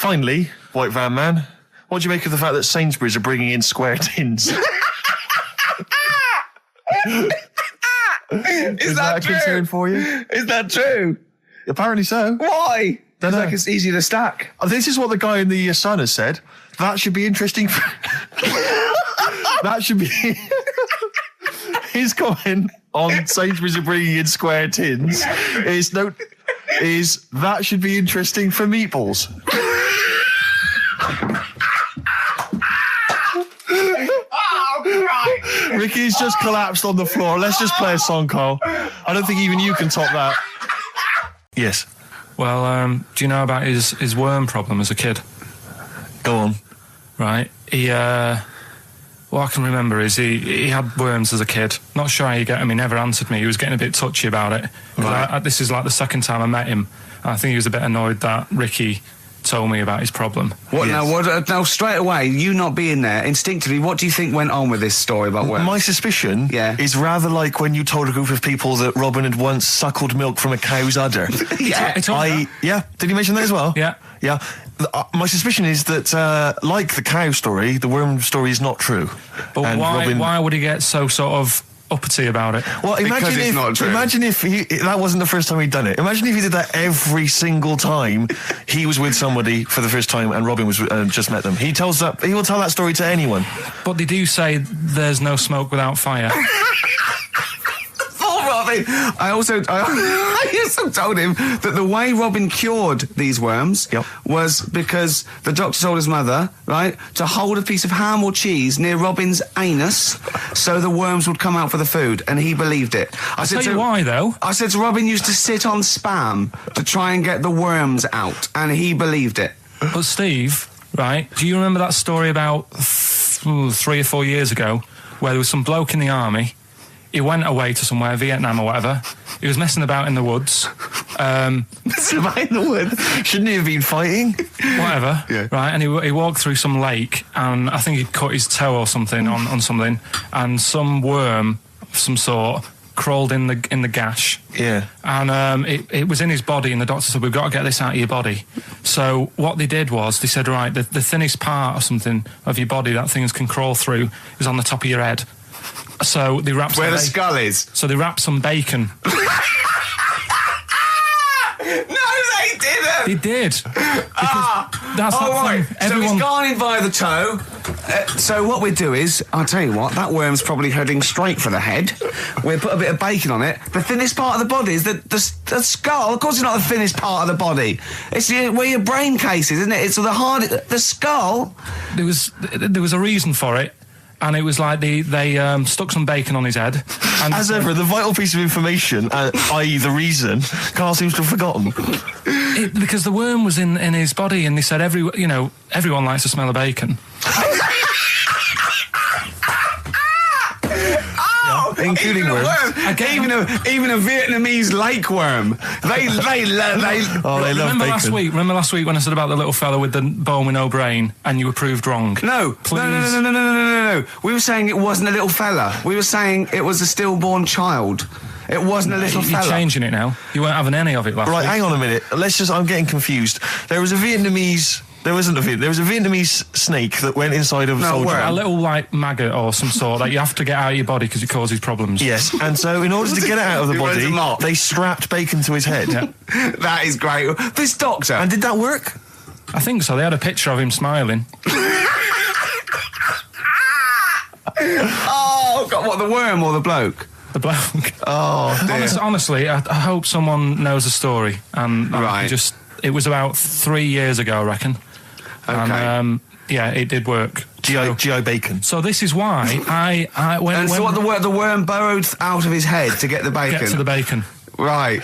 Finally, White Van Man, what do you make of the fact that Sainsbury's are bringing in square tins? Is that a true? concern for you? Is that true? Apparently so. Why? Dunno. Like it's easy to stack. This is what the guy in the Sun has said. That should be interesting. That should be his comment on Sainsbury's are bringing in square tins. Is that should be interesting for meatballs. Ricky's just collapsed on the floor. Let's just play a song, Carl. I don't think even you can top that. Yes. Well, do you know about his worm problem as a kid? Go on. Right. What I can remember is he had worms as a kid. Not sure how you get him. He never answered me. He was getting a bit touchy about it. Right. This is like the second time I met him. I think he was a bit annoyed that Ricky told me about his problem. What Yes. now? Straight away, you not being there, instinctively, what do you think went on with this story about worms? My suspicion is rather like when you told a group of people that Robin had once suckled milk from a cow's udder. Yeah. Did you mention that as well? Yeah. Yeah. My suspicion is that, like the cow story, the worm story is not true. But And why would he get so sort of uppity about it? Well, imagine if that wasn't the first time he'd done it. Imagine if he did that every single time he was with somebody for the first time and Robin was just met them. He will tell that story to anyone. But they do say there's no smoke without fire. Robin. I also told him that the way Robin cured these worms was because the doctor told his mother, right, to hold a piece of ham or cheese near Robin's anus so the worms would come out for the food, and he believed it. I'll tell you why, though. I said to Robin used to sit on spam to try and get the worms out, and he believed it. But Steve, right, do you remember that story about 3 or 4 years ago where there was some bloke in the army? He went away to somewhere, Vietnam or whatever. He was messing about in the woods. Messing about in the woods? Shouldn't he have been fighting? Whatever. Yeah. Right, and he walked through some lake, and I think he'd cut his toe or something on something, and some worm of some sort crawled in the gash. Yeah. And it was in his body, and the doctor said, we've got to get this out of your body. So what they did was, they said, right, the thinnest part or something of your body that things can crawl through is on the top of your head. So they wrapped where the skull is. So they wrapped some bacon. No, they didn't. They did. That's right. Thing. So he's gone in via the toe. So what we do is, I'll tell you what, that worm's probably heading straight for the head. We'll put a bit of bacon on it. The thinnest part of the body is the skull. Of course, it's not the thinnest part of the body. It's where your brain case is, isn't it? It's the skull. There was a reason for it. And it was like they stuck some bacon on his head. And as ever, the vital piece of information, i.e. the reason, Carl seems to have forgotten. Because the worm was in his body, and they said everyone likes to smell of bacon. Including worms. Even a Vietnamese lake worm. They love bacon. Remember last week when I said about the little fella with the bone with no brain, and you were proved wrong? No. Please. No. We were saying it wasn't a little fella. We were saying it was a stillborn child. It wasn't a little fella. You're changing it now. You weren't having any of it last week. Right, hang on a minute. I'm getting confused. There was a Vietnamese snake that went inside of a soldier. A little, like, maggot or some sort that you have to get out of your body because it causes problems. Yes, and so in order to get it out of the body, they strapped bacon to his head. Yeah. That is great. This doctor. And did that work? I think so. They had a picture of him smiling. Oh, God, what, the worm or the bloke? The bloke. Oh, dear. Honestly, I hope someone knows the story. And it was about 3 years ago, I reckon. Okay. And, it did work. GI bacon. So this is why the worm burrowed out of his head to get the bacon? Get to the bacon. Right.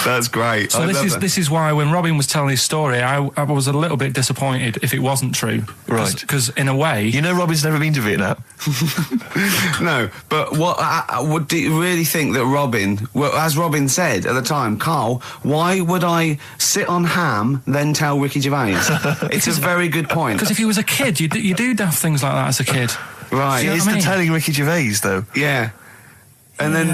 That's great. So this is why when Robin was telling his story, I was a little bit disappointed if it wasn't true. Right. Because in a way... You know Robin's never been to Vietnam. No, but what do you really think that Robin... Well, as Robin said at the time, Carl, why would I sit on ham, then tell Ricky Gervais? It's a very good point. Because if you was a kid, you do daft things like that as a kid. Right. It's the telling Ricky Gervais, though. Yeah. And then,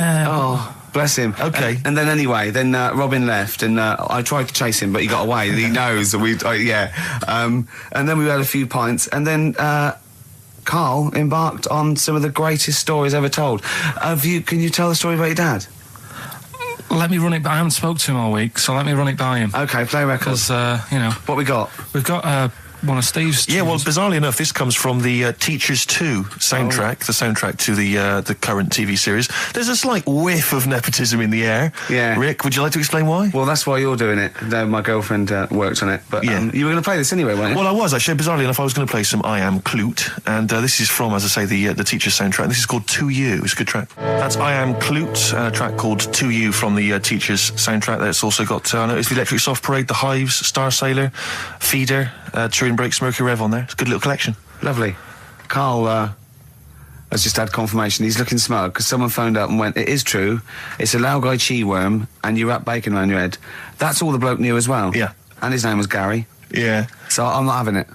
Bless him. Okay. And then anyway, Robin left, and I tried to chase him, but he got away. He knows. And and then we had a few pints, and then Karl embarked on some of the greatest stories ever told. Can you tell the story about your dad? Let me run it by. I haven't spoke to him all week, so let me run it by him. Okay, play records. Because, What we got? We've got one of Steve's... Yeah, well, bizarrely enough, this comes from the Teachers 2 soundtrack, the soundtrack to the current TV series. There's a slight whiff of nepotism in the air. Yeah. Rick, would you like to explain why? Well, that's why you're doing it. My girlfriend worked on it. But Yeah. you were going to play this anyway, weren't you? Well, I was, actually. Bizarrely enough, I was going to play some I Am Clute, and this is from, as I say, the Teachers soundtrack. This is called To You. It's a good track. That's I Am Clute, a track called To You from the Teachers soundtrack. That's also got, I noticed the Electric Soft Parade, The Hives, Star Sailor, Feeder, Turin Breaks, Mercury Rev on there. It's a good little collection. Lovely. Karl has just had confirmation. He's looking smug because someone phoned up and went, "It is true. It's a Laogai chi worm, and you wrap bacon around your head." That's all the bloke knew as well. Yeah. And his name was Gary. Yeah. So I'm not having it.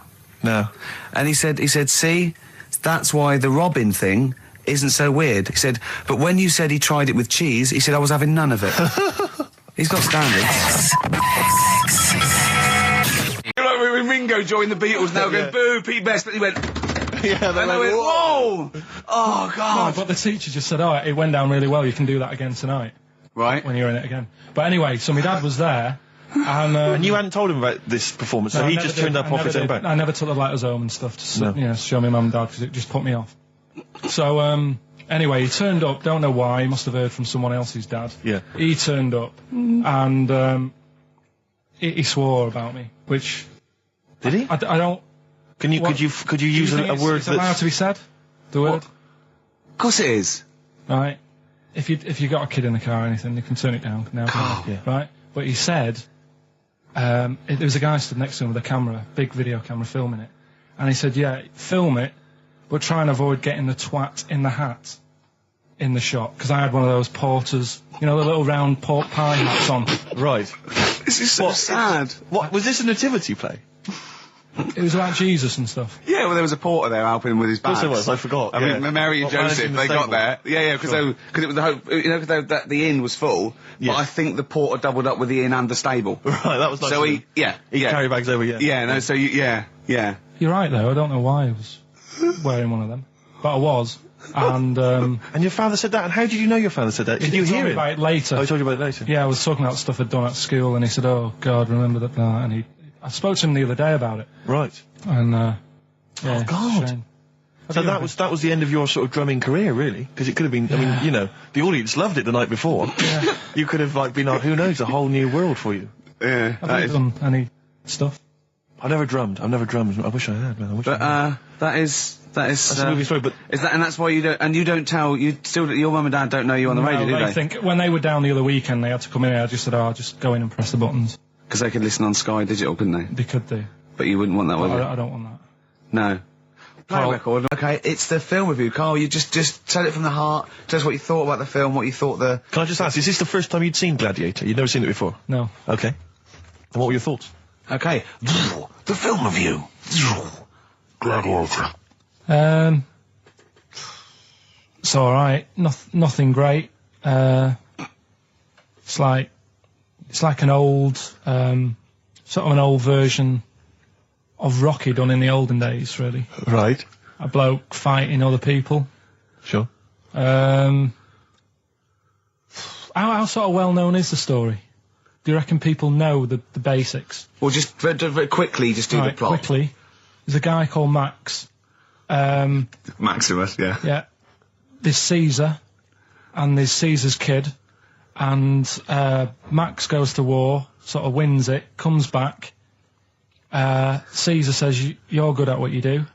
No. And he said, see, that's why the Robin thing isn't so weird. He said, but when you said he tried it with cheese, he said I was having none of it. He's got standards. When Ringo joined the Beatles, now going, boo, Pete Best, but he went... Yeah, and I went, whoa! Oh, God. No, but the teacher just said, it went down really well, you can do that again tonight. Right. When you're in it again. But anyway, so my dad was there, and... And you hadn't told him about this performance, so he just turned up off his own back. I never took the letters home and stuff to show my mum and dad, because it just put me off. So, anyway, he turned up, don't know why, he must have heard from someone else's dad. Yeah. He turned up, and he swore about me, which... Did he? I don't... Could you use a word that's allowed to be said? The word? Of course it is. Right. If you got a kid in the car or anything, you can turn it down now. Yeah. Right. But he said, there was a guy stood next to him with a camera, big video camera, filming it, and he said, "Yeah, film it, but try and avoid getting the twat in the hat in the shot, because I had one of those porters, the little round pork pie hats on." Right. This is so sad. What was this a nativity play? It was about Jesus and stuff. Yeah, well, there was a porter there helping him with his bags. Of course there was, I forgot. I mean, Mary and Joseph, they got there. Yeah, because it was the hope, because the inn was full, but I think the porter doubled up with the inn and the stable. Right, that was nice. So he carry bags over, yeah. You're right, though, I don't know why I was wearing one of them, but I was, and... And your father said that, and how did you know your father said that? Did you hear it? About it later. Oh, he told you about it later? Yeah, I was talking about stuff I'd done at school, and he said, "Oh, God, remember that," and I spoke to him the other day about it. Right. And, oh, God. So that was the end of your sort of drumming career, really? Because it could have been, I mean, the audience loved it the night before. Yeah. You could have, been on, who knows, a whole new world for you. Yeah. Have you done any stuff? I've never drummed. I wish I had, man. That's a movie story, but... and that's why you don't tell, your mum and dad don't know you on the radio, do they? I think when they were down the other weekend, they had to come in, I just said, I'll just go in and press the buttons. Because they could listen on Sky Digital, couldn't they? They could do. But you wouldn't want that, would you? I don't want that. No. Play record. Okay, it's the film review. Karl, you just tell it from the heart. Tell us what you thought about the film, what you thought the... Can I just ask, is this the first time you'd seen Gladiator? You'd never seen it before? No. Okay. And what were your thoughts? Okay. The film review. Gladiator. It's alright. Nothing great. It's like an old, sort of an old version of Rocky done in the olden days, really. Right. A bloke fighting other people. Sure. How sort of well known is the story? Do you reckon people know the basics? Well, just very quickly, just do the plot. Quickly. There's a guy called Max. Maximus, yeah. Yeah. There's Caesar, and there's Caesar's kid, and Max goes to war, sort of wins it, comes back. Caesar says, "You're good at what you do.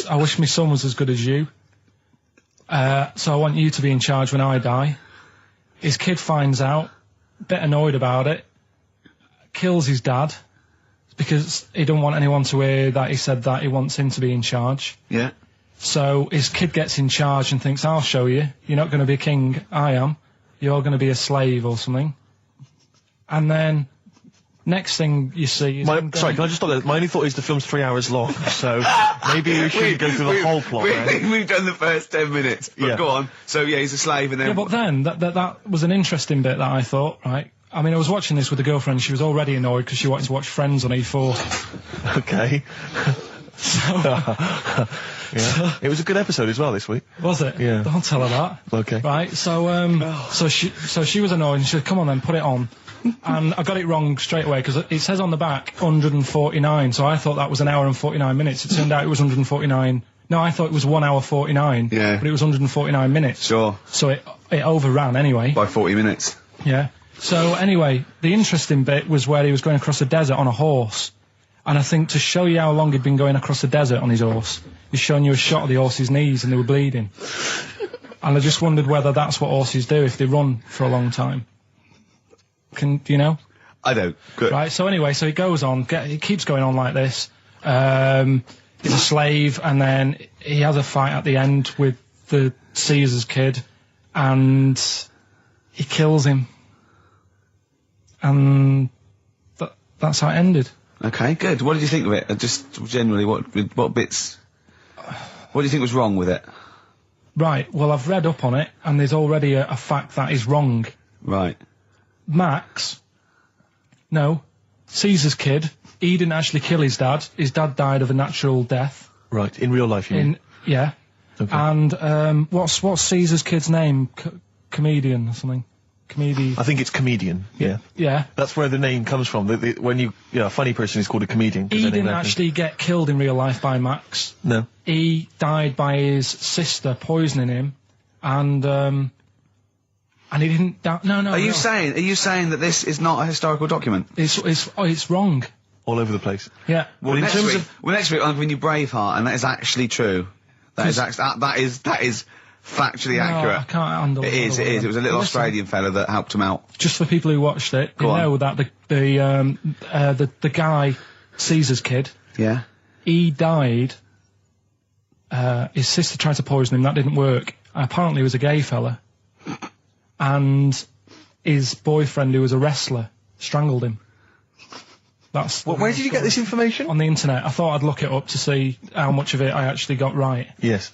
I wish my son was as good as you. So I want you to be in charge when I die." His kid finds out, a bit annoyed about it, kills his dad, because he don't want anyone to hear that he said that, he wants him to be in charge. Yeah. So his kid gets in charge and thinks, "I'll show you. You're not going to be a king, I am. You're going to be a slave or something." And then Next thing you see is... Sorry, can I just stop there? My only thought is the film's 3 hours long, so maybe we shouldn't go through the whole plot. We've done the first 10 minutes, but go on. So, yeah, he's a slave and then... Yeah, but then, that was an interesting bit that I thought, right? I mean, I was watching this with a girlfriend, she was already annoyed because she wanted to watch Friends on E4. Okay. Yeah. It was a good episode as well this week. Was it? Yeah. Don't tell her that. Okay. Right, so she was annoyed and she said, come on then, put it on. And I got it wrong straight away because it says on the back 149, so I thought that was an hour and 49 minutes. It turned out it was 149. No, I thought it was 1 hour 49. Yeah. But it was 149 minutes. Sure. So it overran anyway. By 40 minutes. Yeah. So anyway, the interesting bit was where he was going across the desert on a horse. And I think to show you how long he'd been going across the desert on his horse, he's showing you a shot of the horse's knees and they were bleeding. And I just wondered whether that's what horses do if they run for a long time. Do you know? I don't. Good. Right, so anyway, so he goes on, he keeps going on like this. He's a slave, and then he has a fight at the end with the Caesar's kid, and he kills him. And that's how it ended. Okay, good. What did you think of it? Just generally, what bits... What do you think was wrong with it? Right, well, I've read up on it, and there's already a fact that is wrong. Right. Caesar's kid, he didn't actually kill his dad. His dad died of a natural death. Right, in real life, you mean? Yeah. Okay. And, what's Caesar's kid's name? Comedian or something? I think it's comedian, yeah. Yeah. That's where the name comes from. When a funny person is called a comedian. He didn't actually get killed in real life by Max. No. He died by his sister poisoning him, and he didn't die. No. Are you saying that this is not a historical document? It's wrong. All over the place. Yeah. Well, next week I'm giving you Braveheart, and that is actually true. That is factually accurate. I can't handle it. It is. It was a little Australian fella that helped him out. Just for people who watched it, you know that the guy, Caesar's kid. Yeah. He died. His sister tried to poison him. That didn't work. Apparently, he was a gay fella, and his boyfriend, who was a wrestler, strangled him. Where did you get this information? On the internet. I thought I'd look it up to see how much of it I actually got right. Yes.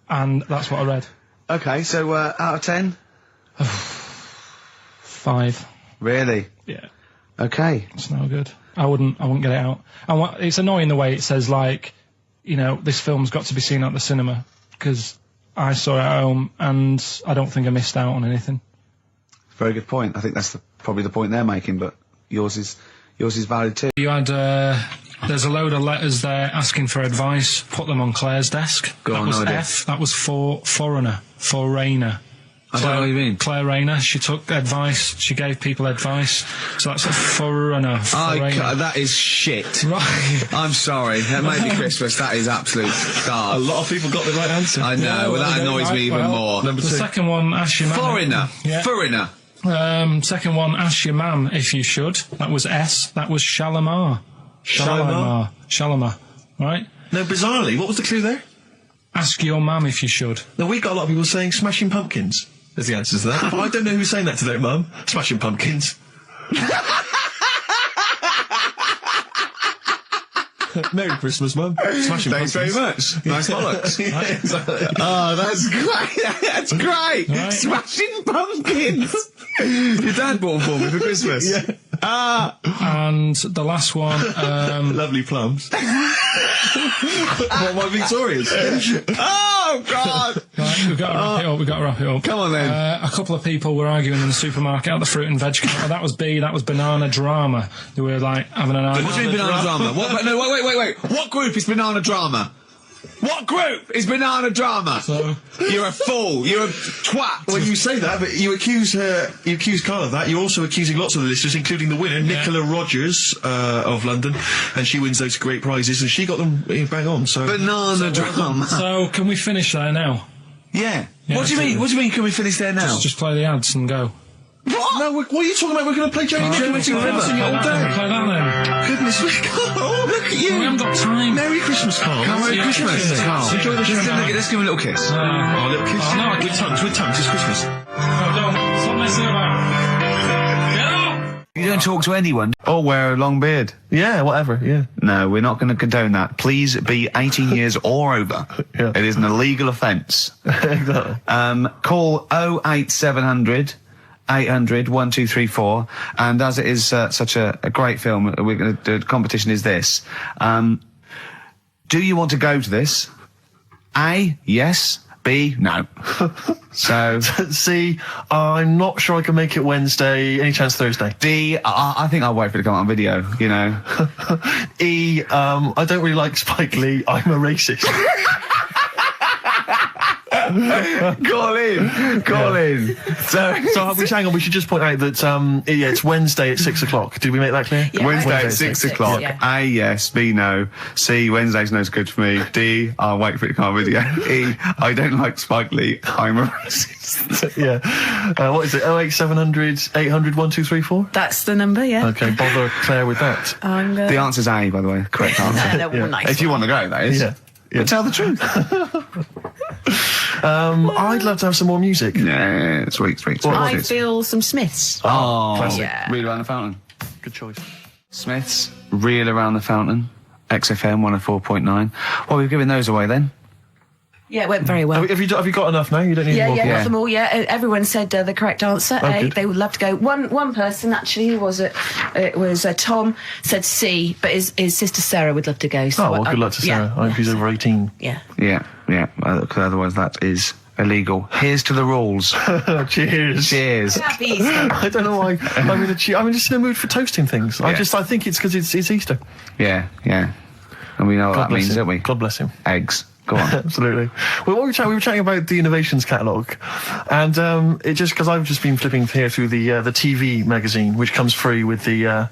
And that's what I read. Okay, so out of 10? 5. Really? Yeah. Okay. It's no good. I wouldn't get it out. And it's annoying the way it says, like, you know, this film's got to be seen at the cinema, because I saw it at home and I don't think I missed out on anything. Very good point. I think that's probably the point they're making, but yours is valid too. You had, there's a load of letters there asking for advice. Put them on Claire's desk. That was F. That was for foreigner. I don't know what you mean. Claire Rayner. She took advice. She gave people advice. So that's a foreigner. That is shit. Right. I'm sorry. That may be Christmas. That is absolute garbage. A lot of people got the right answer. I know. Well, that annoys me even more. The second one, ask your mum. Foreigner. Yeah. Foreigner. Second one, ask your mum if you should. That was S. That was Shalimar. Shalimar. Right? No, bizarrely, what was the clue there? Ask your mum if you should. No, we got a lot of people saying Smashing Pumpkins as the answer to that. But I don't know who's saying that to their mum. Smashing Pumpkins. Merry Christmas, Mum. Smashing Thanks Pumpkins. very much. Nice bollocks. Yeah, exactly. Oh, that's great. That's great. Right. Smashing Pumpkins. Your dad bought for me for Christmas. Yeah. And the last one, Lovely plums. What, my Victorians? Oh, God. Right, we've got to wrap it up. Come on, then. A couple of people were arguing in the supermarket at the fruit and veg counter. That was B, that was Banana Drama. They were, like, having an argument. What do you mean Banana Drama? Wait. What group is Banana Drama? What group is Banana Drama? So, you're a fool. You're a twat. Well, you say that, but you accuse Carl of that. You're also accusing lots of the listeners, including the winner, Nicola Rogers, of London, and she wins those great prizes, and she got them bang on, so... Banana Drama. So, can we finish there now? Yeah. What do you mean? What do you mean, can we finish there now? Just play the ads and go. What? No, what are you talking about? We're going to play Jane River all day. Play that then. Goodness me, Carl, look at you. We haven't got time. Merry Christmas, Carl. Merry Christmas, Carl. Enjoy the show. Let's give him a little kiss. Oh, a little kiss. Oh, no, I with tongues, it's Christmas. No, don't. Stop messing about. Get up! You don't talk to anyone or wear a long beard. Yeah, whatever, yeah. No, we're not going to condone that. Please be 18 years or over. Yeah. It is an illegal offence. Exactly. Call 08700 800 1234, and as it is such a great film, we're going to do. The competition is this. Do you want to go to this? A, yes. B, no. So C, I'm not sure I can make it Wednesday. Any chance Thursday? D, I think I'll wait for it to come out on video, you know. E, I don't really like Spike Lee. I'm a racist. Call in. So hang on. We should just point out that it's Wednesday at 6 o'clock. Did we make that clear? Yeah, Wednesday at 6 o'clock. Yeah. A, yes. B, no. C, Wednesday's no good for me. D, I'll wait for it to come on video. E, I don't like Spike Lee. I'm a racist. Yeah. What is it? 08700 800 1234? That's the number, yeah. Okay, bother Claire with that. The answer's A, by the way. Correct answer. Nice If you want to go, that is. Yeah. But tell the truth. I'd love to have some more music. Yeah, sweet. I feel some Smiths. Oh, classic. Yeah. Reel Around the Fountain. Good choice. Smiths, Reel Around the Fountain, XFM 104.9. Well, we've given those away then. Yeah, it went very well. Have you got enough now? You don't need Yeah, more. got them all. Yeah, everyone said the correct answer. A. good. They would love to go. One person actually, who was it? It was Tom, said C, but his sister Sarah would love to go. So Oh, well, good luck to Sarah. I hope she's over 18. Yeah. Yeah, because otherwise that is illegal. Here's to the rules. Cheers. Cheers. Happy Easter. I don't know why I'm just in the mood for toasting things. Yeah. I think it's because it's Easter. Yeah. And we know what that bless means, him. don't we? God bless him. Eggs. Go on. Absolutely. Well, we were chatting about the Innovations catalogue, and it just because I've just been flipping here through the TV magazine, which comes free with the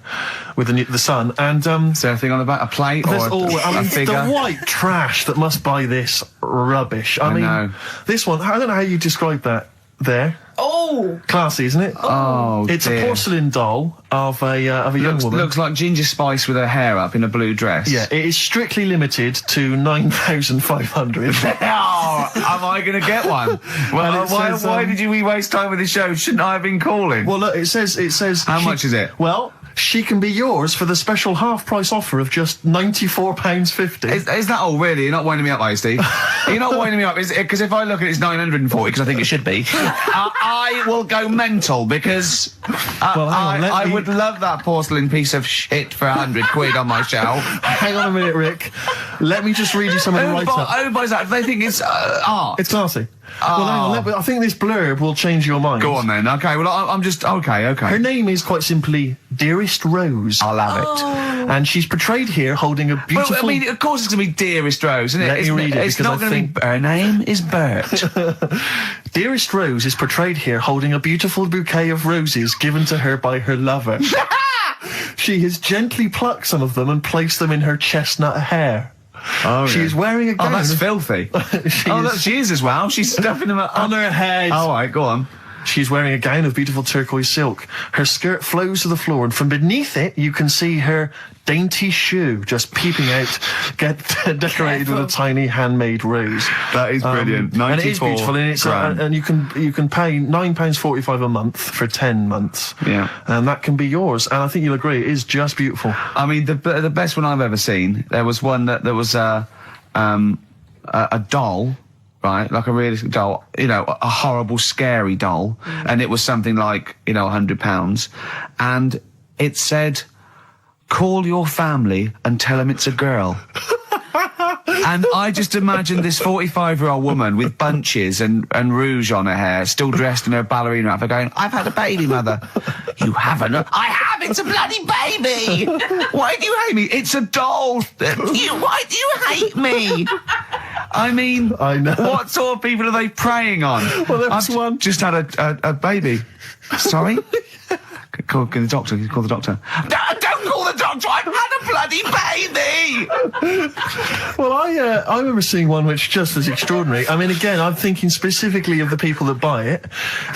Sun, and Is there anything on the back? A plate or there's a figure? the white trash that must buy this rubbish. I mean, know. this one. I don't know how you describe that. There. Oh, Classy, isn't it? Oh, It's dear. a porcelain doll of a young woman. Looks like Ginger Spice with her hair up in a blue dress. Yeah, it is strictly limited to 9,500. Oh, am I going to get one? Well, And it says, why did we waste time with this show? Shouldn't I have been calling? Well, look, it says. How much is it? Well, she can be yours for the special half-price offer of just £94.50. Is that all, really? You're not winding me up, are you, Steve? You're not winding me up, because if I look at it, it's 940, because I think it should be. I will go mental, because Well, hang on, I would love that porcelain piece of shit for 100 quid on my shelf. Hang on a minute, Rick. Let me just read you some of the write-up. Who buys that? They think it's art. It's classy. Well, hang on, I think this blurb will change your mind. Go on, then. Okay, well, I'm just... Okay. Her name is quite simply Dearest Rose. I'll have it. And she's portrayed here holding a beautiful... Well, I mean, of course it's going to be Dearest Rose, isn't it? Let me read it, It's because not I going to be... Her name is Bert. Dearest Rose is portrayed here holding a beautiful bouquet of roses given to her by her lover. She has gently plucked some of them and placed them in her chestnut hair. Oh, She is wearing a gown. Oh, that's filthy. She is as well. She's stuffing them up on her head. All right, go on. She's wearing a gown of beautiful turquoise silk. Her skirt flows to the floor, and from beneath it, you can see her dainty shoe just peeping out, decorated with a tiny handmade rose. That is brilliant. And it is beautiful, and it's grand. and you can pay £9.45 a month for 10 months. Yeah. And that can be yours. And I think you'll agree, it is just beautiful. I mean, the best one I've ever seen. There was one that there was a doll. Right, like a realistic doll, a horrible, scary doll, and it was something like, £100, and it said, "Call your family and tell them it's a girl." And I just imagined this 45-year-old woman with bunches and rouge on her hair, still dressed in her ballerina outfit, going, "I've had a baby, mother." "You haven't?" "I have, it's a bloody baby." "Why do you hate me?" "It's a doll." "Why do you hate me?" I mean, I know. What sort of people are they preying on? Well, there was I've one. just had a baby. Sorry? Call the doctor. Call the doctor. Don't call the doctor. I've had a bloody baby. Well, I remember seeing one which just as extraordinary. I mean, again, I'm thinking specifically of the people that buy it.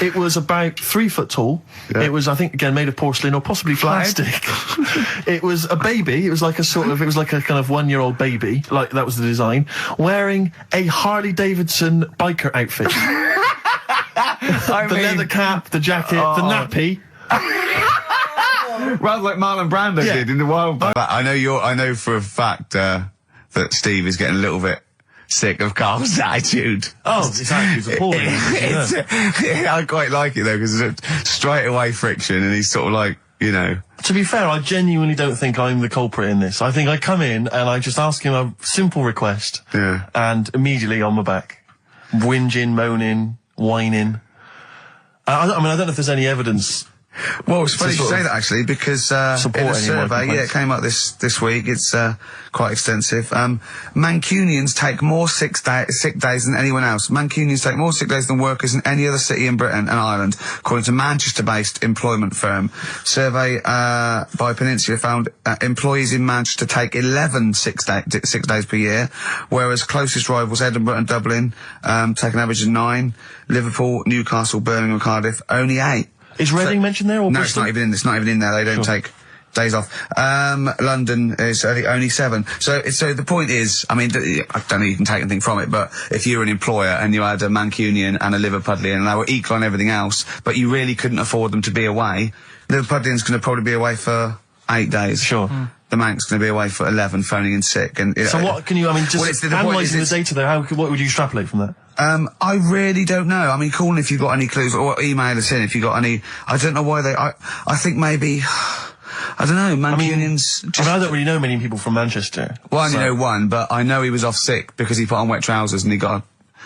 It was about 3 foot tall. Yeah. It was, I think, again, made of porcelain or possibly plastic. It was a baby. It was like a kind of 1-year-old baby. Like, that was the design. Wearing a Harley Davidson biker outfit. The leather cap, the jacket, the nappy. Rather like Marlon Brando did in The Wild Bunch. I know for a fact that Steve is getting a little bit sick of Carl's attitude. Oh, his attitude's appalling. I quite like it though, because it's straight away friction, and he's sort of like, you know. To be fair, I genuinely don't think I'm the culprit in this. I think I come in and I just ask him a simple request. Yeah. And immediately on my back. Whinging, moaning, whining. I mean, I don't know if there's any evidence. Well, it's funny you say that, actually, because in a survey, it came up this week, it's quite extensive. Mancunians take more sick days than anyone else. Mancunians take more sick days than workers in any other city in Britain and Ireland, according to Manchester-based employment firm. Survey by Peninsula found employees in Manchester take 11 sick days per year, whereas closest rivals Edinburgh and Dublin take an average of 9. Liverpool, Newcastle, Birmingham and Cardiff, only 8. Is Reading mentioned there? Or no, Bristol? it's not even in there. They don't take days off. London is only 7. So the point is, I mean, I don't know you can take anything from it, but if you're an employer and you had a Mancunian and a Liverpudlian and they were equal on everything else, but you really couldn't afford them to be away, Liverpudlian's going to probably be away for 8 days. Sure. The Manc's going to be away for 11, phoning in sick. And so what can you? I mean, just analysing the data though. What would you extrapolate from that? I really don't know. I mean, call in if you've got any clues, or email us in if you've got any. I don't know why they. I think maybe. I don't know. Mancunians. I don't really know many people from Manchester. Well, I only know one, but I know he was off sick because he put on wet trousers and he got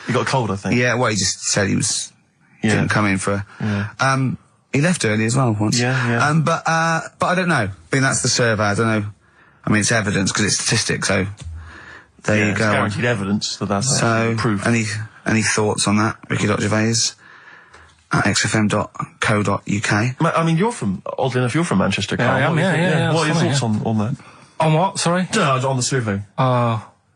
a cold, I think. Yeah. Well, he just said he was. Didn't come in for. Yeah. He left early as well once. Yeah. But I don't know. I mean, that's the survey. I don't know. I mean, it's evidence because it's statistics. So there you go. It's guaranteed evidence that that's proof. Any thoughts on that, Ricky.Gervais at xfm.co.uk? I mean, oddly enough, you're from Manchester, Carl. Yeah, I am, yeah. What are your thoughts on that? On what, sorry? On the survey.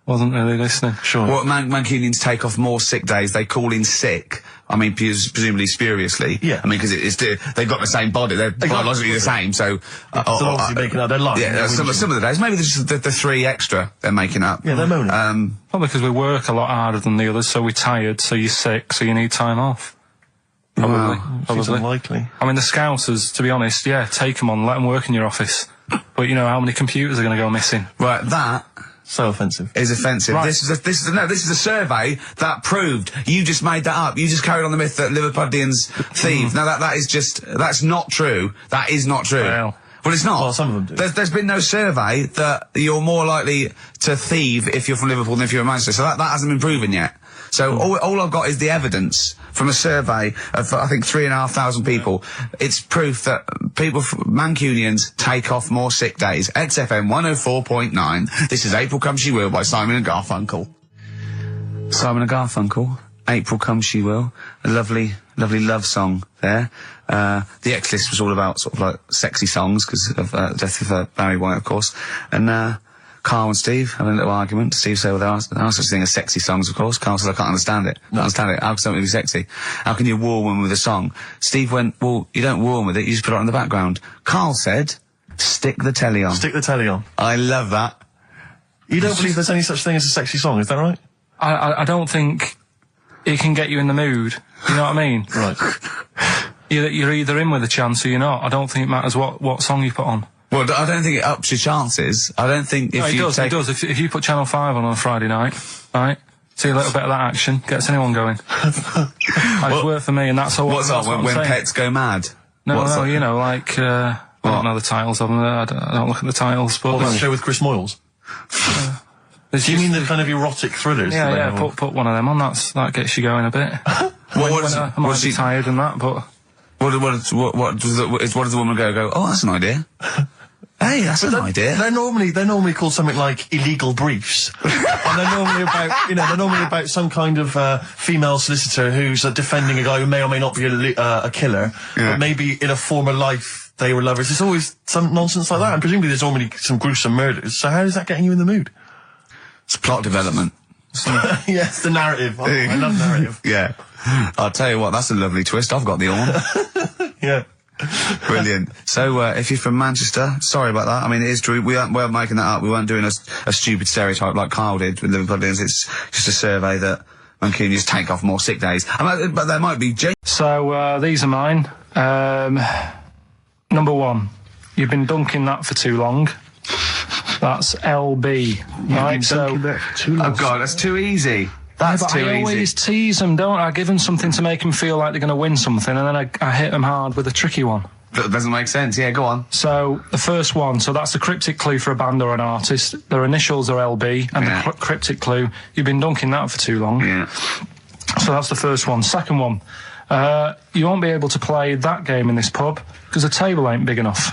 Wasn't really listening. Sure. Well, Mancunians take off more sick days. They call in sick. I mean, presumably spuriously. Yeah. I mean, because they've got the same body. They're biologically the same, so... they're obviously making up their life. Yeah, some of the days. Maybe there's just the 3 extra they're making up. Yeah, they're moaning. Probably because we work a lot harder than the others, so we're tired, so you're sick, so you need time off. Probably. Seems unlikely. I mean, the Scousers, to be honest, take them on, let them work in your office. But you know how many computers are going to go missing? Right, that... So offensive. Is offensive. Right. This is a survey that proved. You just made that up. You just carried on the myth that Liverpudlians thieve. Now that's not true. That is not true. Well, it's not. Well, some of them do. There's been no survey that you're more likely to thieve if you're from Liverpool than if you're in Manchester. So that hasn't been proven yet. So all I've got is the evidence from a survey of, I think, 3,500 people. It's proof that Mancunians take off more sick days. XFM 104.9. This is April Come She Will by Simon and Garfunkel. Simon and Garfunkel, April Come She Will. A lovely love song there. The X list was all about sort of like sexy songs because of the death of Barry White, of course. And Carl and Steve having a little argument. Steve said, well, there are such a thing as sexy songs, of course. Carl said, I can't understand it. How can something be sexy? How can you woo a woman with a song? Steve went, well, you don't woo them with it, you just put it on in the background. Carl said, stick the telly on. Stick the telly on. I love that. You don't believe there's any such thing as a sexy song, is that right? I don't think it can get you in the mood. You know what I mean? Right. You're either in with a chance or you're not. I don't think it matters what song you put on. Well, I don't think it ups your chances. I don't think if it does. If you put Channel 5 on a Friday night, right, see a little bit of that action, gets anyone going. It's worked for me, and that's all. What's on when pets go mad? No, you know, like, I don't know the titles of them, I don't look at the titles, but... that show with Chris Moyles? Do you mean the kind of erotic thrillers? Yeah, put one of them on, that gets you going a bit. I might be tired and that, but... What does the woman go, oh, that's an idea. Hey, that's an idea. They're normally called something like illegal briefs. And they're normally about some kind of female solicitor who's defending a guy who may or may not be a killer, but maybe in a former life they were lovers. There's always some nonsense like that, and presumably there's normally some gruesome murders. So how is that getting you in the mood? It's plot development. Yes, the narrative. I love narrative. Yeah. I'll tell you what, that's a lovely twist. I've got the horn. Yeah. Brilliant. So, if you're from Manchester, sorry about that. I mean, it is true. We aren't making that up. We weren't doing a stupid stereotype like Carl did with Liverpudlians. It's just a survey that Mancunians take off more sick days. But there might be... So, these are mine. Number 1. You've been dunking that for too long. That's LB. Right, so... Oh, God, that's too easy. That's but too I always easy. tease them, don't I? I give them something to make them feel like they're going to win something, and then I hit them hard with a tricky one. That doesn't make sense. Yeah, go on. So, the first one, so that's the cryptic clue for a band or an artist. Their initials are LB, and the cryptic clue, you've been dunking that for too long. Yeah. So that's the first one. Second one, you won't be able to play that game in this pub, because the table ain't big enough.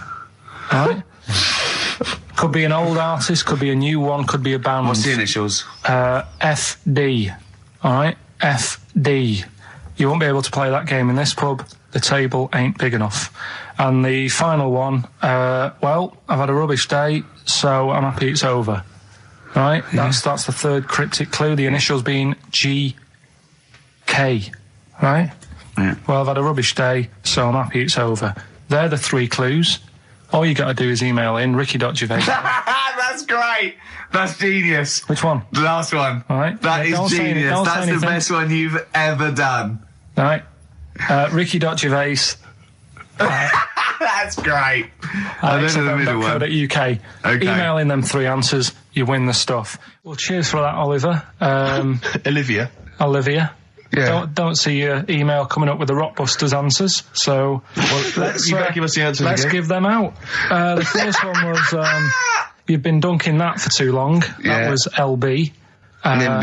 Right? Could be an old artist, could be a new one, could be a band. What's the initials? FD. Alright? FD. You won't be able to play that game in this pub. The table ain't big enough. And the final one, well, I've had a rubbish day, so I'm happy it's over. Right? That's the third cryptic clue. The initials being GK. Right? Yeah. Well, I've had a rubbish day, so I'm happy it's over. They're the 3 clues. All you got to do is email in ricky.gervais. That's great. That's genius. Which one? The last one. All right. That is genius. That's the best one you've ever done. All right. Ricky.gervais. That's great. I don't know the middle one. .co.uk. Okay. Email in them 3 answers, you win the stuff. Well, cheers for that, Oliver. Olivia. Yeah. Don't see your email coming up with the Rockbusters answers, so let's you better give us the answers let's again. give them out. The first one was you've been dunking that for too long. That was LB. Limp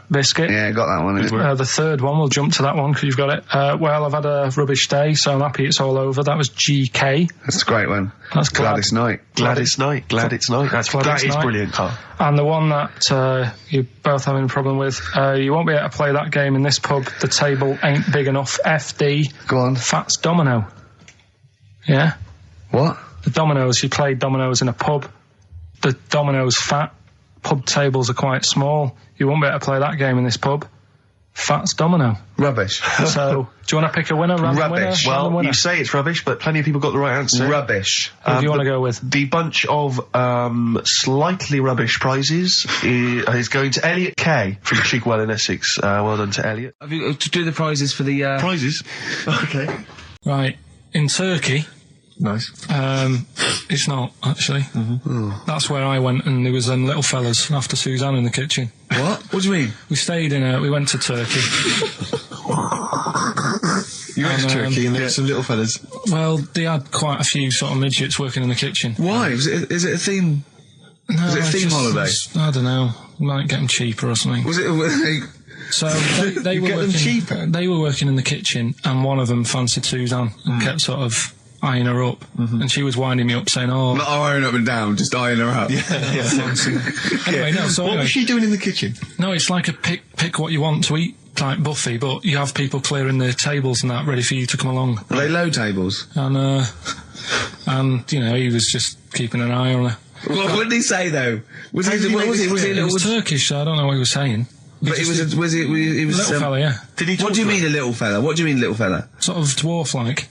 Biscuit. Yeah, got that one. The third one, we'll jump to that one because you've got it. Well, I've had a rubbish day, so I'm happy it's all over. That was GK. That's a great one. That's Glad it's night. Glad it's night. That is brilliant, Carl. And the one that you're both having a problem with, you won't be able to play that game in this pub. The table ain't big enough. FD. Go on. Fats Domino. Yeah? What? The dominoes, you played dominoes in a pub. The dominoes fat. Pub tables are quite small. You won't be able to play that game in this pub. Fats Domino. Rubbish. So, do you want to pick a winner? Rubbish. Well, you say it's rubbish, but plenty of people got the right answer. Rubbish. Who do you want to go with? The bunch of slightly rubbish prizes is going to Elliot K from Chigwell in Essex. Well done to Elliot. Have you to do the prizes for the Prizes? Okay. Right. In Turkey... Nice. It's not, actually. That's where I went, and there was them little fellas after Suzanne in the kitchen. What? What do you mean? We went to Turkey. You went to Turkey and there were some little fellas. Well, they had quite a few sort of midgets working in the kitchen. Why? Is it a theme? No, Was it a theme holiday? I don't know. Might get them cheaper or something. Was it? So they were get them working, cheaper? They were working in the kitchen, and one of them fancied Suzanne and kept sort of eyeing her up, and she was winding me up saying, Not eyeing up and down, just eyeing her up. Anyway, no, so What was she doing in the kitchen? No, it's like a pick what you want to eat type buffet, but you have people clearing the tables and that ready for you to come along. Are they low tables? And you know, he was just keeping an eye on her. What did he say though? Was he It was Turkish, so I don't know what he was saying. But he was Little fella, yeah. Did he What do you mean a little fella? What do you mean little fella? Sort of dwarf-like.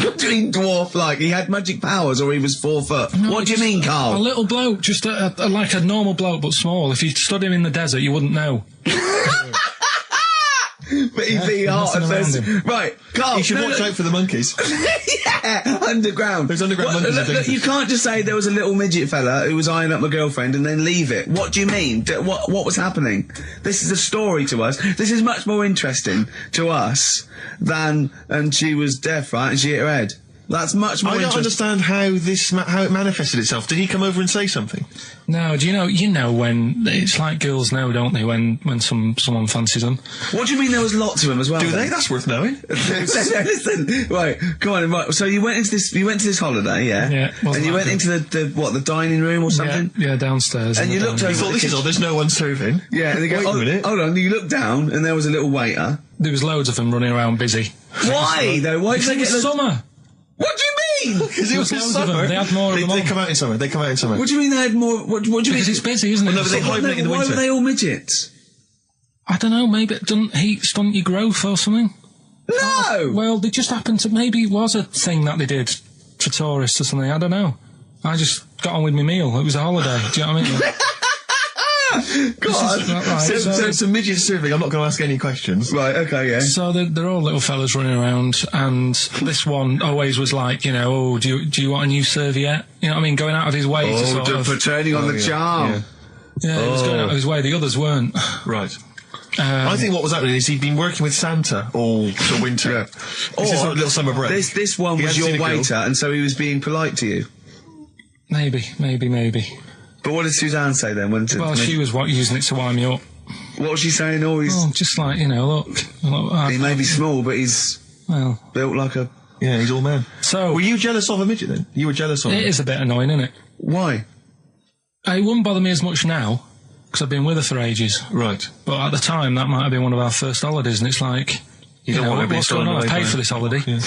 What do you mean dwarf like? He had magic powers or he was 4 foot? No, what do you mean, Carl? A little bloke, just like a normal bloke but small. If you stood him in the desert, you wouldn't know. But he'd be hot and says, right, Carl. You should watch out for the monkeys. Yeah, underground. Those underground monkeys are dangerous. You can't just say there was a little midget fella who was eyeing up my girlfriend and then leave it. What do you mean? What was happening? This is a story to us. This is much more interesting to us than, and she was deaf, right, and she hit her head. That's much more I don't interesting. understand how it manifested itself. Did he come over and say something? No, do you know when it's like girls know, don't they? When someone fancies them. What do you mean there was lots of them as well? Do then? they? That's worth knowing. Listen, right, come on, right. So you went into this holiday, yeah? Yeah. And you went into the dining room or something? Yeah, downstairs. And you looked over. You thought, this is there's no one serving. Yeah, and they go, Wait a minute. hold on, you looked down and there was a little waiter. There was loads of them running around busy. Why though? Why did they It get was summer. What do you mean? Because it was Loads of summer. them. They had more of them They on. come out in summer. They come out in summer. What do you mean they had more? What do you mean? Because it's busy, isn't it? Well, no, but they hibernate in the Why winter. were they all midgets? I don't know, maybe it doesn't heat stunt your growth or something. No! Well, they just happened to, maybe it was a thing that they did for tourists or something, I don't know. I just got on with my meal, it was a holiday, do you know what I mean? So it's a midget serving. I'm not going to ask any questions. Right, okay, yeah. So they're all little fellas running around, and this one always was like, you know, oh, do you want a new serviette? You know what I mean? Going out of his way to sort of... for turning on the charm. Yeah, he was going out of his way. The others weren't. Right. I think what was happening is he'd been working with Santa all the winter. Yeah. This is like a little summer break. This one He was hadn't your seen a girl. waiter, and so he was being polite to you. Maybe. But what did Suzanne say then? Well, she was using it to wind me up. What was she saying? Oh, he's... Oh, just like, you know, look he may be small, but he's built like a... Yeah, he's all man. So... Were you jealous of a midget then? You were jealous of him? It is a bit annoying, isn't it? Why? It wouldn't bother me as much now, because I've been with her for ages. Right. But at the time, that might have been one of our first holidays, and it's like... You don't want to be what's going on? I paid for this holiday. Yeah.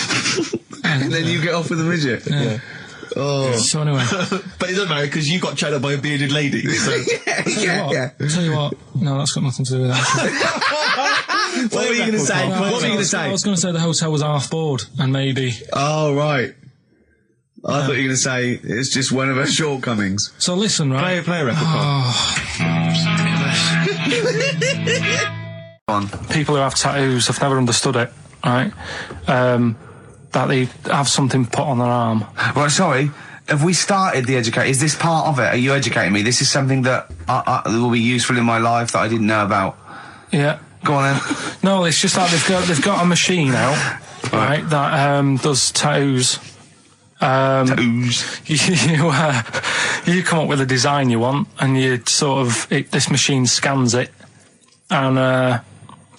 And then you get off with a midget? Yeah. Oh. So anyway... But it doesn't matter, because you got chatted by a bearded lady. So. yeah. Tell you what, no, that's got nothing to do with that. What were you going to say? What were you going to say? I was going to say the hotel was half board, and maybe... Oh, right. I thought you were going to say it's just one of her shortcomings. So listen, right? Play a record. People who have tattoos, I've never understood it, right? That they have something put on their arm. Right, sorry. Have we started the educate? Is this part of it? Are you educating me? This is something that will be useful in my life that I didn't know about. Yeah. Go on then. No, it's just like they've got a machine out, right, that does tattoos. Tattoos. You come up with a design you want, and you sort of this machine scans it, and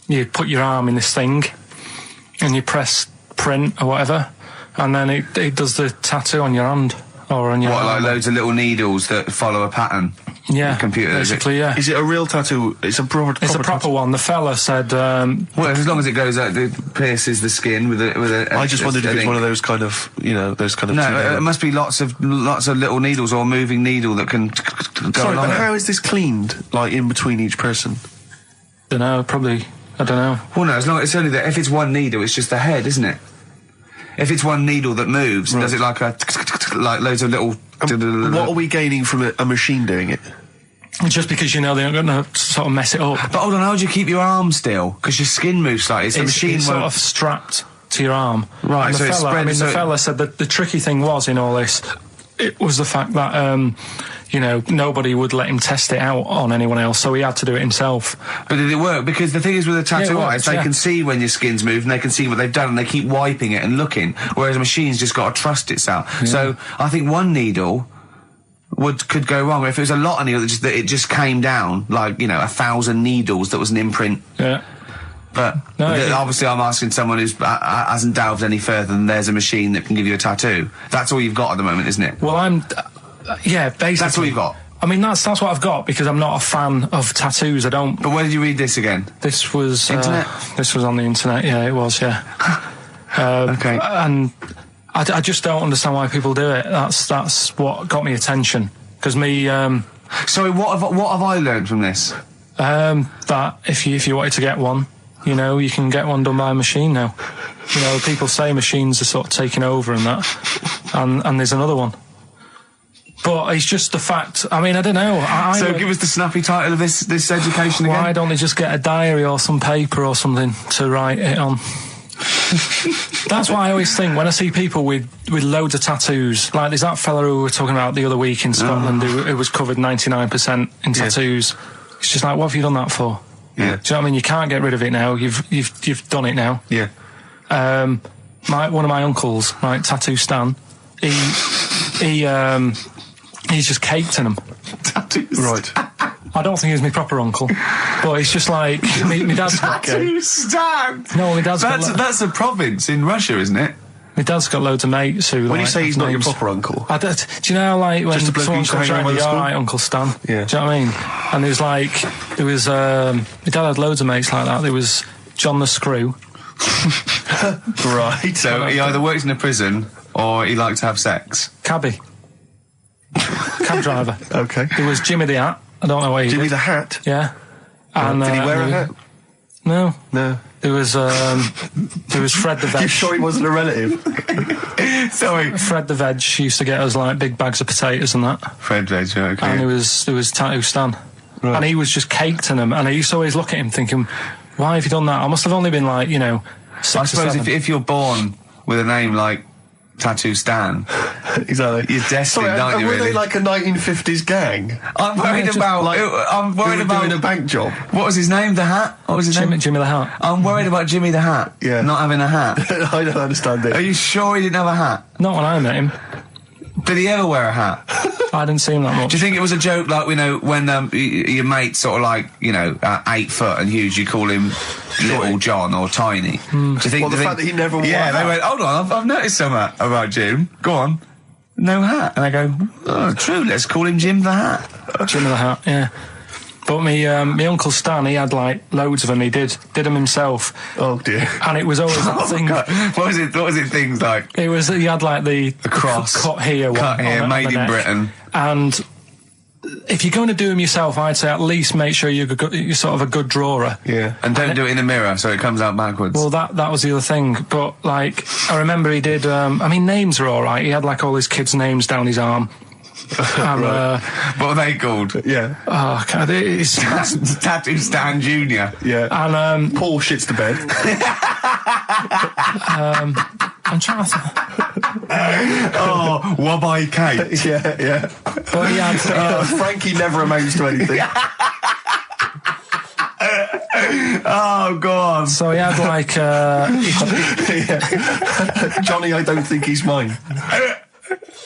you put your arm in this thing, and you press print or whatever, and then it does the tattoo on your hand or on your arm. Like loads of little needles that follow a pattern? Yeah, the computer, basically, yeah. Is it a real tattoo? It's a proper proper one. The fella said... well, as long as it goes out, it pierces the skin with a I just wondered if it's one of those kind of, those kind of... No, it must be lots of little needles or a moving needle that can go Sorry, along but it. how is this cleaned, like, in between each person? Don't know, probably... I don't know. Well, no, as long it's only that if it's one needle, it's just the head, isn't it? If it's one needle that moves, does it like loads of little... What are we gaining from a machine doing it? Just because you know they're going to sort of mess it up. But hold on, how do you keep your arm still? Because your skin moves slightly, so the machine it's won't... sort of strapped to your arm. Right, and so it's spread... the fella said that the tricky thing was in all this, it was the fact that, nobody would let him test it out on anyone else, so he had to do it himself. But did it work? Because the thing is with a tattoo worked, artist, they can see when your skin's moved and they can see what they've done and they keep wiping it and looking, whereas a machine's just got to trust itself. Yeah. So I think one needle could go wrong. If it was a lot of needles that it just came down, like, 1,000 needles that was an imprint. Yeah. But obviously I'm asking someone who hasn't delved any further than there's a machine that can give you a tattoo. That's all you've got at the moment, isn't it? Well, yeah, basically. That's all you've got? I mean, that's what I've got, because I'm not a fan of tattoos. I don't... But where did you read this again? This was... Internet? This was on the internet, yeah, it was, yeah. Okay. And I just don't understand why people do it. That's what got me attention. Because me... Sorry, what have I learned from this? That if you wanted to get one, you can get one done by a machine now. People say machines are sort of taking over and that. And there's another one. But it's just the fact. I mean, I don't know. So give us the snappy title of this education again. Why don't they just get a diary or some paper or something to write it on? That's why I always think when I see people with loads of tattoos, like there's that fella who we were talking about the other week in Scotland who was covered 99% in tattoos. It's just like, what have you done that for? Yeah. Do you know what I mean? You can't get rid of it now. You've done it now. Yeah. One of my uncles, right, Tattoo Stan, he's just caked in them. Tattoos. Right. I don't think he's my proper uncle, but it's just like my dad's got... Tattoo Stan! No, my dad's got... That's a province in Russia, isn't it? My dad's got loads of mates who... When you say he's not your proper uncle... do you know, like, when just a bloke someone who used to comes hang around around, with you're the alright, Uncle Stan? Yeah. Do you know what I mean? And my dad had loads of mates like that. There was John the Screw. Right. So he either works in a prison or he likes to have sex. Cabby. Cab driver. Okay. There was Jimmy the Hat. I don't know where he Jimmy did. the Hat? Yeah. And, did he wear a hat? No. No. There was Fred the Veg. You sure he wasn't a relative? Sorry. Fred the Veg used to get us like big bags of potatoes and that. Fred Veg, okay. And there was Tattoo Stan. and he was just caked in them. And I used to always look at him thinking, why have you done that? I must have only been like, 6 I or suppose 7. if you're born with a name like Tattoo Stan, Exactly. you're destined, aren't you? Were Really? they like a 1950s gang? I'm worried about. I'm worried about doing a bank job. What was his name? The Hat. What was his name? Jimmy the Hat. I'm worried about Jimmy the Hat. Yeah. Not having a hat. I don't understand it. Are you sure he didn't have a hat? Not when I met him. Did he ever wear a hat? I didn't see him that much. Do you think it was a joke, like, when your mate's sort of like, 8 foot and huge, you call him Little John or Tiny? Do you think? Well, the fact that he never wore Yeah, a they hat. went, hold on, I've noticed something about Jim. Go on. No hat. And I go, oh, true, let's call him Jim the Hat. Jimmy the Hat, yeah. But me Uncle Stan, he had like loads of them. He did them himself. Oh dear. And it was always that thing. God. What was it things like? It was, he had like the cross. cut here, Cut here, on made the in neck. Britain. And if you're going to do them yourself, I'd say at least make sure you're sort of a good drawer. Yeah. And don't do it in the mirror so it comes out backwards. Well, that was the other thing. But like, I remember he did. Names are all right. He had like all his kids' names down his arm. And, what are they called? Yeah. oh, God, it's Tattoo Stan Jr. Yeah. and Paul shits the bed. I'm trying to. Oh, Wabbai Kate. yeah. But he had. Frankie never amounts to anything. Oh, go on. So he had like. Johnny, I don't think he's mine.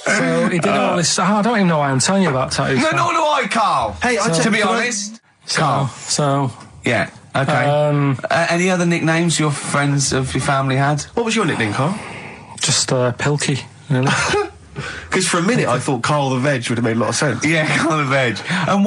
So he did all this. I don't even know why I'm telling you about tattoos. No, nor do I, Carl. Hey, to be honest, Carl. So Yeah. Okay. Any other nicknames your friends of your family had? What was your nickname, Carl? just Pilky, really. Because for a minute I thought Carl the Veg would have made a lot of sense. Yeah, Carl the Veg. And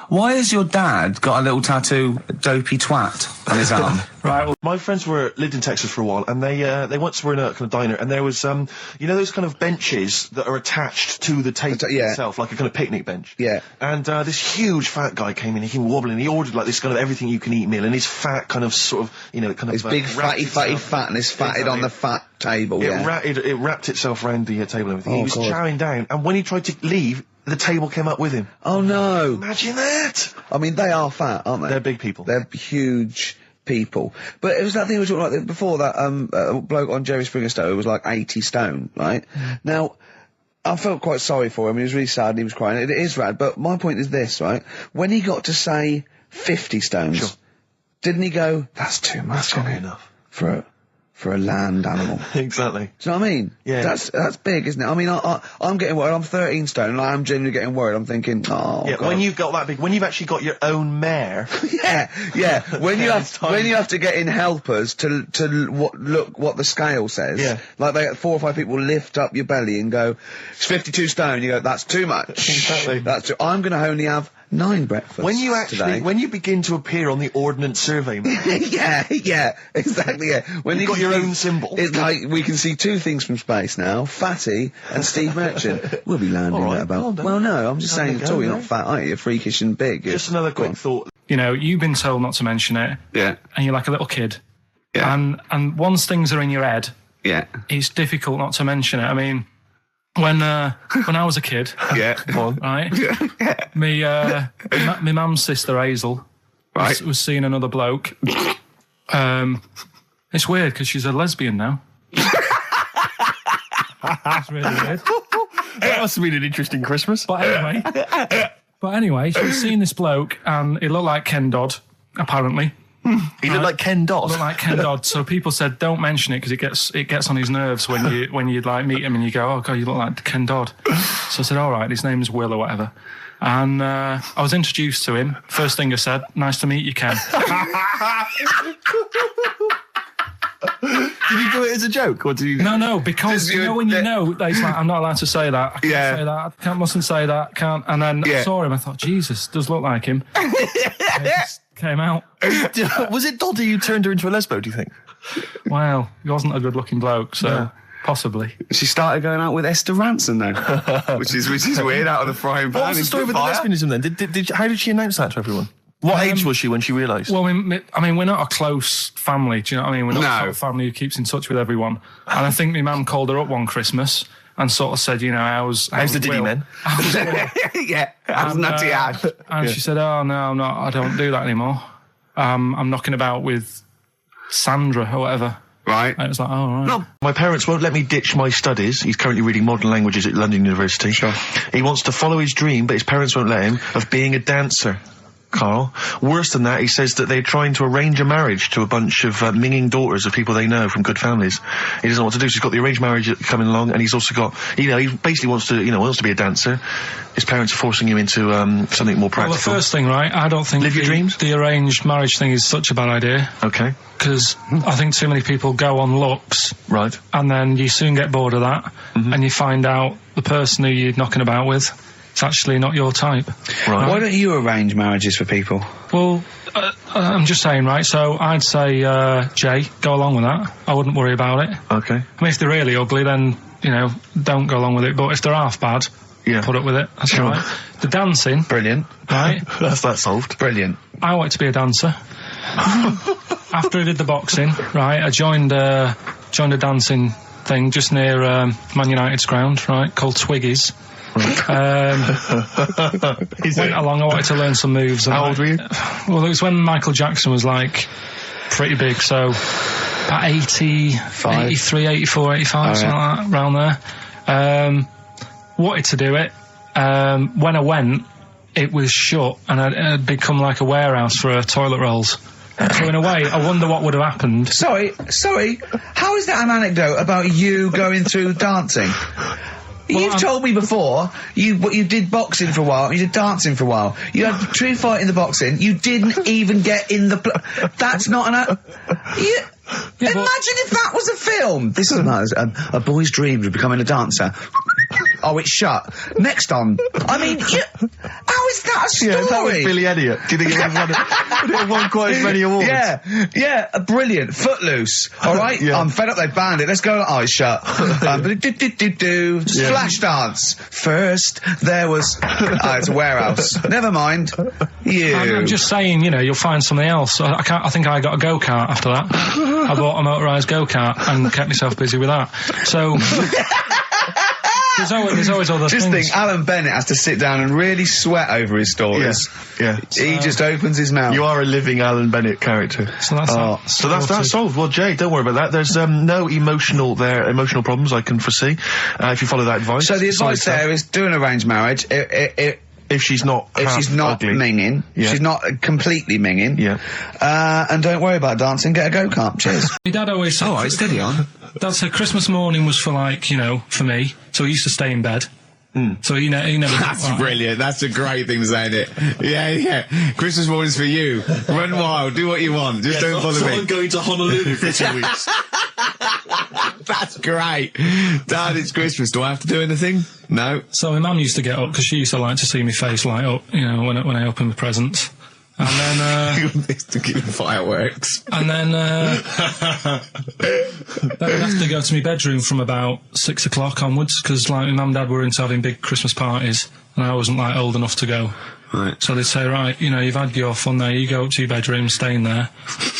why has your dad got a little tattoo, dopey twat, on his arm? Right. Well, My friends lived in Texas for a while, and they once were in a kind of diner, and there was those kind of benches that are attached to the table itself, like a kind of picnic bench. Yeah. And this huge fat guy came in, he came wobbling, he ordered like this kind of everything you can eat meal, and his fat kind of sort of His big fatty fat, and it's fatted on the fat table. It wrapped itself around the table and everything. Oh, He was God. chowing down, and when he tried to leave, the table came up with him. Oh no! Imagine that! I mean, they are fat, aren't they? They're big people. They're huge people. But it was that thing we were talking about before, that bloke on Jerry Springer Show who was like 80 stone, right? Now, I felt quite sorry for him. He was really sad and he was crying. It is rad. But my point is this, right? When he got to say 50 stones, Sure. didn't he go, that's too much, Can't be isn't it, enough. for a land animal? Exactly. Do you know what I mean? Yeah. That's big, isn't it? I mean, I'm getting worried. I'm 13 stone, and I'm genuinely getting worried. I'm thinking, oh, Yeah, God. when you've got that big, when you've actually got your own mare. yeah. When you It's tiny. when you have to get in helpers to look what the scale says. Yeah. Like 4 or 5 people lift up your belly and go, it's 52 stone. You go, that's too much. Exactly. I'm going to only have 9 breakfasts When you actually, today. when you begin to appear on the Ordnance Survey map, yeah, exactly. Yeah. When You've got your own symbol. It's like we can see 2 things from space now: Fatty and Steve Merchant. We'll be landing All right, at about. calm down. Well, no, I'm just Have a saying. go, At all, you're no? not fat, are you? You're freakish and big. just another quick thought. you've been told not to mention it, Yeah. and you're like a little kid. Yeah. And once things are in your head, Yeah. it's difficult not to mention it. I mean, when I was a kid, Yeah. Come on. right? My mum's sister Hazel Right. was seeing another bloke. It's weird because she's a lesbian now. It's really weird. That must have been an interesting Christmas. But anyway, she was seeing this bloke, and he looked like Ken Dodd, apparently. He looked like Ken Dodd. Looked like Ken Dodd. So people said, don't mention it because it gets on his nerves when you like meet him and you go, oh God, you look like Ken Dodd. So I said, all right, his name's Will or whatever. And I was introduced to him. First thing I said, nice to meet you, Ken. Did you do it as a joke, or did you? No, because Just you know you- when you know that it's like, I'm not allowed to say that. I can't Yeah. say that. I mustn't say that. Can't. And then I saw him. I thought, Jesus, does look like him. It just came out. Was it Dodd who turned her into a lesbo, do you think? Well, he wasn't a good-looking bloke, so possibly. She started going out with Esther Ranson then, which is weird, out of the frying pan. What was the into story with the fire. lesbianism then? How did she announce that to everyone? What age was she when she realised? Well, I mean, we're not a close family. Do you know what I mean? We're not No. a sort of family who keeps in touch with everyone. And I think my mum called her up one Christmas, and sort of said, how's the Diddy Will? men? Yeah, how's Nutty Ash? And she said, oh, no, I don't do that anymore. I'm knocking about with Sandra or whatever. Right. And it was like, oh, right. No, my parents won't let me ditch my studies. He's currently reading modern languages at London University. Sure. He wants to follow his dream, but his parents won't let him, of being a dancer. Carl. Worse than that, he says that they're trying to arrange a marriage to a bunch of minging daughters of people they know from good families. He doesn't know what to do, so he's got the arranged marriage coming along, and he's also got, he basically wants to be a dancer. His parents are forcing him into something more practical. Well, the first thing, right, I don't think Live your dreams? the arranged marriage thing is such a bad idea. Okay. Because I think too many people go on looks. Right. And then you soon get bored of that, and you find out the person who you're knocking about with, it's actually not your type. Right. Why don't you arrange marriages for people? Well, I'm just saying, right, so I'd say, Jay, go along with that. I wouldn't worry about it. Okay. I mean, if they're really ugly, then, don't go along with it. But if they're half bad, put up with it. That's Sure. all right. The dancing, Brilliant. right? That's that solved. Brilliant. I wanted to be a dancer. After I did the boxing, right, I joined a dancing thing just near Man United's ground, right, called Twiggy's. Went along, I wanted to learn some moves. How old were you? Well, it was when Michael Jackson was, pretty big, so about 83, 84, 85, something like that, around there. Wanted to do it. When I went, it was shut, and it had become like a warehouse for toilet rolls. So in a way, I wonder what would have happened. Sorry, how is that an anecdote about you going through dancing? You've told me before you did boxing for a while, you did dancing for a while. You had a true fight in the boxing. You didn't even get in the. That's not an. Imagine if that was a film. This is a boy's dreams of becoming a dancer. Oh, it's shut. Next on. I mean, how is that a story? Yeah, that was Billy Elliot. Do you think it would have won quite as many awards? Yeah, brilliant. Footloose. All right, Yeah. I'm fed up. They banned it. Let's go. Eyes shut. Flash dance. First, there was. It's a warehouse. Never mind. I'm just saying, you'll find something else. I think I got a go-kart after that. I bought a motorised go-kart and kept myself busy with that. So. There's always other things. Just think, Alan Bennett has to sit down and really sweat over his stories. Yeah. He just opens his mouth. You are a living Alan Bennett character. So that's solved. Well, Jay, don't worry about that. There's no emotional problems I can foresee if you follow that advice. So the advice there is do an arranged marriage. If she's not ugly. minging, she's not completely minging. Yeah. And don't worry about dancing. Get a go-kart. Cheers. My dad always said. All right, steady on. Dad said Christmas morning was for for me. So he used to stay in bed. So he never. That's brilliant. That's a great thing to say, isn't it? Yeah. Christmas morning's for you. Run wild. Do what you want. Just don't bother me. I'm going to Honolulu for 2 weeks. That's great. Dad, it's Christmas. Do I have to do anything? No. So my mum used to get up because she used to like to see my face light up, when I opened the presents. And then, to keep fireworks. And then, then I'd have to go to my bedroom from about 6 o'clock onwards, because, my mum and dad were into having big Christmas parties, and I wasn't, old enough to go. Right. So they'd say, right, you've had your fun there, you go up to your bedroom, stay in there.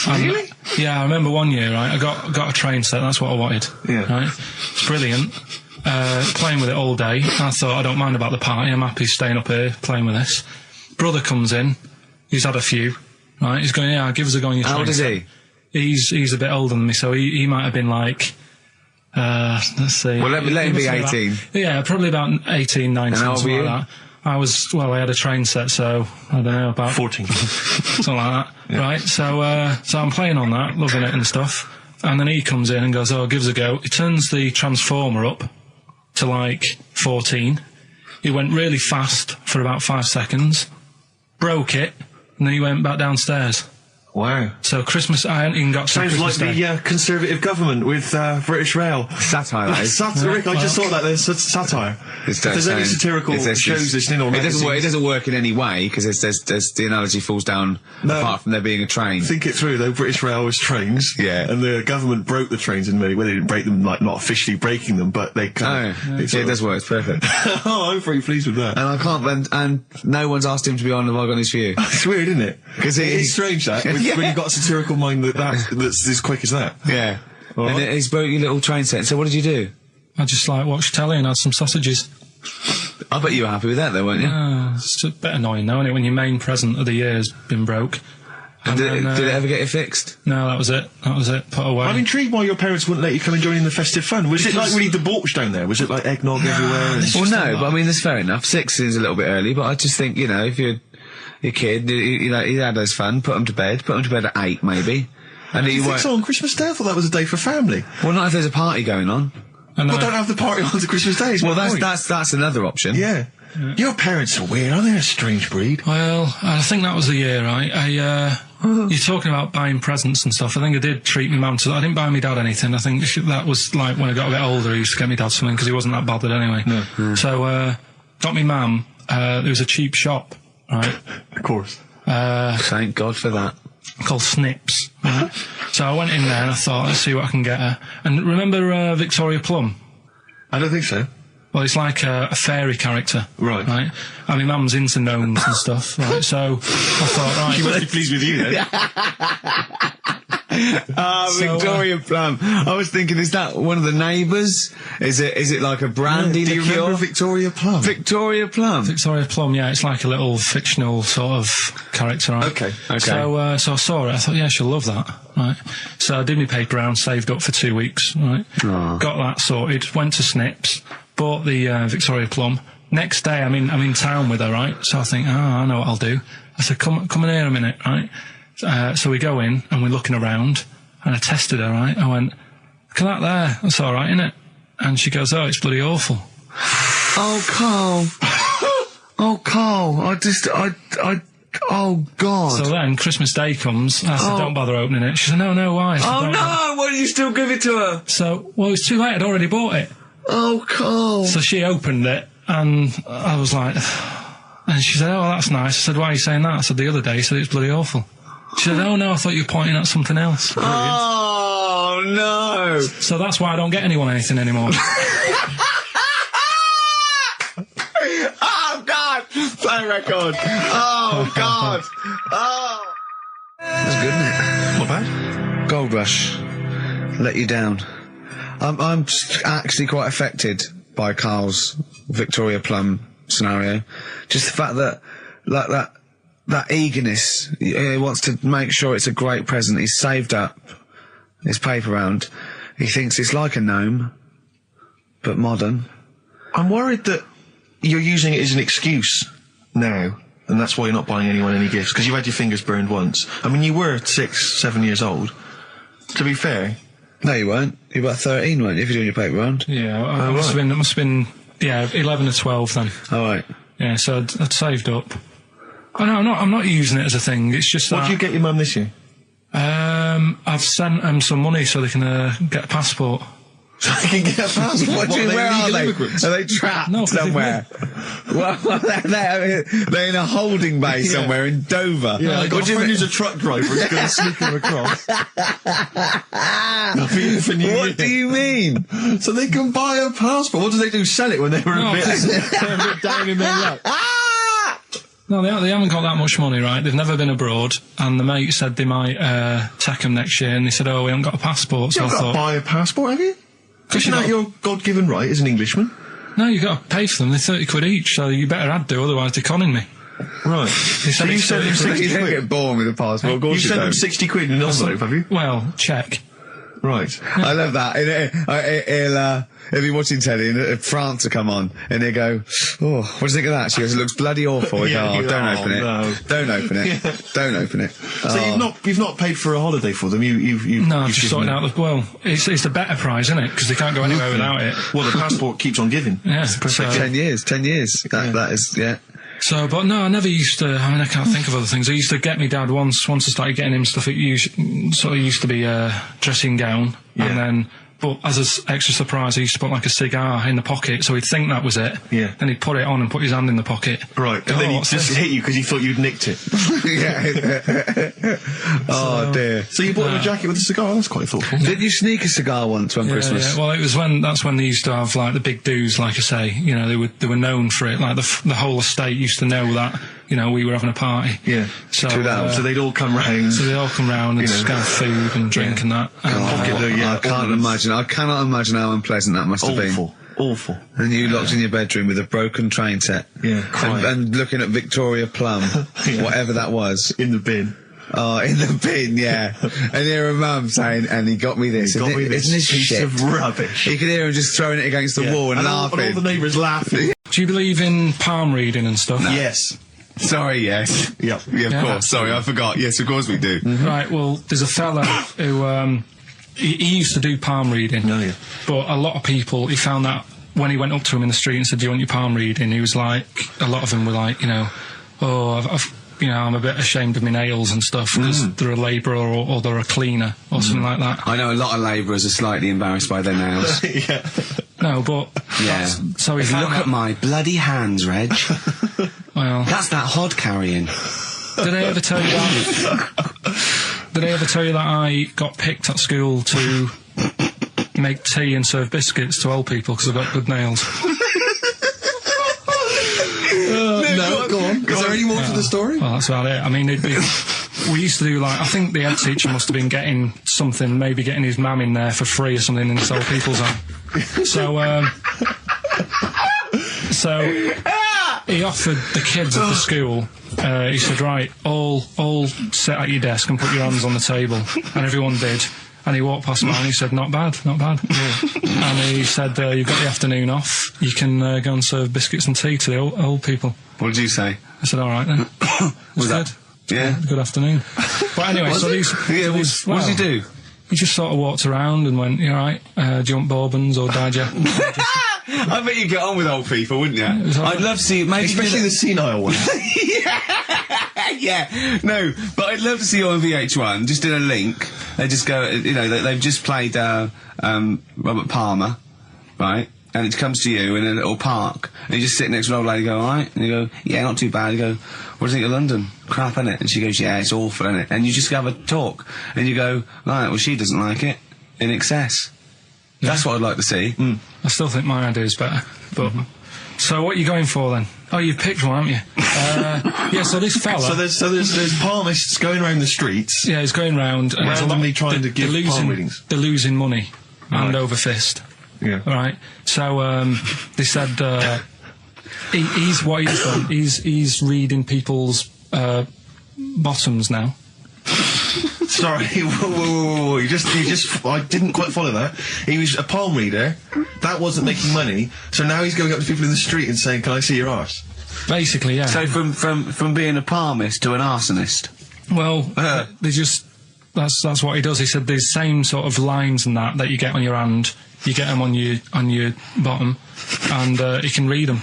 Really? Yeah, I remember one year, right, I got a train set, that's what I wanted. Yeah. Right? It's brilliant. Playing with it all day. I thought, I don't mind about the party, I'm happy staying up here, playing with this. Brother comes in. He's had a few, right? He's going, give us a go on your train. How old is he? He's a bit older than me, so he might have been let's see. Well, let him be 18. Yeah, probably about 18, 19, And how old something were like that. I had a train set, so, I don't know, about 14. something like that, right? So I'm playing on that, loving it and stuff, and then he comes in and goes, give us a go. He turns the transformer up to, 14. He went really fast for about 5 seconds, broke it, and then he went back downstairs. Wow. So Christmas, I hadn't even got to Sounds Christmas like Day. the Conservative government with British Rail. Satire, that is. Satire. I just thought that there's satire. If there's any satirical shows listening or it doesn't work in any way, because there's the analogy falls down apart from there being a train. Think it through though. British Rail was trains. Yeah. And the government broke the trains in many ways. They didn't break them, not officially breaking them, but they kind of... It does work. It's perfect. Oh, I'm pretty pleased with that. And I can't, and no one's asked him to be on Have I Got News For You. It's weird, isn't it? Because it's strange that when you've got a satirical mind that's as quick as that. Yeah. All and right. he's broke your little train set. So what did you do? I just like watched telly and had some sausages. I bet you were happy with that, though, weren't you? It's a bit annoying, though, isn't it, when your main present of the year has been broke. And did it ever get it fixed? No, that was it. Put away. I'm intrigued why your parents wouldn't let you come and join in the festive fun. Was it like really debauched down there? Was it like eggnog everywhere? Well, no, but I mean, that's fair enough. 6 is a little bit early, but I just think, you know, if you're your kid, you know, he had his fun, put him to bed at 8, maybe. And you think so on Christmas Day? I thought that was a day for family. Well, not if there's a party going on. Well, don't have the party on Christmas Day. Well, that's another option. Yeah. Your parents are weird, aren't they? A strange breed. Well, I think that was the year, right? You're talking about buying presents and stuff. I think I did treat my mum to. I didn't buy my dad anything. I think that was like when I got a bit older, I used to get my dad something because he wasn't that bothered anyway. No. So, got me mum. There was a cheap shop, right? Of course. Thank God for that. Called Snips. Right? So I went in there and I thought, let's see what I can get her. And remember Victoria Plum? I don't think so. Well, it's like a fairy character. Right. Right? And my mum's into gnomes and stuff, right? So I thought, right. She must be pleased with you then. Victoria Plum. I was thinking, is that one of the neighbours? Is it like a brandy Do you liqueur? remember Victoria Plum? Victoria Plum. Victoria Plum, yeah, it's like a little fictional sort of character, right? Okay. So I saw it, I thought, yeah, she'll love that, right? So I did my paper round, saved up for 2 weeks, right? Oh. Got that sorted, went to Snips, bought the Victoria Plum. Next day, I'm in town with her, right? So I think, I know what I'll do. I said, come in here a minute, right? So we go in and we're looking around and I tested her, right? I went, look at that there, that's all right, innit? And she goes, oh, it's bloody awful. Oh, Carl. Oh, Carl. Oh, God. So then Christmas Day comes, I said, don't bother opening it. She said, no, why? I said, Oh, "Don't." no, why did you still give it to her? So, well, it's too late, I'd already bought it. Oh, Carl. So she opened it and I was like, and she said, oh, that's nice. I said, why are you saying that? I said, the other day you said it's bloody awful. She said, oh no, I thought you were pointing at something else. Oh, no. So that's why I don't get anyone anything anymore. Oh, God. Play record. Oh, God. Oh. That's good, isn't it? Not bad. Gold Rush. Let you down. I'm actually quite affected by Carl's Victoria Plum scenario. Just the fact that, like that eagerness, he wants to make sure it's a great present. He's saved up his paper round. He thinks it's like a gnome, but modern. I'm worried that you're using it as an excuse now, and that's why you're not buying anyone any gifts, because you've had your fingers burned once. I mean, you were 6, 7 years old. To be fair. No, you weren't. You were about 13, weren't you, if you're doing your paper round? Yeah, it must have been, 11 or 12 then. All right. Yeah, so I'd saved up. Oh no, I'm not using it as a thing, it's just What did you get your mum this year? I've sent them some money so they can get a passport. So they can get a passport? What do you, where are they? Immigrants? Are they trapped No, 'cause somewhere? Well, they're in a holding bay somewhere in Dover. Yeah, I got What a do you friend mean? who's a truck driver who's going to sneak them across. For New Year. What do you mean? So they can buy a passport. What do they do? Sell it when they were a bit down in their luck? No, they haven't got that much money, right? They've never been abroad, and the mate said they might take them next year, and they said, oh, we haven't got a passport, so You've I got to thought... buy a passport, have you? Isn't that your God-given right as an Englishman? No, you've got to pay for them, they're 30 quid each, so you better had to, otherwise they're conning me. Right. They So said you it's sent them 30 60 You don't quid? get born with a passport, of course You you sent them don't. 60 quid in an envelope, have you? Well, check. Right. I love that. He'll be watching telly and France will come on and he'll go, oh, what do you think of that? She goes, it looks bloody awful. I go, don't open it. no. Don't open it. Don't open it. So you've not paid for a holiday for them. You've No, I've you've just given sorted them- out well, it's the better prize, isn't it? Because they can't go anywhere without it. Well, the passport keeps on giving. Yeah, It's the perfect so- 10 years. That is, yeah. So, but no, I never used to. I mean, I can't think of other things. I used to get me dad once I started getting him stuff. It sort of used to be a dressing gown, Yeah. and then. But as an extra surprise, I used to put like a cigar in the pocket, so he'd think that was it. Yeah. Then he'd put it on and put his hand in the pocket. Right, and then he what's just this? hit you because he thought you'd nicked it. Yeah. Oh, dear. So you bought him a jacket with a cigar? That's quite thoughtful. Did you sneak a cigar once on Christmas? Yeah. Well, it was that's when they used to have like the big do's, like I say. You know, they were known for it. Like the whole estate used to know that you know, we were having a party. Yeah. So, So they'd all come round. so they all come round and just have food and drink and that. And, I cannot imagine how unpleasant that must have been. Awful. And you locked in your bedroom with a broken train set. Yeah, crying. And looking at Victoria Plum, whatever that was. In the bin. Oh, in the bin, yeah. And hear a mum saying, and he got me this. Isn't this piece shit of rubbish? You could hear him just throwing it against the wall and laughing. And all the neighbours laughing. do you believe in palm reading and stuff? No. Yes. Sorry, yes. Yep. Yeah, of Yeah. course. Sorry, I forgot. Yes, of course we do. Right, well, there's a fella who, he used to do palm reading. Oh, yeah. But a lot of people, he found that when he went up to him in the street and said, do you want your palm reading? He was like, a lot of them were like, you know, I'm a bit ashamed of my nails and stuff because they're a labourer or they're a cleaner or something like that. I know a lot of labourers are slightly embarrassed by their nails. Yeah. No, but... Yeah. So he found Look that, at my bloody hands, Reg. well, That's that hod carrying. did I ever tell you that? Did I ever tell you that I got picked at school to make tea and serve biscuits to old people because I've got good nails? No, go on. Is there any more to the story? Well, that's about it. I mean, we used to do like, I think the head teacher must have been getting something, maybe getting his mum in there for free or something in this old people's home. So he offered the kids at the school, he said, right, all sit at your desk and put your hands on the table. And everyone did. And he walked past me and he said, not bad. And he said, you've got the afternoon off. You can go and serve biscuits and tea to the old people. What did you say? I said, all right then. Was good. that? Yeah. Good afternoon. But anyway, Was so it? these... Yeah, so what did you do? He just sort of walked around and went, you all right? Do you want bourbons or digest? I bet you get on with old people, wouldn't you? I'd love to see... Maybe Especially the senile ones. Yeah, no, but I'd love to see you on VH1, just in a link. They just go, you know, they've just played Robert Palmer, right? And it comes to you in a little park, and you just sit next to an old lady, go, all right? And you go, yeah, not too bad. You go, what do you think of London? Crap, innit? And she goes, yeah, it's awful, innit? And you just have a talk, and you go, right, well, she doesn't like it, in excess. That's what I'd like to see. I still think my idea is better. But so what are you going for then? Oh, you've picked one, haven't you? Yeah. So this fella. So there's palmists going around the streets. Yeah, he's going round and there's a lot- randomly trying to give they're palm losing, readings. They're losing money, hand Right. over fist. Yeah. All right. So they said he's what he's done. He's reading people's bottoms now. Sorry, whoa. You just, I didn't quite follow that. He was a palm reader. That wasn't making money. So now he's going up to people in the street and saying, can I see your arse? Basically, yeah. So from being a palmist to an arsonist. Well, they just that's what he does. He said the same sort of lines and that you get on your hand, you get them on your bottom, and he can read them.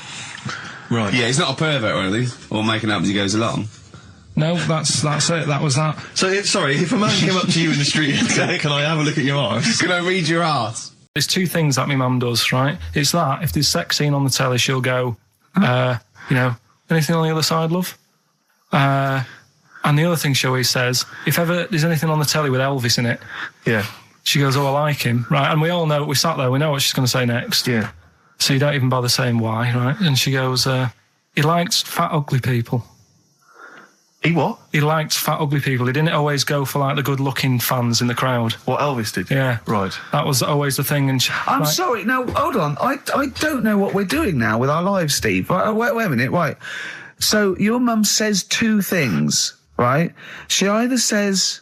Right. Yeah, he's not a pervert or anything, or making up as he goes along. No, that's it. That was that. So, if a man came up to you in the street and said, can I have a look at your arse? Can I read your arse? There's two things that my mum does, right? It's that if there's sex scene on the telly, she'll go, anything on the other side, love? And the other thing she always says, if ever there's anything on the telly with Elvis in it, Yeah. she goes, oh, I like him, right? And we all know, we sat there, we know what she's going to say next. Yeah. So you don't even bother saying why, right? And she goes, he likes fat, ugly people. He what? He liked fat, ugly people. He didn't always go for, like, the good-looking fans in the crowd. What Elvis did? Yeah. Right. That was always the thing. And I'm right, sorry. Now, hold on. I don't know what we're doing now with our lives, Steve. Right, wait a minute. Right. So your mum says two things, right? She either says...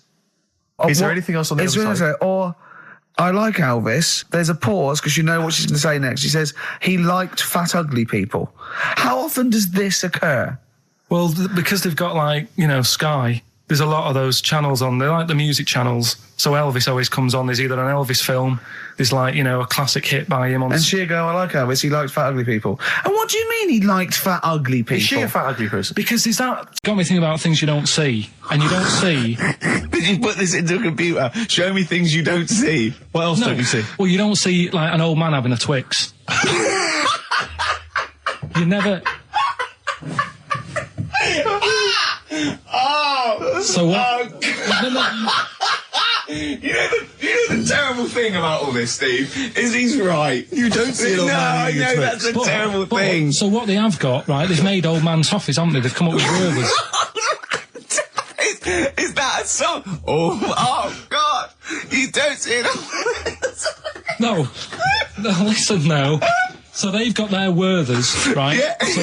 Is there anything else on the other side? Or, I like Elvis. There's a pause because you know what she's going to say next. She says, he liked fat, ugly people. How often does this occur? well, because they've got, like, Sky, there's a lot of those channels on. They're like the music channels. So Elvis always comes on. There's either an Elvis film, there's, like, a classic hit by him on... And she'll go, I like Elvis, he likes fat, ugly people. And what do you mean he liked fat, ugly people? Is she a fat, ugly person? Because there's that... Got me thinking about things you don't see. And you don't see... Did you put this into a computer? Show me things you don't see. What else don't you see? Well, you don't see, like, an old man having a Twix. You never... Oh! So what? Oh, you know the terrible terrible thing about all this, Steve, is he's right. You don't see an old No, man I eating a know Twix. that's a terrible thing. So what they have got, right, they've made old man toffees, haven't they? They've come up with Gervais. Is that a song? Oh God! You don't see it. No, listen now. So they've got their Werthers, right? Yeah. So,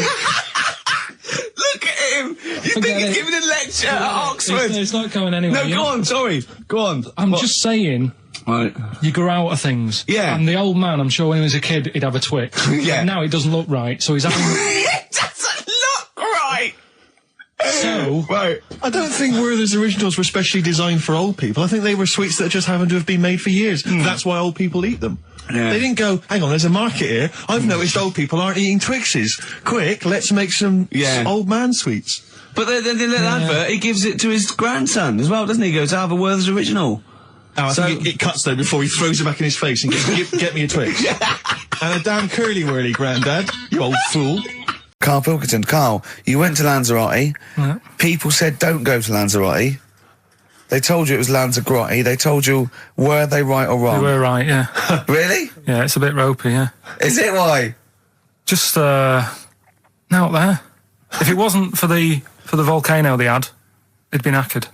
Look at him. You Forget think he's it. giving a lecture at Oxford? it's not going anywhere. No, you go know? on. Sorry, go on. I'm just saying. Right. You grow out of things. Yeah. And the old man, I'm sure when he was a kid, he'd have a Twix. Yeah. And now it doesn't look right, so he's having... It doesn't look right. So... Right. I don't think Werther's originals were specially designed for old people. I think they were sweets that just happened to have been made for years. That's why old people eat them. Yeah. They didn't go, hang on, there's a market here. I've noticed old people aren't eating Twixes. Quick, let's make some old man sweets. But the little advert, he gives it to his grandson as well, doesn't he? He goes, have a Werther's original. Oh, I think it cuts though before he throws it back in his face and goes, get me a Twix. And a damn curly-whirly, Grandad, you old fool. Karl Pilkington, Karl, you went to Lanzarote. Yeah. People said don't go to Lanzarote. They told you it was Lanzarote. They told you, were they right or wrong? You were right, yeah. Really? Yeah, it's a bit ropey, yeah. Is it why? Just, out there. If it wasn't for the volcano they had, it'd been knackered.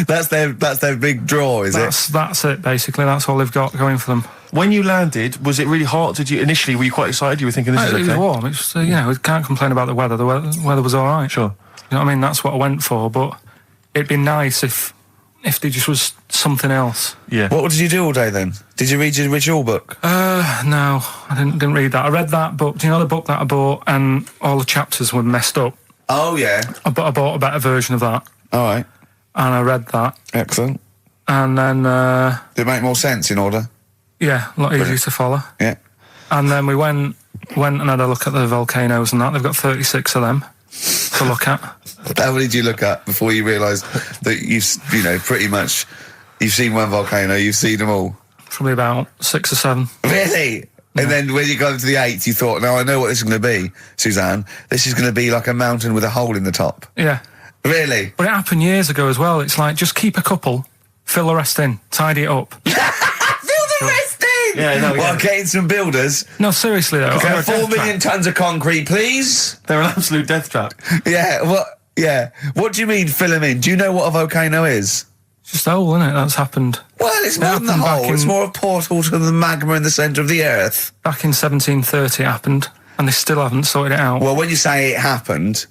That's their big draw, is it? That's it, basically. That's all they've got going for them. When you landed, was it really hot? Initially, were you quite excited? You were thinking this is okay? It was warm. It's, you know, we can't complain about the weather. The weather was all right. Sure. You know what I mean? That's what I went for, but it'd be nice if there just was something else. Yeah. What did you do all day then? Did you read your ritual book? No, I didn't read that. I read that book. Do you know the book that I bought and all the chapters were messed up? Oh, yeah. I bought a better version of that. All right. And I read that. Excellent. And then, Did it make more sense in order? yeah, a lot easier to follow. Yeah. And then we went and had a look at the volcanoes and that. They've got 36 of them to look at. How many did you look at before you realised that pretty much, you've seen one volcano, you've seen them all? Probably about 6 or 7. Really? And then when you got to the 8th, you thought, now I know what this is going to be, Suzanne. This is going to be like a mountain with a hole in the top. Yeah. Really? But it happened years ago as well. It's like, just keep a couple, fill the rest in, tidy it up. Fill the rest in! Yeah, no, Well, getting some builders. No, seriously though. Okay, a 4 death million tons of concrete, please. They're an absolute death trap. Yeah, what? Yeah. What do you mean, fill them in? Do you know what a volcano is? It's just a hole, isn't it? That's happened. Well, it's more than the happened back hole. It's in- more a portal to the magma in the centre of the earth. Back in 1730 it happened, and they still haven't sorted it out. Well, when you say it happened,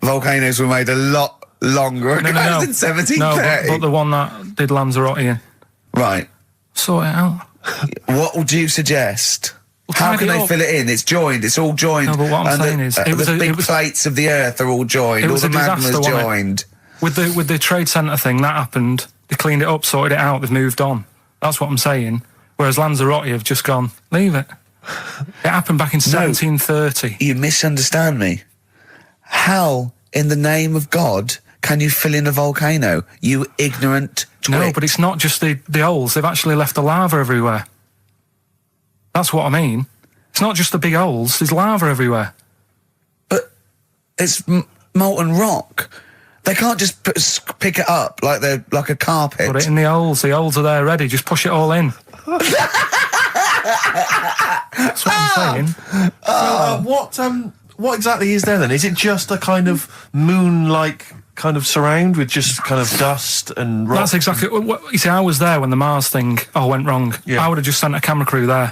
volcanoes were made a lot longer ago than 1730. No, but the one that did Lanzarote in. Right. Sort it out. What would you suggest? Well, How tidy can it they up. fill it in? It's joined. It's all joined. No, but what I'm And saying is, it was the a- big it was- plates of the earth are all joined. It All was the a disaster, magma's wasn't it? joined. With the trade centre thing, that happened. They cleaned it up, sorted it out, they've moved on. That's what I'm saying. Whereas Lanzarote have just gone, leave it. It happened back in 1730. You misunderstand me. How, in the name of God, can you fill in a volcano? You ignorant twit. No, but it's not just the holes. They've actually left the lava everywhere. That's what I mean. It's not just the big holes. There's lava everywhere. But it's molten rock. They can't just pick it up like they're like a carpet. Put it in the holes. The holes are there ready. Just push it all in. That's what I'm saying. What exactly is there then? Is it just a kind of moon-like kind of surround with just kind of dust and rock? That's exactly what you see. I was there when the Mars thing went wrong. Yeah. I would have just sent a camera crew there,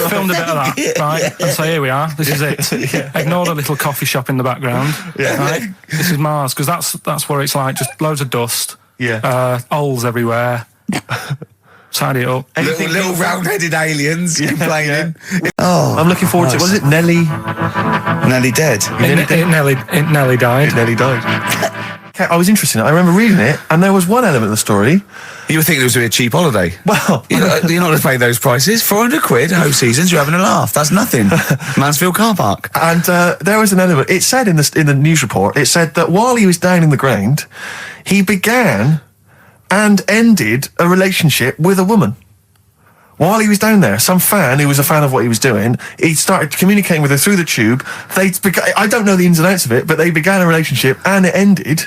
filmed a bit of that, right, and say, here we are. This is it. Ignore the little coffee shop in the background. Right? This is Mars, because that's what it's like. Just loads of dust. Yeah. Holes everywhere. Tidy it up. Little round-headed aliens complaining. Oh, I'm looking forward to it. Was it Nelly? nearly dead. It nearly died. Nelly died. Okay, I was interested in it. I remember reading it, and there was one element of the story. You were thinking it was going to be a cheap holiday. Well, You're not going to pay those prices. 400 quid, whole seasons, you're having a laugh. That's nothing. Mansfield car park. and there was an element. It said in the news report, it said that while he was down in the ground, he began and ended a relationship with a woman. While he was down there, some fan who was a fan of what he was doing, he started communicating with her through the tube. I don't know the ins and outs of it, but they began a relationship and it ended.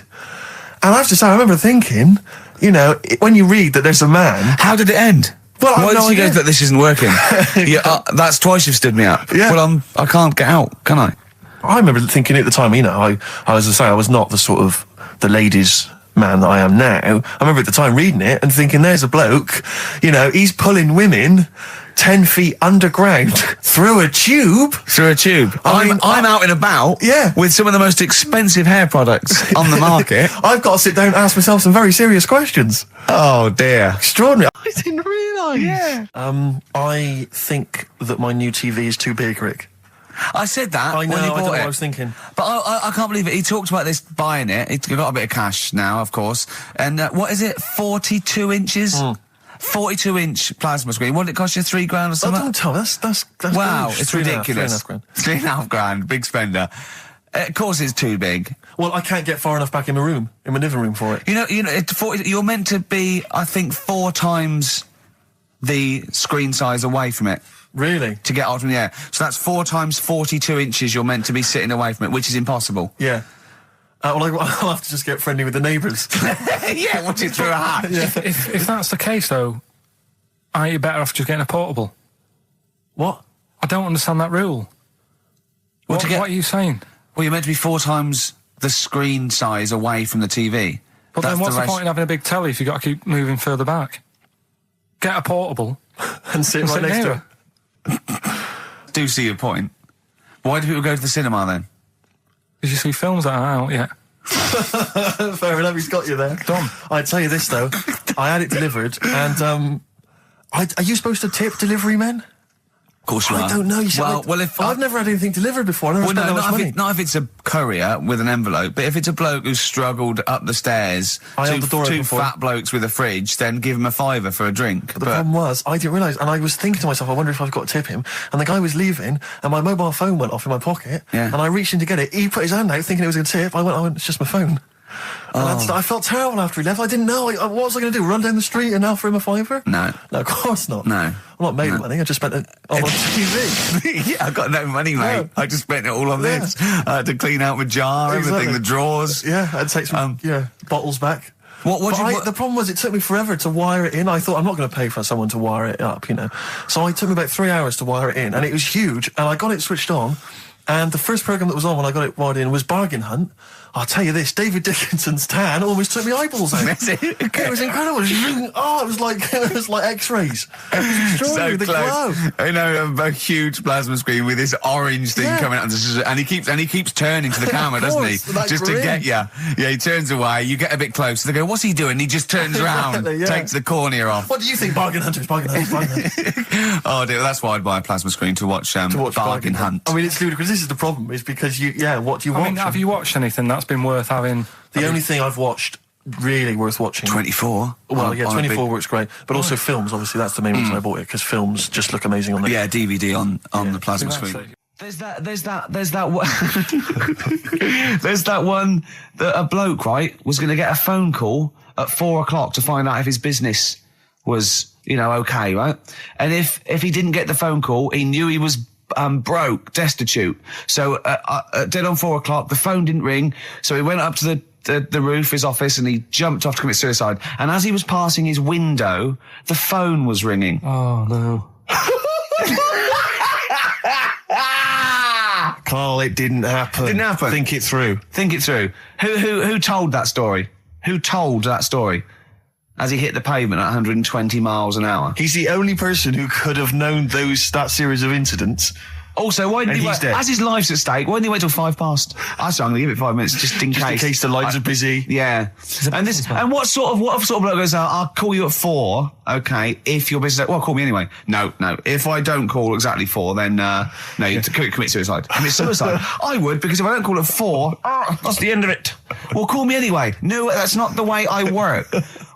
And I have to say, I remember thinking, you know, when you read that there's a man... How did it end? Well, I have why no did you go idea. that this isn't working? Yeah, that's twice you've stood me up. Yeah. Well, I can't get out, can I? I remember thinking at the time, you know, I as I say, I was not the sort of the ladies' man that I am now. I remember at the time reading it and thinking, there's a bloke, you know, he's pulling women 10 feet underground through a tube. Through a tube. I mean, I'm out and about Yeah. with some of the most expensive hair products on the market. I've got to sit down and ask myself some very serious questions. Oh, dear. Extraordinary. I didn't realise. Yeah. I think that my new TV is too big, Rick. I said that I know, when he I don't know bought what it. I was thinking. But I can't believe it. He talked about this buying it. He's got a bit of cash now, of course. And what is it? 42 inches? 42-inch plasma screen. What did it cost you? $3,000 or Oh, something? don't tell me. That's Wow, huge. it's 3.5 ridiculous. grand. $3,500, big spender. Of course, it's too big. Well, I can't get far enough back in my room, in my living room for it. You know, you're meant to be, I think, 4 times the screen size away from it Really? to get out from the air. So that's 4 times 42 inches you're meant to be sitting away from it, which is impossible. Yeah. Well, I'll have to just get friendly with the neighbours. Yeah, watch it through a hat. If that's the case, though, aren't you better off just getting a portable? What? I don't understand that rule. What to get- are you saying? Well, you're meant to be 4 times the screen size away from the TV. But That's then what's the ratio. point in having a big telly if you've got to keep moving further back? Get a portable And sit and right sit next to near it. it. Do see your point. Why do people go to the cinema then? Did you see films that are out yet? Fair enough, he's got you there. Done. I tell you this, though. I had it delivered, and, are you supposed to tip delivery men? Of course you are. I don't know. You see, Well, if I've never had anything delivered before. I never spent that much money. not if it's a courier with an envelope, but if it's a bloke who's struggled up the stairs, I held the door two open for fat blokes with a fridge, then give him a £5 for a drink. The problem was, I didn't realise, and I was thinking to myself, I wonder if I've got to tip him. And the guy was leaving, and my mobile phone went off in my pocket, Yeah. and I reached in to get it. He put his hand out, thinking it was a tip. I went, it's just my phone. And I felt terrible after he left. I didn't know. What was I going to do? Run down the street and offer him a £5? No. No, of course not. No. I'm not made of money. I just spent it on TV. Yeah, I got no money, mate. No. I just spent it all on Yeah. this. I had to clean out my jar, everything, Exactly. the drawers. Yeah, I'd take some bottles back. The problem was it took me forever to wire it in. I thought, I'm not going to pay for someone to wire it up, you know. So it took me about 3 hours to wire it in, and it was huge, and I got it switched on, and the first programme that was on when I got it wired in was Bargain Hunt. I'll tell you this, David Dickinson's tan almost took my eyeballs out. It was incredible. It was like X-rays. It was extraordinary, the glow. I know, a huge plasma screen with this orange thing coming out, and he keeps turning to the camera, doesn't he? course, that Just to grin. get you. Yeah, he turns away. You get a bit close. They go, "What's he doing?" He just turns around, Exactly, yeah. takes the cornea off. What do you think, Bargain Hunters? Bargain Hunters, Bargain Hunters. Oh dear, that's why I'd buy a plasma screen to watch Bargain Hunt. I mean, it's ludicrous. This is the problem, is because what do you I watch? mean, have you watched anything that's been worth having? The only thing I've watched really worth watching. 24. Well, yeah, On a 24 big- works great, but also films. Obviously, that's the main reason I bought it, because films just look amazing on there. Yeah, DVD on the plasma That's screen. it. There's that one. There's that one that a bloke, right, was going to get a phone call at 4 o'clock to find out if his business was, okay, right? And if he didn't get the phone call, he knew he was broke, destitute. So dead on 4 o'clock, the phone didn't ring, so he went up to the roof, his office, and he jumped off to commit suicide. And as he was passing his window, the phone was ringing. Oh no! Carl, it didn't happen. Didn't happen. Think it through. Think it through. Who told that story? Who told that story? As he hit the pavement at 120 miles an hour. He's the only person who could have known that series of incidents. Also, why didn't And he he's wait? dead. As his life's at stake, why didn't he wait till 5 past? I said I'm going to give it 5 minutes just in Just in case the lines are busy. Yeah. And what sort of bloke goes, I'll call you at 4, okay, if your business... Well, call me anyway. No. If I don't call exactly 4, then, no, you commit suicide. Commit suicide. I would, because if I don't call at 4, that's the end of it. Well, call me anyway. No, that's not the way I work.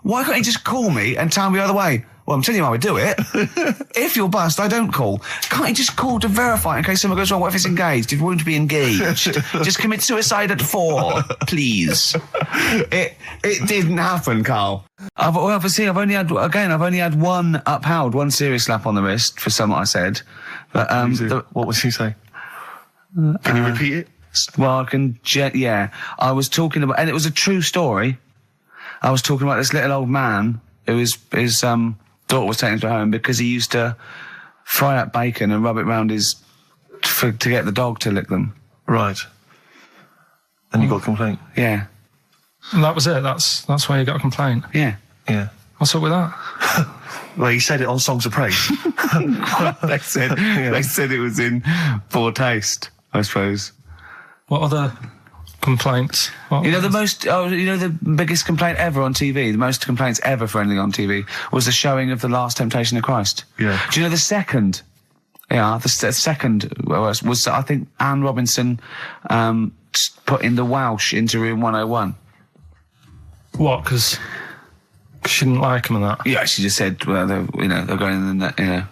Why can't you just call me and tell me the other way? Well, I'm telling you how I do it. If you're bust, I don't call. Can't you just call to verify in case something goes wrong? What if it's engaged? If you want to be engaged, just commit suicide at 4, please. It didn't happen, Carl. I've only had one upheld, one serious slap on the wrist for something I said. But What was he saying? Can you repeat it? well, I was talking about, and it was a true story. I was talking about this little old man who his daughter was taking him to home because he used to fry up bacon and rub it round to get the dog to lick them. Right. And you got a complaint? Yeah. And that was it. That's why you got a complaint. Yeah. Yeah. What's up with that? Well, he said it on Songs of Praise. They said it was in poor taste, I suppose. What other complaints? What You know was- the biggest complaint ever on TV, the most complaints ever for anything on TV, was the showing of The Last Temptation of Christ. Yeah. Do you know the second? Yeah, the second was I think Anne Robinson putting the Welsh into room 101. What? Because she didn't like him and that. Yeah, she just said, well, they're going in the,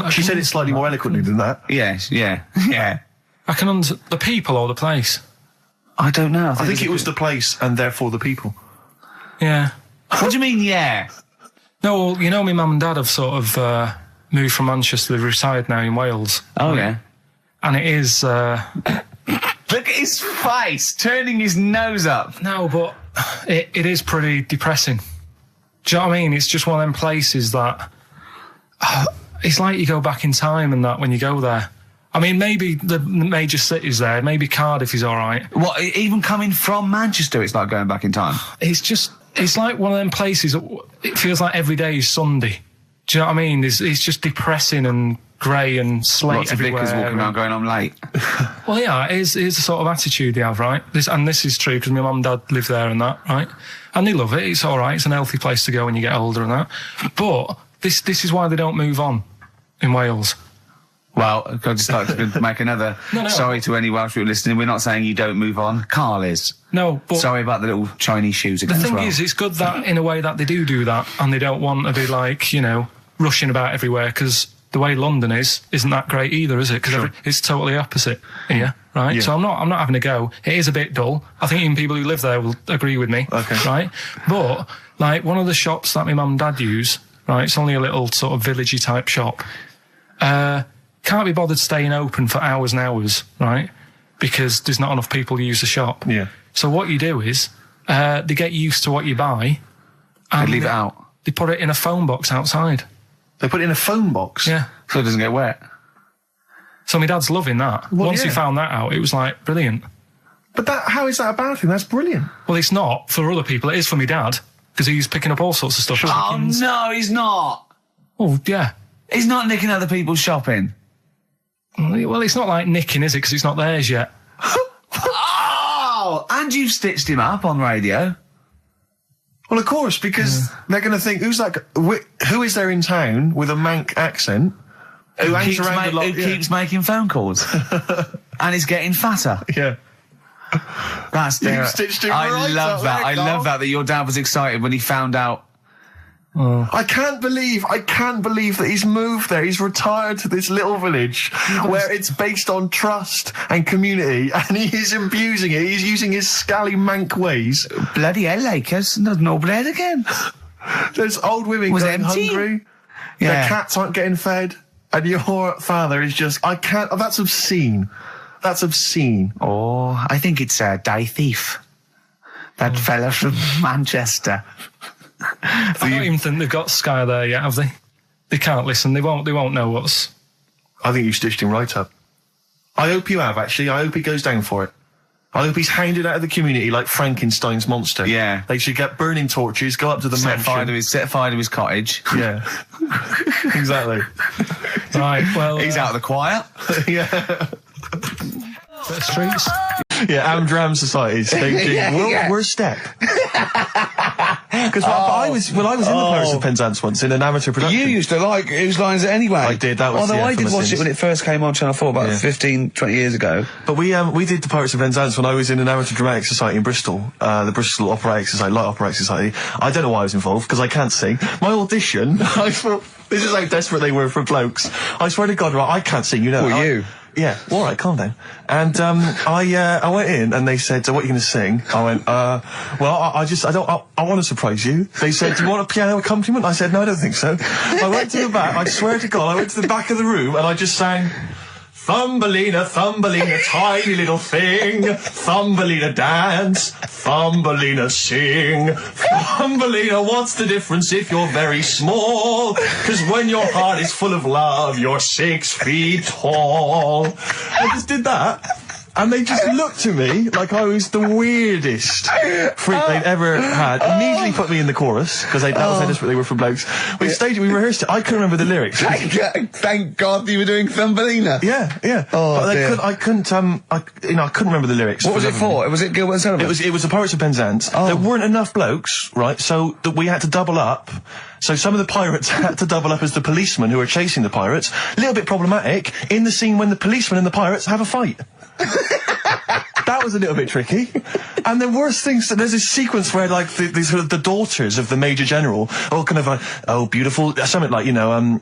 She said it slightly more eloquently than that. Yes, yeah. I can the people or the place. I don't know. I think it was the place and therefore the people. Yeah. What do you mean, yeah? No, well, you know, my mum and dad have sort of moved from Manchester. They reside now in Wales. Oh, yeah. And it is... Look at his face, turning his nose up. No, but it is pretty depressing. Do you know what I mean? It's just one of them places that... it's like you go back in time and that when you go there. I mean, maybe the major cities there, maybe Cardiff is all right. What, even coming from Manchester, it's like going back in time? It's like one of them places that it feels like every day is Sunday. Do you know what I mean? It's just depressing and grey and slate Lots of everywhere. vicars walking around going, I'm late. Well, yeah, it is the sort of attitude they have, right? This is true because my mum and dad live there and that, right? And they love it. It's all right. It's an healthy place to go when you get older and that. But this is why they don't move on in Wales. Well, I'd just like to make another sorry to any Welsh people listening. We're not saying you don't move on. Carl is. No, but... Sorry about the little Chinese shoes again. The thing as well. is, it's good that, in a way, that they do that, and they don't want to be, like, rushing about everywhere, because the way London isn't that great either, is it? Because it's totally opposite here, right? Yeah. So I'm not having a go. It is a bit dull. I think even people who live there will agree with me, right? But, like, one of the shops that my mum and dad use, right, it's only a little sort of villagey type shop, can't be bothered staying open for hours and hours, right? Because there's not enough people who use the shop. Yeah. So what you do is, they get used to what you buy. And They leave it out. They put it in a phone box outside. They put it in a phone box? Yeah. So it doesn't get wet. So my dad's loving that. Well, Once he yeah. found that out, it was like, brilliant. But how is that a bad thing? That's brilliant. Well, it's not for other people. It is for my dad, because he's picking up all sorts of stuff. Oh, Chickens. no, he's not. Oh, yeah. He's not nicking other people's shopping. Well, it's not like nicking, is it? Because it's not theirs yet. Oh, and you've stitched him up on radio. Well, of course, because they're going to think, who is there in town with a Manc accent who hangs around a lot? Keeps making phone calls. And is getting fatter. Yeah. That's You stitched him I right love up that. there, I Carl. love that your dad was excited when he found out. I can't believe that he's moved there. He's retired to this little village where it's based on trust and community, and he is abusing it. He's using his scally Manc ways. Bloody hell, Lakers. There's no bread again. There's old women Was going empty. hungry. Yeah. Their cats aren't getting fed. And your father is just, that's obscene. That's obscene. Oh, I think it's a die thief. That fella from Manchester. I don't even think they've got Sky there yet, have they? They can't listen. They won't know what's... I think you stitched him right up. I hope you have, actually. I hope he goes down for it. I hope he's hounded out of the community like Frankenstein's monster. Yeah. They should get burning torches, go up to the Set fire to his cottage. Yeah. Exactly. Right, well... He's out of the choir. Yeah. The streets. Yeah, Amdram societies. We're a step. Because I was in the Pirates of Penzance once in an amateur production. You used to like Whose Lines It Anyway? I did, that was Although the I did infamous watch scenes. it when it first came on Channel 4 about 15, 20 years ago. But we did the Pirates of Penzance when I was in an amateur dramatic society in Bristol, the Bristol Operatic Society, Light Operatic Society. I don't know why I was involved, because I can't sing. My audition, I thought, this is how desperate they were for blokes. I swear to God, right, I can't sing, you know. Well, you? Yeah, all right, calm down. And I went in and they said, so what are you going to sing? I went, well, I want to surprise you. They said, do you want a piano accompaniment? I said, no, I don't think so. I went to the back, I swear to God, I went to the back of the room and I just sang Thumbelina, Thumbelina, tiny little thing. Thumbelina dance, Thumbelina sing. Thumbelina, what's the difference if you're very small? 'Cause when your heart is full of love, you're 6 feet tall. I just did that. And they just looked at me like I was the weirdest freak they'd ever had. Immediately put me in the chorus, because that was how desperate they were for blokes. We rehearsed it. I couldn't remember the lyrics. Thank God you were doing Thumbelina. Yeah. Oh, but dear. I couldn't remember the lyrics. What was it for? Was it Gilbert and Sullivan? It was the Pirates of Penzance. There weren't enough blokes, right? So that we had to double up. So some of the pirates had to double up as the policemen who were chasing the pirates. A little bit problematic in the scene when the policemen and the pirates have a fight. That was a little bit tricky. And the worst things, there's this sequence where, like, the daughters of the Major General all kind of like, oh, beautiful, something like,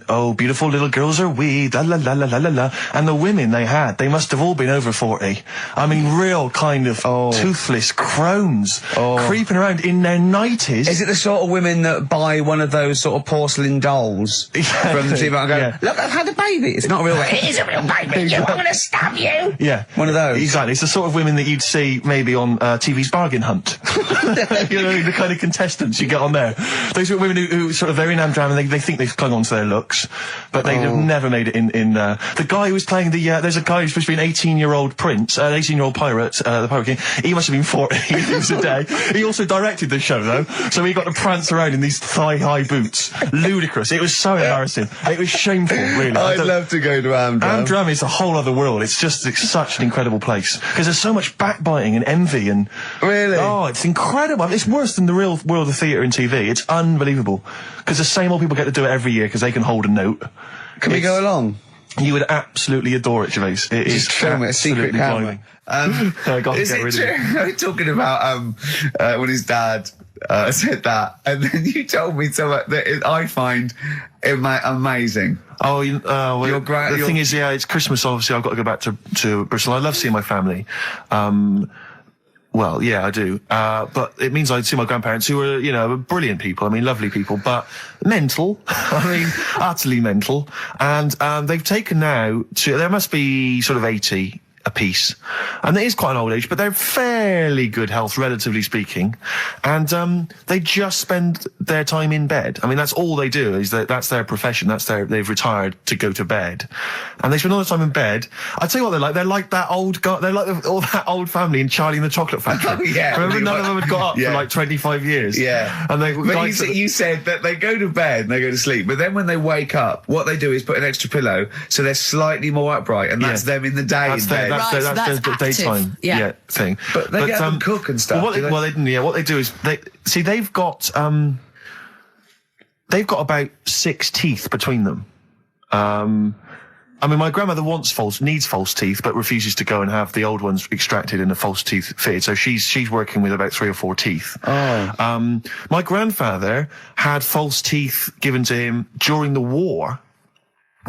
oh, beautiful little girls are we, la la la la la la la. And the women they must have all been over 40. I mean, real kind of toothless crones creeping around in their 90s. Is it the sort of women that buy one of those sort of porcelain dolls from the TV and go, look, I've had a baby. It's not a real baby. It is a real baby. I'm going to stab you. Yeah. One of those. Exactly. It's the sort of women that you'd see maybe on TV's Bargain Hunt. The kind of contestants you get on there. Those are women who sort of, they're in Amdram and they think they've clung on to their looks, but they have never made it in the guy who was playing there's a guy who's supposed to be an 18-year-old prince, an 18-year-old pirate, the Pirate King. He must have been 40 years a day. He also directed the show, though, so he got to prance around in these thigh-high boots. Ludicrous. It was so embarrassing. It was shameful, really. I'd love to go to Amdram. Amdram is a whole other world. It's such an incredible place, because there's so much backbiting and envy and... Really? Oh, it's incredible. It's worse than the real world of theatre and TV. It's unbelievable. Because the same old people get to do it every year because they can hold a note. Can we go along? You would absolutely adore it, Gervais. It is film it, a secret camera. Is it true? Talking about when his dad said that, and then you told me something that I find amazing. Oh, the thing is, it's Christmas. Obviously, I've got to go back to Bristol. I love seeing my family. Well, yeah, I do. But it means I'd see my grandparents, who were, brilliant people. I mean, lovely people, but mental. I mean, utterly mental. And they've taken now there must be sort of 80 apiece. And it is quite an old age, but they're fairly good health, relatively speaking. And they just spend their time in bed. I mean, that's all they do, that's their profession. They've retired to go to bed. And they spend all the time in bed. I tell you what they're like. They're like that old guy, they're like all that old family in Charlie and the Chocolate Factory. Oh, yeah. Remember, none of them had got up for like 25 years. Yeah. And you said that they go to bed and they go to sleep, but then when they wake up, what they do is put an extra pillow so they're slightly more upright, and that's them in the day in bed. That's the daytime thing. But they get up and cook and stuff. What they do is they've got about 6 teeth between them. I mean, my grandmother needs false teeth, but refuses to go and have the old ones extracted and the false teeth fitted. So she's working with about 3 or 4 teeth. Oh. My grandfather had false teeth given to him during the war.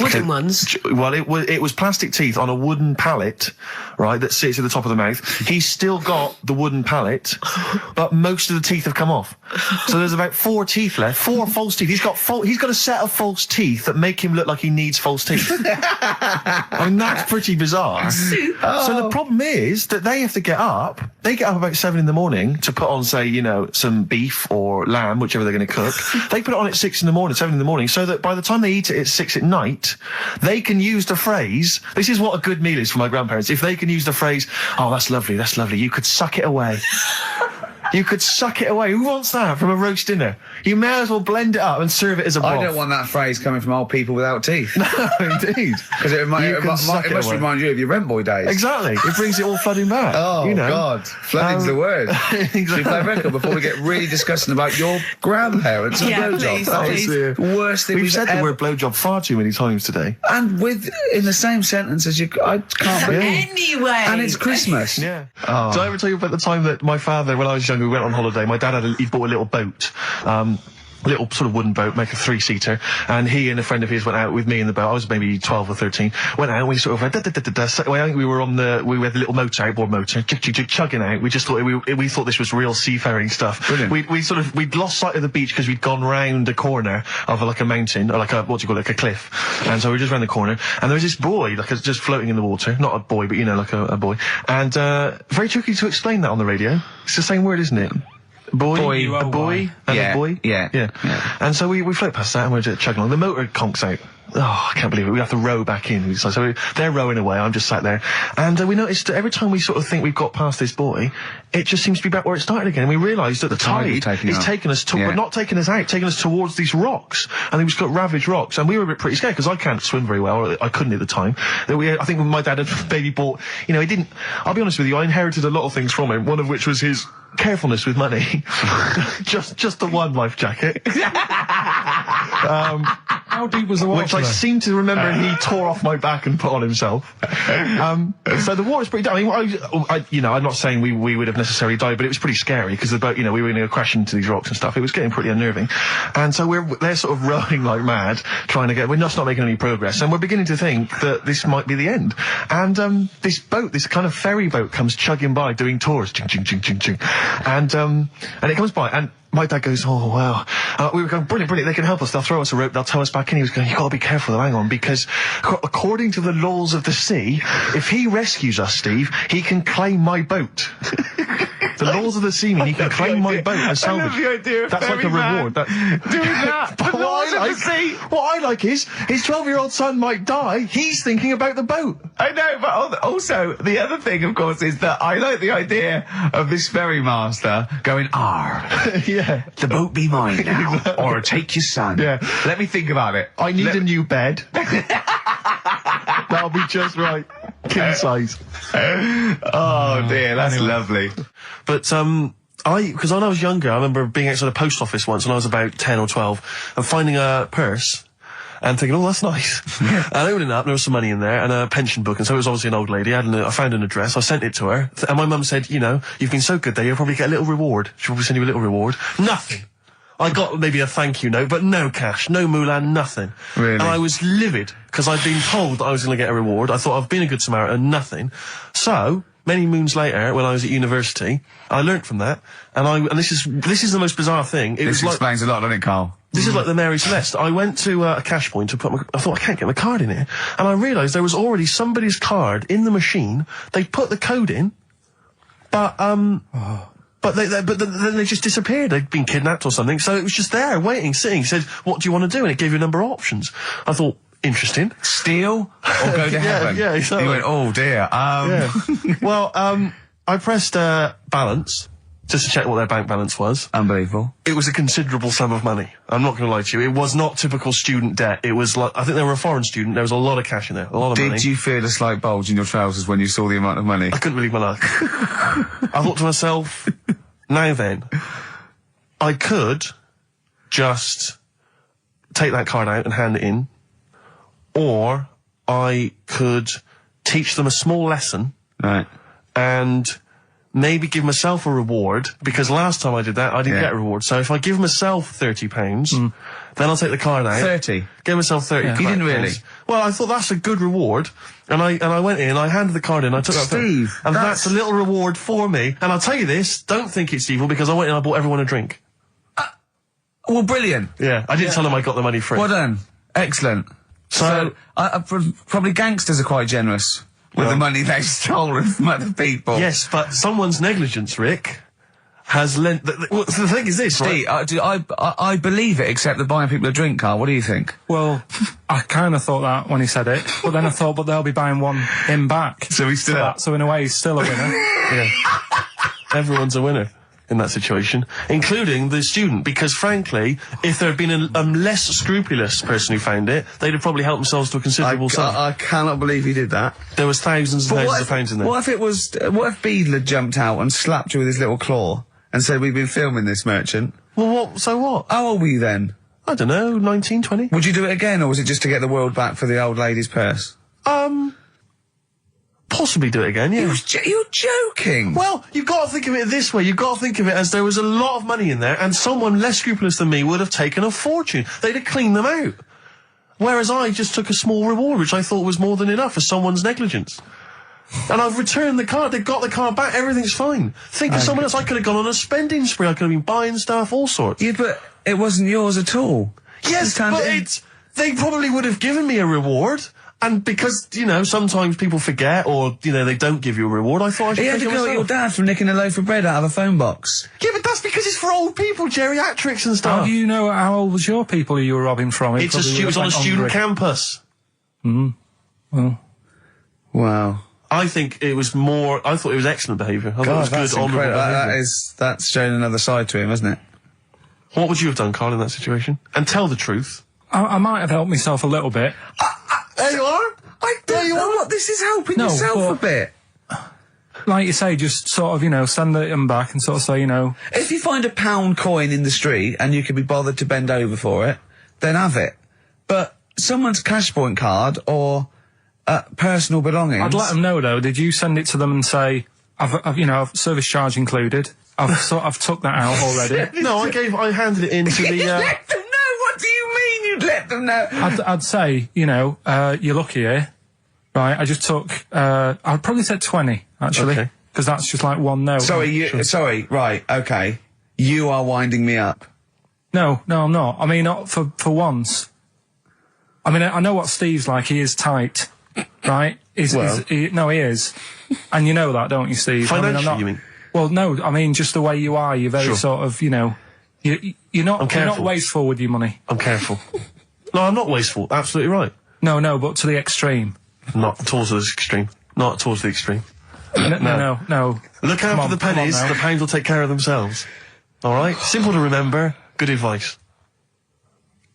Wooden ones? Well, it was plastic teeth on a wooden pallet, right, that sits at the top of the mouth. He's still got the wooden pallet, but most of the teeth have come off. So there's about 4 teeth left, 4 false teeth. He's got a set of false teeth that make him look like he needs false teeth. I mean, that's pretty bizarre. So the problem is that they have to get up. They get up about 7 in the morning to put on, say, some beef or lamb, whichever they're going to cook. They put it on at 6 in the morning, 7 in the morning, so that by the time they eat it at 6 at night, they can use the phrase, this is what a good meal is for my grandparents, if they can use the phrase, oh, that's lovely, you could suck it away. You could suck it away. Who wants that from a roast dinner? You may as well blend it up and serve it as a broth. I don't want that phrase coming from old people without teeth. No, indeed. Because it must remind you of your rent boy days. Exactly. It brings it all flooding back. Oh, God. Flooding's the word. Exactly. Should we play a record before we get really discussing about your grandparents and blowjob? That is the worst thing we've said the word blowjob far too many times today. And in the same sentence as you... I can't believe. Anyway. And it's Christmas. Yeah. Oh. Did I ever tell you about the time that my father, when I was young, we went on holiday, my dad he bought a little boat. little sort of wooden boat, make a 3-seater, and he and a friend of his went out with me in the boat. I was maybe 12 or 13. Went out, and we sort of went, so I think we were we had the little motor, outboard motor, chugging out. We just thought we thought this was real seafaring stuff. Brilliant. We'd lost sight of the beach because we'd gone round a corner of like a mountain, or like a, what do you call it, like a cliff. And so we were just round the corner, and there was this boy, like just floating in the water. Not a boy, but you know, like a boy. And very tricky to explain that on the radio. It's the same word, isn't it? Boy, a boy, and a boy. Yeah. And so we float past that and we're just chugging along. The motor conks out. Oh, I can't believe it. We have to row back in. So they're rowing away. I'm just sat there. And we noticed that every time we sort of think we've got past this buoy, it just seems to be back where it started again. And we realised that the tide is taking us but not taking us out, taking us towards these rocks. And we've got ravaged rocks. And we were a bit pretty scared because I can't swim very well. Or I couldn't at the time. I think my dad had maybe bought, he didn't, I'll be honest with you, I inherited a lot of things from him. One of which was his carefulness with money. just the one life jacket. How deep was the water? Which I seem to remember he tore off my back and put on himself. So the water's pretty down. I mean, I'm not saying we would have necessarily died, but it was pretty scary because the boat, we were going to crash into these rocks and stuff. It was getting pretty unnerving. And so they're sort of rowing like mad, trying to we're just not making any progress. And we're beginning to think that this might be the end. And this boat, this kind of ferry boat comes chugging by doing tours. Ching, ching, ching, ching, ching. And it comes by and my dad goes, oh, wow. We were going, brilliant, they can help us. They'll throw us a rope, they'll tow us back in. He was going, you've got to be careful though, hang on, because according to the laws of the sea, if he rescues us, Steve, he can claim my boat. The laws of the sea mean he can claim my boat as salvage. I love the idea of that's like a reward. Doing that. But what I like is, his 12-year-old son might die, he's thinking about the boat. I know, but also, the other thing, of course, is that I like the idea of this ferry master going, Yeah. the boat be mine now, or take your son. Yeah. Let me think about it. I need a new bed. That'll be just right. King size. Oh dear, that's lovely. But, because when I was younger, I remember being outside the post office once when I was about 10 or 12 and finding a purse and thinking, oh, that's nice. And opening it up, there was some money in there and a pension book, and so it was obviously an old lady. I found an address, I sent it to her, and my mum said, you've been so good there, you'll probably get a little reward. She'll probably send you a little reward. Nothing. I got maybe a thank you note, but no cash, no moolah, nothing. Really? And I was livid, because I'd been told that I was going to get a reward. I thought I've been a good Samaritan, nothing. So, many moons later, when I was at university, I learnt from that, and this is the most bizarre thing. This explains a lot, doesn't it, Carl? This is like the Mary Celeste. I went to a cash point to I thought, I can't get my card in here. And I realised there was already somebody's card in the machine. They put the code in, but then they just disappeared. They'd been kidnapped or something. So it was just there, waiting, sitting. It said, what do you want to do? And it gave you a number of options. I thought, interesting. Steal or go to heaven? Yeah, exactly. You went, oh dear. Yeah. Well, I pressed balance just to check what their bank balance was. Unbelievable. It was a considerable sum of money. I'm not going to lie to you. It was not typical student debt. It was like, I think they were a foreign student. There was a lot of cash in there, a lot of money. Did you feel a slight bulge in your trousers when you saw the amount of money? I couldn't believe my luck. I thought to myself, now then, I could just take that card out and hand it in, or I could teach them a small lesson. Right. And maybe give myself a reward, because last time I did that, I didn't get a reward. So if I give myself £30, then I'll take the card out. 30? Give myself 30. Yeah. You didn't really? Well, I thought that's a good reward. And I went in, I handed the card in, I took that. Steve, and that's a little reward for me. And I'll tell you this, don't think it's evil, because I went in and I bought everyone a drink. Well, brilliant. Yeah, I didn't tell them I got the money free. Well done. Excellent. So probably gangsters are quite generous with the money they've stolen from other people. Yes, but someone's negligence, Rick, has lent... the thing is this, Steve, right? I believe it, except that buying people a drink, Carl. What do you think? Well, I kind of thought that when he said it, but then I thought, but they'll be buying him back. So he's still so in a way, he's still a winner. Yeah. Everyone's a winner in that situation, including the student, because frankly, if there had been a less scrupulous person who found it, they'd have probably helped themselves to a considerable sum. I cannot believe he did that. There was thousands and thousands of pounds in there. What if Beadle jumped out and slapped you with his little claw and said, we've been filming this merchant? Well, so what? How old were you then? I don't know, 19, 20. Would you do it again, or was it just to get the world back for the old lady's purse? possibly do it again, yeah. You're joking. Well, you've got to think of it this way. You've got to think of it as there was a lot of money in there, and someone less scrupulous than me would have taken a fortune. They'd have cleaned them out. Whereas I just took a small reward, which I thought was more than enough for someone's negligence. And I've returned the card. They've got the card back. Everything's fine. Think of someone else. I could have gone on a spending spree. I could have been buying stuff, all sorts. Yeah, but it wasn't yours at all. Yes, but they probably would have given me a reward. And because, you know, sometimes people forget or, you know, they don't give you a reward, I thought I should You had take to it go at your myself. dad for nicking a loaf of bread out of a phone box. Yeah, but that's because it's for old people, geriatrics and stuff. How do you know how old was your people who you were robbing from? It was on a student campus. Well, Wow. I think it was more, I thought it was excellent behaviour. I thought it was that's good, honourable incredible. behaviour. That's showing another side to him, isn't it? What would you have done, Karl, in that situation? And tell the truth. I might have helped myself a little bit. There you are. I don't know what this is helping No, yourself but- a bit. Like you say, just sort of, you know, send them back and sort of say, you know, If you find a £1 coin in the street and you can be bothered to bend over for it, then have it. But someone's cash point card or personal belongings... I'd let them know though. Did you send it to them and say, I've you know, service charge included. I've took that out already. No, I handed it in to the, Let them know? What do you mean you'd let them know? I'd say, you know, you're lucky here. Right, I just took, I'd probably said 20, actually. Okay. Because that's just like one note. Sorry, right, okay. You are winding me up. No, I'm not. I mean, not for once. I mean, I know what Steve's like. He is tight, right? He is. And you know that, don't you, Steve? financially, you mean? Well, no, I mean, just the way you are. You're very sort of, you know, you're not wasteful with your money. I'm careful. No, I'm not wasteful. Absolutely right. No, but to the extreme. Not towards the extreme. Not towards the extreme. No. Look after the pennies, the pounds will take care of themselves. Alright? Simple to remember, good advice.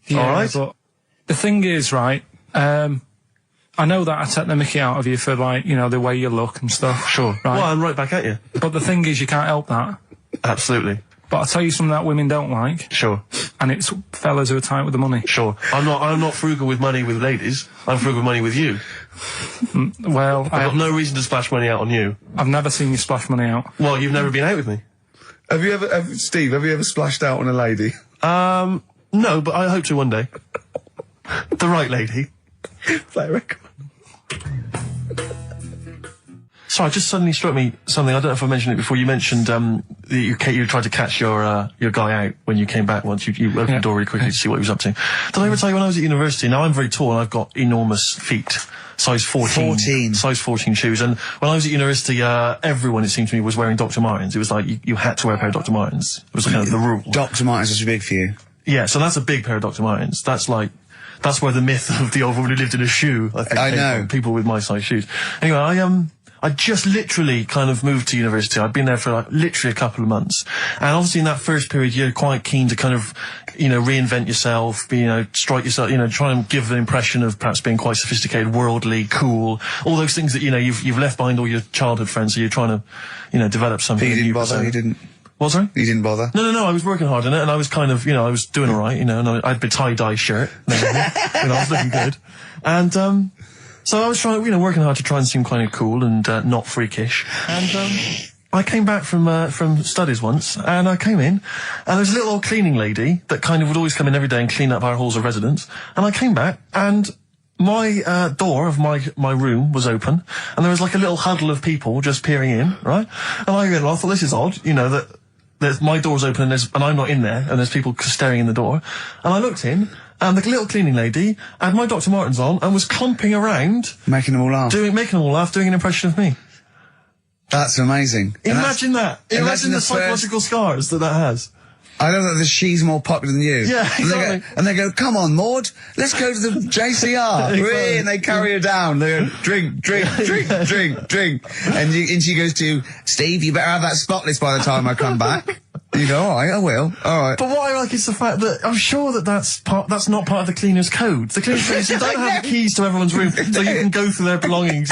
Yeah, Alright? but the thing is, right, I know that I take the mickey out of you for, like, you know, the way you look and stuff. Sure. Right. Well, I'm right back at you. But the thing is, you can't help that. Absolutely. But I'll tell you something that women don't like, Sure. and it's fellas who are tight with the money. Sure. I'm not frugal with money with ladies. I'm frugal with money with you. Well, I've got no reason to splash money out on you. I've never seen you splash money out. Well, you've never been out with me. Steve, have you ever splashed out on a lady? No, but I hope to one day. The right lady. Play a record. Sorry, just suddenly struck me something. I don't know if I mentioned it before. You mentioned that you tried to catch your guy out when you came back once. You opened the door really quickly to see what he was up to. Did I ever tell you when I was at university? Now, I'm very tall and I've got enormous feet. Size 14. Size 14 shoes. And when I was at university, everyone, it seemed to me, was wearing Dr. Martens. It was like you had to wear a pair of Dr. Martens. It was kind of the rule. Dr. Martens is too big for you. Yeah, so that's a big pair of Dr. Martens. That's where the myth of the old woman who lived in a shoe, I think, came from. People with my size shoes. Anyway, I just literally kind of moved to university. I'd been there for like literally a couple of months. And obviously in that first period, you're quite keen to kind of, you know, reinvent yourself, strike yourself, you know, try and give an impression of perhaps being quite sophisticated, worldly, cool, all those things that, you know, you've left behind all your childhood friends, so you're trying to, you know, develop something. He didn't bother, he didn't. What, sorry? He didn't bother? No, I was working hard on it, and I was kind of, you know, I was doing alright, you know, and I had a tie-dye shirt, and everything, you know, I was looking good. And, so I was trying, you know, working hard to try and seem kind of cool and not freakish. And I came back from studies once, and I came in, and there was a little old cleaning lady that kind of would always come in every day and clean up our halls of residence. And I came back, and my door of my room was open, and there was like a little huddle of people just peering in, right? And I thought, this is odd, you know, that my door's open and I'm not in there, and there's people staring in the door. And I looked in, and the little cleaning lady had my Dr. Martens on and was clumping around. Making them all laugh. Making them all laugh, doing an impression of me. That's amazing. Imagine that. Imagine the psychological scars that has. I know that she's more popular than you. Yeah, exactly. And they go, come on, Maud, let's go to the JCR. Exactly. And they carry her down. They go, drink. And she goes to, Steve, you better have that spotless by the time I come back. You go, all right, I will. All right. But what I like is the fact that I'm sure that's not part of the cleaner's code. The cleaner's code is you don't have the keys to everyone's room so you can go through their belongings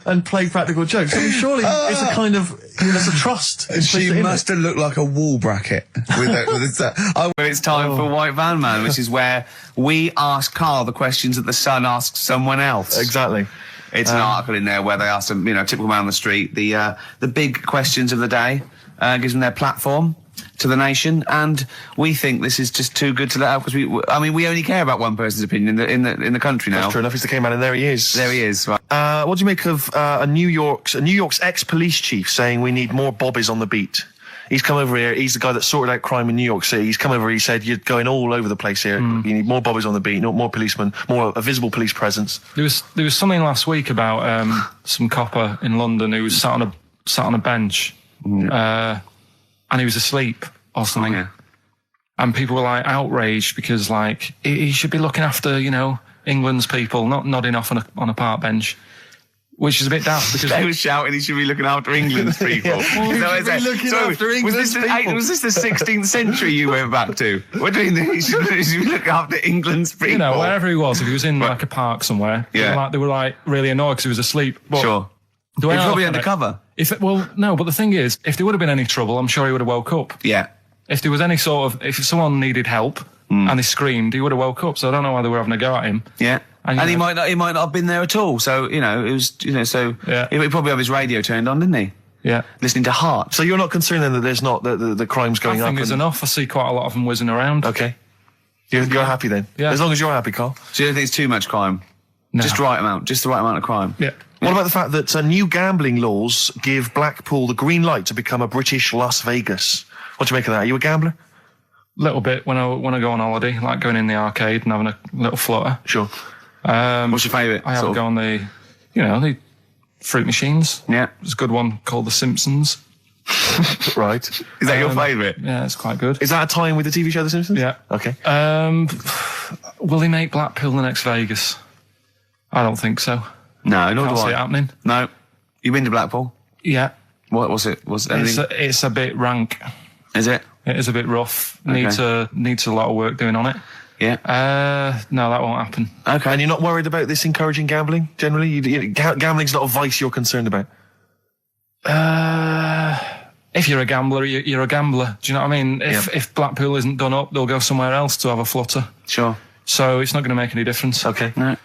and play practical jokes. I mean, surely it's a kind of, there's a trust. She must have looked like a wall bracket. It's time for White Van Man, which is where we ask Karl the questions that the Sun asks someone else. Exactly. It's an article in there where they ask them, typical man on the street, the big questions of the day, gives them their platform to the nation, and we think this is just too good to let out because we only care about one person's opinion in the country now. That's true enough. He's the K man, and there he is. There he is. Right. What do you make of New York's ex-police chief saying we need more bobbies on the beat? He's come over here. He's the guy that sorted out crime in New York City. He's come over. He said you're going all over the place here. You need more bobbies on the beat, more policemen, more a visible police presence. There was something last week about some copper in London who was sat on a bench, and he was asleep or something. Yeah. And people were like outraged because like he should be looking after England's people, not nodding off on a park bench. Which is a bit daft because they were shouting he should be looking after England's people. Was this the 16th century you went back to? What do you mean he should be looking after England's people? Wherever he was, if he was in like a park somewhere, they were like really annoyed because he was asleep. But sure. He was probably undercover. No, but the thing is, if there would have been any trouble, I'm sure he would have woke up. Yeah. If there was any if someone needed help and he screamed, he would have woke up. So I don't know why they were having a go at him. Yeah. And he might not have been there at all. So, it was, so he probably have his radio turned on, didn't he? Yeah. Listening to Heart. So you're not concerned then that there's not, the crime's going up? I think there's enough. I see quite a lot of them whizzing around. Okay. You're happy then? Yeah. As long as you're happy, Carl. So you don't think it's too much crime? No. Just the right amount of crime? Yeah. What about the fact that new gambling laws give Blackpool the green light to become a British Las Vegas? What do you make of that? Are you a gambler? Little bit when I go on holiday, like going in the arcade and having a little flutter. Sure. What's your favourite? I have a go on the fruit machines. Yeah. There's a good one called The Simpsons. Right. Is that your favourite? Yeah, it's quite good. Is that a tie-in with the TV show The Simpsons? Yeah. Okay. Will they make Blackpool the next Vegas? I don't think so. No, nor do I. Can't see it happening. No. You been to Blackpool? Yeah. What was it? It's a bit rank. Is it? It is a bit rough. Okay. Needs a lot of work doing on it. Yeah. No, that won't happen. Okay. And you're not worried about this encouraging gambling, generally? Gambling's not a vice you're concerned about? If you're a gambler, you're a gambler. Do you know what I mean? If Blackpool isn't done up, they'll go somewhere else to have a flutter. Sure. So it's not going to make any difference. Okay. No.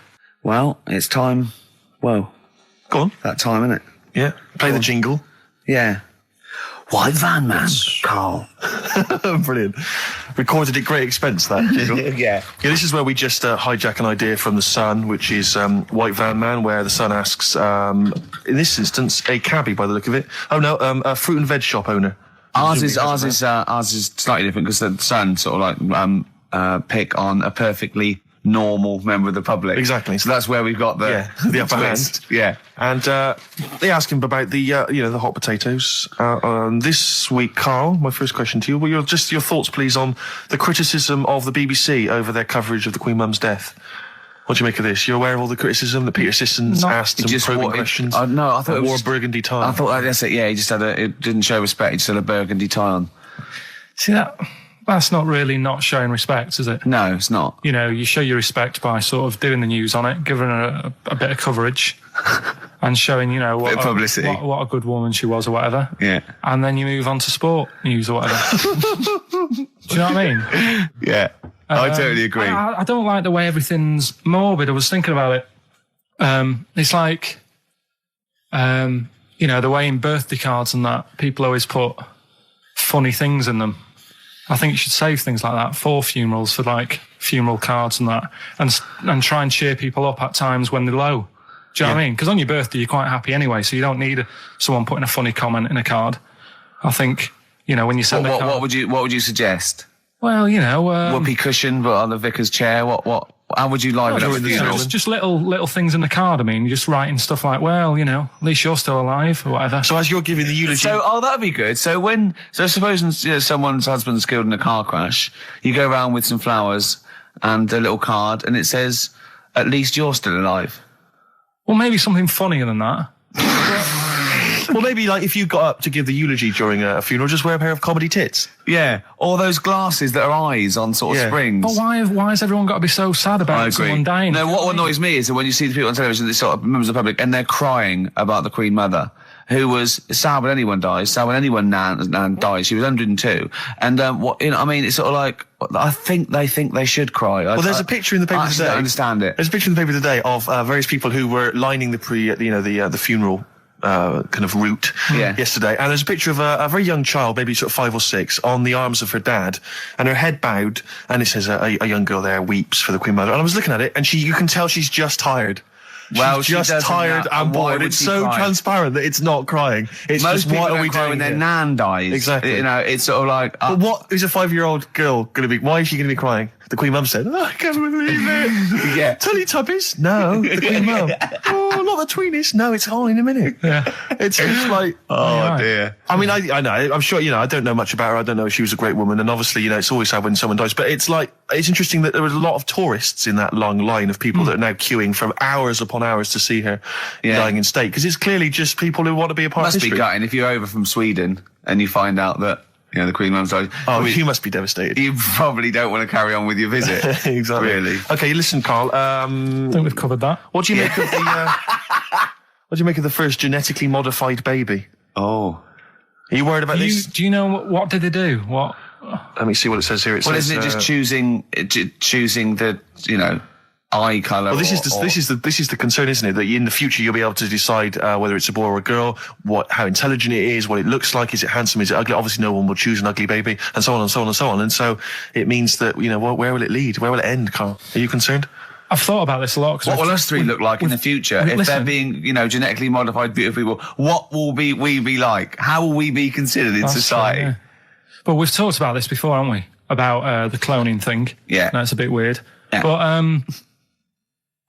Well, it's time. Well. Go on. That time, isn't it? Yeah. Play the jingle. Yeah. White Van Man, Carl. Brilliant. Recorded at great expense, that jingle. Yeah. This is where we just hijack an idea from The Sun, which is White Van Man, where The Sun asks, in this instance, a cabbie by the look of it. Oh no, a fruit and veg shop owner. Ours is slightly different because The Sun sort of like pick on a perfectly normal member of the public. Exactly. So that's where we've got the upper hand. Yeah. And they ask him about the the hot potatoes. This week, Carl, my first question to you, your thoughts, please, on the criticism of the BBC over their coverage of the Queen Mum's death. What do you make of this? You're aware of all the criticism that Peter Sissons asked some probing questions? No, I thought it wore was a burgundy tie. I thought that's it. Yeah, he just it didn't show respect. He just had a burgundy tie on. See that's not really not showing respect, is it? No, it's not. You show your respect by sort of doing the news on it, giving her a bit of coverage, and showing what bit of publicity. What a good woman she was or whatever. Yeah. And then you move on to sport news or whatever. Do you know what I mean? Yeah. I totally agree. I don't like the way everything's morbid. I was thinking about it. It's like, the way in birthday cards and that, people always put funny things in them. I think you should save things like that for funerals, for like funeral cards and that, and try and cheer people up at times when they're low. Do you know what I mean? Because on your birthday, you're quite happy anyway, so you don't need someone putting a funny comment in a card. I think, when you send a card... What would you suggest? Well, whoopee cushion, but on the vicar's chair. How would you liven up the funeral? Just little things in the card. I mean, you're just writing stuff like, well, at least you're still alive or whatever. So as you're giving the eulogy... that'd be good. So supposing someone's husband's killed in a car crash, you go around with some flowers and a little card, and it says, at least you're still alive. Well, maybe something funnier than that. Well, maybe like if you got up to give the eulogy during a funeral, just wear a pair of comedy tits. Yeah, or those glasses that are eyes on sort of springs. But why has everyone got to be so sad about someone dying? No, what annoys me is that when you see the people on television, they sort of members of the public, and they're crying about the Queen Mother, who was sad when anyone dies, sad when anyone nan dies. She was 102. And, it's sort of like, I think they should cry. Well, there's a picture in the paper I today. don't understand it. There's a picture in the paper today of various people who were lining the the funeral kind of route yesterday, and there's a picture of a very young child, maybe sort of 5 or 6, on the arms of her dad, and her head bowed, and it says a young girl there weeps for the Queen Mother. And I was looking at it, and you can tell she's just tired. Well, she's just tired and bored. It's so transparent that it's not crying. It's Most just, what people are we cry doing when their here? nan dies. Exactly. It's sort of like... But what is a 5-year-old girl going to be? Why is she going to be crying? The Queen Mum said, I can't believe it. Yeah. Teletubbies? No. The Queen Mum. Oh, not the Tweenies? No, it's all in a minute. Yeah. It's just like... Oh, dear. I mean, I know. I'm sure, I don't know much about her. I don't know if she was a great woman. And obviously, it's always sad when someone dies. But it's like, it's interesting that there was a lot of tourists in that long line of people that are now queuing for hours upon hours to see her dying in state. Because it's clearly just people who want to be a part of history. Must be gutting if you're over from Sweden and you find out that, the Queen Mum's died. Oh, you must be devastated. You probably don't want to carry on with your visit. Exactly. Really. Okay, listen, Carl. I think we've covered that. What do you make of the... what do you make of the first genetically modified baby? Oh. Are you worried about this? Do you know what did they do? What? Let me see what it says here. Isn't it just choosing the, eye colour? Well, this is the concern, isn't it? That in the future you'll be able to decide whether it's a boy or a girl, how intelligent it is, what it looks like, is it handsome, is it ugly? Obviously, no one will choose an ugly baby, and so on and so on and so on. And so it means that where will it lead? Where will it end, Carl? Are you concerned? I've thought about this a lot. What will us three look like in the future if they're being, genetically modified beautiful people? What will we be like? How will we be considered in society? True, yeah. But we've talked about this before, haven't we? About the cloning thing. Yeah, that's a bit weird. Yeah. But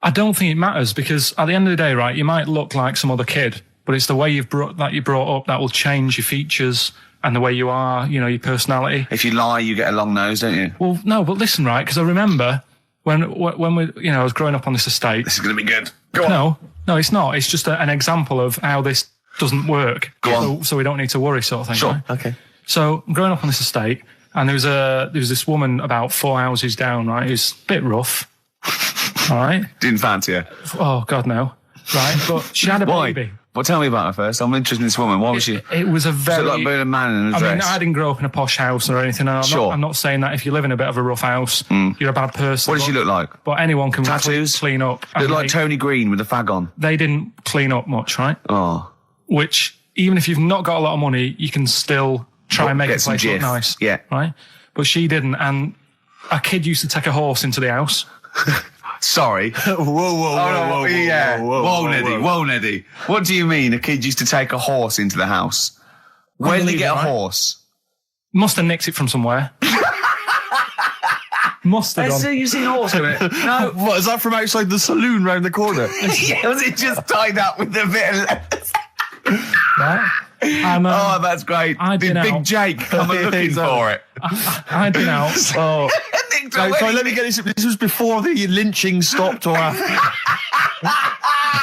I don't think it matters, because at the end of the day, right, you might look like some other kid, but it's the way you're brought up that will change your features and the way you are, your personality. If you lie, you get a long nose, don't you? Well, no, but listen, right, because I remember when we, I was growing up on this estate. This is going to be good. Go on. No, it's not. It's just an example of how this doesn't work. Go on. So we don't need to worry, sort of thing. Sure. Right? Okay. So I'm growing up on this estate, and there was this woman about 4 houses down, right, who's a bit rough. All right. Didn't fancy her. Oh God, no. Right, but she had a Why? baby. Well, tell me about her first. I'm interested in this woman. Why was she? It was a very... Was it like being a man in a dress? I mean, I didn't grow up in a posh house or anything. And I'm not saying that if you live in a bit of a rough house, you're a bad person. What did she look like? But anyone can Tattoos? clean up. Looked like Tony Green with a fag on. They didn't clean up much, right? Oh. Which, even if you've not got a lot of money, you can still try and make the place look nice. Yeah. Right? But she didn't. And a kid used to take a horse into the house. Sorry. Whoa, Neddy. What do you mean a kid used to take a horse into the house? Where did he get a horse? Must have nicked it from somewhere. Must have done. You've seen a horse in it? No. What, is that from outside the saloon round the corner? Yeah, was it just tied up with a bit of lettuce? Right? Oh, that's great. Big Jake coming looking for it. I'd been out. Oh. Sorry, let me get this. This was before the lynching stopped or after.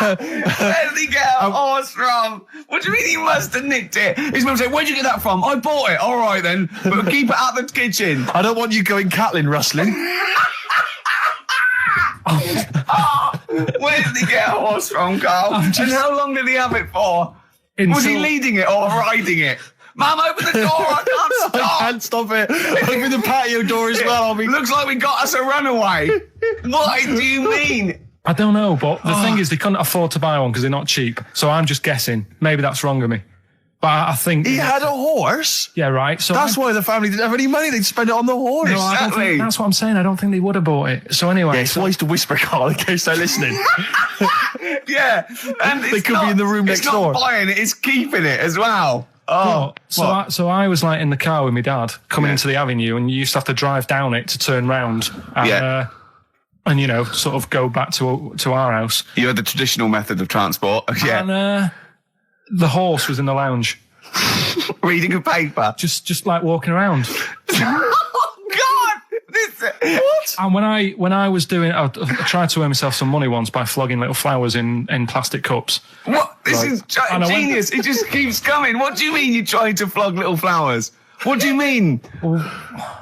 Where did he get a horse from? What do you mean he must have nicked it? His mum said, where'd you get that from? I bought it. All right then, but keep it out of the kitchen. I don't want you going cattling rustling. Where did he get a horse from, Carl? And how long did he have it for? Was he leading it or riding it? Mum, open the door, I can't stop. I can't stop it. Open the patio door as well. Looks like we got us a runaway. What do you mean? I don't know, but the thing is they couldn't afford to buy one because they're not cheap. So I'm just guessing. Maybe that's wrong of me. But I think... He had a horse? Yeah, right. So that's why the family didn't have any money. They'd spend it on the horse. No, I don't think, that's what I'm saying. I don't think they would have bought it. So anyway... Yeah, it's wise to whisper, Carl, in case they're listening. Yeah. And they could be in the room next door. It's not buying it, it's keeping it as well. Oh, so I was like in the car with my dad coming into the avenue, and you used to have to drive down it to turn round and, and sort of go back to our house. You had the traditional method of transport, And the horse was in the lounge, reading a paper, just like walking around. What? And when I was doing, I tried to earn myself some money once by flogging little flowers in plastic cups. What? This is genius. It just keeps coming. What do you mean you're trying to flog little flowers? What do you mean? Wait.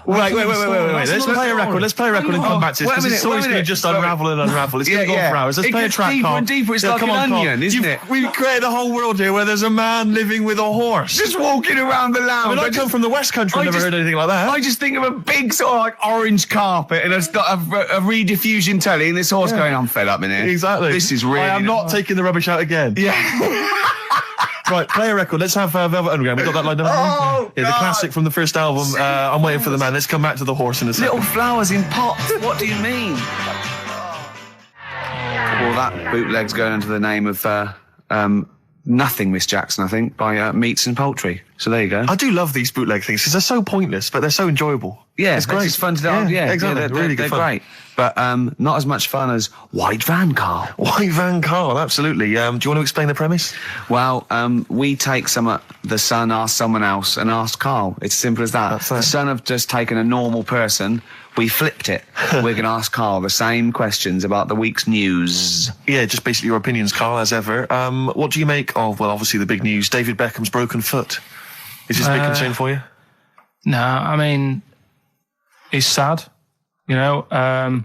Let's play a record. Let's play a record and come back to this. Wait a Because minute, this story's wait a going to minute. just unravel and unravel. It's going to go on for hours. Let's It play a gets track, deeper Carl. and deeper. It's like come an on, Carl. onion, isn't it? We've created a whole world here where there's a man living with a horse. Just walking around the lounge. I come from the West Country. I've never heard anything like that. I just think of a big sort of like orange carpet and it's got a rediffusion telly and this horse going, I'm fed up in here. Exactly. This is really... I am not taking the rubbish out again. Yeah. Right, play a record. Let's have Velvet Underground. We got that lined up. Oh, yeah, the God. classic from the first album. I'm waiting for the man. Let's come back to the horse in a second. Little flowers in pots. What do you mean? Well, that bootleg's going under the name of Nothing, Miss Jackson, I think, by Meats and Poultry. So there you go. I do love these bootleg things because they're so pointless, but they're so enjoyable. Yeah, it's great. It's fun to do. Yeah, exactly. They're really good fun. great. But not as much fun as White Van Carl. White Van Carl, absolutely. Do you want to explain the premise? Well, we take the Sun, ask someone else, and ask Carl. It's simple as that. That's it. The Sun have just taken a normal person. We flipped it. We're going to ask Carl the same questions about the week's news. Yeah, just basically your opinions, Carl, as ever. What do you make of, well, obviously the big news, David Beckham's broken foot? Is this a big concern for you? No, I mean, he's sad. You know,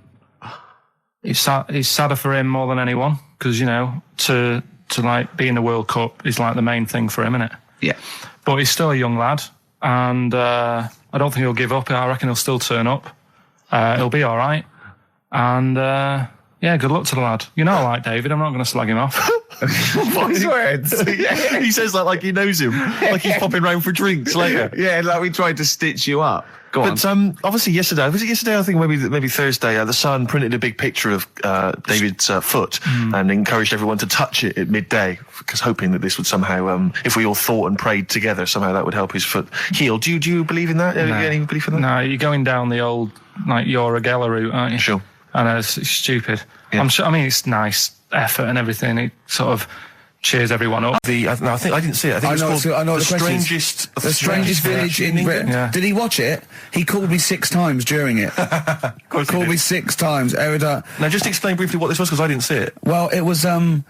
it's sadder for him more than anyone because, you know, to like be in the World Cup is like the main thing for him, isn't it? Yeah. But he's still a young lad, and I don't think he'll give up. I reckon he'll still turn up. He'll be all right. And, yeah, good luck to the lad. You know I like David. I'm not going to slag him off. Wise words. He says that like he knows him. Like he's popping round for drinks later. Yeah, like we tried to stitch you up. Go on. But obviously yesterday, was it yesterday? I think maybe Thursday. The Sun printed a big picture of David's foot and encouraged everyone to touch it at midday, because hoping that this would somehow, if we all thought and prayed together, somehow that would help his foot heal. Do you believe in that? No. Any belief in that? No, you're going down the old like Yoragella route, aren't you? Sure. I know it's stupid. Yeah. I'm sure. I mean, it's nice effort and everything. It sort of cheers everyone up. I think I didn't see it. I think it's called I know the the question is. strangest, The strangest village in Britain. Yeah. Did he watch it? He called me 6 times during it. Of course he Called did. me 6 times. Now, just explain briefly what this was, because I didn't see it. Well, it was a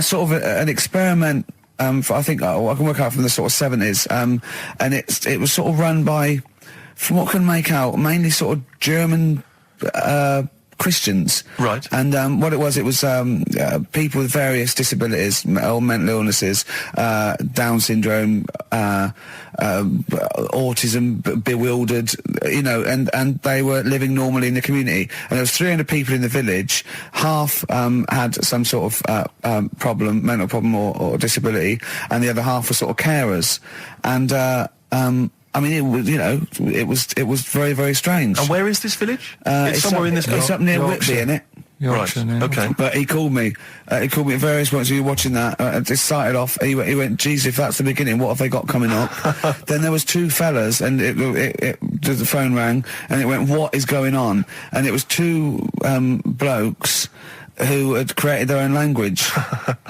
sort of an experiment. I think I can work out from the sort of 70s, and it was sort of run by, from what I can make out, mainly sort of German Christians. Right. And what it was people with various disabilities, or mental illnesses, Down syndrome, autism, bewildered, you know, and they were living normally in the community. And there was 300 people in the village. Half had some sort of problem, mental problem or disability, and the other half were sort of carers. And I mean, it was very, very strange. And where is this village? It's somewhere in this. It's up near Yorkshire. Whitby, innit? Yorkshire, Right. yeah. Okay. But he called me. He called me at various points. We were watching that. It started off. He went, "Geez, if that's the beginning, what have they got coming up?" Then there was 2 fellas, and the phone rang, and it went, "What is going on?" And it was 2 blokes who had created their own language.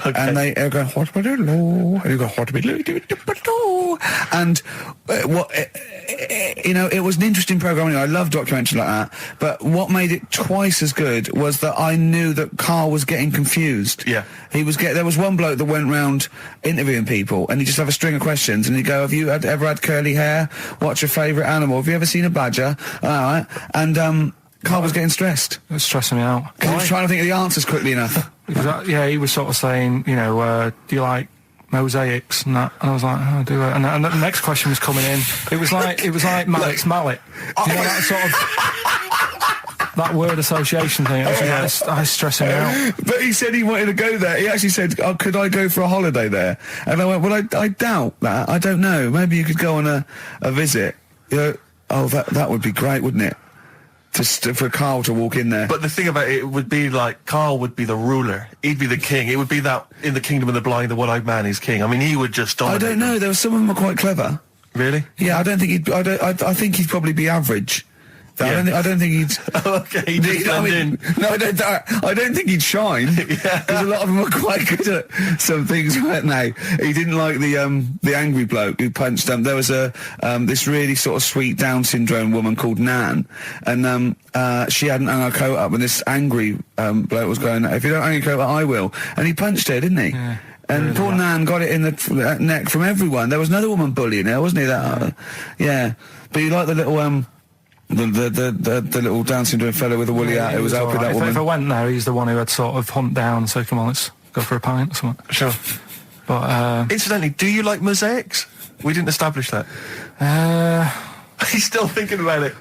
Okay. And they were going, "What would it lo?" And you go, "What would it lo?" And it was an interesting program. I love documentaries like that. But what made it twice as good was that I knew that Carl was getting confused. Yeah. There was one bloke that went round interviewing people, and he'd just have a string of questions, and he'd go, "Have you ever had curly hair? What's your favourite animal? Have you ever seen a badger?" All right. And Carl was getting stressed. It's stressing me out. Because he was trying to think of the answers quickly enough. He was sort of saying, you know, do you like mosaics and that? And I was like, oh, I do it. And the next question was coming in. It was like Mallet's mallet. You know, that sort of that word association thing. I was stressing me out. But he said he wanted to go there. He actually said, "Oh, could I go for a holiday there?" And I went, "Well, I doubt that. I don't know. Maybe you could go on a visit." You know, oh, that would be great, wouldn't it? For Carl to walk in there. But the thing about it would be like Carl would be the ruler. He'd be the king. It would be that in the kingdom of the blind, the one-eyed man is king. I mean, he would just dominate. I don't know. There were some of them are quite clever. Really? Yeah, I don't think he'd. I think he'd probably be average. Yeah. I don't think he'd. Okay, he'd just blend in. No, I don't think he'd shine. Yeah. Because a lot of them were quite good at some things, weren't they? He didn't like the angry bloke who punched him. There was this really sort of sweet Down syndrome woman called Nan, and she hadn't hung her coat up, and this angry bloke was going, "If you don't hang your coat up, I will." And he punched her, didn't he? Yeah. And Really, poor yeah. Nan got it in the neck from everyone. There was another woman bullying her, wasn't he? That, yeah. But you like the little, the little Down syndrome fellow with the woolly hat who was helping that woman. If I went there, he's the one who had sort of hunt down and said, come on, let's go for a pint or something. Sure. But, Incidentally, do you like mosaics? We didn't establish that. He's still thinking about it.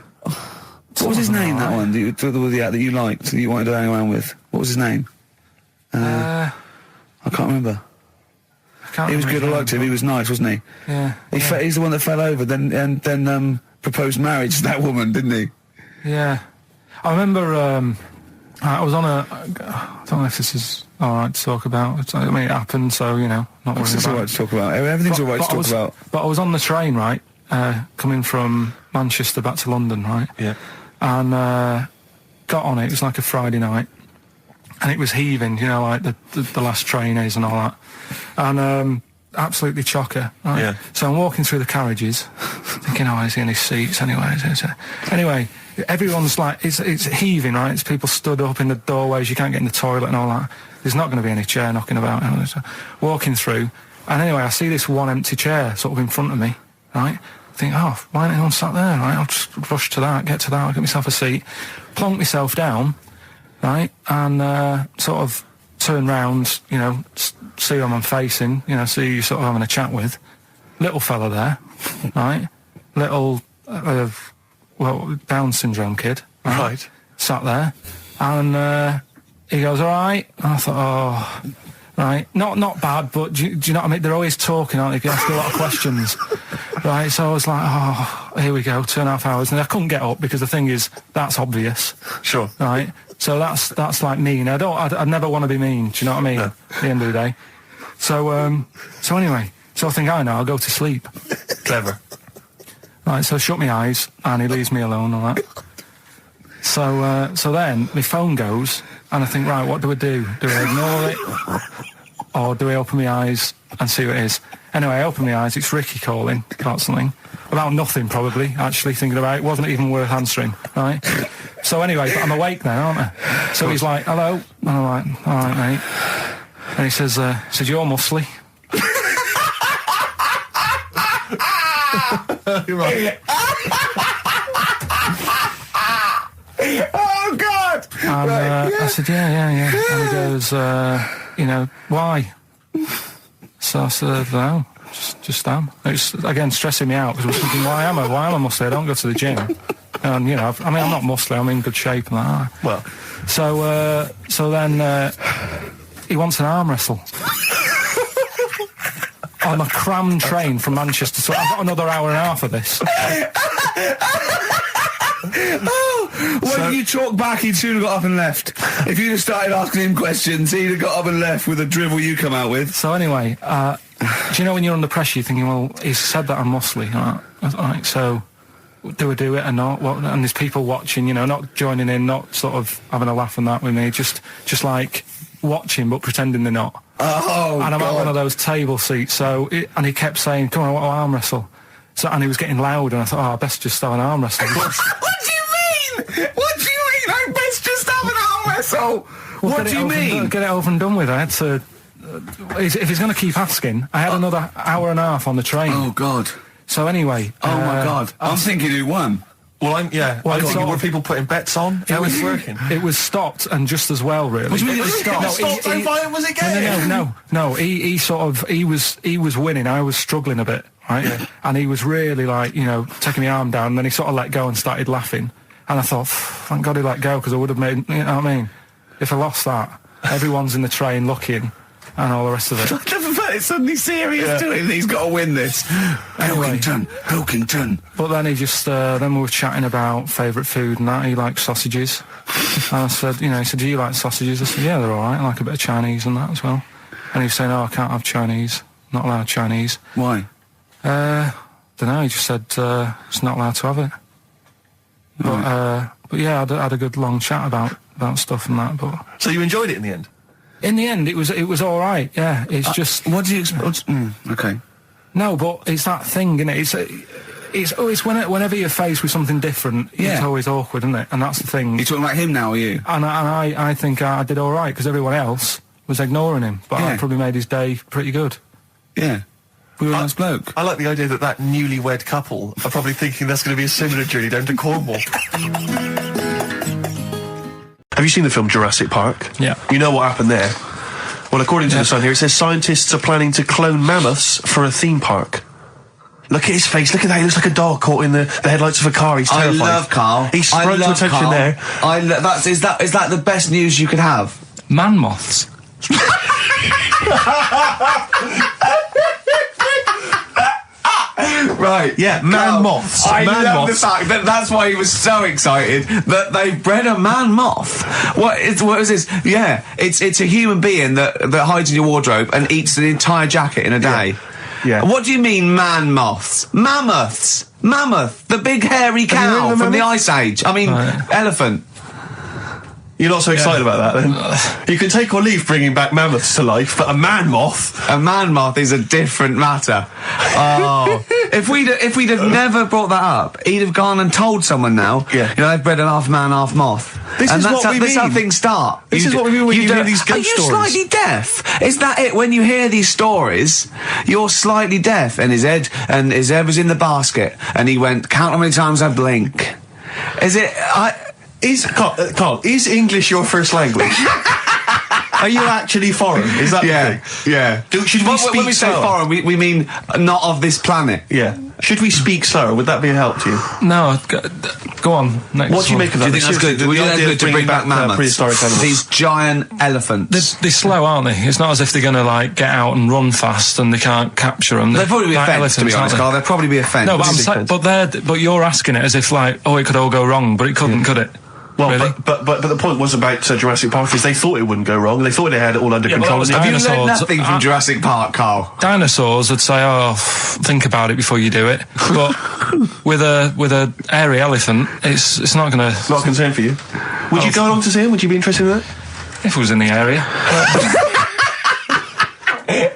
What was his name, that one, the woolly hat that you liked, that you wanted to hang around with? What was his name? I can't remember. He was good, I liked him, he was nice, wasn't he? Yeah. He's the one that fell over, then proposed marriage to that woman, didn't he? Yeah. I remember, I was on I don't know if this is alright to talk about. I mean, it happened, so, you know, not What's worrying this about alright to talk about? Everything's alright to talk about. But I was on the train, right, coming from Manchester back to London, right? Yeah. And got on it was like a Friday night, and it was heaving, you know, like the last train is and all that, and absolutely chocker, right? Yeah. So I'm walking through the carriages thinking, oh, is there any seats anyway? Anyway, everyone's like, it's heaving, right? It's people stood up in the doorways, you can't get in the toilet and all that. There's not going to be any chair knocking about, you know, so walking through, and anyway I see this one empty chair sort of in front of me, right? I think, oh, why ain't anyone sat there, right? I'll just rush to that, get to that, I'll get myself a seat, plonk myself down, right, and sort of turn round, you know, see who I'm facing, you know, see who you're sort of having a chat with. Little fella there, right? Little, Down syndrome kid, Right. Sat there, and he goes, all right. And I thought, oh, right, not bad, but do you know what I mean? They're always talking, aren't they? You ask a lot of questions. Right, so I was like, oh, here we go, 2.5 hours, and I couldn't get up because the thing is, that's obvious. Sure. Right, so that's like mean. I'd never want to be mean. Do you know what I mean? No. At the end of the day. So anyway, so I think I know. I'll go to sleep. Clever. Right, so I shut my eyes, and he leaves me alone, all that. So then my phone goes, and I think, right, what do I do? Do I ignore it, or do I open my eyes and see what it is? Anyway, I open my eyes, it's Ricky calling about something. About nothing, probably, actually, thinking about it. It wasn't even worth answering, right? So anyway, but I'm awake now, aren't I? So he's like, hello? And I'm like, all right, mate. And he says, you're muscly. You're right. Oh, God! And I said, yeah. And he goes, you know, why? So I said, no, just am. It's, again, stressing me out, because I was thinking, why am I muscly? I don't go to the gym. And, you know, I'm not muscly, I'm in good shape and that. Well. So then he wants an arm wrestle. On a crammed train from Manchester, so I've got another hour and a half of this. When you talk back, he'd soon have got up and left. If you'd have started asking him questions, he'd have got up and left with the drivel you come out with. So anyway, do you know when you're under pressure, you're thinking, well, he's said that I'm muscly, right? So do I do it or not? What? And there's people watching, you know, not joining in, not sort of having a laugh and that with me, just like watching but pretending they're not. Oh, and I'm God. at one of those table seats, and he kept saying, come on, I want to arm wrestle. So, and he was getting loud, and I thought, I best just have an arm wrestle. What do you mean? What do you mean? I best just have an arm wrestle. What do you mean? Get it over and done with. I had to. If he's going to keep asking, I had another hour and a half on the train. Oh, God. So anyway. Oh, my God. I'm thinking who won. Well, I'm thinking, were people putting bets on? How was it working? It was stopped, and just as well, really. What do you mean It was stopped? Stopped so far, was it game? No. He was winning. I was struggling a bit, right? Yeah. And he was really like, you know, taking my arm down, and then he sort of let go and started laughing. And I thought, thank God he let go, because I would have made, you know what I mean? If I lost that, everyone's in the train looking, and all the rest of it. I never felt it suddenly serious to him. He's got to win this. Anyway. Pilkington. But then he just, then we were chatting about favourite food and that. He likes sausages. And I said, you know, he said, do you like sausages? I said, yeah, they're all right. I like a bit of Chinese and that as well. And he was saying, oh, I can't have Chinese. Not allowed Chinese. Why? Don't know. He just said, it's not allowed to have it. But yeah, I had a good long chat about stuff and that. But So you enjoyed it in the end? in the end, it was all right. Yeah, it's just. What do you expect? Okay. No, but it's that thing, isn't it? It's always whenever you're faced with something different, it's always awkward, isn't it? And that's the thing. You're talking about him now, are you? And I think I did all right, because everyone else was ignoring him, but Yeah. I probably made his day pretty good. Yeah. We were a nice bloke. I like the idea that newlywed couple are probably thinking that's going to be a similar journey down to Cornwall. Have you seen the film Jurassic Park? Yeah. You know what happened there? Well, according to The Sun here, it says scientists are planning to clone mammoths for a theme park. Look at his face, look at that, he looks like a dog caught in the headlights of a car, he's terrified. I love Carl. He sprung to attention Carl. there. Is that the best news you could have? Man moths. Right, Yeah, man moths. I Man love moths. the fact that that's why he was so excited that they bred a man moth. What is this? Yeah, it's a human being that hides in your wardrobe and eats an entire jacket in a day. Yeah. What do you mean, man moths? Mammoths. Mammoth, the big hairy you heard cow of a from the mammoth? Ice Age. I mean, elephant. You're not so excited about that, then? You can take or leave bringing back mammoths to life, but a man moth... A man moth is a different matter. Oh, if we'd have never brought that up, he'd have gone and told someone now. Yeah. You know, they've bred an half man, half moth. This and is that's what we That's how mean. things start. This is what we mean when you hear these ghost Are you stories. slightly deaf? Is that it? When you hear these stories, you're slightly deaf. And his head was in the basket, and he went, "Count how many times I blink." Is it? Carl, is English your first language? Are you actually foreign? Is that the thing? Yeah. Should we speak when we say slower? foreign, we mean not of this planet. Yeah. Should we speak slower? Would that be a help to you? No, go on. Next What do you one. make of Do that? you think that's good? The Would you think idea that's good of to bring back mammoths? prehistoric animals. These giant elephants. They're slow, aren't they? It's not as if they're going to like get out and run fast and they can't capture them. They'd probably be a like fence, to be elephants, honest, aren't Carl. They'd probably be a fence. they? No, but Big fence. but you're asking it as if like, oh, it could all go wrong, but it couldn't, could it? Well, really? but the point was about Jurassic Park is they thought it wouldn't go wrong. They thought they had it all under Yeah, but control. that was and Have you they- learned Dinosaurs. nothing from Jurassic Park, Carl? Dinosaurs would say, "Oh, think about it before you do it." But with a hairy elephant, it's not going to. Not a concern for you. Would you go along to see him? Would you be interested in that? If it was in the area,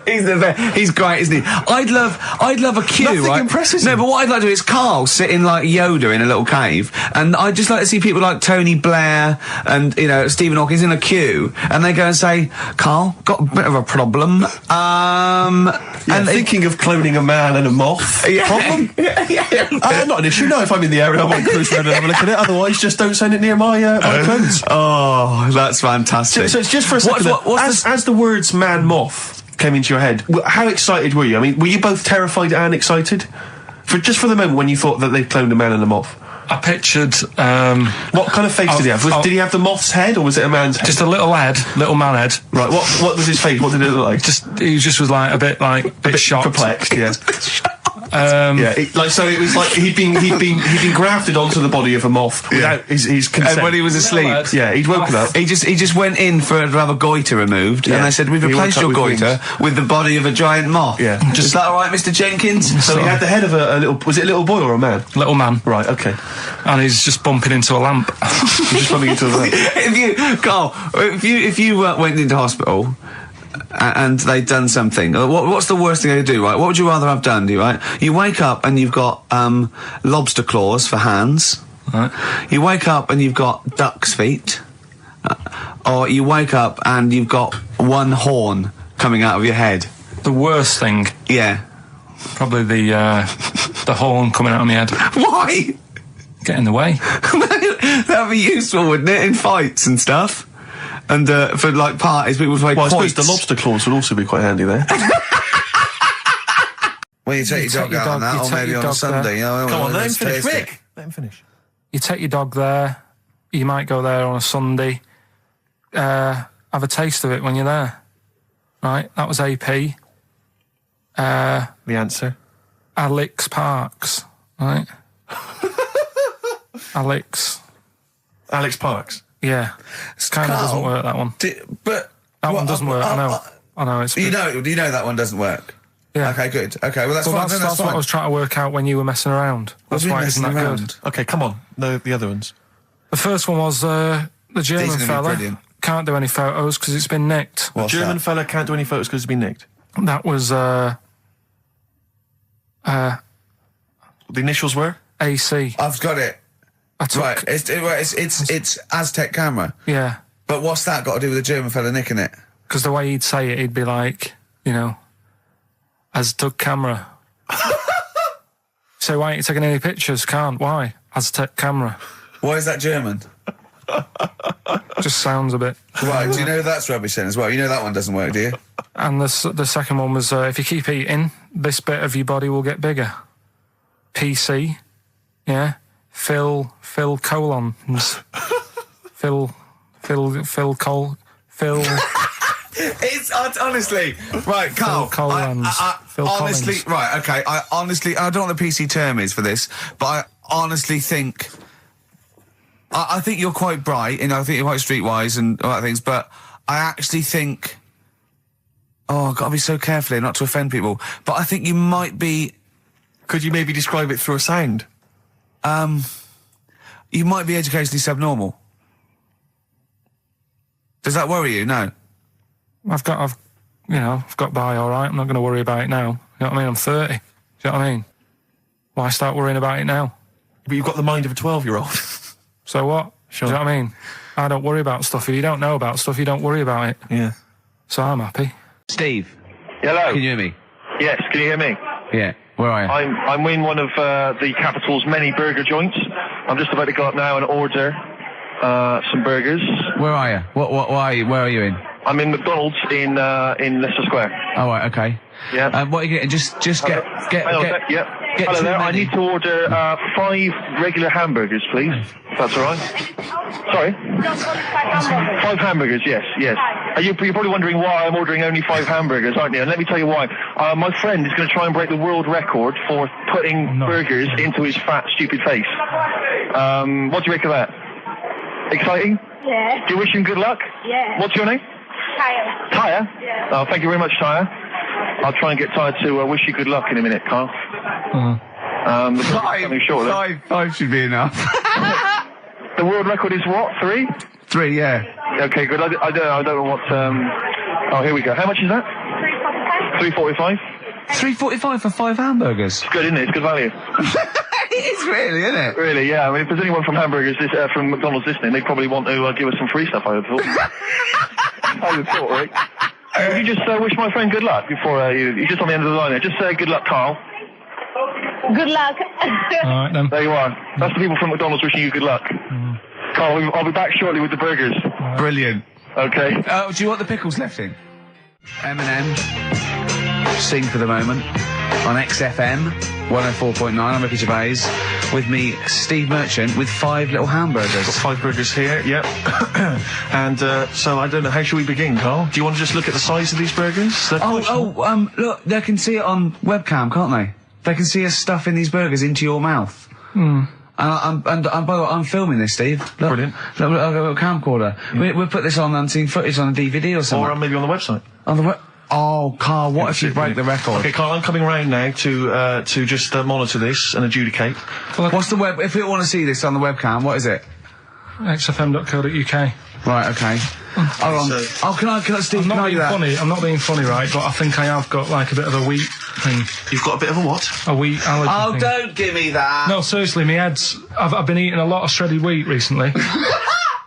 He's the best. He's great, isn't he? I'd love a queue, Nothing right? impresses No, him. but what I'd like to do is Carl sitting like Yoda in a little cave, and I'd just like to see people like Tony Blair and Stephen Hawking's in a queue, and they go and say, "Carl, got a bit of a problem." And thinking of cloning a man and a moth. Yeah. Problem? Not an issue. No, if I'm in the area, I might cruise around and have a look at it. Otherwise, just don't send it near my clothes. Oh, that's fantastic. So it's just for a second. As the words "man moth" came into your head, how excited were you? I mean, were you both terrified and excited? For the moment when you thought that they'd cloned a man and a moth? I pictured What kind of face did he have? Did he have the moth's head or was it a man's head? just a little man head. Right, what was his face? What did it look like? He just was like a bit shocked. Perplexed, yeah. It was like he'd been grafted onto the body of a moth without his consent. And when he was asleep, Yeah, he'd woken up. he just went in to have a goiter removed, Yeah. and they said, "We've He replaced woke up your with goiter with the body of a giant moth." Yeah. Is that all right, Mr. Jenkins? So he had the head of a little... Was it a little boy or a man? Little man, Right, okay. and he's just bumping into a lamp. He's just bumping into a man. If you went into hospital and they'd done something, what's the worst thing they could do, right? What would you rather have done, right? You wake up and you've got lobster claws for hands. Right. You wake up and you've got duck's feet. Or you wake up and you've got one horn coming out of your head. The worst thing, Yeah. probably the horn coming out of my head. Why? Get in the way. That'd be useful, wouldn't it, in fights and stuff? And for like parties, people would play Well, I suppose quoits. the lobster claws would also be quite handy there. When you take your dog out on that, or maybe on a Sunday, Come on, let him let's finish. taste it. Rick, let him finish. You take your dog there. You might go there on a Sunday. Have a taste of it when you're there. Right, that was AP. The answer. Alex Parks. Right. Alex. Alex Parks. Yeah. It kind of Carl, doesn't work, that one. But That one doesn't work, I know. I know, it's... you know that one doesn't work. Yeah. Okay, good. Okay, well that's Well, fine. that's, then that's that's what fine. I was trying to work out when you were messing around. That's We've been why it isn't that messing good. around. Okay, come on. No, the other ones. The first one was the German These are gonna be fella. brilliant. Can't do any photos because it's been nicked. What's German that? fella can't do any photos because it's been nicked. That was The initials were? AC. I've got it. I took... Right, it's Aztec camera. Yeah. But what's that got to do with the German fella nicking it? Because the way he'd say it, he'd be like, you know, Aztec camera. So why ain't you taking any pictures? Can't. Why? Aztec camera. Why is that German? Just sounds a bit. Right, do you know that's rubbish then as well? You know that one doesn't work, do you? And the second one was, if you keep eating, this bit of your body will get bigger. PC, yeah. Phil colons. Phil. It's honestly right, Carl. Collins. Phil honestly, Collins. right, okay. I don't know what the PC term is for this, but I honestly think. I think you're quite bright, and I think you're quite streetwise and all that things, but I actually think. Oh, I've got to be so careful here not to offend people, but I think you might be. Could you maybe describe it through a sound? You might be educationally subnormal. Does that worry you? No. I've got by all right. I'm not going to worry about it now. You know what I mean? I'm 30. Do you know what I mean? Why start worrying about it now? But you've got the mind of a 12-year-old. So what? Sure. Do you know what I mean? I don't worry about stuff. If you don't know about stuff, you don't worry about it. Yeah. So I'm happy. Steve. Hello. Can you hear me? Yes, can you hear me? Yeah. Where are you? I'm in one of the capital's many burger joints. I'm just about to go up now and order some burgers. Where are you? What are you? Where are you in? I'm in McDonald's in Leicester Square. Oh, right, okay. Yeah. What are you getting? Just get. Hang on a sec, yep. Get Hello too there. I many. need to order 5 regular hamburgers, please. If that's all right. Sorry. 5 hamburgers. Yes. You're probably wondering why I'm ordering only 5 hamburgers, aren't you? And let me tell you why. My friend is going to try and break the world record for putting burgers into his fat, stupid face. What do you make of that? Exciting? Yeah. Do you wish him good luck? Yeah. What's your name? Tyre. Tyre? Yeah. Oh, thank you very much, Tyre. I'll try and get Tyre to wish you good luck in a minute, Carl. The coming shortly. 5 should be enough. The world record is what? 3? 3, yeah. Okay, good. I don't know what. Oh, here we go. How much is that? $3.45. $3.45 for 5 hamburgers. It's good, isn't it? It's good value. It is really, isn't it? Really, yeah. I mean, if there's anyone from from McDonald's listening, they probably want to give us some free stuff, I would have thought. I would have thought, right? Would you just wish my friend good luck before you're just on the end of the line there? Just say good luck, Carl. Good luck. All right, then. There you are. That's the people from McDonald's wishing you good luck. Carl, I'll be back shortly with the burgers. Brilliant. Okay. Do you want the pickles left in? Eminem. Sing for the moment. On XFM 104.9. I'm Ricky Gervais. With me, Steve Merchant, with 5 little hamburgers. Got 5 burgers here, yep. And so I don't know, how should we begin, Carl? Do you want to just look at the size of these burgers? Look, they can see it on webcam, can't they? They can see us stuffing these burgers into your mouth. And by the way, I'm filming this, Steve. Look, Brilliant. Look, I've got a camcorder. We'll put this on unseen footage on a DVD or something. Or maybe on the website. On the Oh, Carl, what if you break the record? Okay, Carl, I'm coming round now to just monitor this and adjudicate. What's the web? If you want to see this on the webcam, what is it? xfm.co.uk. Right, okay. Hold on. Can I, Steve, I'm not can I being do that? funny. I'm not being funny, right? But I think I have got like a bit of a wheat thing. You've got a bit of a what? A wheat allergy Oh, thing. don't give me that. No, seriously, my head's... I've been eating a lot of shredded wheat recently.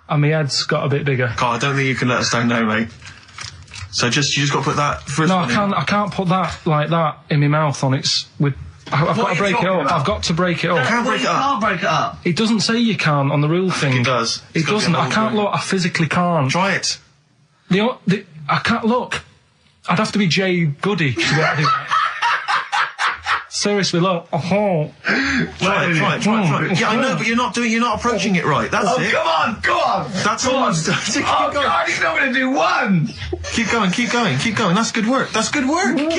And my head's got a bit bigger. Carl, I don't think you can let us down now, mate. So you just got to put that... No, I can't put that like that in my mouth on its... I've got to break it up. I've got to break it up. You can't break it up. Can't break it up. It doesn't say you can on the rule thing. It does. It doesn't. I can't look. I physically can't. Try it. I can't look. I'd have to be Jay Goody to be able to do that. Seriously, look. Try it. Yeah, I know, but you're not approaching it right. That's it. Come on. That's all I'm doing. Oh, God, he's not going to do one. Keep going. That's good work. Keep going.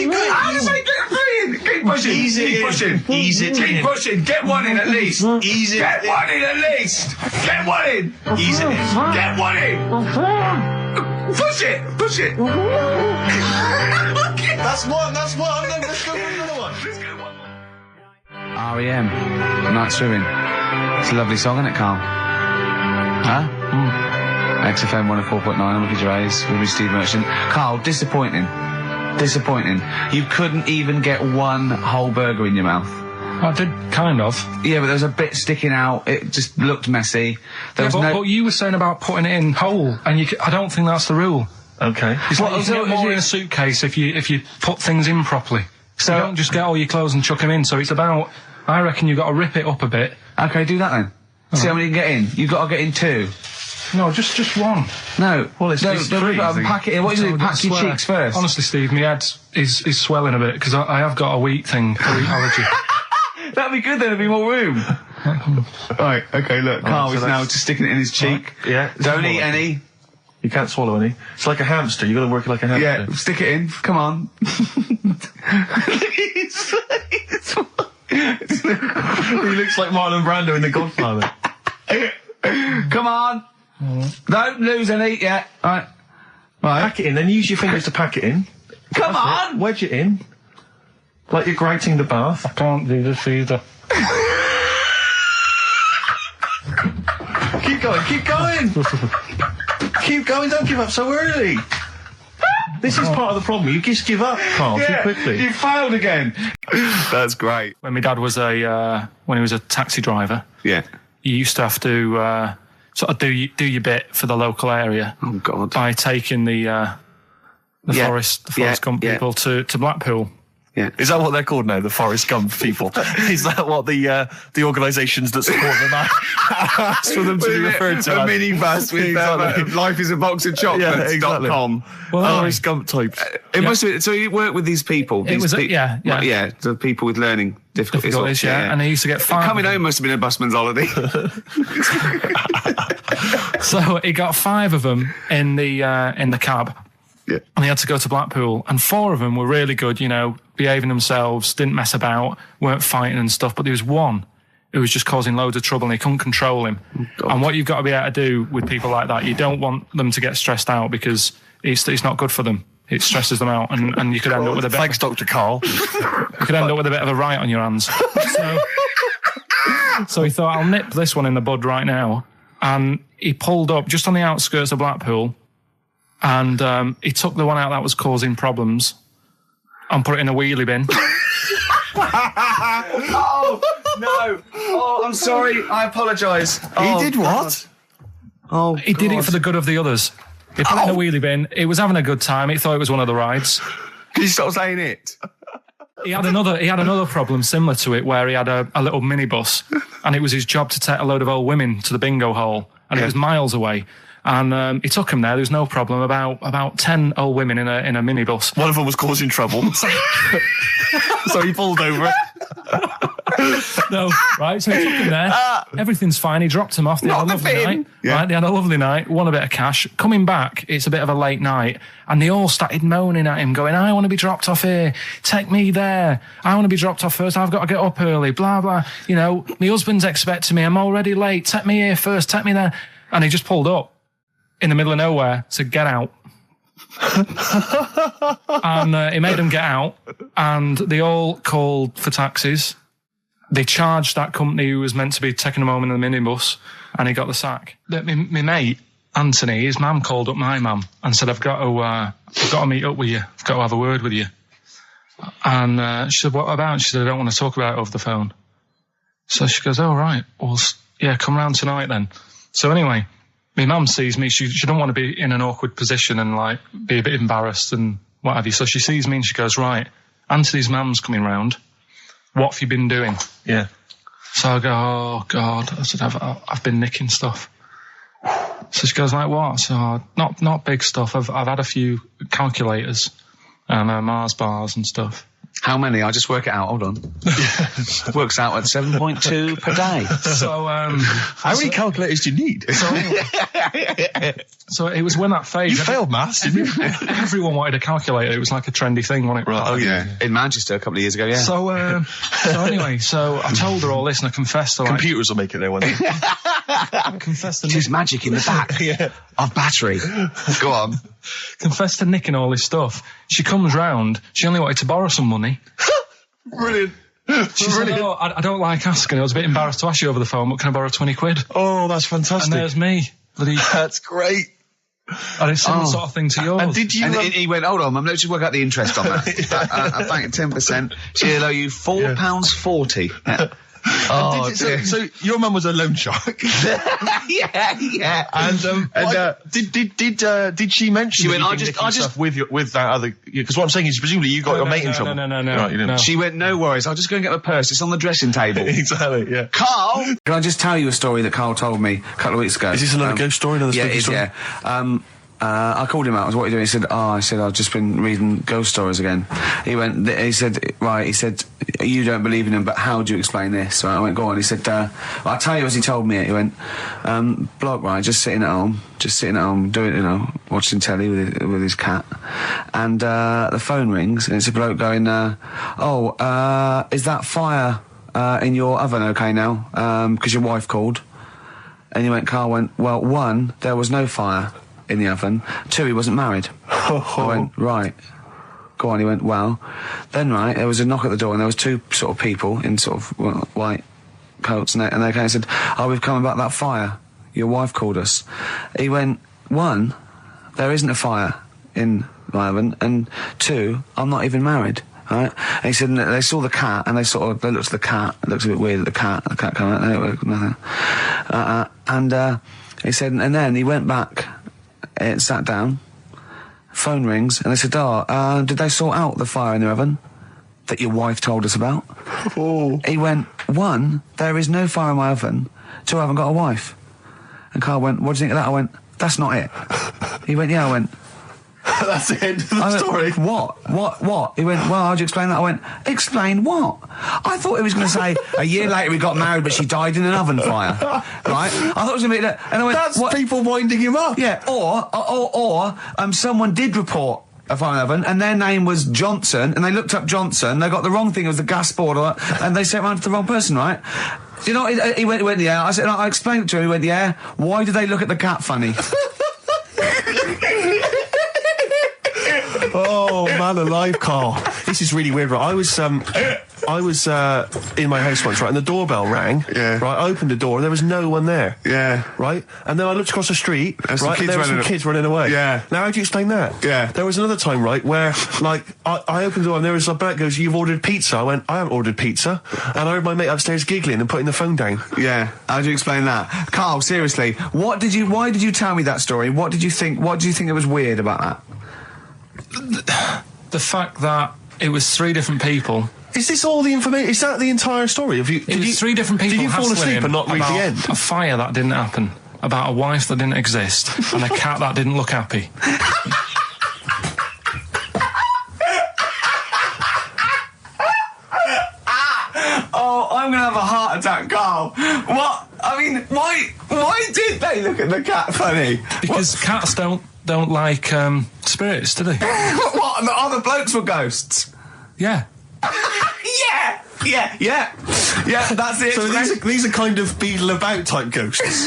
Keep pushing. Ease it in. Ease it in. Keep pushing. Get one in at least. Ease it Get in. one in at least. Get one in. Ease it in. Get one in. Push it. That's one. Let's go for another one. R.E.M. Night Swimming. It's a lovely song, isn't it, Carl? Huh? XFM 104.9, I'm Ricky Gervais, with me, Steve Merchant. Carl, disappointing. You couldn't even get one whole burger in your mouth. I did, kind of. Yeah, but there was a bit sticking out. It just looked messy. There was But you were saying about putting it in whole, and I don't think that's the rule. Okay. It's like you can get more in a suitcase if you put things in properly. So you don't just get all your clothes and chuck them in. So it's about, I reckon you've got to rip it up a bit. Okay, do that then. See how many you can get in. You've got to get in 2. No, just one. No. Well, it's three. Pack it in. What do you do? Pack your cheeks first. Honestly, Steve, my head is swelling a bit because I have got a wheat allergy. That'd be good then, there'd be more room. Right, okay, look, Carl is now just sticking it in his cheek. Yeah. Don't eat any. You can't swallow any. It's like a hamster, you gotta work it like a hamster. Yeah, stick it in, come on. He looks like Marlon Brando in The Godfather. Come on. Don't lose any yet. Right. Pack it in, then use your fingers to pack it in. Come on! Wedge it in. Like you're grating the bath. I can't do this either. Keep going, keep going! Keep going, don't give up so early. This is part of the problem. You just give up, Carl, too quickly. You failed again. That's great. When my dad was when he was a taxi driver, Yeah. you used to have to sort of do your bit for the local area. Oh, God. By taking the Forest Gump people to Blackpool. Yeah. Is that what they're called now, the Forrest Gump people? Is that what the organisations that support them ask for them to be referred to? A minibus with Life is a Box of Chocolates.com. Forrest Gump types. It must have been, so you work with these people. It was the people with learning difficulties. And they used to get 5. Coming home must have been a busman's holiday. So he got 5 of them in the cab. Yeah. And he had to go to Blackpool, and 4 of them were really good, behaving themselves, didn't mess about, weren't fighting and stuff, but there was one who was just causing loads of trouble and he couldn't control him. Oh, and what you've got to be able to do with people like that, you don't want them to get stressed out because it's not good for them. It stresses them out, and you could end up with a bit... Thanks, Dr. Carl. You could end up with a bit of a riot on your hands. So he thought, I'll nip this one in the bud right now. And he pulled up just on the outskirts of Blackpool, and he took the one out that was causing problems and put it in a wheelie bin. Oh, no. Oh, I'm sorry. I apologise. He did what? Oh, He did it for the good of the others. He put it in a wheelie bin. He was having a good time. He thought it was one of the rides. Can you stop saying it? He had another problem similar to it where he had a little minibus, and it was his job to take a load of old women to the bingo hall, and it was miles away. And he took him there. There was no problem. About 10 old women in a minibus. One of them was causing trouble, so he pulled over. No, right. So he took him there. Everything's fine. He dropped him off. They had a lovely night. Yeah. Right. They had a lovely night. Won a bit of cash. Coming back, it's a bit of a late night, and they all started moaning at him, going, "I want to be dropped off here. Take me there. I want to be dropped off first. I've got to get up early. Blah blah. My husband's expecting me. I'm already late. Take me here first. Take me there." And he just pulled up in the middle of nowhere, said, "Get out." And he made them get out, and they all called for taxis. They charged that company who was meant to be taking them home in the minibus, and he got the sack. My mate, Anthony, his mum called up my mum and said, I've got to meet up with you. I've got to have a word with you. And she said, what about? She said, I don't want to talk about it over the phone. So she goes, oh, right. Well, yeah, come round tonight then. So anyway, my mum sees me. She don't want to be in an awkward position and, be a bit embarrassed and what have you. So she sees me and she goes, right, Anthony's mum's coming round. What have you been doing? Yeah. So I go, oh, God. I said, I've been nicking stuff. So she goes, like what? So not big stuff. I've had a few calculators and Mars bars and stuff. How many? I'll just work it out. Hold on. Works out at 7.2 per day. So, how many calculators do you need? So it was when that phase. You failed maths, didn't you? Everyone wanted a calculator. It was like a trendy thing, wasn't it? Right. Oh, yeah. In Manchester a couple of years ago, yeah. So anyway, I told her all this and I confessed to computers will make it there one day. I confessed to She's magic in the back of battery. Go on. Confessed to nicking all this stuff. She comes round. She only wanted to borrow some money. Brilliant. She said, oh, I don't like asking. I was a bit embarrassed to ask you over the phone, but can I borrow 20 quid? Oh, that's fantastic. And there's me. That's great. And it's similar sort of thing to yours. And did you? And he went, hold on, Mum, let's just work out the interest on that. I bank 10%. She'll owe you £4.40. Yeah. Oh, so your mum was a loan shark. yeah. And did she mention? She went, that you I been just- nicking stuff with that other? Because what I'm saying is, presumably you got your mate in trouble. No. Right, you didn't. No. She went, no worries, I'll just go and get my purse. It's on the dressing table. Exactly. Yeah. Carl! Can I just tell you a story that Carl told me a couple of weeks ago? Is this another ghost story? Another yeah, spooky it is, story? yeah. I called him out. I was, what are you doing? He said, I've just been reading ghost stories again. He said, you don't believe in them, but how do you explain this? Right, I went, go on. He said, I'll tell you as he told me it. He went, bloke, right, just sitting at home, doing, watching telly with his cat. And, the phone rings, and it's a bloke going, is that fire, in your oven okay now? 'Cause your wife called. And Carl went, well, 1, there was no fire in the oven. 2, he wasn't married. I went, right. Go on. He went, well. Then, right, there was a knock at the door and there was 2 sort of people in sort of white coats and they came and said, we've come about that fire. Your wife called us. He went, 1, there isn't a fire in my oven, and 2, I'm not even married. Right? And he said, and they saw the cat, and they looked at the cat. It looks a bit weird at the cat came out, nothing. He said, and then he went back, and sat down, phone rings, and they said, did they sort out the fire in the oven that your wife told us about? Oh. He went, 1, there is no fire in my oven, 2, I haven't got a wife. And Carl went, what do you think of that? I went, that's not it. He went, yeah. I went, that's the end of the story. What? He went, well, how'd you explain that? I went, explain what? I thought he was going to say, a year later we got married, but she died in an oven fire. Right? I thought it was going to be that. And I went, that's people winding him up. Yeah, or someone did report a fire in the oven, and their name was Johnson, and they looked up Johnson, they got the wrong thing, it was the gas board, and they sent around to the wrong person, right? You know, he went, yeah. I said, I explained it to him, he went, yeah. Why did they look at the cat funny? Oh, man alive, Carl. This is really weird, right? I was in my house once, right, and the doorbell rang. Yeah. Right, I opened the door, and there was no one there. Yeah. Right? And then I looked across the street, There's some right, and there were some kids running away. Yeah. Now, how do you explain that? Yeah. There was another time, right, where, like, I opened the door, and there was a bird goes, you've ordered pizza. I went, I haven't ordered pizza. And I heard my mate upstairs giggling and putting the phone down. Yeah. How do you explain that? Carl, seriously, why did you tell me that story? What do you think it was weird about that? The fact that it was 3 different people. Is this all the information? Is that the entire story? It was 3 different people. Did you fall hassling asleep him and not read the about end? A fire that didn't happen, about a wife that didn't exist, and a cat that didn't look happy. Oh, I'm gonna have a heart attack, Carl. What? I mean, why did they look at the cat funny? Because cats don't like spirits, do they? What? The other blokes were ghosts? Yeah. Yeah, that's it. So these are kind of beetle about type ghosts.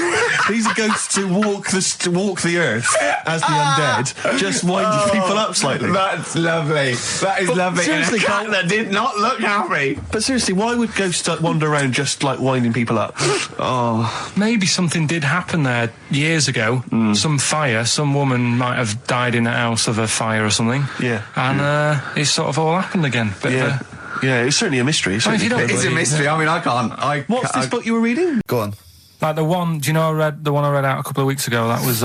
These are ghosts who walk the earth as the undead, just winding people up slightly. That's lovely. That is lovely. Seriously, and a cat Carl, that did not look happy. but seriously, why would ghosts wander around just like winding people up? Oh, Maybe something did happen there years ago. Some fire, some woman might have died in a house of a fire or something. Yeah. And it sort of all happened again. Bit of a- Yeah, it's certainly a mystery. Well, if you don't it's a mystery. I mean, I can't. What's this book you were reading? Go on. Like the one, do you know the one I read out a couple of weeks ago? That was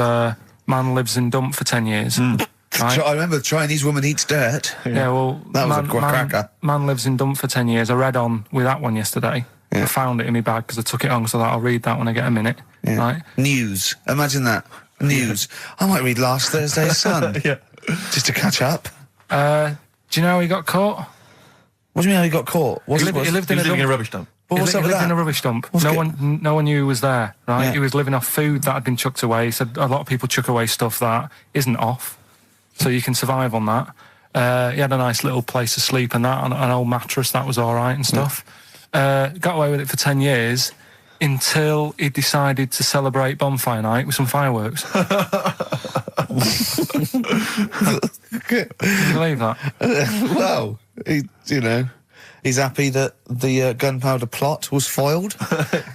Man Lives in Dump for 10 years. Right? I remember the Chinese woman eats dirt. Yeah, well, That was a cracker. Man Lives in Dump for 10 years. I read on with that one yesterday. Yeah. I found it in my bag because I took it on, so that I'll read that when I get a minute. Yeah. Right? News. Imagine that. News. I might read last Thursday's Sun. Yeah. Just to catch up. Do you know how he got caught? What do you mean how he got caught? He lived in a rubbish dump. Well, He what's up lived with in that? a rubbish dump. What's No good? one knew he was there, right? Yeah. He was living off food that had been chucked away. He said a lot of people chuck away stuff that isn't off, so you can survive on that. He had a nice little place to sleep and that, an old mattress that was all right and stuff. Got away with it for 10 years until he decided to celebrate bonfire night with some fireworks. Can you believe that? Well, he's happy that the gunpowder plot was foiled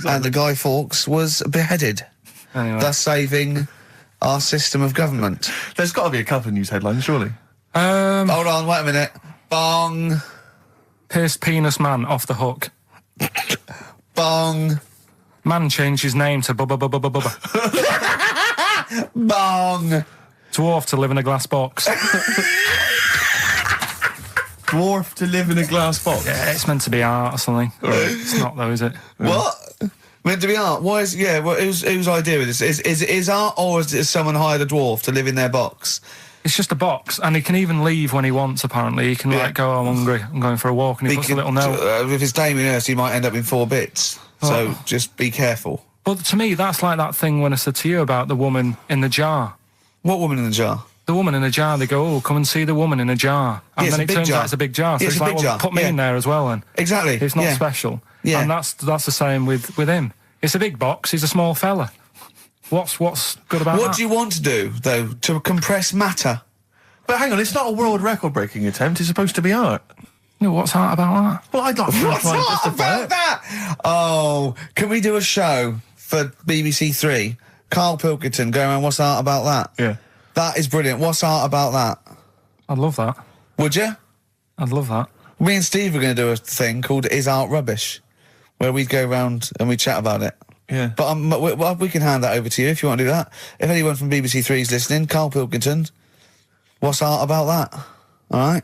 and the Guy Fawkes was beheaded, Anyway. thus saving our system of government. There's got to be a couple of news headlines, surely. Hold on, wait a minute. Bong. Pierce Penis Man off the hook. Bong. Man changed his name to Bubba Bubba Bubba Bubba. Bong. Dwarf to live in a glass box. Dwarf to live in a glass box. Yeah, it's meant to be art or something. It's not though, is it? What? Meant to be art? Why is... Yeah, well, whose idea is this? Is art, or is someone hired a dwarf to live in their box? It's just a box, and he can even leave when he wants, apparently. He can, like, go, I'm hungry, I'm going for a walk, and he puts a little note. If it's Damien Hirst, he might end up in 4 bits. So just be careful. But to me, that's like that thing when I said to you about the woman in the jar. What woman in the jar? The woman in a jar, they go, oh, come and see the woman in a jar. And then it turns out it's a big jar. So Yeah, it's it's a like, big well, jar. put me in there as well then. Exactly. It's not special. Yeah. And that's the same with him. It's a big box, he's a small fella. What's good about that? What do you want to do, though? To compress matter? But hang on, it's not a world record-breaking attempt. It's supposed to be art. No, what's art about that? Well, I'd like to What's try and art justify about it. that? Oh, can we do a show for BBC 3? Karl Pilkington going around, what's art about that? Yeah. That is brilliant. What's art about that? I'd love that. Would you? I'd love that. Me and Steve are going to do a thing called Is Art Rubbish, where we go round and we chat about it. Yeah. But we can hand that over to you if you want to do that. If anyone from BBC 3 is listening, Karl Pilkington, what's art about that? All right?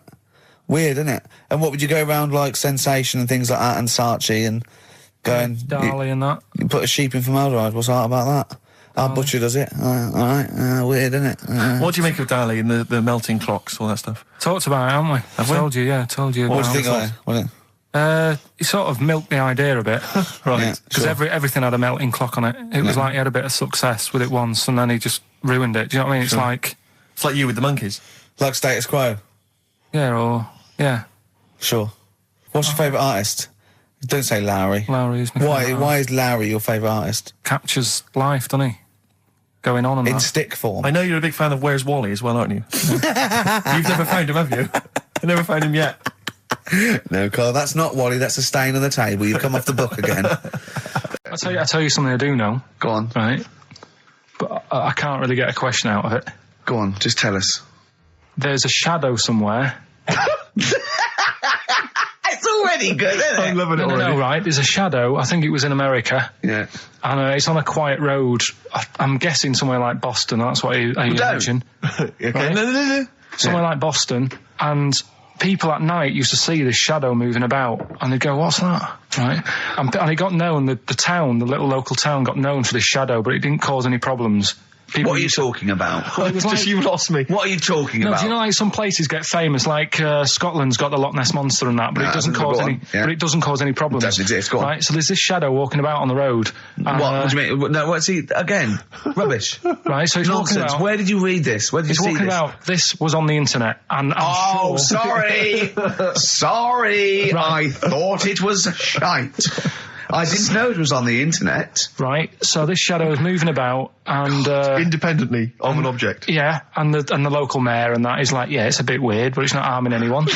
Weird, isn't it? And what would you go around like Sensation and things like that and Saatchi and go and... Dali and that. You put a sheep in formaldehyde, what's art about that? Our butcher does it. All right. Weird, isn't it? What do you make of Dali and the melting clocks, all that stuff? Talked about it, haven't we? Have we? Told you, yeah, told you. What do you about think it. of it? He sort of milked the idea a bit. Right. Yeah. Because Sure. everything had a melting clock on it. It was like he had a bit of success with it once, and then he just ruined it. Do you know what I mean? It's like... It's like you with the monkeys. Like status quo? Yeah, or... Yeah. Sure. What's your favourite artist? Don't say Lowry. Lowry is my favourite artist. Why is Lowry your favourite artist? Captures life, doesn't he? Going on and In that. stick form. I know you're a big fan of Where's Wally as well, aren't you? You've never found him, have you? I've never found him yet. No, Carl, that's not Wally, that's a stain on the table. You've come off the book again. I'll tell you something I do know. Go on. Right? But I can't really get a question out of it. Go on, just tell us. There's a shadow somewhere. It's already good, isn't it? I'm loving it already. No, right. There's a shadow. I think it was in America. Yeah. And it's on a quiet road. I'm guessing somewhere like Boston. That's what I imagine. Okay. Right. No. Somewhere like Boston. And people at night used to see this shadow moving about. And they'd go, what's that? Right. And it got known, the town, the little local town got known for this shadow, but it didn't cause any problems. People What are you talking about? Well, it was Just like, you lost me. What are you talking no, about? do you know like some places get famous, like Scotland's got the Loch Ness Monster and that, but it doesn't go cause on, any. yeah. But it doesn't cause any problems. Doesn't exist, go on. Right, so there's this shadow walking about on the road. What do you mean? No, what's he... Again? Rubbish. Right, so he's walking Nonsense. about. Where did you read this? Where did you He's see walking this? about. This was on the internet, and I'm sure. Sorry. Sorry. I thought it was shite. I didn't know it was on the internet. Right, so this shadow is moving about, and Independently of an object. yeah, and the local mayor and that is like, yeah, it's a bit weird, but it's not harming anyone. The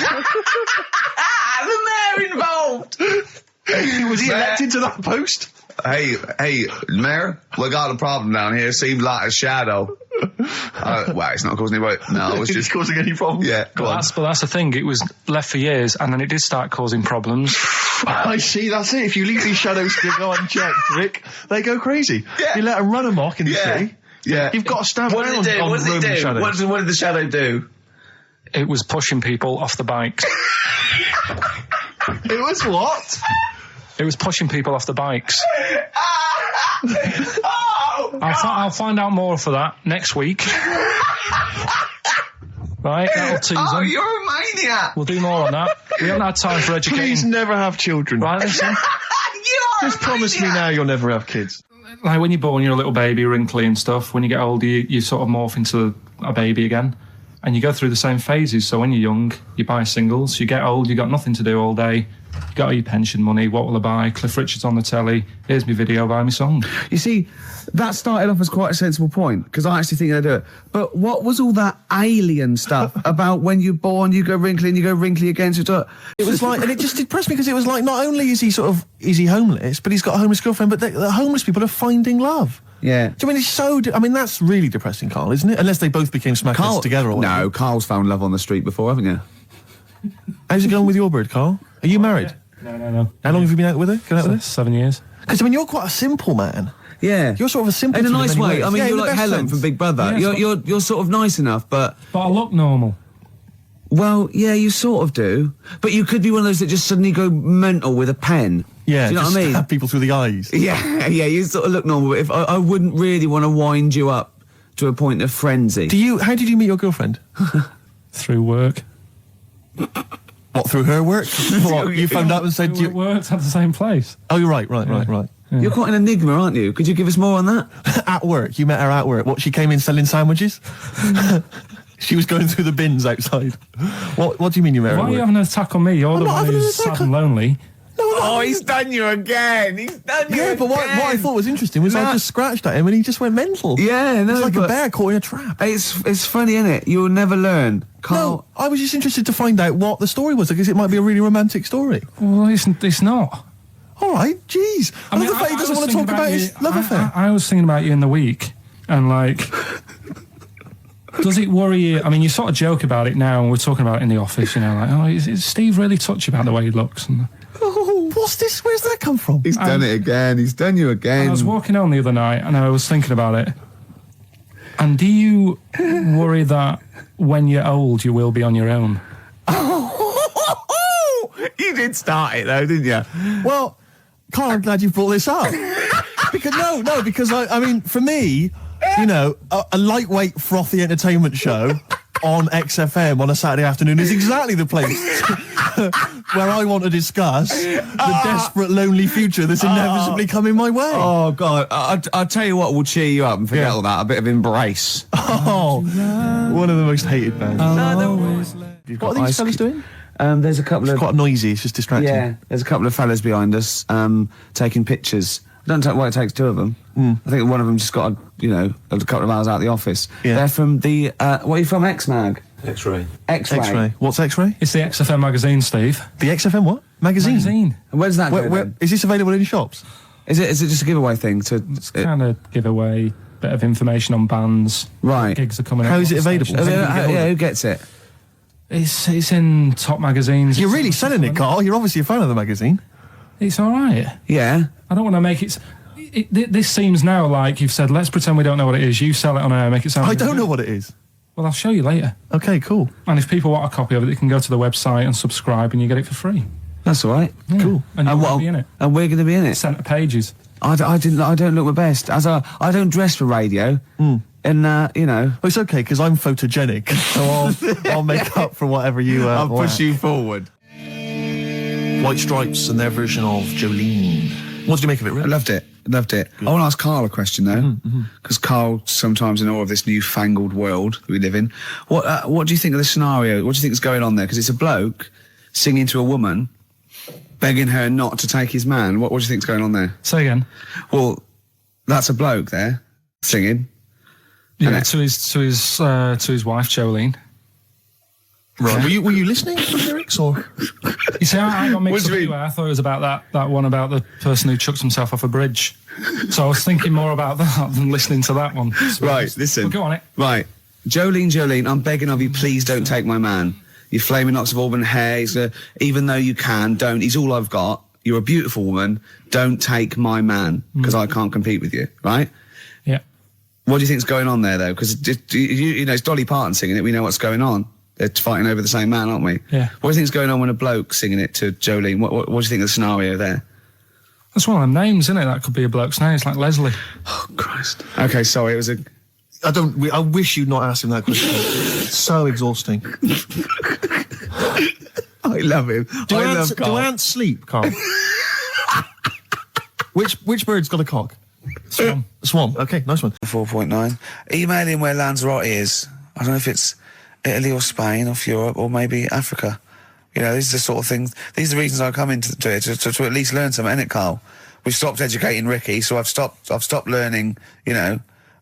mayor involved. Was he elected to that post? Hey, Mayor, we got a problem down here. Seems like a shadow. Well, it's not causing any... No, it's just... causing any problems. Yeah, go on. But that's the thing. It was left for years, and then it did start causing problems. I see, that's it. If you leave these shadows to go unchecked, Rick, they go crazy. Yeah. You let them run amok in the Yeah. city. Yeah. You've got to stand What down did it do? on What did it roaming do? shadows. What did the shadow do? It was pushing people off the bikes. It was what? It was pushing people off the bikes. Oh, I'll find out more for that next week. Right, that'll tease oh, them. you're a maniac. We'll do more on that. We haven't had time for educating. Please never have children. Right, listen. You're Just promise me now you'll never have kids. Like when you're born, you're a little baby, wrinkly and stuff. When you get older, you sort of morph into a baby again. And you go through the same phases. So when you're young, you buy singles. You get old, you got nothing to do all day. You got all your pension money. What will I buy? Cliff Richard's on the telly. Here's my video, buy me song. You see, that started off as quite a sensible point, because I actually think they do it. But what was all that alien stuff about when you're born, you go wrinkly and you go wrinkly again? So It was like, and it just depressed me because it was like, not only is he homeless, but he's got a homeless girlfriend, but the homeless people are finding love. yeah. Do you mean it's so? I mean, that's really depressing, Carl, isn't it? Unless they both became smackheads together or whatever. No, Carl's found love on the street before, haven't you? How's it going with your bird, Carl? Are you married? No. How long have you been out with her? Going out with her? 7 years. Because, I mean, you're quite a simple man. Yeah. You're sort of a simple In a in nice many way. ways. I mean, Yeah, you're in the like best Helen sense. from Big Brother. Yeah, you're sort of nice enough, but... But I look normal. Well, yeah, you sort of do. But you could be one of those that just suddenly go mental with a pen. Yeah, do you know just what I mean? stab people through the eyes. Yeah, you sort of look normal. But if I wouldn't really want to wind you up to a point of frenzy. How did you meet your girlfriend? Through work. What, through her work? What, you phoned up and said We worked at the same place. Oh, you're right. Yeah. You're quite an enigma, aren't you? Could you give us more on that? At work, you met her at work. What, she came in selling sandwiches? She was going through the bins outside. What do you mean you met her Why at are you work? having an attack on me? You're the not one having an who's attack sad and lonely. Oh, he's done you again. Yeah, but what I thought was interesting was I just scratched at him and he just went mental. Yeah, no, it's like a but bear caught in a trap. It's funny, isn't it? You'll never learn. No, I was just interested to find out what the story was, because it might be a really romantic story. Well, it's not. All right, jeez. I love the fact he doesn't want to talk about his love affair. I was thinking about you in the week, and like, does it worry you? I mean, you sort of joke about it now, and we're talking about it in the office, you know, like, oh, is Steve really touchy about the way he looks? And Oh, what's this? Where's that come from? He's done it again. He's done you again. I was walking home the other night, and I was thinking about it. And do you worry that when you're old, you will be on your own? You did start it though, didn't you? Well, Carl, I'm glad you brought this up. because I mean, for me, you know, a lightweight, frothy entertainment show on XFM on a Saturday afternoon is exactly the place where I want to discuss the desperate, lonely future that's inevitably coming my way. Oh, God. I'll tell you what will cheer you up and forget all that. A bit of Embrace. Oh, one of the most hated bands. What are these fellas doing? There's a couple It's quite noisy, it's just distracting. Yeah, there's a couple of fellas behind us taking pictures. I don't know why it takes two of them. I think one of them just got, a couple of hours out of the office. Yeah. They're from the, what are you from, X-Mag? X-Ray. X-Ray. What's X-Ray? It's the XFM magazine, Steve. The XFM what? Magazine? And where's that go then? Is this available in shops? Is it just a giveaway thing? It's kind of giveaway, bit of information on bands. Right. Gigs are coming up. How is it available? Who gets it? It's in top magazines. You're really selling it, Carl. You're obviously a fan of the magazine. It's all right. Yeah. I don't want to make it... This seems now like you've said, let's pretend we don't know what it is. You sell it on air, make it sound... I don't know what it is. Well, I'll show you later. Okay, cool. And if people want a copy of it, they can go to the website and subscribe and you get it for free. That's all right. Yeah. Cool. And you're going to be in it. And we're going to be in it. Centre pages. I don't look my best. I don't dress for radio. And, Well, it's okay, because I'm photogenic, so I'll make up for whatever you I'll push lack. you forward. White Stripes and their version of Jolene. What did you make of it, I Rick? loved it. I want to ask Carl a question, though, because Carl, sometimes in all of this newfangled world that we live in, what do you think of the scenario? What do you think is going on there? Because it's a bloke singing to a woman, begging her not to take his man. What do you think is going on there? Say again. Well, that's a bloke there singing. Yeah, to his wife Jolene. Right. Were you listening to the lyrics, or? You see, I got mixed What up do you mean? anyway. I thought it was about that one about the person who chucked himself off a bridge. So I was thinking more about that than listening to that one. Right, listen. Well, go on it. Right. Jolene, I'm begging of you, please don't take my man. You flaming locks of auburn hair, even though you can, don't. He's all I've got. You're a beautiful woman. Don't take my man, because I can't compete with you, right? Yeah. What do you think's going on there, though? Because, it's Dolly Parton singing it. We know what's going on. They're fighting over the same man, aren't we? Yeah. What do you think's going on when a bloke's singing it to Jolene? What do you think of the scenario there? That's one of them names, isn't it? That could be a bloke's name. It's like Leslie. Oh, Christ. Okay, sorry, it was a... I wish you'd not asked him that question. It's so exhausting. I love him. Do I love Carl. ants sleep, Carl? Which bird's got a cock? Swan. Swan. Okay, nice one. 4.9. Email in where Lanzarote is. I don't know if it's Italy or Spain or Europe or maybe Africa. You know, these are the sort of things, these are the reasons I come into it, to at least learn something, innit, Carl? We've stopped educating Ricky, so I've stopped learning,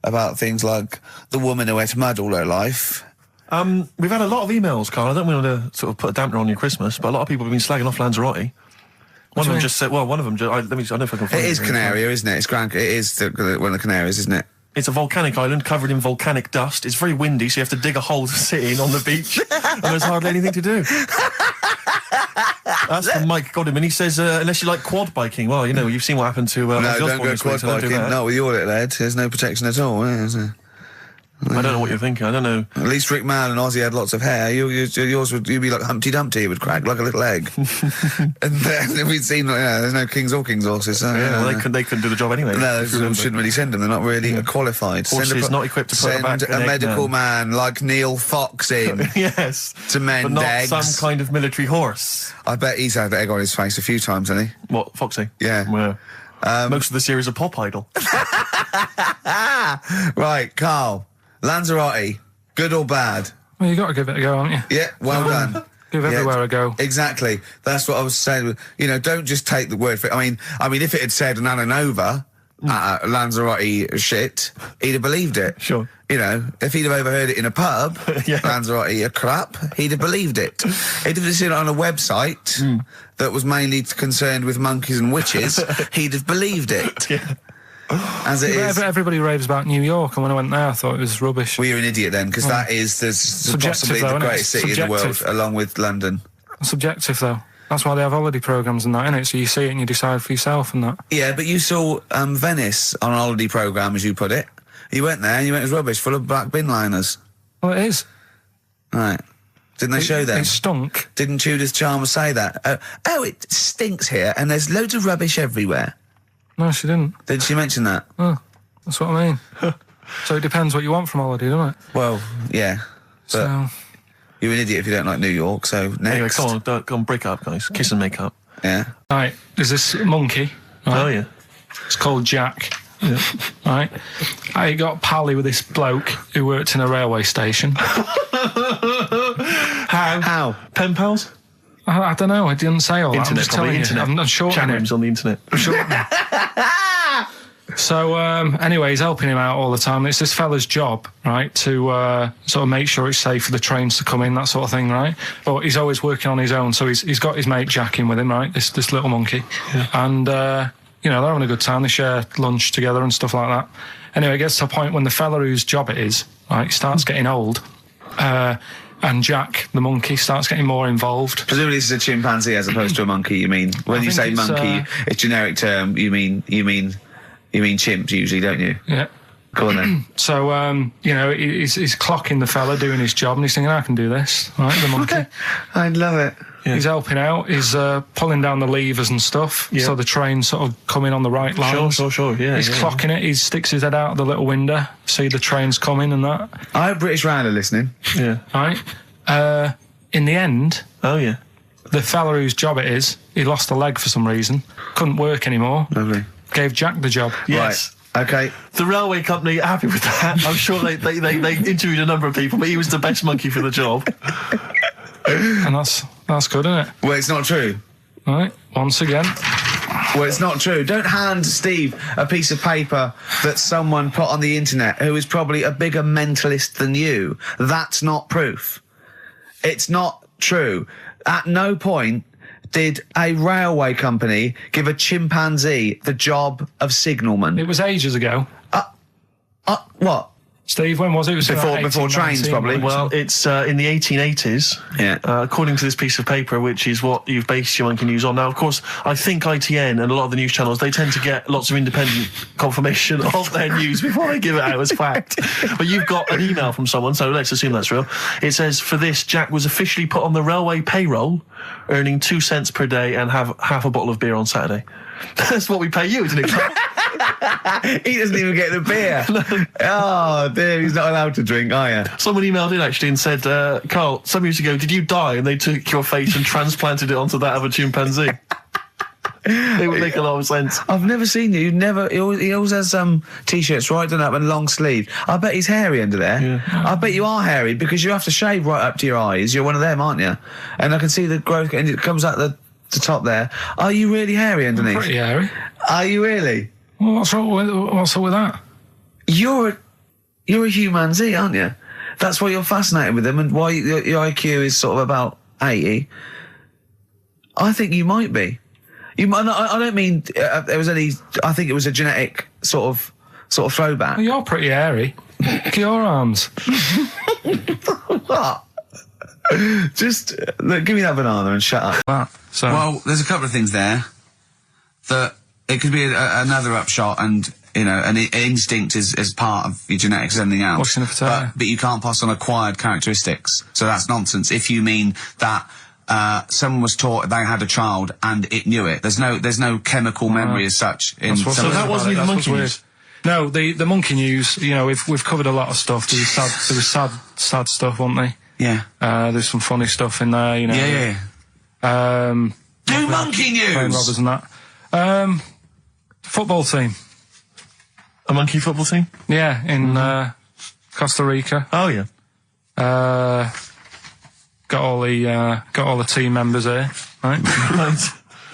about things like the woman who ate mud all her life. We've had a lot of emails, Carl. I don't want to sort of put a dampener on your Christmas, but a lot of people have been slagging off Lanzarote. One of them just said, I don't know if I can find It is Canaria, isn't it? It is one of the Canaries, isn't it? It's a volcanic island covered in volcanic dust. It's very windy, so you have to dig a hole to sit in on the beach, and there's hardly anything to do. That's from Mike Godham, and he says, unless you like quad biking, well, you know, you've seen what happened to No, Ozzy don't Osbourne go this week, quad so don't do biking. that. Not with your little head. There's no protection at all, is there? I don't know what you're thinking. I don't know. At least Rick Mann and Ozzy had lots of hair. Yours would you'd be like Humpty Dumpty. It would crack like a little egg. And then we'd seen, there's no kings or kings horses. So, Yeah, well, they couldn't do the job anyway. No, if you remember. shouldn't really send them. They're not really qualified. Horses not equipped to put send back a an egg medical down. man like Neil Fox in Yes. to mend But not eggs. some kind of military horse. I bet he's had the egg on his face a few times, hasn't he? What, Foxy? Yeah. Well, most of the series are Pop Idol. Right, Carl. Lanzarote, good or bad? Well, you got to give it a go, haven't you? Yeah, well done. Give everywhere a go. Exactly. That's what I was saying. You know, don't just take the word for it. I mean, if it had said Nananova, Lanzarote shit, he'd have believed it. Sure. You know, if he'd have overheard it in a pub, Yeah. Lanzarote a crap, he'd have believed it. He'd have seen it on a website that was mainly concerned with monkeys and witches, he'd have believed it. Yeah. As it is. Everybody raves about New York, and when I went there, I thought it was rubbish. Well, you're an idiot then, because that is possibly though, the innit? greatest city in the world, Subjective. along with London. Subjective, though. That's why they have holiday programmes and that, innit? So you see it and you decide for yourself and that. Yeah, but you saw Venice on a holiday programme, as you put it. You went there and you went, it was rubbish, full of black bin liners. Well, it is. Right. Didn't they show them? It stunk. Didn't Judith Chalmers say that? Oh, it stinks here and there's loads of rubbish everywhere. No, she didn't. Did she mention that? Oh, that's what I mean. So it depends what you want from holiday, doesn't it? Well, yeah. But So, you're an idiot if you don't like New York, so next. Anyway, come on, break up, guys. Kiss and make up. Yeah. right, there's this monkey. Right? Oh, yeah. It's called Jack. Right? I got pally with this bloke who worked in a railway station. How? Pen pals? I don't know, I didn't say all that. I'm Internet, just telling probably. you. Internet. I'm shortening Chat it. rooms on the internet. So, anyway, he's helping him out all the time. It's this fella's job, right, to sort of make sure it's safe for the trains to come in, that sort of thing, right? But he's always working on his own, so he's got his mate Jack in with him, right, this little monkey. Yeah. And, you know, they're having a good time. They share lunch together and stuff like that. Anyway, it gets to a point when the fella whose job it is, right, starts getting old, and Jack, the monkey, starts getting more involved. Presumably this is a chimpanzee as opposed to a monkey, you mean? When you say think it's, monkey, it's generic term, you mean chimp usually, don't you? Yeah. Go on then. So, you know, he's clocking the fella doing his job, and he's thinking, I can do this, right, the monkey. I love it. Yeah. He's helping out, he's pulling down the levers and stuff, Yeah. so the train's sort of coming on the right lines. Sure, yeah. He's clocking it, he sticks his head out of the little window, see the trains coming and that, I hope British Rand are listening. Yeah. right? In the end, Oh, yeah. the fella whose job it is, he lost a leg for some reason, couldn't work anymore, Lovely. gave Jack the job. Yes. Right. Okay. The railway company are happy with that. I'm sure they interviewed a number of people, but he was the best monkey for the job. And that's good, isn't it? Well, it's not true. Right, once again. Well, it's not true. Don't hand Steve a piece of paper that someone put on the internet who is probably a bigger mentalist than you. That's not proof. It's not true. At no point did a railway company give a chimpanzee the job of signalman. It was ages ago. What? Steve, when was it? It was Before- about before 18, trains, 19, probably. wasn't it? Well, it's in the 1880s. Yeah. According to this piece of paper, which is what you've based your monkey news on. Now, of course, I think ITN and a lot of the news channels, they tend to get lots of independent confirmation of their news before they give it out as fact. But you've got an email from someone, so let's assume that's real. It says, for this, Jack was officially put on the railway payroll, earning 2 cents per day and have half a bottle of beer on Saturday. That's what we pay you, isn't it? He doesn't even get the beer. Oh, dear, he's not allowed to drink, are you? Someone emailed in actually and said, Carl, some years ago, did you die? And they took your face and transplanted it onto that of a chimpanzee. It would make a lot of sense. I've never seen you. He always has t-shirts right done up and long sleeve. I bet he's hairy under there. Yeah. I bet you are hairy because you have to shave right up to your eyes. You're one of them, aren't you? And I can see the growth, and it comes out the top there. Are you really hairy underneath? Pretty hairy. Are you really? Well, what's up with that? You're a humanzee, aren't you? That's why you're fascinated with them, and why your IQ is sort of about 80. I think you might be. You might. I don't mean there was any. I think it was a genetic sort of throwback. Well, you're pretty hairy. Look at your arms. What? Just look, give me that banana and shut up. So Well, there's a couple of things there that it could be another upshot, and an instinct is part of your genetics as anything else. Washing a potato. But you can't pass on acquired characteristics, so that's nonsense. If you mean that someone was taught they had a child and it knew it, there's no chemical memory as such. In That's what's some weird that wasn't about even it. That's monkey what's news. weird. No, the monkey news. We've covered a lot of stuff. There was sad stuff, wasn't there? Yeah. There's some funny stuff in there. Yeah. Do monkey Playing news. robbers and that. Football team. A monkey football team? Yeah, in Costa Rica. Oh, yeah. Got all the team members here, right? Right.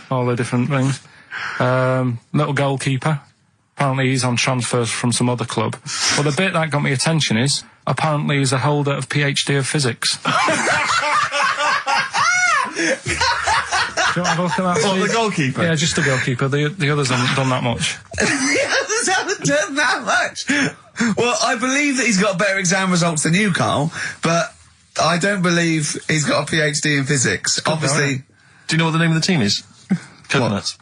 All the different things. Little goalkeeper. Apparently he's on transfers from some other club. But the bit that got me attention is, apparently he's a holder of PhD of physics. Do you want to have a look at that? What, Steve? the goalkeeper? Yeah, just the goalkeeper. The others haven't done that much. The others haven't done that much. Well, I believe that he's got better exam results than you, Carl, but I don't believe he's got a PhD in physics. Obviously. Do you know what the name of the team is? Coconuts.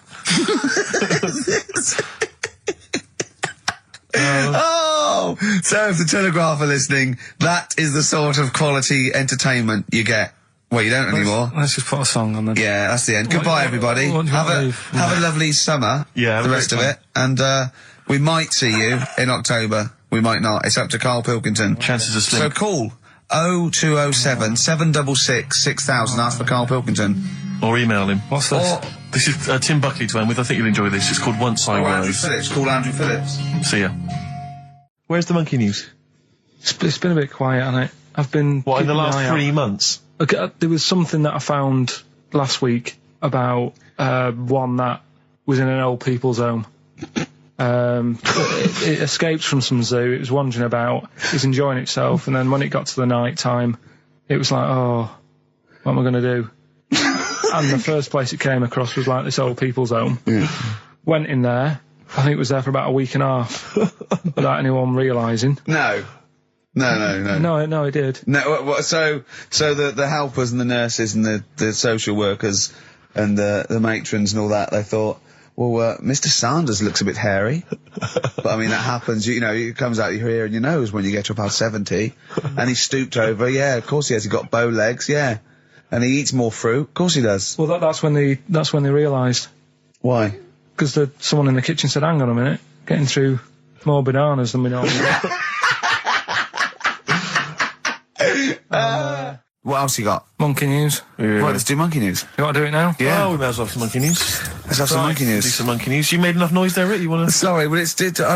Oh! So if the Telegraph are listening, that is the sort of quality entertainment you get. Well, you don't anymore. Let's just put a song on then. Yeah, that's the end. Goodbye, everybody. what do you Have want a to leave? have a lovely summer. Yeah, have the a rest of great it, and we might see you in October. We might not. It's up to Karl Pilkington. Chances are So slim. call 0207 766 6000. Ask for Karl Pilkington. Or email him. What's this? Or This is Tim Buckley to end with. I think you'll enjoy this. It's called Once I Andrew Was. Phillips. Call Andrew Phillips. See ya. Where's the monkey news? It's been a bit quiet, hasn't it? I've been... What, in the keeping an last eye out. 3 months? Okay, there was something that I found last week about one that was in an old people's home. It escaped from some zoo. It was wandering about. It was enjoying itself, and then when it got to the night time, it was like, oh, what am I going to do? And the first place it came across was like this old people's home. Went in there. I think it was there for about a week and a half without anyone realising. No, No, it did. So the helpers and the nurses and the social workers and the matrons and all that, they thought, well, Mr. Sanders looks a bit hairy. But I mean, that happens, it comes out your ear and your nose when you get to about 70. And he stooped over, yeah, of course he has. He got bow legs, yeah. And he eats more fruit, of course he does. Well, that's when they realised. Why? Because someone in the kitchen said, hang on a minute, getting through more bananas than we normally do. What else you got? Monkey news. Right, let's do monkey news. You want to do it now? Yeah. Oh, we may as well have some monkey news. Let's have some monkey Do news. some monkey news. You made enough noise there, Rick? You want to... Sorry, but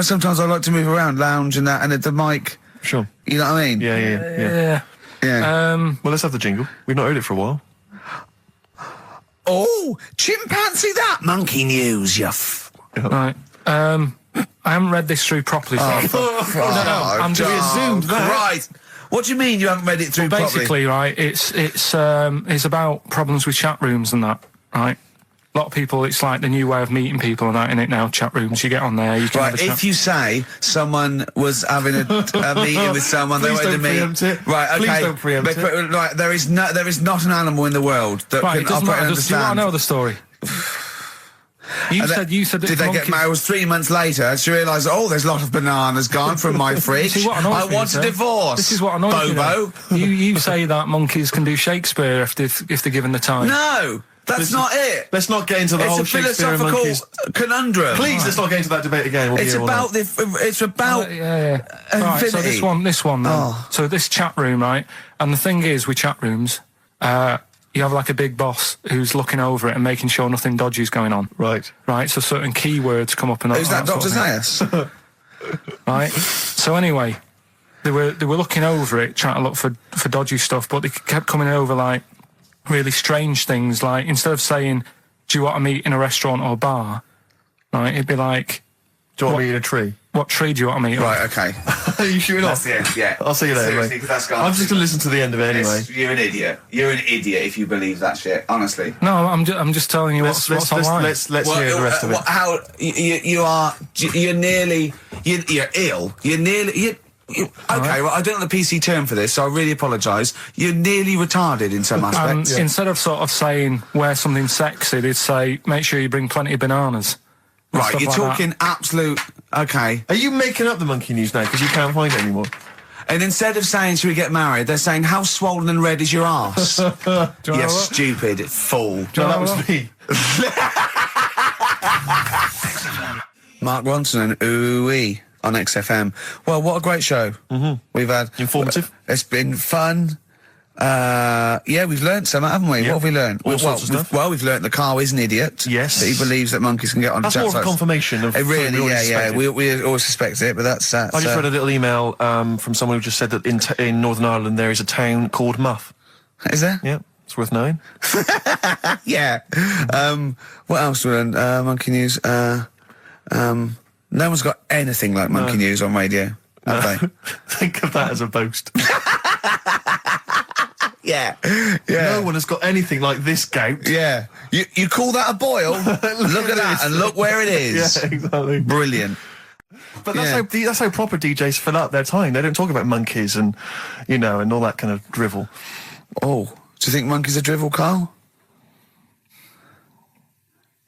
sometimes I like to move around, lounge and that, and the mic, Sure. you know what I mean? Yeah. Yeah. Well, let's have the jingle. We've not heard it for a while. Oh, chimpanzee that monkey news, you Right. I haven't read this through properly. So I'm just zoomed Right. What do you mean you haven't read it through properly? basically, right, it's about problems with chat rooms and that, right? A lot of people, it's like the new way of meeting people and that in it now, chat rooms. You get on there, you can have Right, a chat. if you say someone was having a meeting with someone, they Please wanted to don't meet. preempt it. Right, okay. Please don't preempt it. Right, there is not an animal in the world that Right, can it doesn't operate matter. and Do you want to understand. know the story? You said that Did they get monkeys- married? It was 3 months later. She realised, oh, there's a lot of bananas gone from my fridge. See, what annoys I me want is, a divorce. This is what annoys me. Bobo. You say that monkeys can do Shakespeare if they're given the time. No, that's not it. Let's not get into the whole It's a Shakespeare and philosophical monkeys. conundrum. Please, let's not get into that debate again. We'll be It's here all about night. it's about Yeah. Right, so infinity. this one then. Oh. So this chat room, right? And the thing is with chat rooms, you have like a big boss who's looking over it and making sure nothing dodgy is going on. Right. Right, so certain keywords come up and Who's that, Dr. sort of thing. Zayas? Right. So anyway, they were looking over it, trying to look for dodgy stuff, but they kept coming over like really strange things. Like instead of saying, "Do you want to meet in a restaurant or bar?" Right, it'd be like, Do you want me in a tree? "What tree do you want to meet?" Right, okay. Are you shooting off? That's the end, yeah. I'll see you later, Seriously, mate. 'cause that's gone. I'm just going to listen to the end of it anyway. You're an idiot. You're an idiot if you believe that shit, honestly. No, I'm just telling you what's online. Let's hear the rest of it. How you're nearly you're ill. Okay, well, I don't know the PC term for this, so I really apologise. You're nearly retarded in some aspects. Instead of sort of saying wear something sexy, they'd say make sure you bring plenty of bananas. Right, you're like talking absolute... Okay. Are you making up the monkey news now because you can't find it anymore? And instead of saying, should we get married, they're saying, how swollen and red is your arse? You stupid fool. That was me. Mark Ronson and Ooh-wee on XFM. Well, what a great show. We've had... Informative. It's been fun. Yeah, we've learnt some, haven't we? Yeah. What have we learnt? All sorts of stuff. We've learnt that Carl is an idiot. Yes. That he believes that monkeys can get on That's chat more of a sites. confirmation of... It really, we yeah. We always suspect it, but that's... I just read a little email from someone who just said that in Northern Ireland there is a town called Muff. Is there? Yeah, it's worth knowing. Yeah. What else we learned? Monkey news. No one's got anything like monkey news on radio, have they? Think of that as a boast. Yeah. No one has got anything like this gout. Yeah. You call that a boil? Look at that, and look where it is. Yeah, exactly. Brilliant. But that's how proper DJs fill up their time. They don't talk about monkeys and, and all that kind of drivel. Oh, do you think monkeys are drivel, Carl?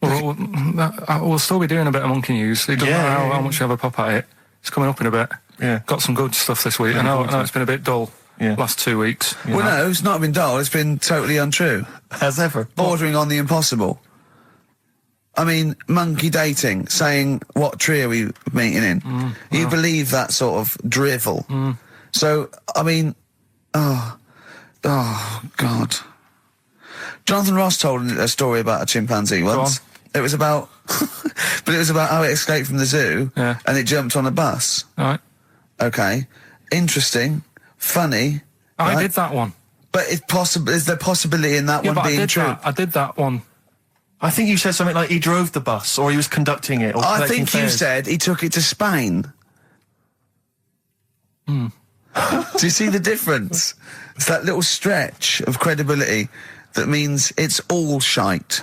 We'll still be doing a bit of monkey news. It doesn't matter how much you have a pop at it. It's coming up in a bit. Yeah. Got some good stuff this week. I know it's been a bit dull last 2 weeks. Well, no, it's not been dull. It's been totally untrue. As ever. Bordering on the impossible. I mean, monkey dating, saying, what tree are we meeting in? You believe that sort of drivel. So, I mean, oh, God. Jonathan Ross told a story about a chimpanzee once. It was about, but it was about how it escaped from the zoo and it jumped on a bus. Right. Okay. Interesting. Funny. I did that one. But is there possibility in that one being true? I did that one. I think you said something like he drove the bus or he was conducting it. Or I think you said he took it to Spain. Do you see the difference? It's that little stretch of credibility that means it's all shite.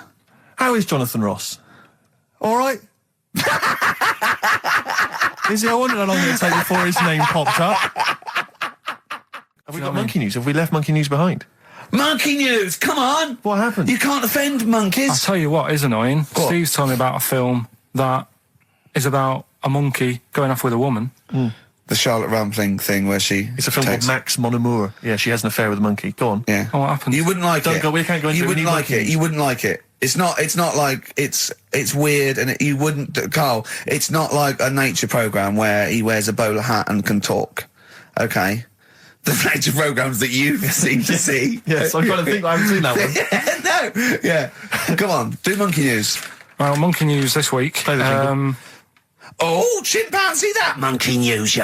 How is Jonathan Ross? All right. Is he? I wondered how long it would take before his name popped up. Have we got monkey news? Have we left monkey news behind? Monkey news! Come on! What happened? You can't offend monkeys. I'll tell you what is annoying. What? Steve's told me about a film that is about a monkey going off with a woman. The Charlotte Rampling thing where she... It's a film called Max Mon Amour. Yeah, she has an affair with a monkey. Go on. Yeah. Oh, what happened? You wouldn't like it. We can't go into it. You wouldn't like it. You wouldn't like it. It's not like it's weird and you wouldn't... Carl, it's not like a nature programme where he wears a bowler hat and can talk. Okay? The nature programmes that you seem to see. Yes, I'm trying to think I haven't seen that one. No. Yeah. Come on. Do monkey news. Well, monkey news this week. Play the jingle. Oh, chimpanzee, that monkey news,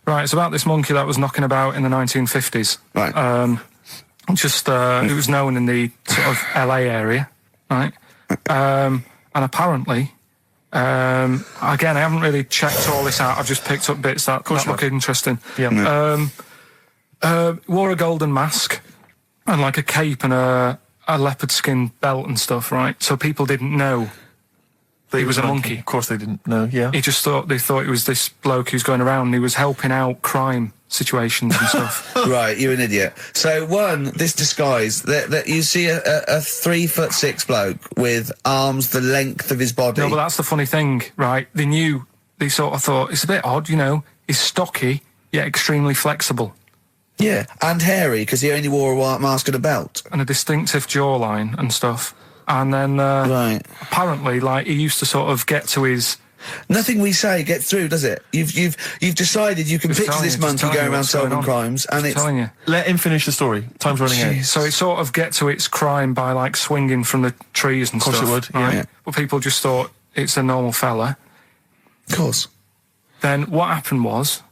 Right, it's about this monkey that was knocking about in the 1950s. Right. It was known in the sort of LA area, right? And apparently, again, I haven't really checked all this out. I've just picked up bits that look interesting. Yeah. Wore a golden mask and like a cape and a leopard skin belt and stuff, right? So people didn't know that he was a monkey. Of course they didn't know, yeah. They thought it was this bloke who's going around and he was helping out crime situations and stuff. Right, you're an idiot. So this disguise, that you see a 3'6" bloke with arms the length of his body. No, but that's the funny thing, right? They sort of thought, it's a bit odd, he's stocky, yet extremely flexible. Yeah, and hairy, because he only wore a white mask and a belt. And a distinctive jawline and stuff. And then, apparently, he used to sort of get to his... Nothing we say gets through, does it? You've decided you can picture this monkey going around solving crimes, and it's... telling you. Let him finish the story. Time's running out. So it sort of get to its crime by, swinging from the trees and stuff. Of course it would, yeah. But people just thought it's a normal fella. Of course. Then what happened was...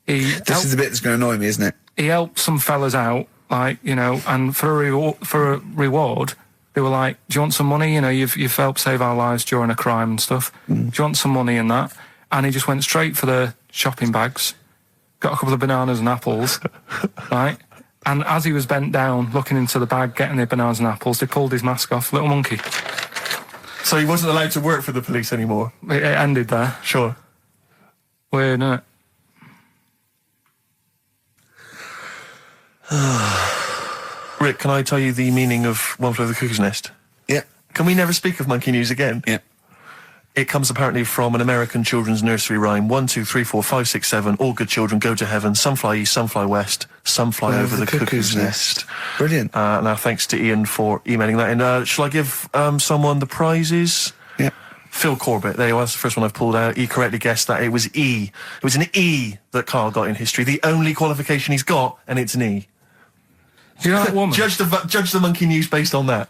This is the bit that's going to annoy me, isn't it? He helped some fellas out, and for a reward... They were like, do you want some money? You've helped save our lives during a crime and stuff. Do you want some money and that? And he just went straight for the shopping bags, got a couple of bananas and apples, right? And as he was bent down, looking into the bag, getting the bananas and apples, they pulled his mask off. Little monkey. So he wasn't allowed to work for the police anymore? It ended there. Sure. Weird, isn't it? Rick, can I tell you the meaning of One Flew Over the Cuckoo's Nest? Yeah. Can we never speak of monkey news again? Yeah. It comes apparently from an American children's nursery rhyme. 1, 2, 3, 4, 5, 6, 7. All good children go to heaven. Some fly east, some fly west. Some fly over the cuckoo's nest. Brilliant. Now, thanks to Ian for emailing that in. Shall I give someone the prizes? Yeah. Phil Corbett. There you are. That's the first one I've pulled out. He correctly guessed that it was E. It was an E that Karl got in history. The only qualification he's got, and it's an E. Do you know that woman? Judge the monkey news based on that.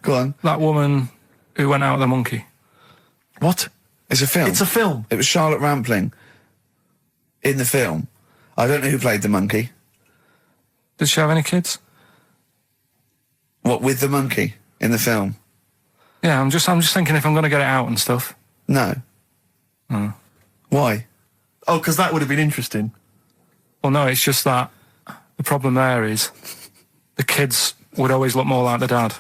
Go on. That woman who went out with the monkey. What? It's a film. It's a film. It was Charlotte Rampling in the film. I don't know who played the monkey. Did she have any kids? What, with the monkey in the film? Yeah, I'm just thinking if I'm going to get it out and stuff. No. Oh. Why? Oh, because that would have been interesting. Well, no, it's just that the problem there is the kids would always look more like the dad.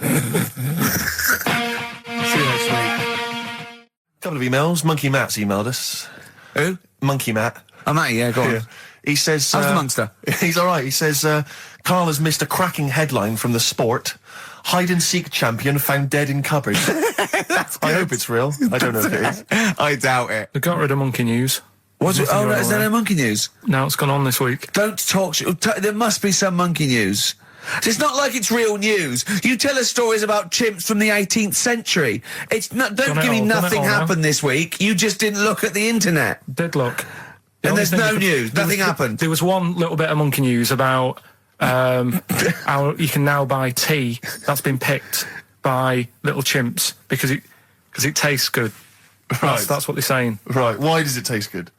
See you next week. Couple of emails. Monkey Matt's emailed us. Who? Monkey Matt. Oh, Matty, yeah, go on. Yeah. He says... How's the monster? He's all right. He says, Karl has missed a cracking headline from The Sport. Hide-and-seek champion found dead in cupboard. I hope it's real. I don't know if it is. I doubt it. They got rid of monkey news. Was it? Oh, Nothing is there no monkey news? No, it's gone on this week. Don't talk... there must be some monkey news. It's not like it's real news. You tell us stories about chimps from the 18th century. It's not... Don't give me nothing happened this week. You just didn't look at the internet. Did look. And there's no news. Nothing happened. There was one little bit of monkey news about how you can now buy tea that's been picked by little chimps because it tastes good. Right. That's what they're saying. Right. Why does it taste good?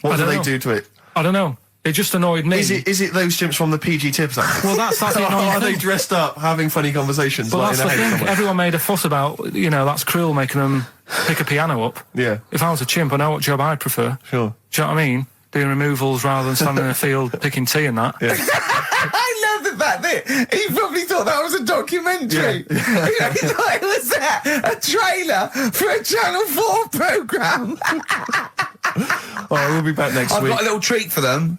What do they do to it? I don't know. It just annoyed me. Is it those chimps from the PG Tips Act? Well, that's the annoying Are they thing. dressed up, having funny conversations? Well, like that's in a the house thing. somewhere? Everyone made a fuss about, that's cruel making them pick a piano up. Yeah. If I was a chimp, I know what job I'd prefer. Sure. Do you know what I mean? Doing removals rather than standing in a field picking tea and that. Yeah. I love the fact that he probably thought that was a documentary. Yeah. He thought it was a trailer for a Channel 4 programme. Oh, we'll be back next I've week. got a little treat for them.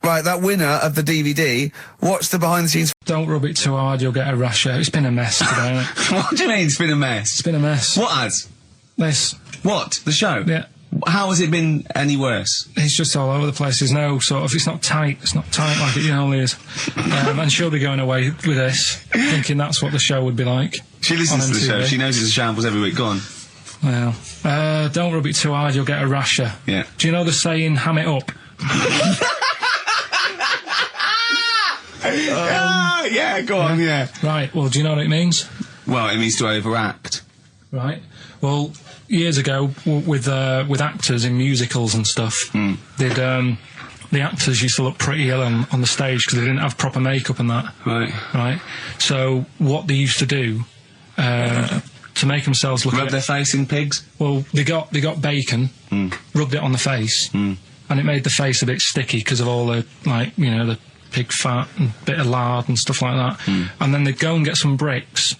Right, that winner of the DVD, watch the behind-the-scenes... Don't rub it too hard, you'll get a rash out. It's been a mess today, hasn't it? What do you mean it's been a mess? It's been a mess. What has? This. What? The show? Yeah. How has it been any worse? It's just all over the place. There's no sort of... It's not tight like it normally is. And she'll be going away with this, thinking that's what the show would be like. She listens to the show. MTV. She knows it's a shambles every week. Go on. Well, don't rub it too hard, you'll get a rasher. Yeah. Do you know the saying, ham it up? Yeah, go on, yeah. Right, well, do you know what it means? Well, it means to overact. Right. Well, years ago, with actors in musicals and stuff, they'd, the actors used to look pretty ill on the stage because they didn't have proper makeup and that. Right. Right. So what they used to do, to make themselves look... Rub their face in pigs? Well, they got bacon, rubbed it on the face, and it made the face a bit sticky because of all the, the pig fat and bit of lard and stuff like that. And then they'd go and get some bricks.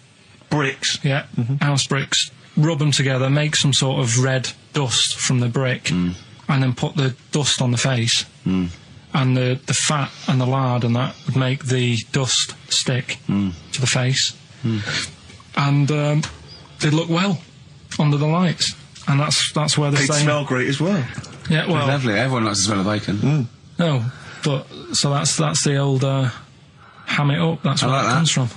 Bricks? Yeah, house bricks. Rub them together, make some sort of red dust from the brick, and then put the dust on the face. And the fat and the lard and that would make the dust stick to the face. And they'd look well under the lights. And that's where they're They'd saying... smell great as well. Yeah, well... Lovely. Everyone likes the smell of bacon. No, but... So that's the old... ham it up. That's where like it that. comes from.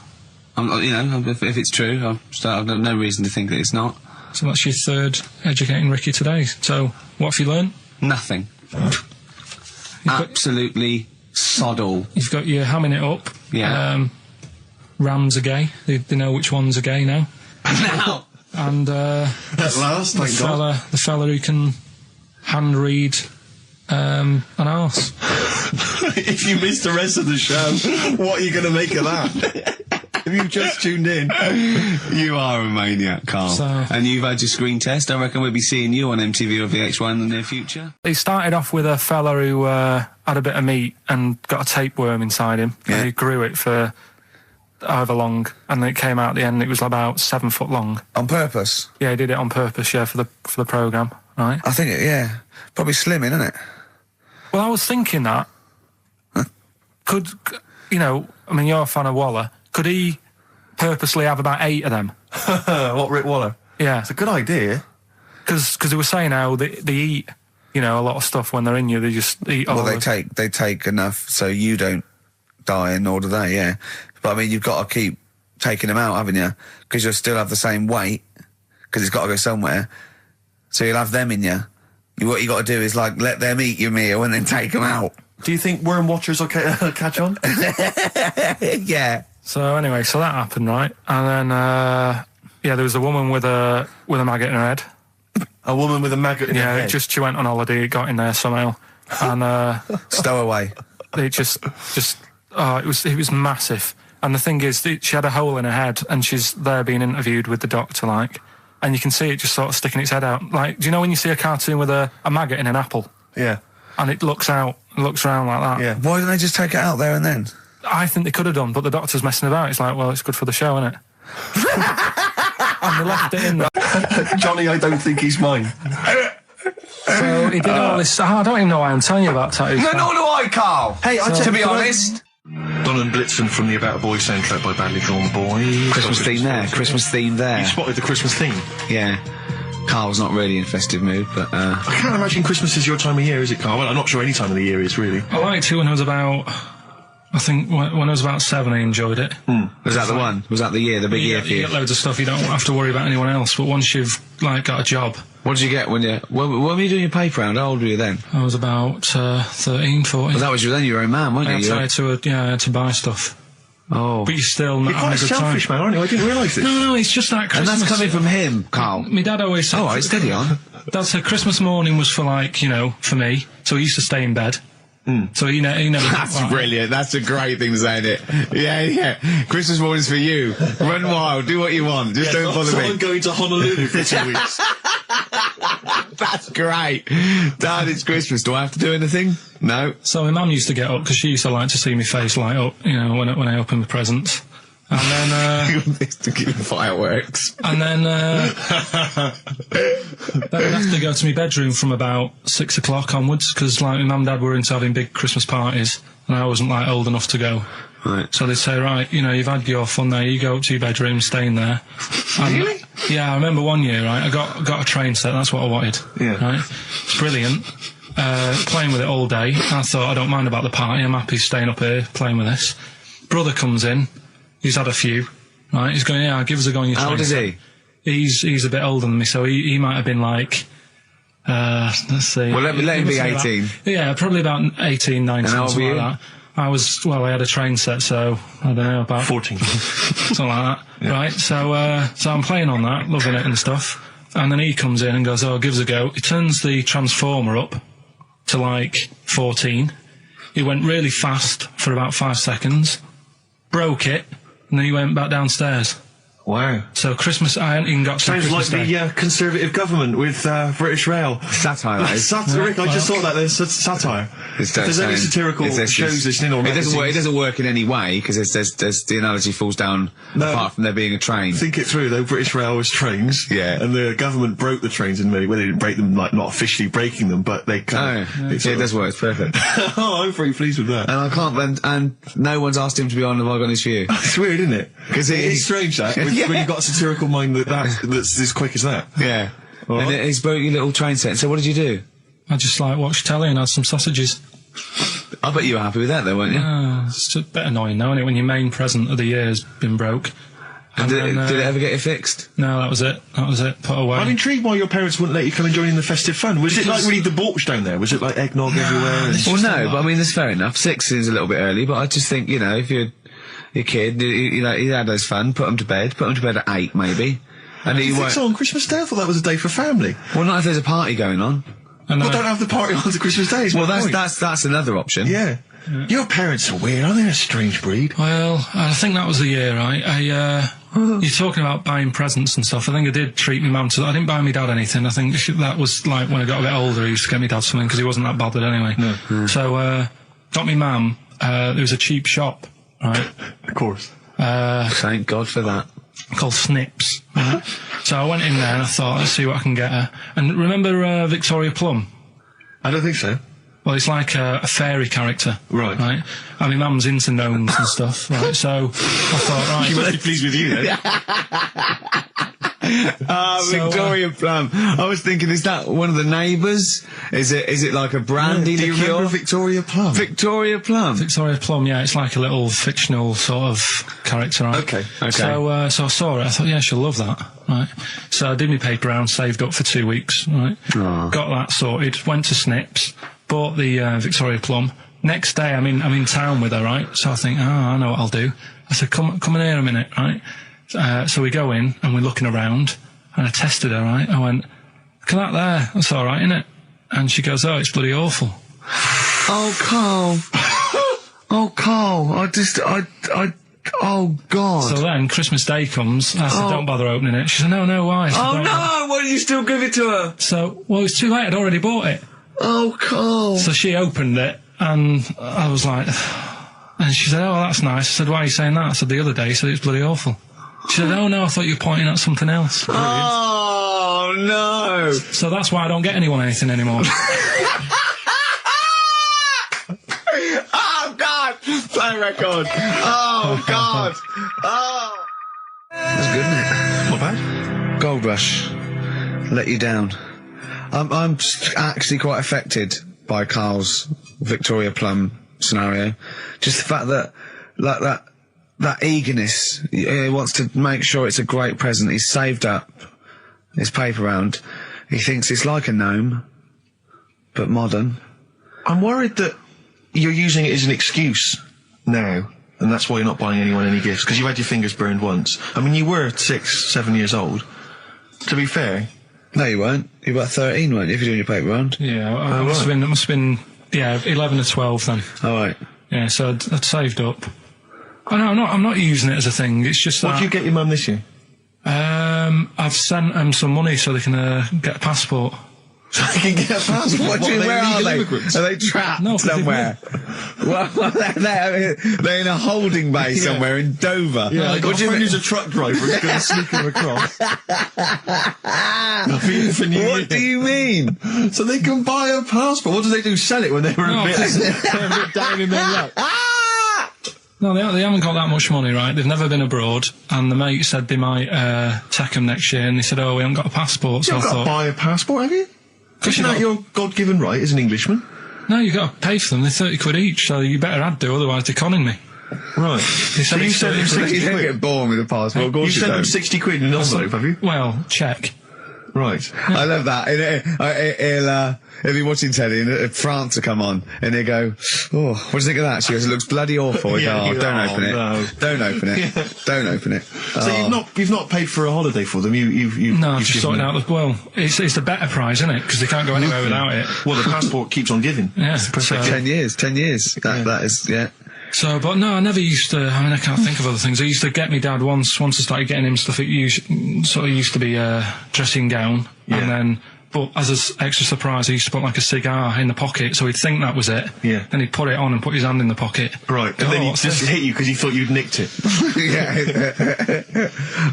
If it's true, I've no reason to think that it's not. So that's your third educating Ricky today. So, what have you learned? Nothing. Absolutely sod all. You've got your hamming it up. Yeah. Rams are gay. They know which ones are gay now. Now! And At last, thank God. the fella who can hand read an arse. If you missed the rest of the show, what are you going to make of that? If you've just tuned in. You are a maniac, Karl. So- And you've had your screen test. I reckon we'll be seeing you on MTV or VH1 in the near future. He started off with a fella who had a bit of meat and got a tapeworm inside him. Yeah. And he grew it for however long, and then it came out at the end, it was about 7 foot long. On purpose? Yeah, he did it on purpose, yeah, for the programme, right? I think yeah. Probably slimming, isn't it? Well, I was thinking that, you know, I mean, you're a fan of Waller. Could he purposely have about 8 of them? What, Rick Waller? Yeah. It's a good idea. Because they were saying how they eat, you know, a lot of stuff when they're in you. They just eat all Well, of they take enough so you don't die, and nor do they, yeah. But I mean, you've got to keep taking them out, haven't you? Because you'll still have the same weight, because it's got to go somewhere. So you'll have them in you. What you got to do is, like, let them eat your meal and then take them out. Do you think worm watchers will catch on? Yeah. So anyway, so that happened, right? And then, there was a woman with a maggot in her head. A woman with a maggot in her head? Yeah, she went on holiday, it got in there somehow. And, Stowaway. It just, it was massive. And the thing is, she had a hole in her head, and she's there being interviewed with the doctor, like, and you can see it just sort of sticking its head out. Like, do you know when you see a cartoon with a maggot in an apple? Yeah. And it looks around like that? Yeah. Why didn't they just take it out there and then? I think they could have done, but the doctor's messing about. It's like, well, it's good for the show, isn't it? And they left it in there. Johnny, I don't think he's mine. So he did all this. I don't even know why I'm telling you about tattoos. No, nor do I, Carl. Hey, to be honest. Don and Blitzen from the About a Boy soundtrack by Badly Drawn Boys. Christmas theme there. Christmas theme there. You spotted the Christmas theme? Yeah. Carl's not really in festive mood, but I can't imagine Christmas is your time of year, is it, Carl? Well, I'm not sure any time of the year is, really. I liked it when I was about... I think when I was about 7, I enjoyed it. Was that the one? Was that the year, the big year for you? You get loads of stuff, you don't have to worry about anyone else, but once you've, like, got a job... What did you get when you... When were you doing your paper round? How old were you then? I was about 13, 14. Well, that was then your own man, wasn't I you? had to buy stuff. Oh. But you're still not You're quite a having a good selfish time. man, aren't you? I didn't realise this. No, it's just that Christmas... And that's coming from him, Carl. My dad always said... All right, steady on. Dad said Christmas morning was for, like, you know, for me. So he used to stay in bed. So he never... That's brilliant. That's a great thing to say, isn't it? Yeah. Christmas morning's for you. Run wild. Do what you want. Just don't bother me. I'm going to Honolulu for 2 weeks. That's great. Dad, it's Christmas. Do I have to do anything? No. So my mum used to get up because she used to like to see my face light up, you know, when I opened the presents. And then, to give fireworks. And then I'd have to go to my bedroom from about 6 o'clock onwards, because, like, my mum and dad were into having big Christmas parties, and I wasn't, like, old enough to go. Right. So they'd say, right, you know, you've had your fun there, you go up to your bedroom, stay in there. Really? Yeah, I remember one year, right, I got a train set, that's what I wanted. Yeah. Right? It's brilliant. Playing with it all day. I thought, I don't mind about the party, I'm happy staying up here playing with this. Brother comes in, he's had a few, right, he's going, yeah, give us a go on your train. How old is he? He's a bit older than me, so he might have been like, let's see. Well, let him be 18. Yeah, probably about 18, 19, how old something were you? like that. I had a train set, so, I don't know, about 14. something like that. Yeah. Right, so I'm playing on that, loving it and stuff, and then he comes in and goes, oh, give us a go. He turns the transformer up to, like, 14. He went really fast for about 5 seconds, broke it, and then he went back downstairs. Wow. So Christmas, I hadn't even got to Sounds Christmas like Day. the Conservative government with British Rail. Satire, that is. Satire, Rick, I just thought that there's satire. If there's any satirical shows listening or it doesn't work in any way, because there's the analogy falls down apart from there being a train. Think it through, though. British Rail was trains. Yeah. And the government broke the trains in many ways. They didn't break them, like, not officially breaking them, but they kind of... It does work, it's perfect. Oh, I'm very pleased with that. And I can't, and no one's asked him to be on Have I Got News For You. It's weird, isn't it? Because it's strange, that, when you've got a satirical mind that's as quick as that. Yeah. All and right. he's broke your little train set. So what did you do? I just, like, watched telly and had some sausages. I bet you were happy with that, though, weren't you? It's a bit annoying, though, isn't it, when your main present of the year has been broke. And did it ever get you fixed? No, that was it. Put away. I'm intrigued why your parents wouldn't let you come and join in the festive fun. Was it like really debauched down there? Was it like eggnog everywhere? Well, no, but I mean, that's fair enough. 6 is a little bit early, but I just think, you know, if you're a kid, you know, he had his fun, put him to bed at 8, maybe. And you think so on Christmas Day? I thought that was a day for family. Well, not if there's a party going on. Well, don't have the party on to Christmas Day. Well, that's another option. Yeah. Your parents are weird, aren't they? A strange breed. Well, I think that was the year, right? You're talking about buying presents and stuff. I think I did treat my mum to... I didn't buy my dad anything. I think that was, like, when I got a bit older, I used to get my dad something, because he wasn't that bothered anyway. No. So, got me mum, there was a cheap shop, right? Of course. Thank God for that. Called Snips, right? So I went in there and I thought, let's see what I can get her. And remember Victoria Plum? I don't think so. Well, it's like a fairy character. Right. Right? And my mum's into gnomes and stuff, right? So I thought, right... She must be pleased with you, then. Victoria Plum. I was thinking, is that one of the neighbours? Is it like a brandy Do you liqueur? remember Victoria Plum? Victoria Plum. Victoria Plum, yeah, it's like a little fictional sort of character, right? Okay. So I saw it, I thought, yeah, she'll love that, right? So I did my paper round, saved up for 2 weeks, right? Oh. Got that sorted, went to Snips, bought the Victoria Plum. Next day, I'm in town with her, right? So I think, I know what I'll do. I said, come in here a minute, right? So we go in, and we're looking around, and I tested her, right? I went, look at that there, that's alright, isn't it? And she goes, oh, it's bloody awful. Oh, Carl. Oh, Carl. Oh, God. So then, Christmas Day comes, I said, don't bother opening it. She said, no, why? I said, Oh, "Don't." no! Why did you still give it to her? So, well, it's too late, I'd already bought it. Oh, Carl. So she opened it, and I was like... And she said, oh, that's nice. I said, why are you saying that? I said, the other day, so it's bloody awful. She said, oh, no, I thought you were pointing at something else. Oh, no. So that's why I don't get anyone anything anymore. Oh, God. Play record. Oh, God. Oh. That's good, isn't it? Not bad. Gold Rush. Let you down. I'm actually quite affected by Carl's Victoria Plum scenario. Just the fact that, like, that eagerness, he wants to make sure it's a great present. He's saved up his paper round. He thinks it's like a gnome, but modern. I'm worried that you're using it as an excuse now, and that's why you're not buying anyone any gifts, because you had your fingers burned once. I mean, you were 6, 7 years old. To be fair. No, you weren't. You were about 13, weren't you, if you're doing your paper round? Yeah, I must have been, 11 or 12 then. All right. Yeah, so I'd saved up. Oh, no, I'm not using it as a thing, it's just that... What did you get your mum this year? I've sent them some money so they can get a passport. So they can get a passport? What do you mean, where are they? Immigrants? Are they trapped No, somewhere? Well, they're in a holding bay somewhere in Dover. Yeah, I got what a friend who's a truck driver who's going to sneak them across. What do you mean? So they can buy a passport. What do they do? Sell it when they're a bit down in their luck? No, they haven't got that much money, right? They've never been abroad, and the mate said they might take them next year, and they said, oh, we haven't got a passport, so You I haven't got thought... to buy a passport, have you? Isn't that your God-given right as an Englishman? No, you've got to pay for them, they're 30 quid each, so you better do, otherwise they're conning me. Right. So you sent them 60 You don't quid? get born with a passport, of course You sent them don't. 60 quid in an envelope, have you? Well, check. Right. I love that. He'll be watching telly and France will come on and he'll go, oh, what do you think of that? She goes, it looks bloody awful. Yeah, Don't open it. no. Don't open it. Don't open it. So you've not paid for a holiday for them. You've No, I've you've just sorted given out well, it's the better prize, isn't it? Because they can't go anywhere without it. Well, the passport keeps on giving. Yeah, It's perfect. so- 10 years. That is, yeah. So, but no, I never used to. I mean, I can't think of other things. I used to get my dad once I started getting him stuff. It used to be a dressing gown, and then. But as an extra surprise, he used to put like a cigar in the pocket, so he'd think that was it. Yeah. Then he'd put it on and put his hand in the pocket. Right, and then he what's just this? hit you because he thought you'd nicked it.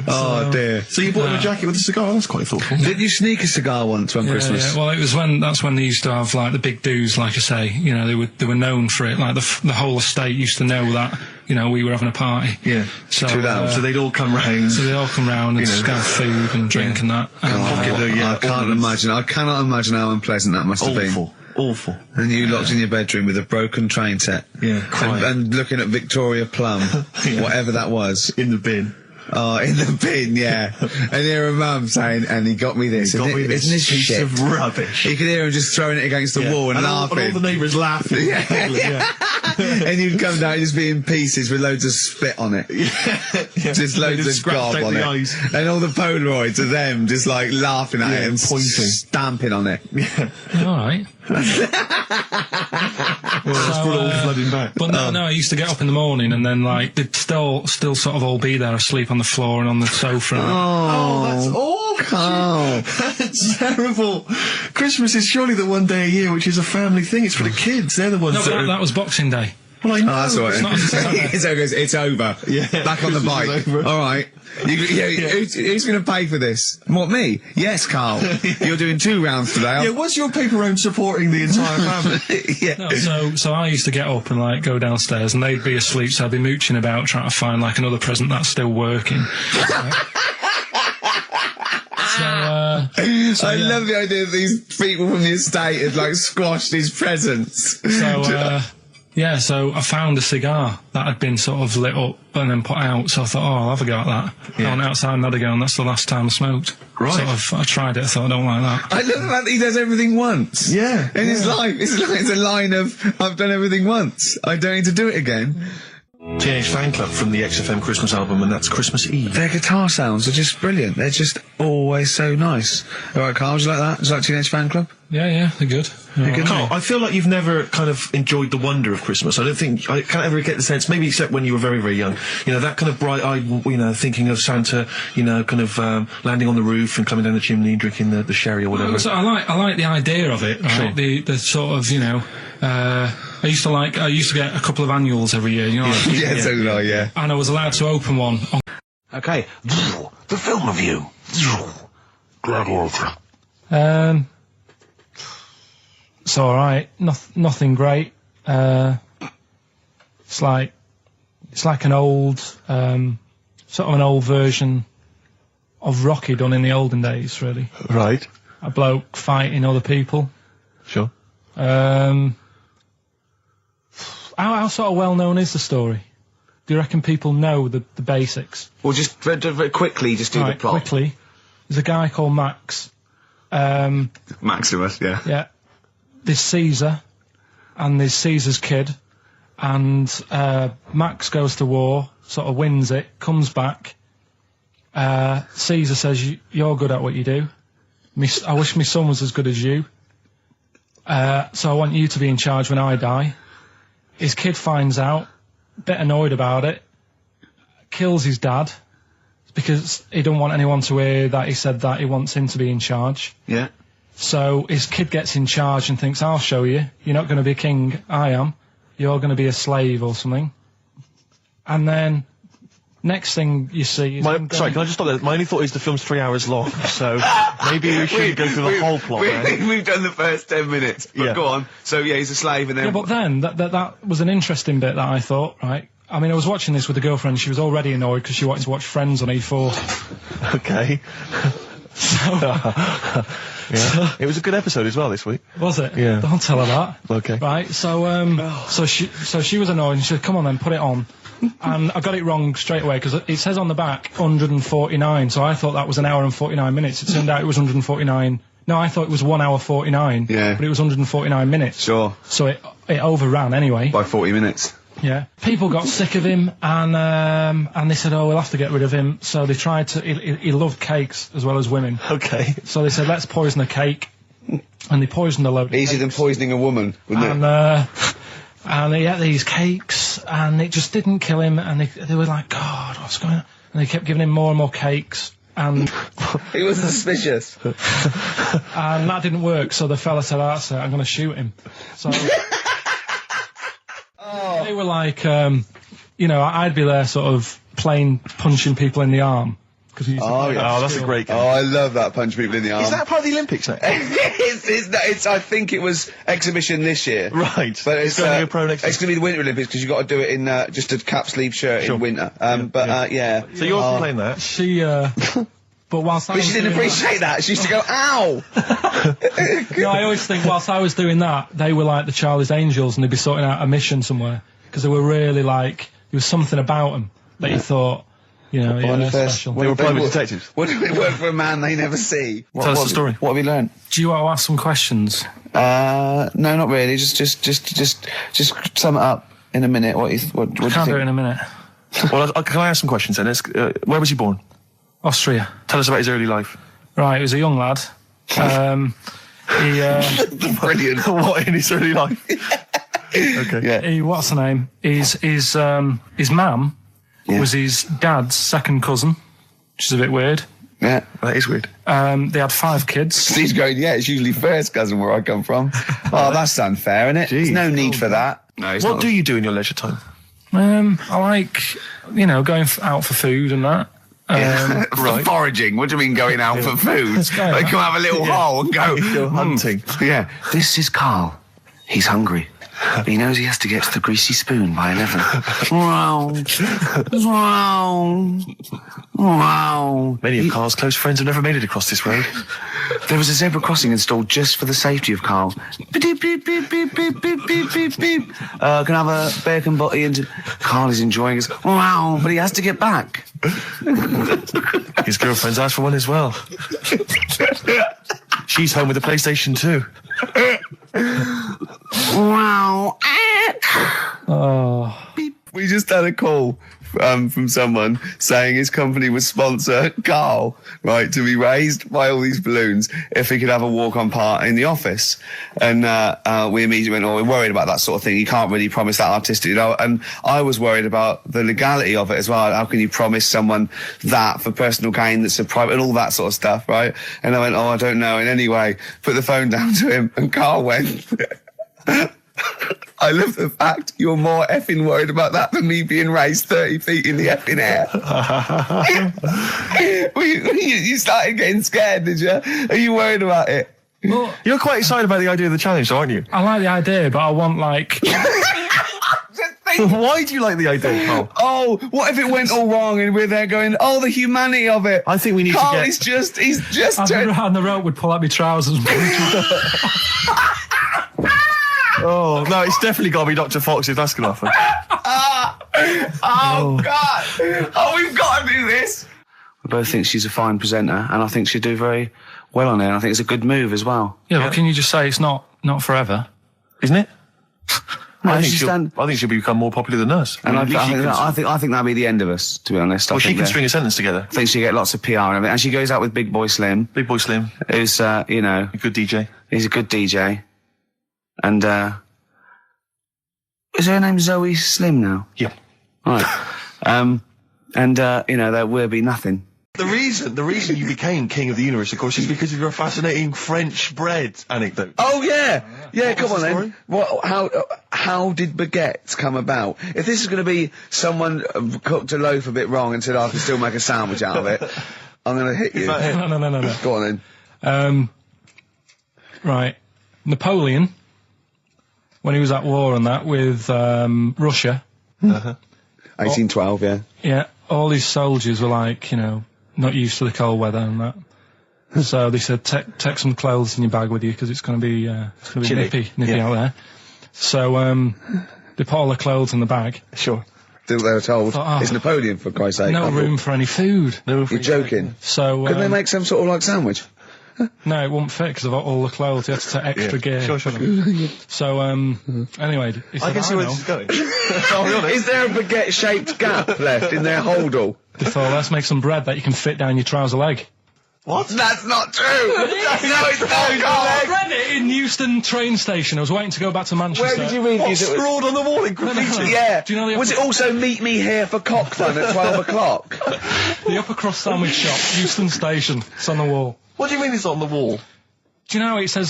Oh, dear. So you bought him a jacket with a cigar? That's quite thoughtful. Did you sneak a cigar once one Christmas? Yeah. Well, that's when they used to have like the big do's, like I say. You know, they were known for it. Like the whole estate used to know that. You know, we were having a party. Yeah. So, So they'd all come round. So they'd all come round and just have food and drink and that. I can't imagine. I cannot imagine how unpleasant that must have been. Awful. And you locked in your bedroom with a broken train set. Yeah, crying. And looking at Victoria Plum, whatever that was. In the bin. Oh, in the bin, yeah. And hear a mum saying, and he got me this. Isn't this piece shit? of rubbish. You could hear him just throwing it against the wall and laughing. And all the neighbours laughing. And you'd come down just be in pieces with loads of spit on it. Just loads of gob on it. Eyes. And all the Polaroids of them just like laughing at it and pointing. stamping on it. Yeah. Alright. Well, that's brought all flooding back. But no, I used to get up in the morning and then like they'd still sort of all be there asleep on the floor and on the sofa. Oh, that's awful. Oh. That's terrible. Christmas is surely the one day a year which is a family thing. It's for the kids. They're the ones No, but that that was Boxing Day. Well, I know. Oh, that's all right. It's over. Yeah. Back on the Christmas is bike. over. All right. Who's going to pay for this? What, me? Yes, Carl. You're doing 2 rounds today. Yeah, was your paper round supporting the entire family? Yeah. No, so I used to get up and like go downstairs, and they'd be asleep, so I'd be mooching about trying to find like another present that's still working. I love the idea that these people from the estate had like squashed his presents. So I found a cigar that had been sort of lit up and then put out, so I thought, I'll have a go at that. I went outside and had a go, and that's the last time I smoked. Right. I tried it, I thought, I don't like that. I love the fact that he does everything once. Yeah. In his life, it's a line of, I've done everything once. I don't need to do it again. Teenage Fan Club from the XFM Christmas album, and that's Christmas Eve. Their guitar sounds are just brilliant. They're just always so nice. All right, Carl, do you like that? Do you like Teenage Fan Club? Yeah, they're good. Carl, I feel like you've never kind of enjoyed the wonder of Christmas. I can't ever get the sense, maybe except when you were very, very young, that kind of bright-eyed, thinking of Santa, kind of landing on the roof and coming down the chimney and drinking the sherry or whatever. So I like the idea of it, right? Sure. The sort of, I used to get a couple of annuals every year, Yeah, so did I, yeah. And I was allowed to open one. Okay, the film review. Gladiator. It's alright. Nothing great. It's like an old, sort of an old version of Rocky done in the olden days, really. Right. A bloke fighting other people. Sure. How sort of well known is the story? Do you reckon people know the basics? Well, just very quickly, just do the plot. Quickly. There's a guy called Max. Maximus, yeah. Yeah. There's Caesar, and there's Caesar's kid, and Max goes to war, sort of wins it, comes back. Caesar says, "You're good at what you do. I wish my son was as good as you. So I want you to be in charge when I die." His kid finds out, a bit annoyed about it, kills his dad, because he don't want anyone to hear that he said that he wants him to be in charge. Yeah. So his kid gets in charge and thinks, "I'll show you. You're not going to be king, I am. You're going to be a slave or something." And then, next thing you see is... Sorry, can I just stop there? My only thought is the film's 3 hours long, so maybe we shouldn't go through the whole plot. We've done the first 10 minutes, but Yeah. go on. So, yeah, he's a slave and then... Yeah, but then, that was an interesting bit that I thought, right? I mean, I was watching this with a girlfriend, she was already annoyed because she wanted to watch Friends on E4. Okay. Yeah. It was a good episode as well this week. Was it? Yeah. Don't tell her that. Okay. Right, so she was annoyed and she said, "Come on then, put it on." And I got it wrong straight away because it says on the back 149, so I thought that was an hour and 49 minutes. It turned out it was 149. No, I thought it was 1 hour 49. Yeah. But it was 149 minutes. Sure. So it overran anyway. By 40 minutes. Yeah. People got sick of him and they said, "Oh, we'll have to get rid of him." So they tried to, he loved cakes as well as women. Okay. So they said, "Let's poison a cake." And they poisoned a load of Easier than cakes. poisoning a woman, wouldn't it? And he ate these cakes, and it just didn't kill him, and they were like, "God, what's going on?" And they kept giving him more and more cakes, and He was suspicious. and that didn't work, so the fella said, "That's it, I'm going to shoot him." So they were like, I'd be there sort of punching people in the arm. Oh, that's a great game. Oh, I love that, punch people in the arm. Is that part of the Olympics now? it's I think it was exhibition this year. Right. But it's going to be a pro next year. It's going to be the Winter Olympics because you've got to do it in just a cap sleeve shirt in winter. Yeah. So you're playing that? She, but whilst I But was she didn't doing appreciate that. She used to go, "Ow!" No, I always think whilst I was doing that, they were like the Charlie's Angels, and they'd be sorting out a mission somewhere because they were really like there was something about them that you thought, they're special. They were private detectives. What do it work for a man they never see? Tell us the story. What have you learned? Do you want to ask some questions? No, not really. Just sum it up in a minute. What do you Can't think? do it in a minute. Well, can I ask some questions then? Where was he born? Austria. Tell us about his early life. Right, he was a young lad. Brilliant. What in his early life? Okay. Yeah. What's the name? His mum was his dad's second cousin, which is a bit weird. Yeah. That is weird. They had 5 kids. Steve's going, "Yeah, it's usually first cousin where I come from." Oh, that's unfair, isn't it? There's no need for that. No, it's What not. do you do in your leisure time? I like, going out for food and that. For foraging. What do you mean going out for food? going They out. come have a little hole and go, Go hunting. Yeah. This is Karl. He's hungry. He knows he has to get to the greasy spoon by 11. Wow. Wow. Wow. Many of Karl's close friends have never made it across this road. There was a zebra crossing installed just for the safety of Karl. Beep, beep, beep, beep, beep, beep, beep, beep, beep. Can I have a bacon butty? And Karl is enjoying his... Wow, but he has to get back. His girlfriend's asked for one as well. She's home with a PlayStation 2. Wow. Oh. We just had a call from someone saying his company would sponsor Karl, right, to be raised by all these balloons if he could have a walk-on part in the office. And we immediately went, we're worried about that sort of thing. You can't really promise that artistic, And I was worried about the legality of it as well. How can you promise someone that for personal gain that's a private and all that sort of stuff, right? And I went, I don't know. And anyway, put the phone down to him and Karl went... I love the fact you're more effing worried about that than me being raised 30 feet in the effing air. You started getting scared, did you? Are you worried about it? Well, You're quite excited about the idea of the challenge, aren't you? I like the idea, but I want, Why do you like the idea, Karl? Oh, what if it went all wrong and we're there going, the humanity of it. I think we need Karl to get... he's just I'd turned... be around the rope would pull out my trousers. Oh, no, it's definitely got to be Dr. Fox if that's going to happen. God! Oh, we've got to do this! I both think she's a fine presenter, and I think she'd do very well on it, and I think it's a good move as well. Yeah, but can you just say it's not forever? Isn't it? No, I think she's done... she'll become more popular than us. And I mean, think that'll be the end of us, to be honest. Well, she can string a sentence together. I think she'll get lots of PR and everything. And she goes out with Big Boy Slim. Big Boy Slim. Who's, A good DJ. he's a good DJ. And, is her name Zoe Slim now? Yeah. Right. There will be nothing. The reason you became king of the universe, of course, is because of your fascinating French bread anecdote. Oh, yeah. Yeah, come on the then. How did baguettes come about? If this is going to be someone cooked a loaf a bit wrong and said, I can still make a sandwich out of it, I'm going to hit you. No. Go on then. Right. Napoleon, when he was at war and that with Russia. 1812, yeah. Yeah, all his soldiers were like, not used to the cold weather and that. So they said, take some clothes in your bag with you because it's going to be nippy out there. So they put all the clothes in the bag. Sure. They were told, it's Napoleon, for Christ's sake. No room for any food. You're joking. So couldn't they make some sort of sandwich? No, it wouldn't fit because of all the clothes. You had to take extra gear. Sure. So, anyway, he said, I can see where this is going. I'll be honest. Is there a baguette-shaped gap left in their holdall? They thought, let's make some bread that you can fit down your trouser leg. What? That's not true! No, it's not, I Karl! read it in Euston train station. I was waiting to go back to Manchester. Where did you read this? Scrawled on the wall in graffiti. Yeah. Do you know Was it also meet me here for cock fun at 12 o'clock? The upper crust sandwich shop, Euston station. It's on the wall. What do you mean it's on the wall? Do you know it says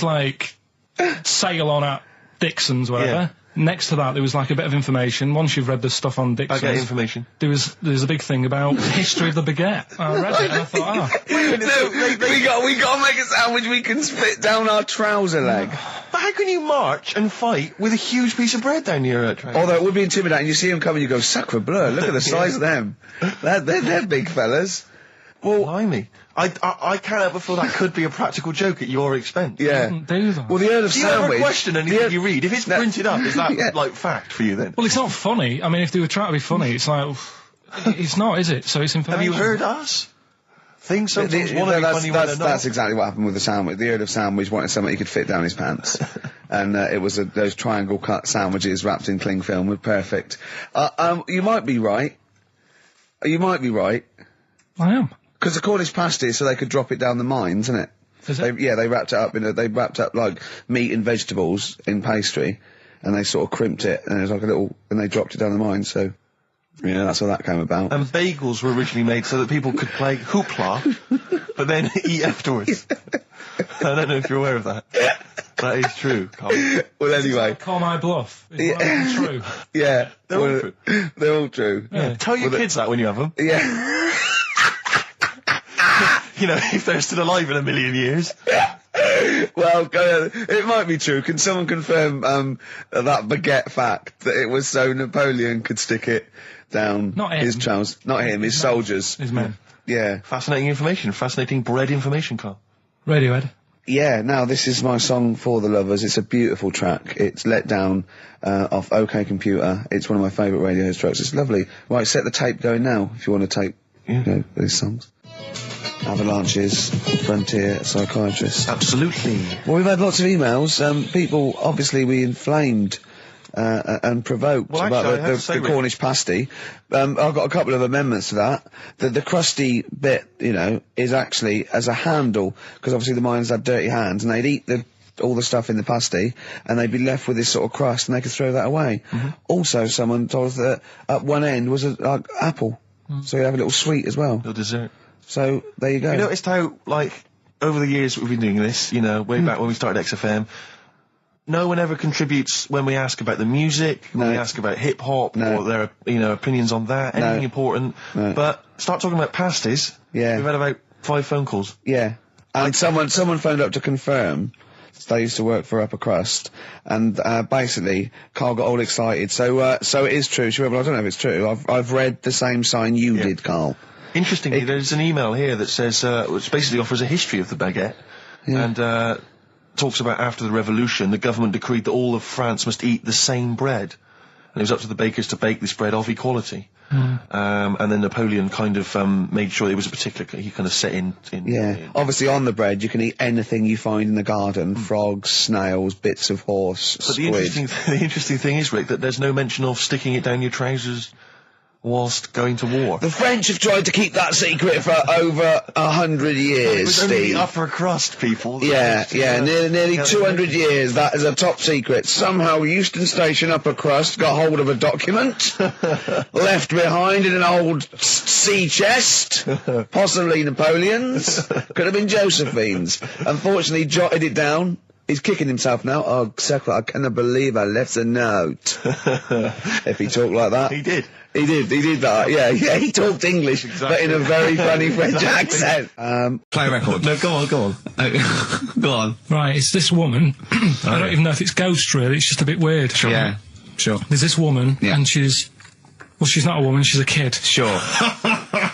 sail on at Dixon's, whatever? Yeah. Next to that there was a bit of information. Once you've read the stuff on Dixon's, I get information. There's a big thing about the history of the baguette. I read it and I thought, we got to make a sandwich we can split down our trouser leg. But how can you march and fight with a huge piece of bread down your train? Although it would be intimidating. You see them coming, you go, sacre bleu, look at the size of them. They're big fellas. Well, blimey. I can't help but feel that could be a practical joke at your expense. Yeah. do that. Well, the Earl of Do you Sandwich... ever question anything you read? If it's printed up, is that, fact for you then? Well, it's not funny. I mean, if they were trying to be funny, it's it's not, is it? So it's information. Have you heard us? Things sometimes want to be funny when they're not. That's exactly what happened with the sandwich. The Earl of Sandwich wanted something he could fit down his pants. And it was those triangle cut sandwiches wrapped in cling film were perfect. You might be right. You might be right. I am. Because the Cornish pasty, so they could drop it down the mines, isn't it? Is it? They wrapped it up they wrapped up meat and vegetables in pastry, and they sort of crimped it, and it was and they dropped it down the mine, so. Yeah, that's how that came about. And bagels were originally made so that people could play hoopla, but then eat afterwards. I don't know if you're aware of that. That is true, Carl. Well, anyway. Call my bluff. Is one of them true? Yeah. They're all true. They're all true. Yeah. Tell your kids that when you have them. Yeah. You know, if they're still alive in a million years. Well, it might be true. Can someone confirm that baguette fact that it was so Napoleon could stick it down his trousers? Not him, his soldiers. His men. Yeah. Fascinating information. Fascinating bread information, Carl. Radiohead. Yeah, now this is my song for the lovers. It's a beautiful track. It's Let Down off OK Computer. It's one of my favourite Radiohead tracks. It's lovely. Right, set the tape going now if you want to tape these songs. Avalanches, Frontier, Psychiatrist. Absolutely. Well, we've had lots of emails. People, obviously, we inflamed and provoked about the Cornish pasty. I've got a couple of amendments to that. The crusty bit, is actually as a handle, because obviously the miners had dirty hands, and they'd eat all the stuff in the pasty, and they'd be left with this sort of crust, and they could throw that away. Also, someone told us that at one end was an apple, so you have a little sweet as well. A little dessert. So, there you go. You noticed how, over the years we've been doing this, way back when we started XFM, no one ever contributes when we ask about the music, when we ask about hip-hop, or their, opinions on that, anything important. But start talking about pasties. Yeah. We've had about 5 phone calls. Yeah. And someone phoned up to confirm. They used to work for Upper Crust, and basically, Carl got all excited. So it is true. She went, well, I don't know if it's true. I've read the same sign you did, Carl. Interestingly, there's an email here that says, which basically offers a history of the baguette, and talks about after the revolution, the government decreed that all of France must eat the same bread, and it was up to the bakers to bake this bread of equality. And then Napoleon kind of made sure it was a particular, he kind of set in. Obviously on the bread you can eat anything you find in the garden, frogs, snails, bits of horse, But squid. the interesting thing is, Rick, that there's no mention of sticking it down your trousers whilst going to war. The French have tried to keep that secret for over 100 years, It was only Steve. the upper crust people. Nearly 200 years, that is a top secret. Somehow Euston Station upper crust got hold of a document, left behind in an old sea chest, possibly Napoleon's, could have been Josephine's. Unfortunately, jotted it down. He's kicking himself now. Oh, Secretary, I cannot believe I left a note. If he talked like that. He did. He did that, yeah, he talked English, but in a very funny French accent. Play a record. No, go on. Go on. Right, it's this woman. I don't even know if it's ghost, really. It's just a bit weird. Sure. Yeah, sure. There's this woman, and she's not a woman, she's a kid. Sure.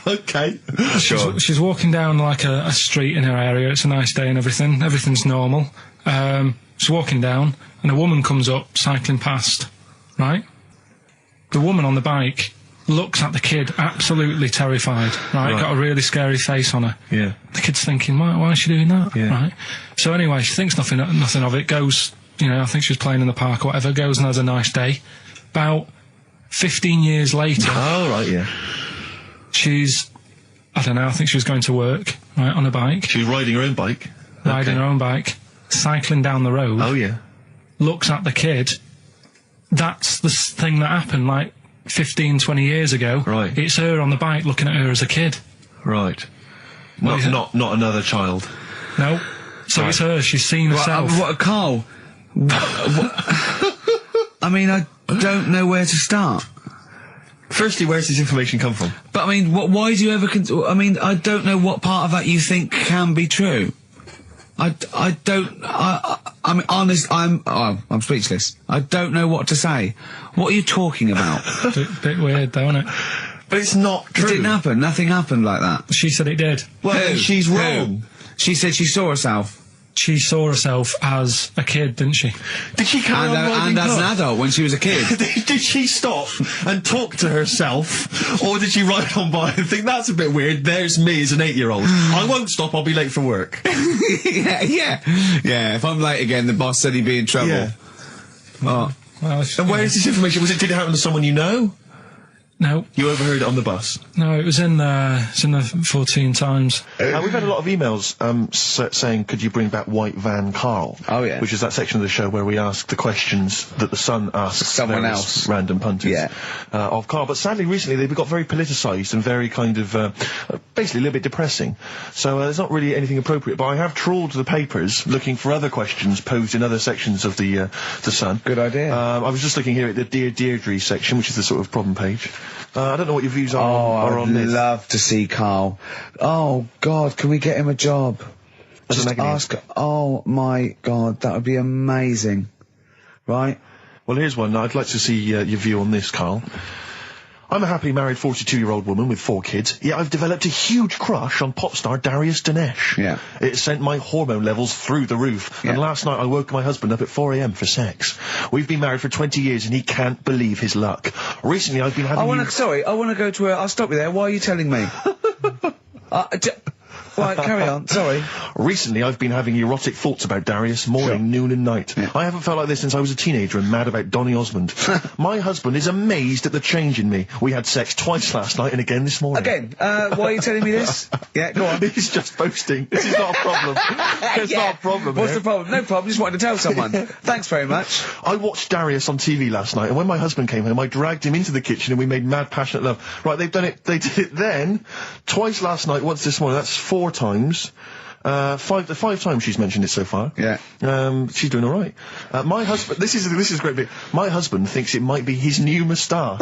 Okay. Sure. She's walking down, like, a street in her area. It's a nice day and everything. Everything's normal. She's walking down, and a woman comes up, cycling past, right? The woman on the bike looks at the kid, absolutely terrified, right? Got a really scary face on her. Yeah. The kid's thinking, why is she doing that? Yeah. Right? So anyway, she thinks nothing of it, goes, I think she was playing in the park or whatever, goes and has a nice day. About 15 years later... Oh, right, yeah. She's, I don't know, I think she was going to work, right, on a bike. She was riding her own bike. Riding her own bike, cycling down the road. Oh, yeah. Looks at the kid. That's the thing that happened, like, 15, 20 years ago. Right. It's her on the bike looking at her as a kid. Right. Not another child. No. So it's her, she's seen herself. Carl? I mean, I don't know where to start. Firstly, where's this information come from? But I mean, why do you ever... I don't know what part of that you think can be true. I mean, honest, I'm speechless. I don't know what to say. What are you talking about? Bit weird, though, isn't it? But it's not true. It didn't happen. Nothing happened like that. She said it did. Well, then she's wrong. She said she saw herself. She saw herself as a kid, didn't she? Did she carry on riding and as an adult when she was a kid. Did she stop and talk to herself, or did she ride on by and think, that's a bit weird, there's me as an 8-year-old. I won't stop, I'll be late for work. Yeah, if I'm late again, the boss said he'd be in trouble. Yeah. Oh. Well, And where is this information? Did it happen to someone you know? No. You overheard it on the bus? No, it was in the 14 Times. We've had a lot of emails saying, could you bring back White Van Karl? Oh, yeah. Which is that section of the show where we ask the questions that the Sun asks Someone various else. random punters Yeah. of Karl. But sadly, recently, they've got very politicised and very kind of, basically a little bit depressing. So there's not really anything appropriate. But I have trawled the papers looking for other questions posed in other sections of the Sun. Good idea. I was just looking here at the Dear Deirdre section, which is the sort of problem page. I don't know what your views are on I'd this. love to see Karl. Oh, God, can we get him a job? As a Just negative. ask... Oh, my God, that would be amazing. Right? Well, here's one. I'd like to see your view on this, Karl. I'm a happily married 42-year-old woman with 4 kids, yet I've developed a huge crush on pop star Darius Dinesh. Yeah. It sent my hormone levels through the roof, Yeah. and last night I woke my husband up at 4 a.m. for sex. We've been married for 20 years and he can't believe his luck. Recently I've been having... I want to go to a... I'll stop you there. Why are you telling me? Right, carry on. Sorry. Recently, I've been having erotic thoughts about Darius morning, noon and night. Yeah. I haven't felt like this since I was a teenager and mad about Donny Osmond. My husband is amazed at the change in me. We had sex twice last night and again this morning. Again, why are you telling me this? Yeah, go on. He's just boasting. This is not a problem. It's not a problem. What's here. the problem? No problem, just wanted to tell someone. Thanks very much. I watched Darius on TV last night, and when my husband came home, I dragged him into the kitchen and we made mad, passionate love. Right, they've done it. They did it then, twice last night, once this morning. That's 4 times. 5 times she's mentioned it so far. Yeah. She's doing all right. My husband. This is a great bit. My husband thinks it might be his new moustache.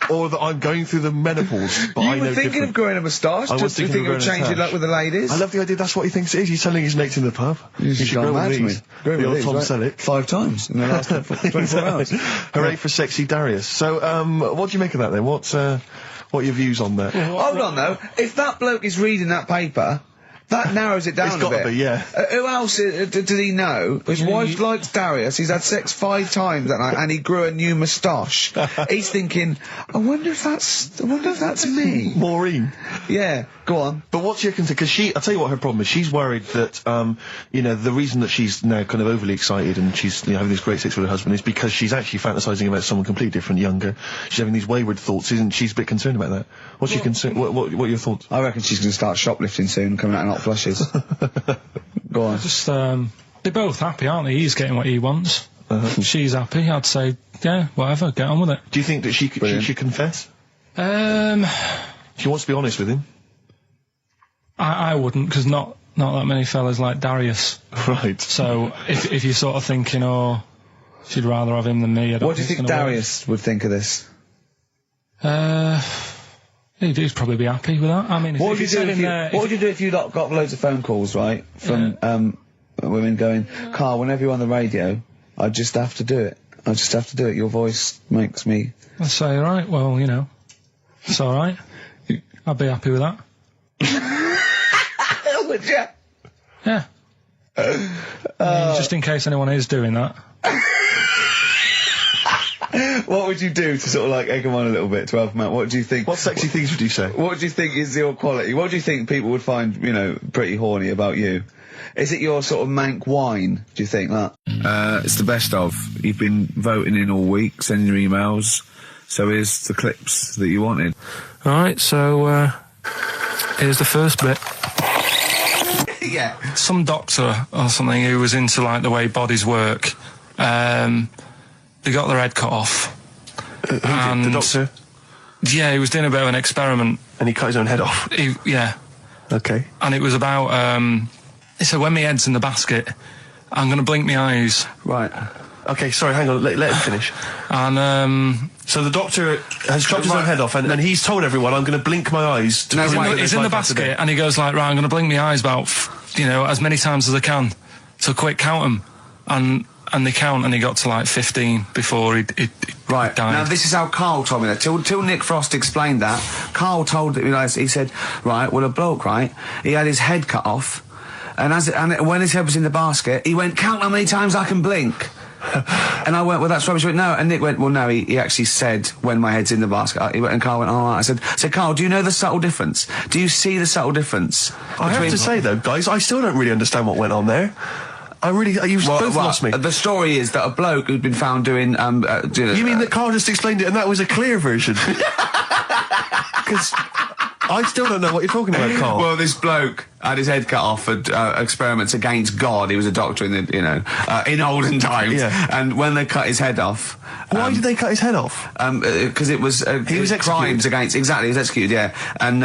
Or that I'm going through the menopause, but I You know were thinking different. of growing a moustache? I was Just do you thinking think of it would growing a change your moustache. luck with the ladies? I love the idea. That's what he thinks it is. He's telling his mates in the pub. You should go grow mad with to me. these. Grow The with old these, Tom right? Selleck. 5 times in the last 24 hours. Hooray for sexy Darius. So, what do you make of that then? What are your views on that? Hold on, though. If that bloke is reading that paper, that narrows it down It's a gotta bit. be, yeah. Who else did he know? His wife likes Darius. He's had sex 5 times that night, and he grew a new moustache. He's thinking, I wonder if that's me. Maureen. Yeah, go on. But what's your concern? Because I'll tell you what her problem is. She's worried that, the reason that she's now kind of overly excited and she's having this great sex with her husband is because she's actually fantasising about someone completely different, younger. She's having these wayward thoughts, isn't she? She's a bit concerned about that. What's your concern? What are your thoughts? I reckon she's going to start shoplifting soon, coming out in hot flushes. Go on. Just, they're both happy, aren't they? He's getting what he wants. She's happy. I'd say, yeah, whatever, get on with it. Do you think that she should confess? She wants to be honest with him. I wouldn't, because not that many fellas like Darius. Right. So if you're sort of thinking, oh, she'd rather have him than me, I don't What do you think it's gonna Darius would think of this? work. He'd probably be happy with that. I mean, What would you do if you got loads of phone calls, right, from women going, Karl, whenever you're on the radio, I just have to do it. I just have to do it. Your voice makes me... I'd say, right, well, it's all right. I'd be happy with that. Would you? Yeah. I mean, just in case anyone is doing that. What would you do to sort of like egg them on a little bit to help them out? What do you think? What sexy things would you say? What do you think is your quality? What do you think people would find, pretty horny about you? Is it your sort of mank wine, do you think, that? It's the best of. You've been voting in all week, sending your emails. So here's the clips that you wanted. Alright, so, here's the first bit. Yeah. Some doctor or something who was into, like, the way bodies work, they got their head cut off. The doctor? Yeah, he was doing a bit of an experiment. And he cut his own head off? Yeah. Okay. And it was about, he said, when my head's in the basket, I'm going to blink my eyes. Right. Okay, sorry, hang on, let him finish. And, so the doctor has chopped his own head off, and he's told everyone, I'm going to blink my eyes to prove that he's there's in the life after basket, death. and he goes like, right, I'm going to blink my eyes about, as many times as I can. So quick, count them. And they count, and he got to like 15 before he Right. died. Now, this is how Karl told me that. Till Nick Frost explained that, Karl told me, he said, right, well, a bloke, right, he had his head cut off, and when his head was in the basket, he went, count how many times I can blink. And I went, well, that's rubbish. He went, no. And Nick went, well, no, he actually said, when my head's in the basket. He went, and Karl went, all right. I said, Karl, do you know the subtle difference? Do you see the subtle difference? I have to say, though, guys, I still don't really understand what went on there. You've both lost me. The story is that a bloke who'd been found doing. You mean that Carl just explained it and that was a clear version? Because I still don't know what you're talking about, Carl. Well, this bloke had his head cut off for experiments against God. He was a doctor in in olden times. Yeah. And when they cut his head off, why did they cut his head off? Because it was he was executed. Crimes against he was executed. Yeah, and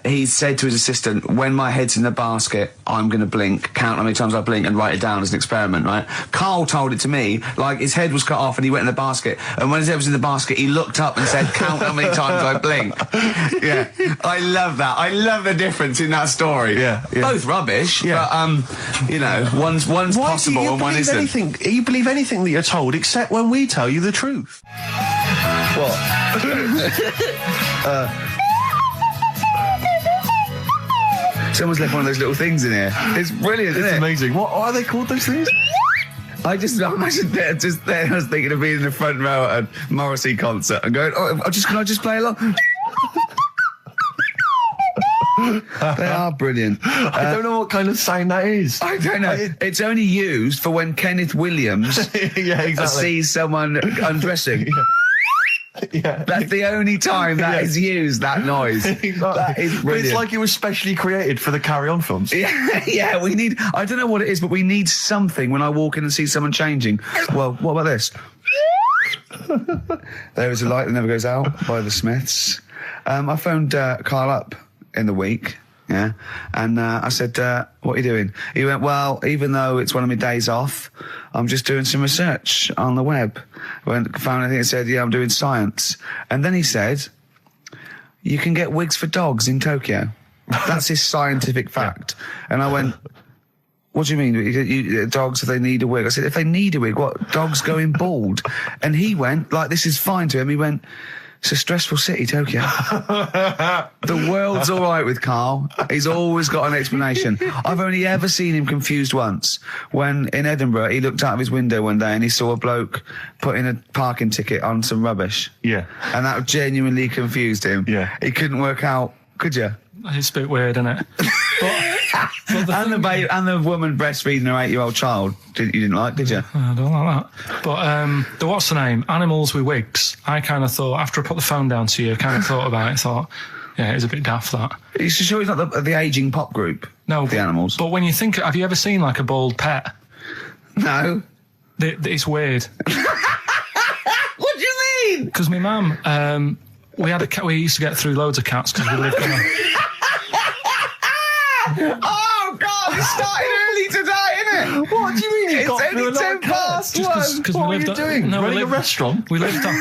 he said to his assistant, "When my head's in the basket, I'm going to blink. Count how many times I blink and write it down as an experiment." Right? Carl told it to me like his head was cut off and he went in the basket, and when his head was in the basket, he looked up and said, "Count how many times I blink." Yeah, I love that. I love the difference in that story. Yeah. Both rubbish. Yeah. But one's possible and one isn't. You believe anything that you're told except when we tell you the truth. What? Someone's left one of those little things in here. It's brilliant, isn't it? It's amazing. What are they called, those things? I imagine just there. I was thinking of being in the front row at a Morrissey concert and going, can I just play along? They are brilliant. I don't know what kind of sound that is. I don't know. It's only used for when Kenneth Williams sees someone undressing. Yeah. That's the only time that is used, that noise. Exactly. That is brilliant. But it's like it was specially created for the Carry On films. Yeah, we need... I don't know what it is, but we need something when I walk in and see someone changing. Well, what about this? There is a light that never goes out by the Smiths. I phoned Carl up in the week, yeah, and I said, what are you doing? He went, well, even though it's one of my days off, I'm just doing some research on the web. Found anything that said, yeah, I'm doing science. And then he said, you can get wigs for dogs in Tokyo. That's his scientific fact. And I went, what do you mean? Dogs, if they need a wig? I said, if they need a wig, what? Dogs going bald? And he went, like, this is fine to him. He went, it's a stressful city, Tokyo. The world's all right with Carl. He's always got an explanation. I've only ever seen him confused once. When in Edinburgh, he looked out of his window one day and he saw a bloke putting a parking ticket on some rubbish. Yeah. And that genuinely confused him. Yeah. He couldn't work out, could you? It's a bit weird, isn't it? And the woman breastfeeding her 8-year-old child, you didn't like, did you? I don't like that. But what's the name? Animals with wigs. I kind of thought, after I put the phone down to you, I kind of thought about it, thought, yeah, it's a bit daft, that. Are you sure he's not the ageing pop group? No. The Animals? But when you think, have you ever seen, like, a bald pet? No. It's weird. What do you mean? Because my mum, we had a cat, we used to get through loads of cats because we lived on a... Oh, God, it started early today, isn't it? What do you mean? It's only 10 past 1. What are you doing? No, running a restaurant? We lived on...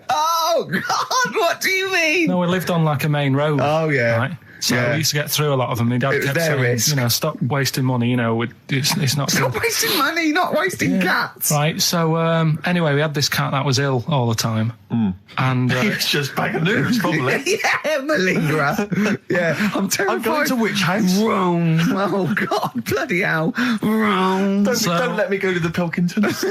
Oh, God, what do you mean? No, we lived on like a main road. Oh, yeah. Right? So we used to get through a lot of them. My dad kept saying, risk. Stop wasting money, it's not Stop good. wasting money, not wasting cats. Right, so anyway, we had this cat that was ill all the time. And It's just bag of nerves, probably. Yeah, malingerer. Yeah, I'm terrified. I'm going to which house? Rome. Oh, God, bloody hell. Rome. Don't let me go to the Pilkingtons.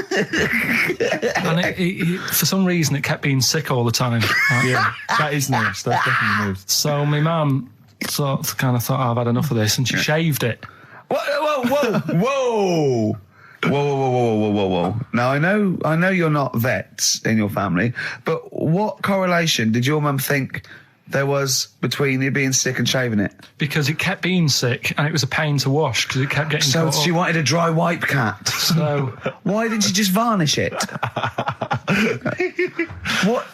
and it, for some reason, it kept being sick all the time. Right? Yeah, that is nerves. That's definitely nerves. So my mum kind of thought, I've had enough of this, and she shaved it. Whoa. Whoa. Now, I know you're not vets in your family, but what correlation did your mum think there was between you being sick and shaving it? Because it kept being sick, and it was a pain to wash, because it kept getting So caught she up. wanted a dry wipe cat. So... Why didn't you just varnish it? What?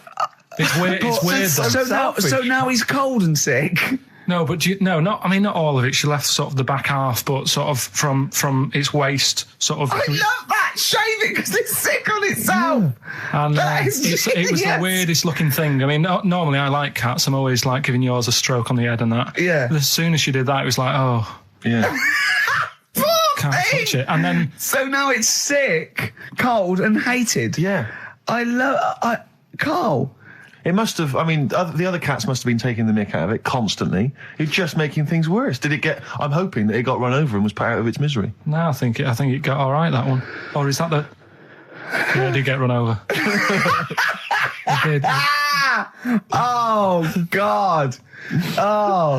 It's weird, So now he's cold and sick. No, but not all of it. She left sort of the back half, but sort of from its waist, sort of. I love that. Shave it because it's sick on itself. And That is it was the genius. weirdest looking thing. I mean, normally I like cats. I'm always like giving yours a stroke on the head and that. Yeah. But as soon as she did that, it was like, oh, Yeah. can't touch it. And then So now it's sick, cold, and hated. Yeah. Carl. It must have, I mean, the other cats must have been taking the mick out of it constantly. It's just making things worse. I'm hoping that it got run over and was put out of its misery. no, I think it got all right, that one. Or is that the... Yeah, it did get run over. I did. Oh, God. Oh,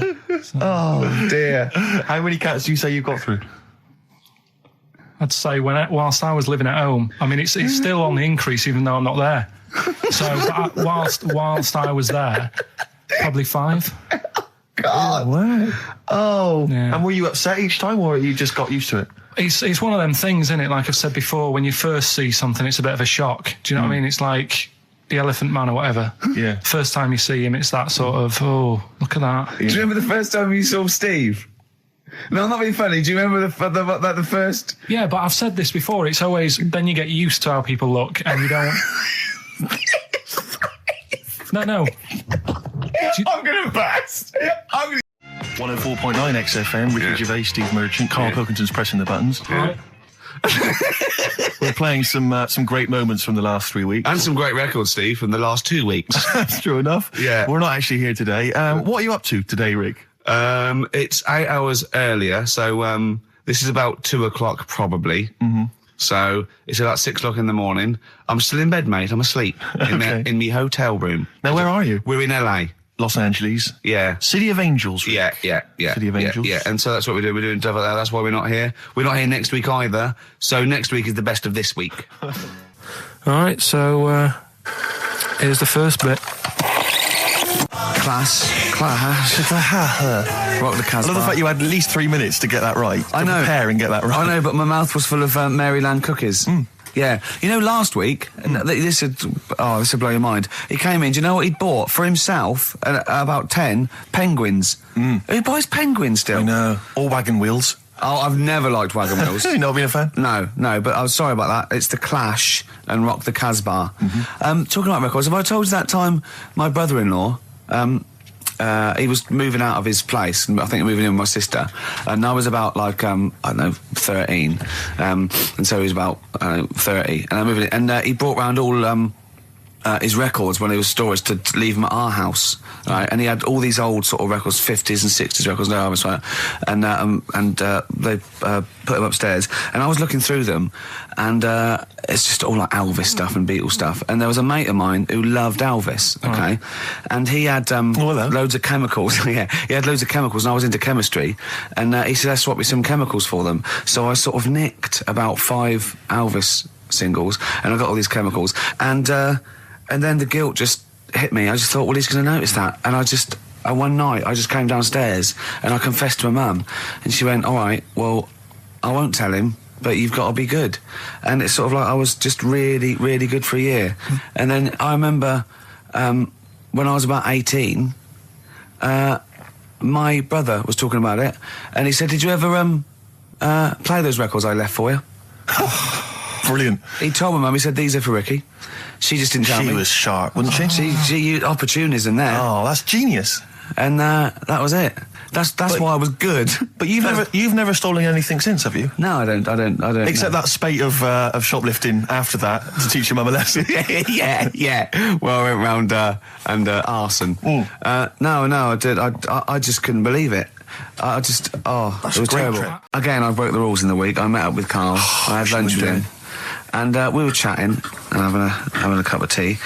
dear. How many cats do you say you've got through? I'd say whilst I was living at home, I mean, it's still on the increase even though I'm not there. So whilst I was there, probably 5. God. Wow. Oh. Yeah. And were you upset each time, or you just got used to it? It's one of them things, isn't it? Like I've said before, when you first see something, it's a bit of a shock. Do you know what I mean? It's like the Elephant Man or whatever. Yeah. First time you see him, it's that sort of, oh, look at that. Do you remember the first time you saw Steve? No, I'm not being funny. Do you remember the first... Yeah, but I've said this before. It's always, then you get used to how people look and you don't... No. I'm going to burst. 104.9 XFM, Ricky Gervais, Steve Merchant, Karl Pilkington's pressing the buttons. Right. We're playing some great moments from the last 3 weeks. And some great records, Steve, from the last 2 weeks. That's true enough. Yeah. We're not actually here today. What are you up to today, Rick? It's 8 hours earlier, so this is about 2 o'clock probably. Mm-hmm. So it's about 6 o'clock in the morning. I'm still in bed, mate. I'm asleep in my hotel room. Now, where are you? We're in LA. Los Angeles. Yeah. City of Angels. Rick. Yeah. City of Angels. Yeah. And so that's what we're doing. We're doing stuff like that. That's why we're not here. We're not here next week either. So next week is the best of this week. All right, so here's the first bit. Class. Rock the Casbah. I love the fact you had at least 3 minutes to get that right. I know. Prepare and get that right. I know, but my mouth was full of Maryland cookies. Yeah. You know, last week, this would blow your mind. He came in, do you know what he'd bought? For himself, about 10 penguins. Who buys penguins still? I know. All wagon wheels. Oh, I've never liked wagon wheels. You've not been a fan? No, but I was sorry about that. It's The Clash and Rock the Casbah. Talking about records, have I told you that time my brother-in-law, he was moving out of his place, and I think moving in with my sister, and I was about like, I don't know, 13, and so he was about 30, and I moved in, and he brought round all his records when he was storage to leave them at our house, right? And he had all these old sort of records, 50s and 60s records, no, I was right, and they put them upstairs, and I was looking through them, and it's just all like Elvis stuff and Beatles stuff, and there was a mate of mine who loved Elvis, okay, and he had loads of chemicals. Yeah, he had loads of chemicals, and I was into chemistry, and he said, "Let's swap me some chemicals for them." So I sort of nicked about 5 Elvis singles, and I got all these chemicals, and then the guilt just hit me. I just thought, well, he's going to notice that. And one night, I just came downstairs and I confessed to my mum. And she went, all right, well, I won't tell him, but you've got to be good. And it's sort of like I was just really, really good for a year. And then I remember when I was about 18, my brother was talking about it. And he said, did you ever play those records I left for you? Brilliant. He told my mum, he said, these are for Ricky. She just didn't tell me. She was sharp, wasn't she? She used opportunism there. Oh, that's genius. And that was it. That's why I was good. But you've never stolen anything since, have you? No, I don't. Except that spate of shoplifting after that to teach your mum a lesson. yeah. Well, I went round and arson. No, I did. I just couldn't believe it. It was terrible. Trip. Again, I broke the rules in the week. I met up with Carl. I had lunch with him. And we were chatting and having a cup of tea,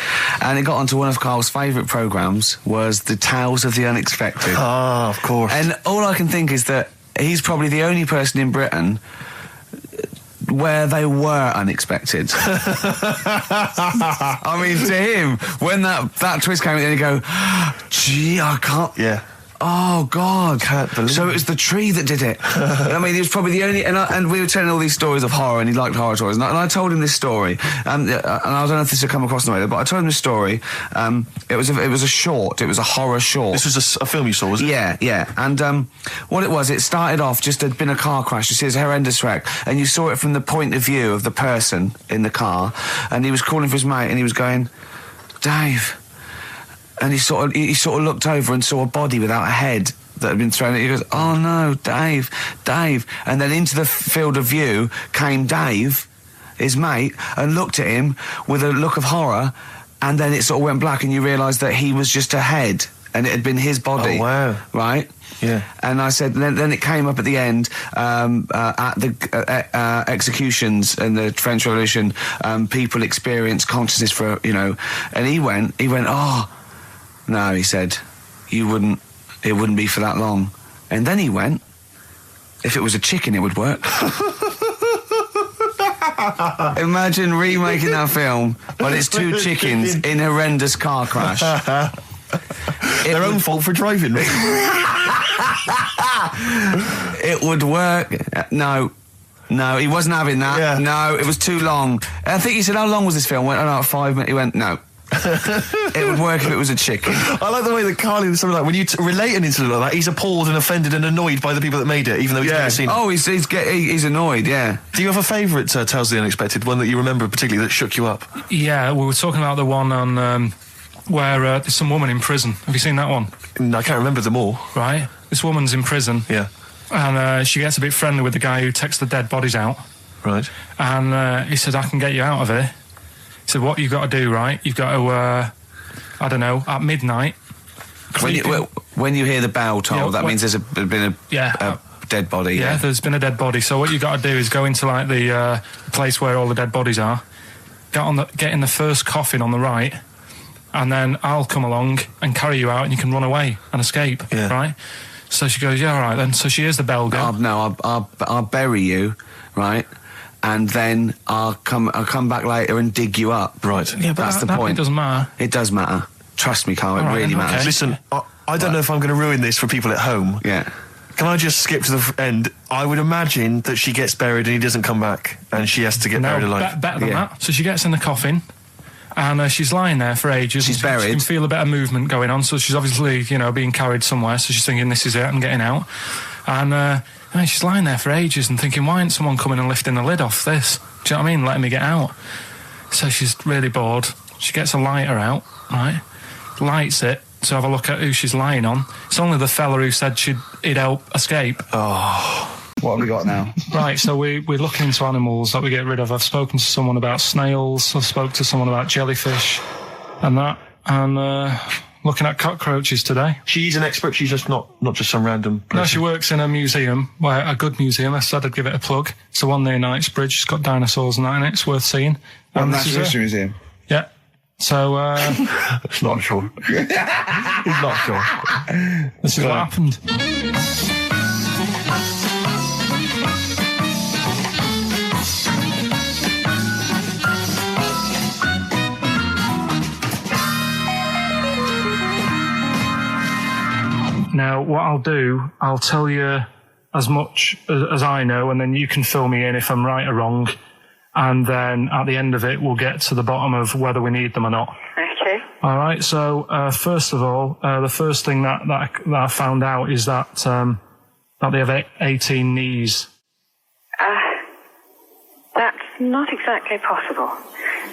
and it got onto one of Carl's favourite programmes was the Tales of the Unexpected. Ah, of course. And all I can think is that he's probably the only person in Britain where they were unexpected. I mean, to him, when that twist came in, you go, gee, I can't... Yeah. Oh, God. Can't believe So it was the tree that did it. I mean, he was probably the only... And we were telling all these stories of horror, and he liked horror stories. And I told him this story, and I don't know if this will come across in the way, but I told him this story. It was a short. It was a horror short. This was a film you saw, was it? Yeah. And what it was, it started off just there'd been a car crash. You see, it's a horrendous wreck, and you saw it from the point of view of the person in the car, and he was calling for his mate, and he was going, Dave... And he sort of looked over and saw a body without a head that had been thrown. He goes, "Oh no, Dave!" And then into the field of view came Dave, his mate, and looked at him with a look of horror. And then it sort of went black, and you realised that he was just a head, and it had been his body. Oh, wow. Right? Yeah. And I said, then it came up at the end, at the executions in the French Revolution, people experience consciousness for, and he went, oh, no, he said, it wouldn't be for that long. And then he went, if it was a chicken, it would work. Imagine remaking that film, but it's two chickens in horrendous car crash. Their own fault for driving. It would work. No, he wasn't having that. Yeah. No, it was too long. I think he said, how long was this film? I went, 5 minutes. He went, no. It would work if it was a chicken. I like the way that Carl is something like, when you relate an incident like that, he's appalled and offended and annoyed by the people that made it, even though he's never seen it. Oh, he's annoyed, yeah. Do you have a favourite Tales of the Unexpected, one that you remember particularly that shook you up? Yeah, we were talking about the one on where there's some woman in prison. Have you seen that one? I can't remember them all. Right. This woman's in prison. Yeah. And she gets a bit friendly with the guy who takes the dead bodies out. Right. And he said, I can get you out of here. He said, what you've got to do, right? You've got to, at midnight... When you hear the bell toll, that means there's been a dead body. Yeah, there's been a dead body. So what you've got to do is go into, like, the place where all the dead bodies are, get in the first coffin on the right, and then I'll come along and carry you out and you can run away and escape, right? So she goes, yeah, all right then. So she hears the bell go. I'll bury you, right? And then I'll come back later and dig you up. Right. Yeah, but that's the point. It doesn't matter. It does matter. Trust me, Carl, it really matters. Okay. Listen, I don't know if I'm going to ruin this for people at home. Yeah. Can I just skip to the end? I would imagine that she gets buried and he doesn't come back, and she has to get buried alive. Better than that. So she gets in the coffin, and she's lying there for ages. She's buried. She can feel a bit of movement going on, so she's obviously, being carried somewhere, so she's thinking, this is it, I'm getting out. And she's lying there for ages and thinking, why ain't someone coming and lifting the lid off this? Do you know what I mean? Letting me get out. So she's really bored. She gets a lighter out, right? Lights it to have a look at who she's lying on. It's only the fella who said he'd help escape. Oh. What have we got now? Right, so we're looking into animals that we get rid of. I've spoken to someone about snails. I've spoken to someone about jellyfish and that. And looking at cockroaches today. She's an expert. She's just not just some random person. No, she works in a museum, a good museum. I said I'd give it a plug. It's the one near Knightsbridge. It's got dinosaurs and that in it. It's worth seeing. Natural History Museum? Yeah. So, It's not sure. He's not sure. This is what happened. Now, what I'll do, I'll tell you as much as I know, and then you can fill me in if I'm right or wrong. And then at the end of it, we'll get to the bottom of whether we need them or not. Okay. All right. So first of all, the first thing that I found out is that they have 18 knees. That's not exactly possible.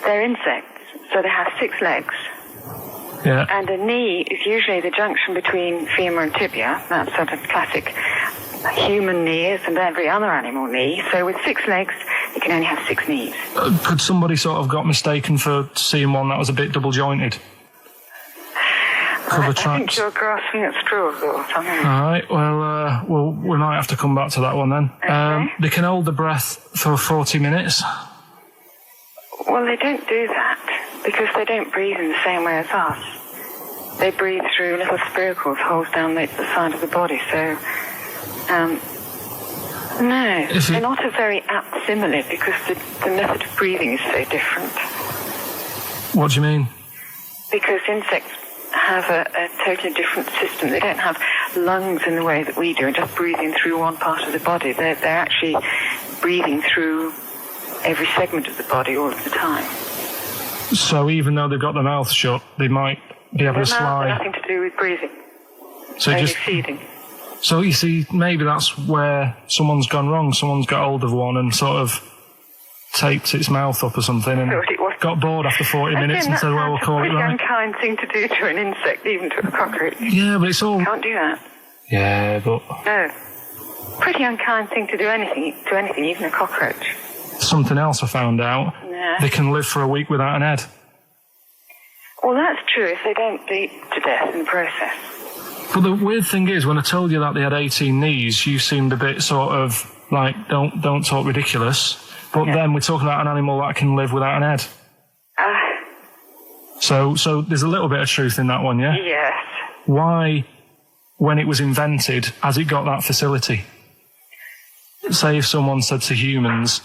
They're insects, so they have 6 legs. Yeah. And a knee is usually the junction between femur and tibia. That's sort of classic human knees and every other animal knee. So with 6 legs, you can only have 6 knees. Could somebody sort of got mistaken for seeing one that was a bit double jointed? I think you're grasping at straws or something. All right. Well, we might have to come back to that one then. Okay. They can hold the breath for 40 minutes. Well, they don't do that because they don't breathe in the same way as us. They breathe through little spiracles, holes down the side of the body. So, no, they're not a very apt simile because the method of breathing is so different. What do you mean? Because insects have a totally different system. They don't have lungs in the way that we do and just breathing through one part of the body. They're actually breathing through every segment of the body all of the time. So even though they've got their mouth shut, they might be able to slide. Nothing to do with breathing. So only just feeding. So you see, maybe that's where someone's gone wrong. Someone's got hold of one and sort of taped its mouth up or something and got bored after 40 minutes and said, well, we'll call it right. It's a pretty unkind thing to do to an insect, even to a cockroach. Yeah, but it's all... You can't do that. Yeah, but... No. Pretty unkind thing to do to anything, even a cockroach. Something else I found out. Yeah. They can live for a week without an head. Well, that's that's true if they don't bleed to death in the process. But the weird thing is, when I told you that they had 18 knees, you seemed a bit sort of like, don't talk ridiculous. But then we're talking about an animal that can live without an head. So there's a little bit of truth in that one, yeah? Yes. Why, when it was invented, has it got that facility? Say if someone said to humans,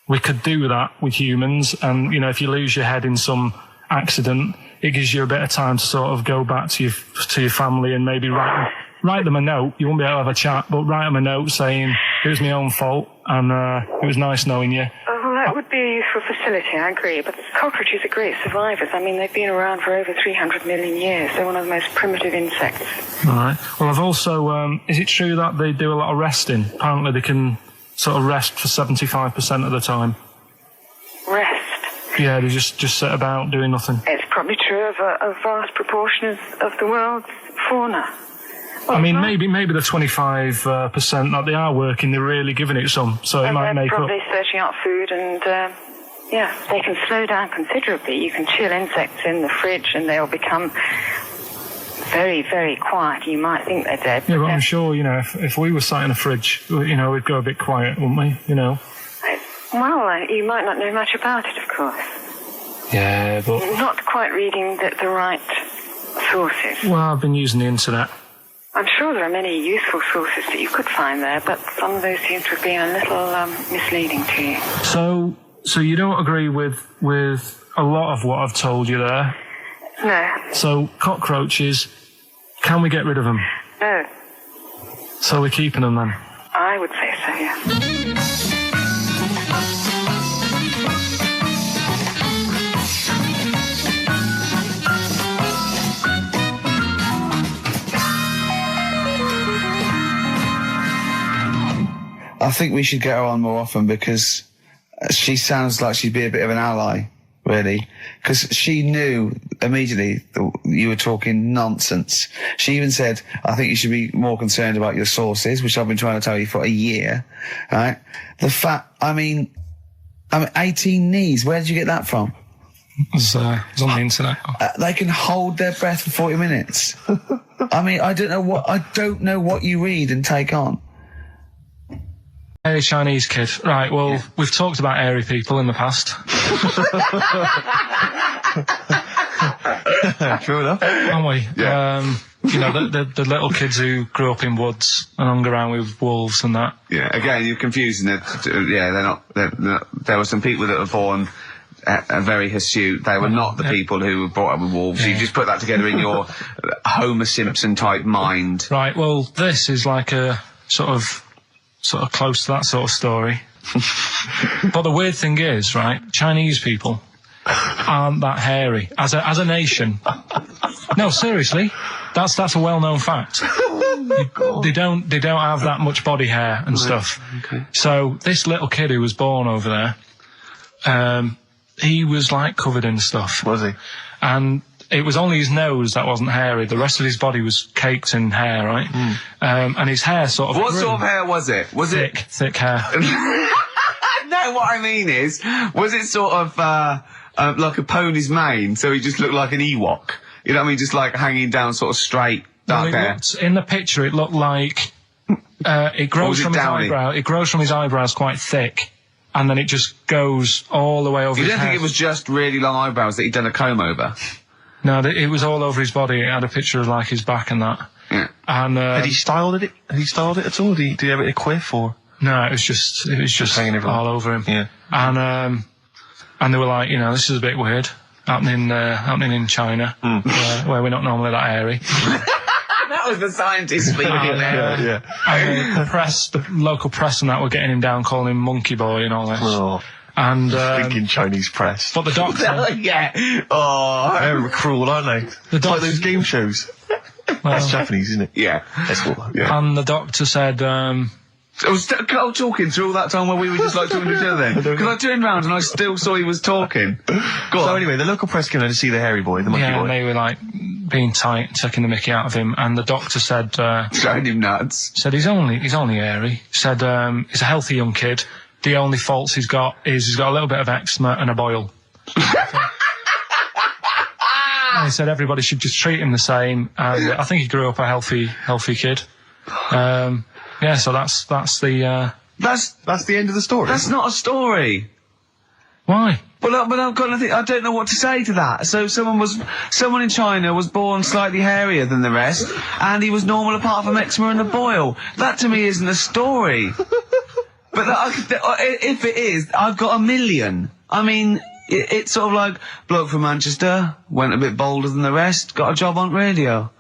we could do that with humans, and, you know, if you lose your head in some accident, it gives you a bit of time to sort of go back to your family and maybe write them a note. You won't be able to have a chat, but write them a note saying, it was my own fault, and it was nice knowing you. Well, that would be a useful facility, I agree, but cockroaches are great survivors. I mean, they've been around for over 300 million years. They're one of the most primitive insects. All right. Well, I've also, is it true that they do a lot of resting? Apparently they can sort of rest for 75% of the time. Rest? Yeah, they just sit about doing nothing. It's probably true of a vast proportion of the world's fauna. I mean, maybe the 25% that they are working, they're really giving it some, so it might make up. They're probably searching out food, and they can slow down considerably. You can chill insects in the fridge, and they'll become very, very quiet. You might think they're dead. Yeah, but I'm sure, you know, if we were sat in a fridge, you know, we'd go a bit quiet, wouldn't we? You know. Well, you might not know much about it, of course. Yeah, but You're not quite reading the right sources. Well, I've been using the internet. I'm sure there are many useful sources that you could find there, but some of those seem to have been a little misleading to you. So you don't agree with a lot of what I've told you there? No. So cockroaches, can we get rid of them? No. So we're keeping them then? I would say so, yeah. I think we should get her on more often because she sounds like she'd be a bit of an ally, really. Because she knew immediately that you were talking nonsense. She even said, I think you should be more concerned about your sources, which I've been trying to tell you for a year, right? The fact, I mean, 18 knees, where did you get that from? It was on the internet. They can hold their breath for 40 minutes. I mean, I don't know what you read and take on. Hey, Chinese kid. Right, well, we've talked about airy people in the past. True enough. Haven't we? Yeah. You know, the little kids who grew up in woods and hung around with wolves and that. Yeah, again, you're confusing it. Yeah, they're not, there were some people that were born very hirsute. They were not the people who were brought up with wolves. Yeah. You just put that together in your Homer Simpson type mind. Right, well, this is like a sort of close to that sort of story. But the weird thing is, right, Chinese people aren't that hairy as a nation. No, seriously, that's a well-known fact. They don't have that much body hair and stuff. Okay. So this little kid who was born over there, he was like covered in stuff. Was he? And it was only his nose that wasn't hairy. The rest of his body was caked in hair, right? And his hair sort of What grew. sort of hair was it? Was Thick hair. No, what I mean is, was it sort of like a pony's mane, so he just looked like an Ewok? You know what I mean? Just like hanging down sort of straight, dark hair. In the picture, it looked like it grows from his eyebrow. It grows from his eyebrows quite thick, and then it just goes all the way over his head. You don't think it was just really long eyebrows that he'd done a comb over? No, it was all over his body. It had a picture of like his back and that. Yeah. And Had he styled it? Had he styled it at all? Did he have it a quiff or? no, it was just hanging everywhere. all over him. Yeah. And they were like, you know, this is a bit weird happening in China, where we're not normally that airy. That was the scientist speaking there. Yeah. And the local press and that were getting him down, calling him monkey boy and all this. Oh. And Thinking Chinese press. but the doctor, Yeah. Oh. They're cruel, aren't they? The It's like doctor- those game shows. That's Japanese, isn't it? Yeah. That's what. Yeah. and the doctor said, I was talking through all that time while we were just like talking to each other then. Because I turned round and I still saw he was talking. Go So on. anyway, the local press came in to see the hairy boy, the monkey yeah, boy. and they were like being tight, taking the mickey out of him, and the doctor said Showing him nuts. he's only airy. Said he's a healthy young kid. The only faults he's got is he's got a little bit of eczema and a boil. And he said everybody should just treat him the same. And I think he grew up a healthy kid. Yeah, so that's the end of the story. That's not a story. Why? But I've got nothing. I don't know what to say to that. So someone in China was born slightly hairier than the rest, and he was normal apart from eczema and a boil. That to me isn't a story. But if it is, I've got a million. I mean, it's sort of like bloke from Manchester went a bit bolder than the rest, got a job on radio.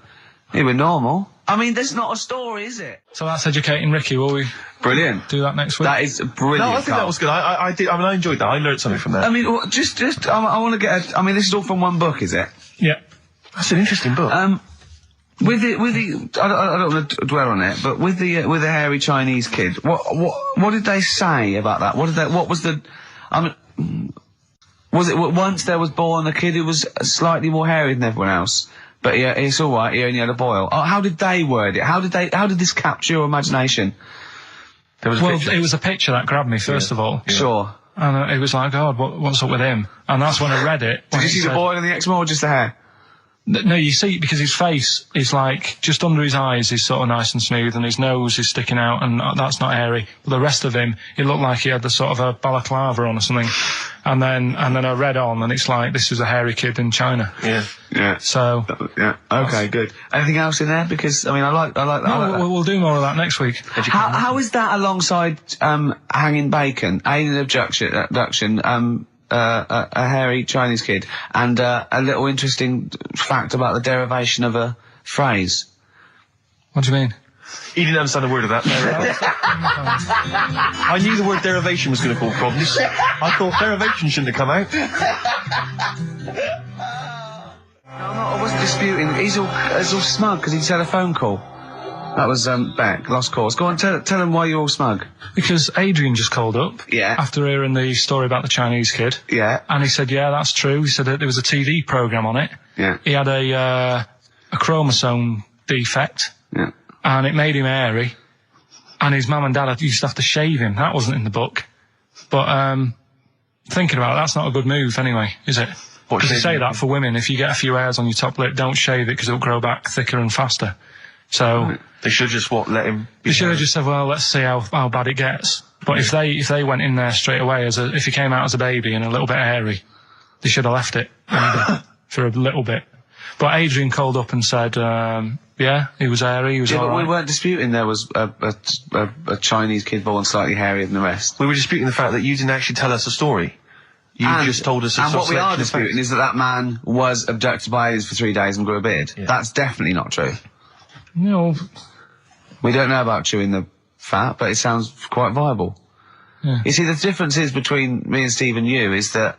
He was normal. I mean, that's not a story, is it? So that's educating Ricky. Will we? Brilliant. Do that next week. That is brilliant. No, I think that was good. I did. I mean, I enjoyed that. I learned something from that. I mean, I want to get. I mean, this is all from one book, is it? Yeah. That's an interesting book. With the, I don't want to dwell on it, but with the hairy Chinese kid, what did they say about that? What was the, I mean, was it once there was born a kid who was slightly more hairy than everyone else? But yeah, it's all right. He only had a boil. Oh, how did they word it? How did this capture your imagination? It was a picture that grabbed me first of all. Yeah. Sure. And it was like, God, what's up with him? And that's when I read it. Did you see the boil and the eczema or just the hair? No, you see, because his face is like, just under his eyes is sort of nice and smooth, and his nose is sticking out, and that's not hairy. But the rest of him, it looked like he had the sort of a balaclava on or something. And then I read on, and it's like, this is a hairy kid in China. Yeah. Yeah. So. Yeah. Okay, good. Anything else in there? Because, I mean, I like that. No, we'll do more of that next week. How is that alongside, hanging bacon, alien abduction, a hairy Chinese kid, and a little interesting fact about the derivation of a phrase? What do you mean? He didn't understand a word of that. I knew the word derivation was going to cause problems. I thought derivation shouldn't have come out. I wasn't disputing. He's all smug because he just had a phone call. That was Beck, lost cause. Go on, tell him why you're all smug. Because Adrian just called up. Yeah. After hearing the story about the Chinese kid. Yeah. And he said, yeah, that's true. He said that there was a TV programme on it. Yeah. He had a chromosome defect. Yeah. And it made him hairy. And his mum and dad used to have to shave him. That wasn't in the book. But thinking about it, that's not a good move anyway, is it? Because they say that for women, if you get a few hairs on your top lip, don't shave it because it'll grow back thicker and faster. So they should just let him. They should have just said, well, let's see how bad it gets. But if they went in there straight away if he came out as a baby and a little bit hairy, they should have left it for a little bit. But Adrian called up and said, yeah, he was hairy. He was all but right. We weren't disputing there was a Chinese kid born slightly hairier than the rest. We were disputing the fact that you didn't actually tell us a story. You just told us. And what we are disputing is that man was abducted by aliens for 3 days and grew a beard. Yeah. That's definitely not true. No. We don't know about chewing the fat, but it sounds quite viable. Yeah. You see, the difference is between me and Steve and you is that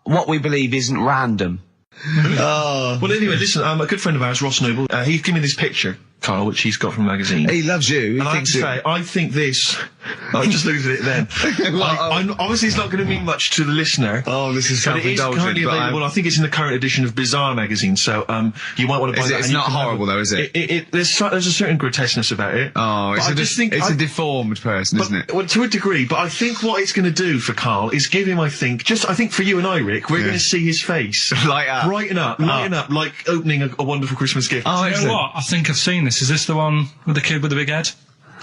what we believe isn't random. Well, anyway, listen, a good friend of ours, Ross Noble, he gave me this picture, Carl, which he's got from a magazine. He loves you. And I have to say, I think this... I just looked at it then. Obviously, it's not going to mean much to the listener. Oh, this is but it is currently available. I think it's in the current edition of Bizarre magazine, so you might want to buy that. It's not horrible, though, is it? There's a certain grotesqueness about it. Oh, it's a deformed person, isn't it? Well, to a degree, but I think what it's going to do for Carl is give him, I think for you and I, Rick, we're going to see his face. Lighten up, like opening a wonderful Christmas gift. Oh, you know what? I think I've seen this. Is this the one with the kid with the big head?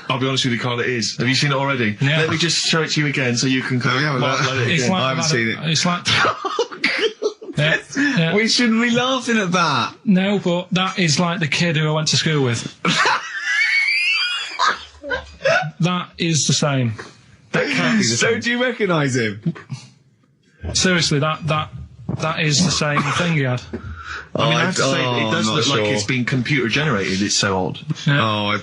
I'll be honest with you, Carl, it is. Have you seen it already? Yeah. Let me just show it to you again so you can I haven't seen it. It's like... yeah. We shouldn't be laughing at that. No, but that is like the kid who I went to school with. That is the same. That can't be the same. So do you recognise him? Seriously, that is the same thing he had. I mean, I have to say, it does look like it's been computer generated. It's so odd. Yeah.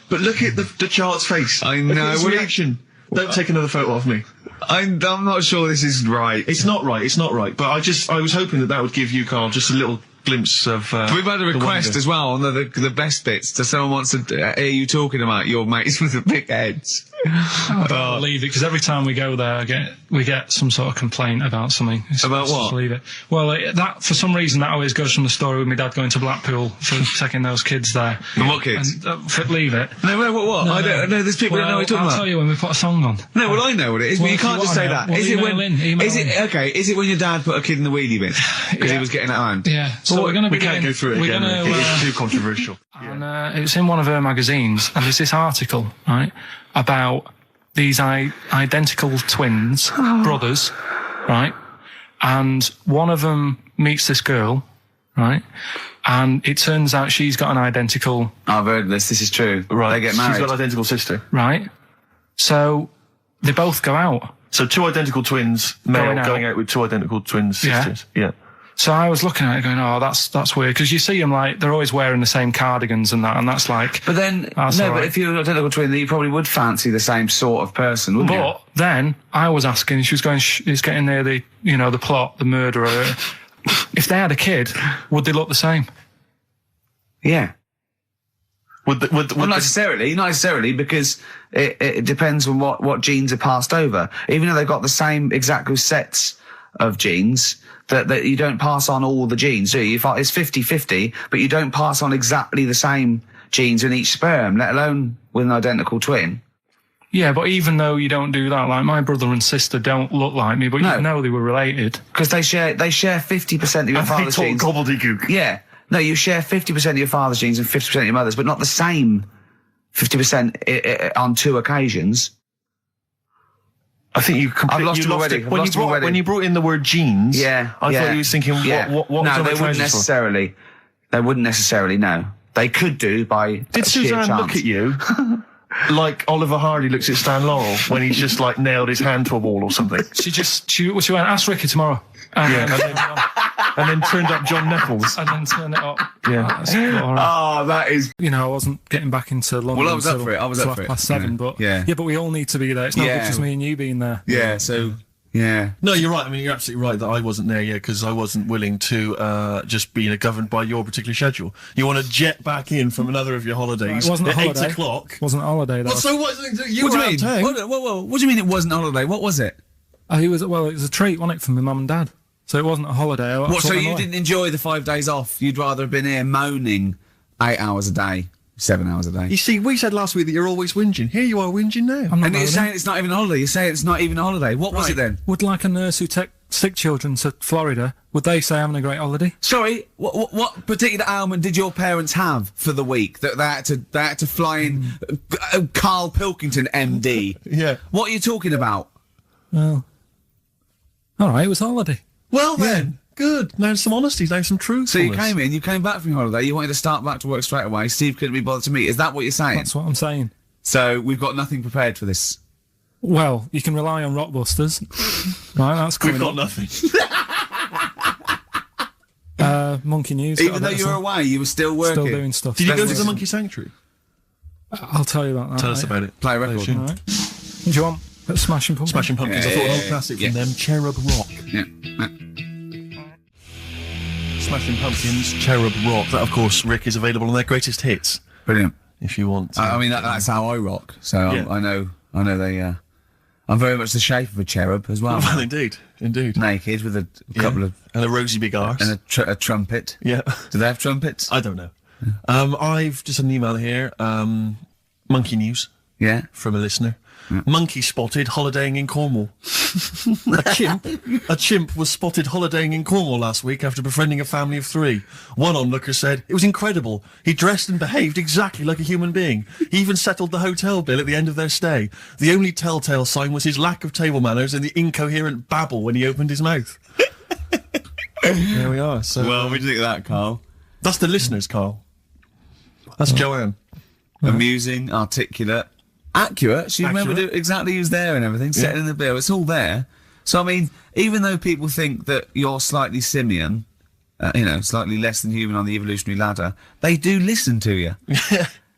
But look at the child's face. I know. Look at his reaction. Don't take another photo of me. I'm not sure this is right. It's not right. It's not right. But I was hoping that would give you, Carl, just a little glimpse of. We've had a request as well on the best bits. So someone wants to hear you talking about your mates with the big heads. I don't believe it, because every time we go there, we get some sort of complaint about something. About what? Believe it. Well, that for some reason that always goes from the story with my dad going to Blackpool for taking those kids there. And what kids? And, leave it. No, what? No, I don't know. There's people that know what you're talking I'll about. tell you when we put a song on. No, well, I know what it is, Well, but you if can't you just say want that. it, Is it well, when? email Is it in. okay? Is it when your dad put a kid in the wheelie bin because he was getting out of hand? Yeah. So we're going to be we can't go through it again. It's too controversial. And it's in one of her magazines, and there's this article, right, about these identical twins, brothers, right, and one of them meets this girl, right, and it turns out she's got an identical... I've heard this is true. Right. They get married. She's got an identical sister. Right. So they both go out. So two identical twins, male, Going going out. out with two identical twin Yeah. sisters. Yeah. So I was looking at it going, oh, that's weird, because you see them, like, they're always wearing the same cardigans and that, and that's like... But then, That's no, all but right. if you're an identical twin, then you probably would fancy the same sort of person, wouldn't you? But then I was asking, she was going, it's getting near the, the plot, the murderer. If they had a kid, would they look the same? Yeah. Would Well, not necessarily, because it depends on what genes are passed over. Even though they've got the same exact sets of genes, that you don't pass on all the genes, do you? It's 50-50, but you don't pass on exactly the same genes in each sperm, let alone with an identical twin. Yeah, but even though you don't do that, like my brother and sister don't look like me, but No. you know they were related. Because they share 50% of your father's They genes. talk gobbledygook. Yeah. No, you share 50% of your father's genes and 50% of your mother's, but not the same 50% on two occasions. I think you completely I've lost him already. it. I've lost him already. When you brought in the word genes, Yeah. I thought you was thinking, Yeah. what no, was on they the wouldn't trousers for? necessarily. They wouldn't necessarily, no. They could do by Did sheer Suzanne chance. look at you like Oliver Hardy looks at Stan Laurel when he's just like nailed his hand to a wall or something? She went, ask Ricky tomorrow. And, And then turned up John Nettles. and then turn it up. Yeah. That's all right. Oh, that is... I wasn't getting back into London. Well, I was up until for it. I was up for it. 7:30, Yeah. but Yeah. but we all need to be there. It's not Yeah. just me and you being there. Yeah, so... Yeah. No, you're right. I mean, you're absolutely right that I wasn't there yet because I wasn't willing to just be governed by your particular schedule. You want to jet back in from another of your holidays It wasn't a at holiday. 8 o'clock. Wasn't a holiday. That Well, was, so what? You What were do you out mean? of town. What do you mean it wasn't a holiday? What was it? it was a treat, wasn't it, for my mum and dad? So it wasn't a holiday. I What, took so them you away. didn't enjoy the 5 days off? You'd rather have been here moaning 8 hours a day, 7 hours a day? You see, we said last week that you're always whinging. Here you are whinging now. I'm not And you're moaning. saying it's not even a holiday. You're saying it's not even a holiday. What was it then? Would like a nurse who take sick children to Florida, would they say having a great holiday? Sorry, what particular ailment did your parents have for the week that they had to fly in? Karl Pilkington, MD. Yeah. What are you talking about? Well, all right, it was a holiday. Well then, good. Now some honesty, now some truth. So you came back from your holiday. You wanted to start back to work straight away. Steve couldn't be bothered to meet. Is that what you're saying? That's what I'm saying. So we've got nothing prepared for this. Well, you can rely on Rockbusters. Right, that's We've coming got up. nothing. Monkey News. Even though you were away, you were still working. Still doing stuff. Did you go to That's- the Monkey Sanctuary? I'll tell you about that. Tell us about it. Play a record. All right. Do you want Smashing Pumpkins? Smashing Pumpkins. I thought an old classic from them, Cherub Rock. Yeah. Smashing Pumpkins, Cherub Rock. That, of course, Rick, is available on their greatest hits. Brilliant. If you want. I mean, that's how I rock. So Yeah. I know they. I'm very much the shape of a cherub as well. Well, indeed. Naked with a couple of and a rosy big arse. and a trumpet. Yeah. Do they have trumpets? I don't know. I've just had an email here. Monkey News Yeah. from a listener. Monkey spotted holidaying in Cornwall. A chimp was spotted holidaying in Cornwall last week after befriending a family of 3. One onlooker said, "It was incredible. He dressed and behaved exactly like a human being. He even settled the hotel bill at the end of their stay. The only telltale sign was his lack of table manners and the incoherent babble when he opened his mouth." There we are. So Well, what do you think of that, Carl? that's the listeners, Carl. That's Joanne. Amusing, articulate, accurate. She remembered Accurate. exactly who's there and everything. Setting in the bill. It's all there. So I mean, even though people think that you're slightly simian, slightly less than human on the evolutionary ladder, they do listen to you.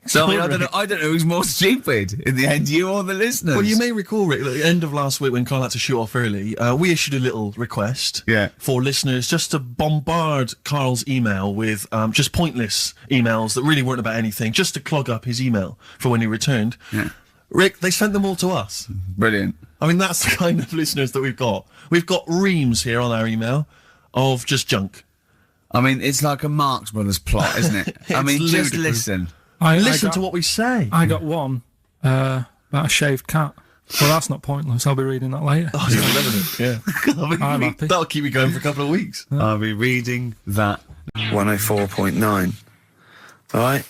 So I mean, I don't know who's more stupid in the end, you or the listeners. Well, you may recall, Rick, at the end of last week when Carl had to shoot off early, we issued a little request for listeners just to bombard Carl's email with just pointless emails that really weren't about anything, just to clog up his email for when he returned. Yeah. Rick, they sent them all to us. Brilliant. I mean, that's the kind of listeners that we've got. We've got reams here on our email of just junk. I mean, it's like a Marx Brothers plot, isn't it? I mean, just ludicrous. listen. Listen to what we say. I got one about a shaved cat. Well, that's not pointless. I'll be reading that later. Oh, you're loving it. Yeah. I'm happy. That'll keep me going for a couple of weeks. I'll be reading that. 104.9. All right.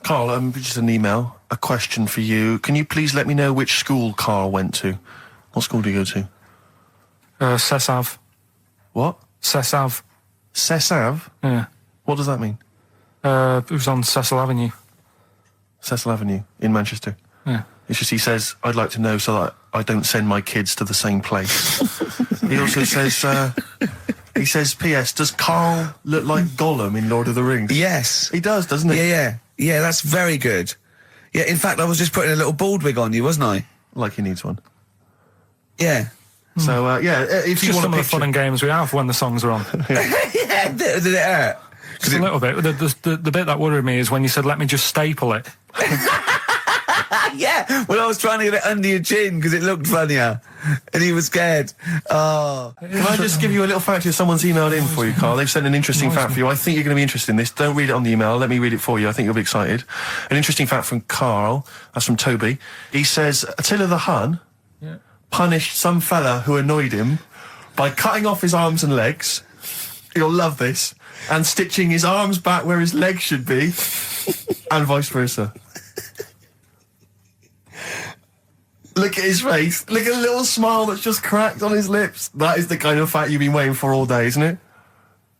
Carl, just an email. A question for you. Can you please let me know which school Carl went to? What school do you go to? Cessav. What? Cessav. Cessav? Yeah. What does that mean? It was on Cecil Avenue. Cecil Avenue in Manchester. Yeah. It's just he says, I'd like to know so that I don't send my kids to the same place. He also says, he says, P.S. Does Carl look like Gollum in Lord of the Rings? Yes. He does, doesn't he? Yeah, that's very good. Yeah, in fact, I was just putting a little bald wig on you, wasn't I? Like he needs one. Yeah. So, if you Just want some a of the fun and games we have when the songs are on. Yeah, did it hurt? Just a little bit. The bit that worried me is when you said, let me just staple it. Yeah, well, I was trying to get it under your chin because it looked funnier. And he was scared. Oh. Can I just give you a little fact here? Someone's emailed in for you, Carl. They've sent an interesting fact for you. I think you're going to be interested in this. Don't read it on the email. Let me read it for you. I think you'll be excited. An interesting fact from Carl. That's from Toby. He says, Attila the Hun punished some fella who annoyed him by cutting off his arms and legs. You'll love this. And stitching his arms back where his legs should be. And vice versa. Look at his face. Look at the little smile that's just cracked on his lips. That is the kind of fact you've been waiting for all day, isn't it?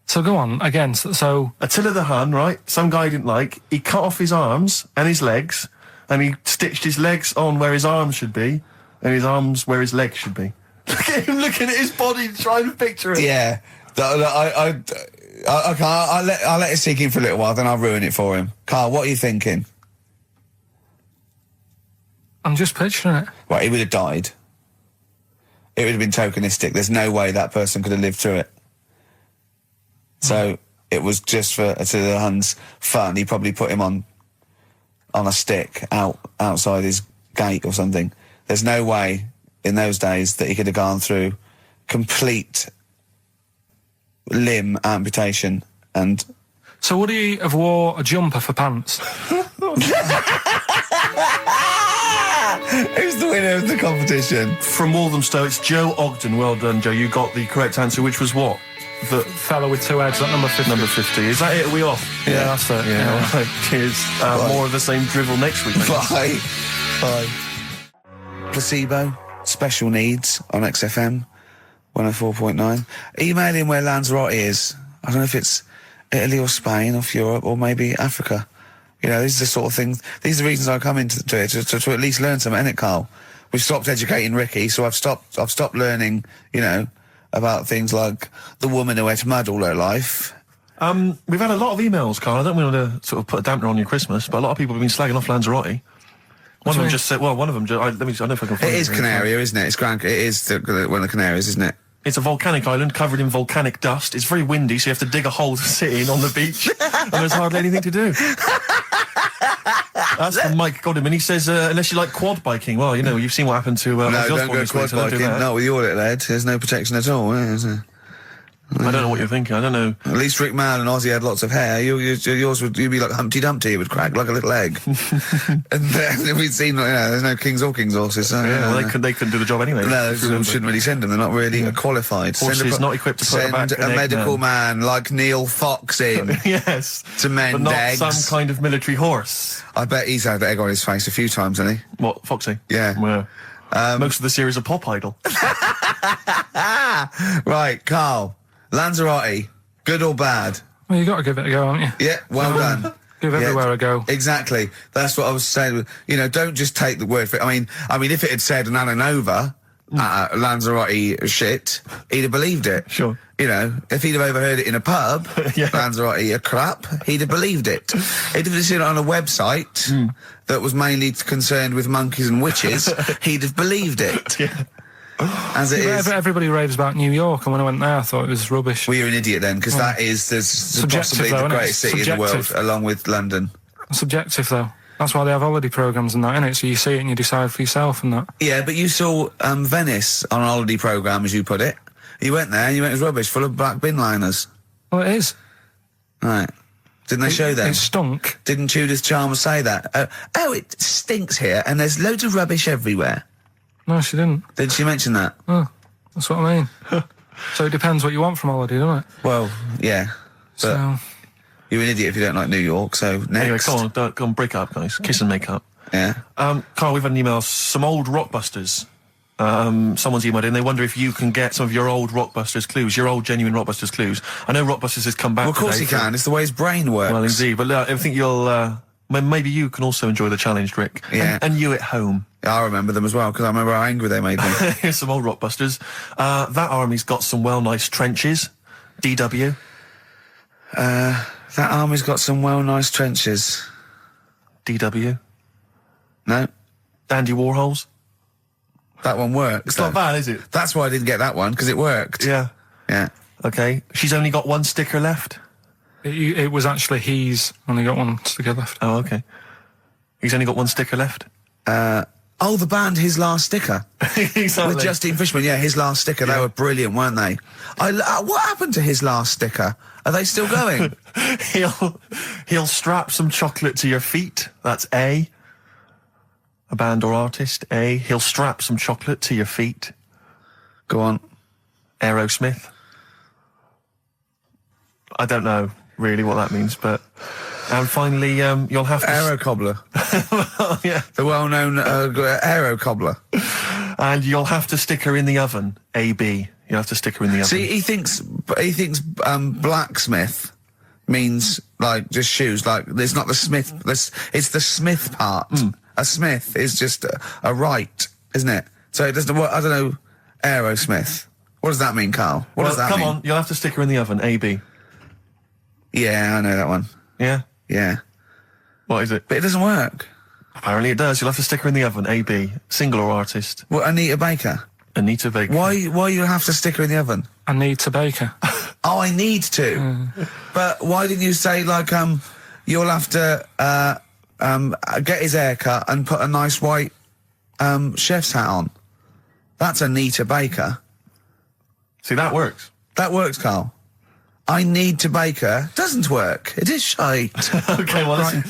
So go on, again, so... Attila the Hun, right? Some guy didn't like. He cut off his arms and his legs, and he stitched his legs on where his arms should be, and his arms where his legs should be. Look at him looking at his body, trying to picture it. Yeah. I'll let it sink in for a little while, then I'll ruin it for him. Carl, what are you thinking? I'm just picturing it. Right, he would have died. It would have been tokenistic. There's no way that person could have lived through it. So it was just for Attila the Hun's fun. He probably put him on a stick outside his gate or something. There's no way in those days that he could have gone through complete limb amputation and... So would he have wore a jumper for pants? Who's the winner of the competition? From Walthamstow, it's Joe Ogden. Well done, Joe. You got the correct answer, which was what? The fella with two heads, that number 50. Number 50. Is that it? Are we off? Yeah, that's it. Yeah. All right. Cheers. More of the same drivel next week. Bye. Bye. Placebo, Special Needs on XFM 104.9. Email in where Lanzarote is. I don't know if it's Italy or Spain, off Europe, or maybe Africa. You know, these are the sort of things, these are the reasons I come into it, to at least learn something, innit, Carl? We've stopped educating Ricky, so I've stopped learning, you know, about things like the woman who ate mud all her life. We've had a lot of emails, Carl. I don't want to sort of put a dampener on your Christmas, but a lot of people have been slagging off Lanzarote. One of them just said, well, one of them, I don't know if I can find it. It is Canaria, isn't it? It is one of the Canaries, isn't it? It's a volcanic island covered in volcanic dust. It's very windy, so you have to dig a hole to sit in on the beach, and there's hardly anything to do. That's from Mike Godham, he says, unless you like quad biking, well, you know, you've seen what happened to... no, don't go quad biking, not with your little head. There's no protection at all, is there? I don't know what you're thinking, I don't know. At least Rick Mail and Ozzy had lots of hair. Yours would, you'd be like Humpty Dumpty, it would crack like a little egg. And then we'd seen, you know, there's no King's or King's horses. So, yeah, well, they couldn't do the job anyway. No, shouldn't really send them, they're not really qualified. Horses not equipped to put back a medical man like Neil Fox in. Yes. To mend but not eggs. Some kind of military horse. I bet he's had egg on his face a few times, hasn't he? What, Foxy? Yeah. Most of the series are Pop Idol. Right, Carl. Lanzarote, good or bad? Well, you got to give it a go, haven't you? Yeah, well done. Give everywhere a go. Exactly. That's what I was saying. You know, don't just take the word for it. I mean, if it had said an Ananova, Lanzarote shit, he'd have believed it. Sure. You know, if he'd have overheard it in a pub, Lanzarote a crap, he'd have believed it. He'd have seen it on a website that was mainly concerned with monkeys and witches, he'd have believed it. Yeah. As it is. Everybody raves about New York, and when I went there, I thought it was rubbish. Well, you're an idiot then, because that is possibly the greatest city in the world, along with London. Subjective, though. That's why they have holiday programmes and that, innit? So you see it and you decide for yourself and that. Yeah, but you saw Venice on a holiday programme, as you put it. You went there and you went, it was rubbish, full of black bin liners. Well, it is. Right. Didn't they show that? It stunk. Didn't Judith Chalmers say that? Oh, it stinks here and there's loads of rubbish everywhere. No, she didn't. Did she mention that? Oh, that's what I mean. So it depends what you want from holiday, doesn't it? Well, yeah. But So... you're an idiot if you don't like New York, so next. Anyway, go on, break up, guys. Kiss and make up. Yeah. Carl, we've had an email, some old Rockbusters. Someone's emailed in, they wonder if you can get some of your old Rockbusters clues, your old genuine Rockbusters clues. I know Rockbusters has come back Well, of course he today can, it's the way his brain works. Well, indeed, but I think you'll, maybe you can also enjoy the challenge, Rick. Yeah. And you at home. Yeah, I remember them as well, because I remember how angry they made me. Here's some old Rockbusters. That army's got some nice trenches. DW. That army's got some nice trenches. DW. No, Dandy Warhols. that one works. It's not bad, is it? That's why I didn't get that one, because it worked. Yeah. Yeah. Okay. She's only got one sticker left. It was actually he's only got one sticker left. Oh, okay. He's only got one sticker left. Oh, the band His Last Sticker. Exactly. With Justine Fishman, yeah, His Last Sticker. They were brilliant, weren't they? What happened to His Last Sticker? Are they still going? He'll strap some chocolate to your feet. That's A. A band or artist. A. He'll strap some chocolate to your feet. Go on. Aerosmith. I don't know really what that means, but... And finally, you'll have to... Aero Cobbler. Well, yeah. The well-known Aero Cobbler. And you'll have to stick her in the oven. AB. You have to stick her in the oven. See, he thinks blacksmith means, like, just shoes. Like, there's not the smith. It's the smith part. A smith is just a right, isn't it? So it doesn't... I don't know... Aerosmith. What does that mean, Carl? What does that mean? Come on, you'll have to stick her in the oven. AB. Yeah, I know that one. Yeah? Yeah. What is it? But it doesn't work. Apparently it does. You'll have to stick her in the oven. AB. Single or artist. What, Anita Baker? Anita Baker. Why you have to stick her in the oven? I need to bake her. Oh, I need to. But why didn't you say, like, you'll have to, get his hair cut and put a nice white, chef's hat on? That's Anita Baker. See, that works. That works, Carl. I need to bake her. Doesn't work. It is shite. Okay, well, listen,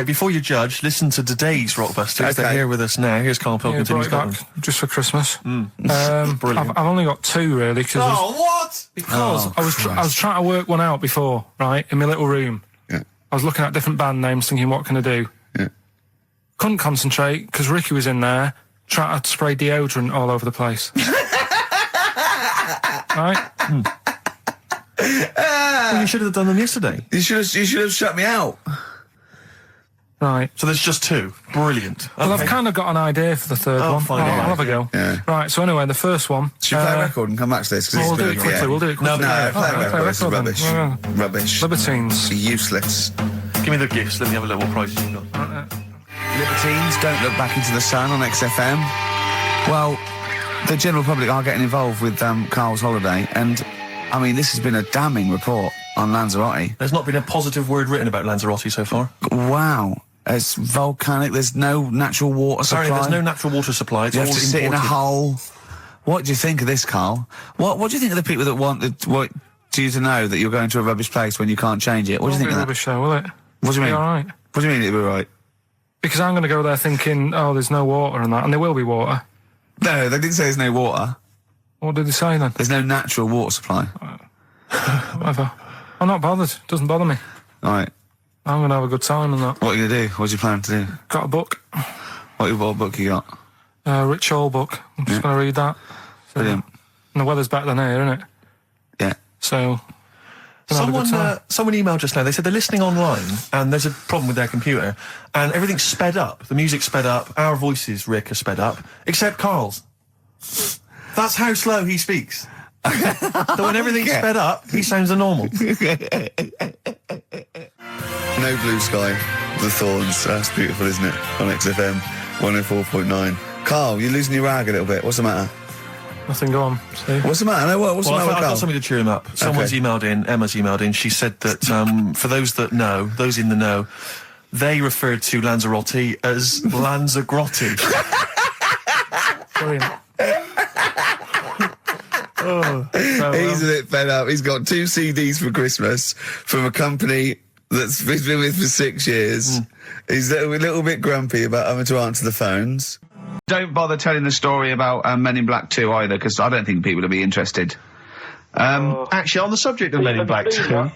before you judge, listen to today's Rockbusters. Okay. They're here with us now. Here's Karl Pilkington. brought He's it got back them. just for Christmas. Brilliant. I've only got two really because what? I was trying to work one out before, right, in my little room. Yeah. I was looking at different band names, thinking, what can I do? Yeah. Couldn't concentrate because Ricky was in there trying to spray deodorant all over the place. Right? Well, you should have done them yesterday. You should have shut me out. Right. So there's just two. Brilliant. Well, Okay. I've kind of got an idea for the third Oh, one. fine, I'll yeah. have a go. Yeah. Right, so anyway, the first one... Should we play a record and come back to this? 'Cause We'll it's do been it a- quickly, yeah. we'll do it quickly. No, play a record. It's record then. rubbish. Yeah. Rubbish. Libertines. Useless. Give me the gifts. Let me have a look what prizes you've got. Libertines, Don't Look Back Into the Sun on XFM. Well, the general public are getting involved with Carl's holiday, and, I mean, this has been a damning report on Lanzarote. There's not been a positive word written about Lanzarote so far. Wow. It's volcanic, there's no natural water supply. Apparently there's no natural water supply. It's You all have to sit in a imported. hole. What do you think of this, Carl? What do you think of the people that want you to know that you're going to a rubbish place when you can't change it? What do you think of that? Rubbish show, will it? What do you mean? Be all right. What do you mean it'll be right? Because I'm going to go there thinking, oh, there's no water and that, and there will be water. No, they didn't say there's no water. What did they say then? There's no natural water supply. Whatever. I'm not bothered. Doesn't bother me. All right. I'm going to have a good time and that. What are you going to do? What's your plan to do? Got a book. What book you got? Rich Hall book. I'm just going to read that. So, Brilliant. and the weather's better than here, isn't it? Yeah. So... gonna have a good time. Someone emailed just now. They said they're listening online and there's a problem with their computer and everything's sped up. The music's sped up. Our voices, Rick, are sped up, except Carl's. That's how slow he speaks. So when everything's sped up, he sounds a normal. No Blue Sky, The Thorns. That's beautiful, isn't it? On XFM 104.9. Carl, you're losing your rag a little bit. What's the matter? Nothing, go on. See? What's the matter? No, what's the matter with I've Carl? got something to cheer him up. Someone's emailed in, Emma's emailed in, she said that for those that know, those in the know, they referred to Lanzarote as Lanzagrotte. Brilliant. He's a bit fed up. He's got 2 CDs for Christmas from a company that's been with for 6 years. He's a little bit grumpy about having to answer the phones. Don't bother telling the story about Men in Black 2 either, because I don't think people will be interested. Actually, on the subject of Men in Black 2...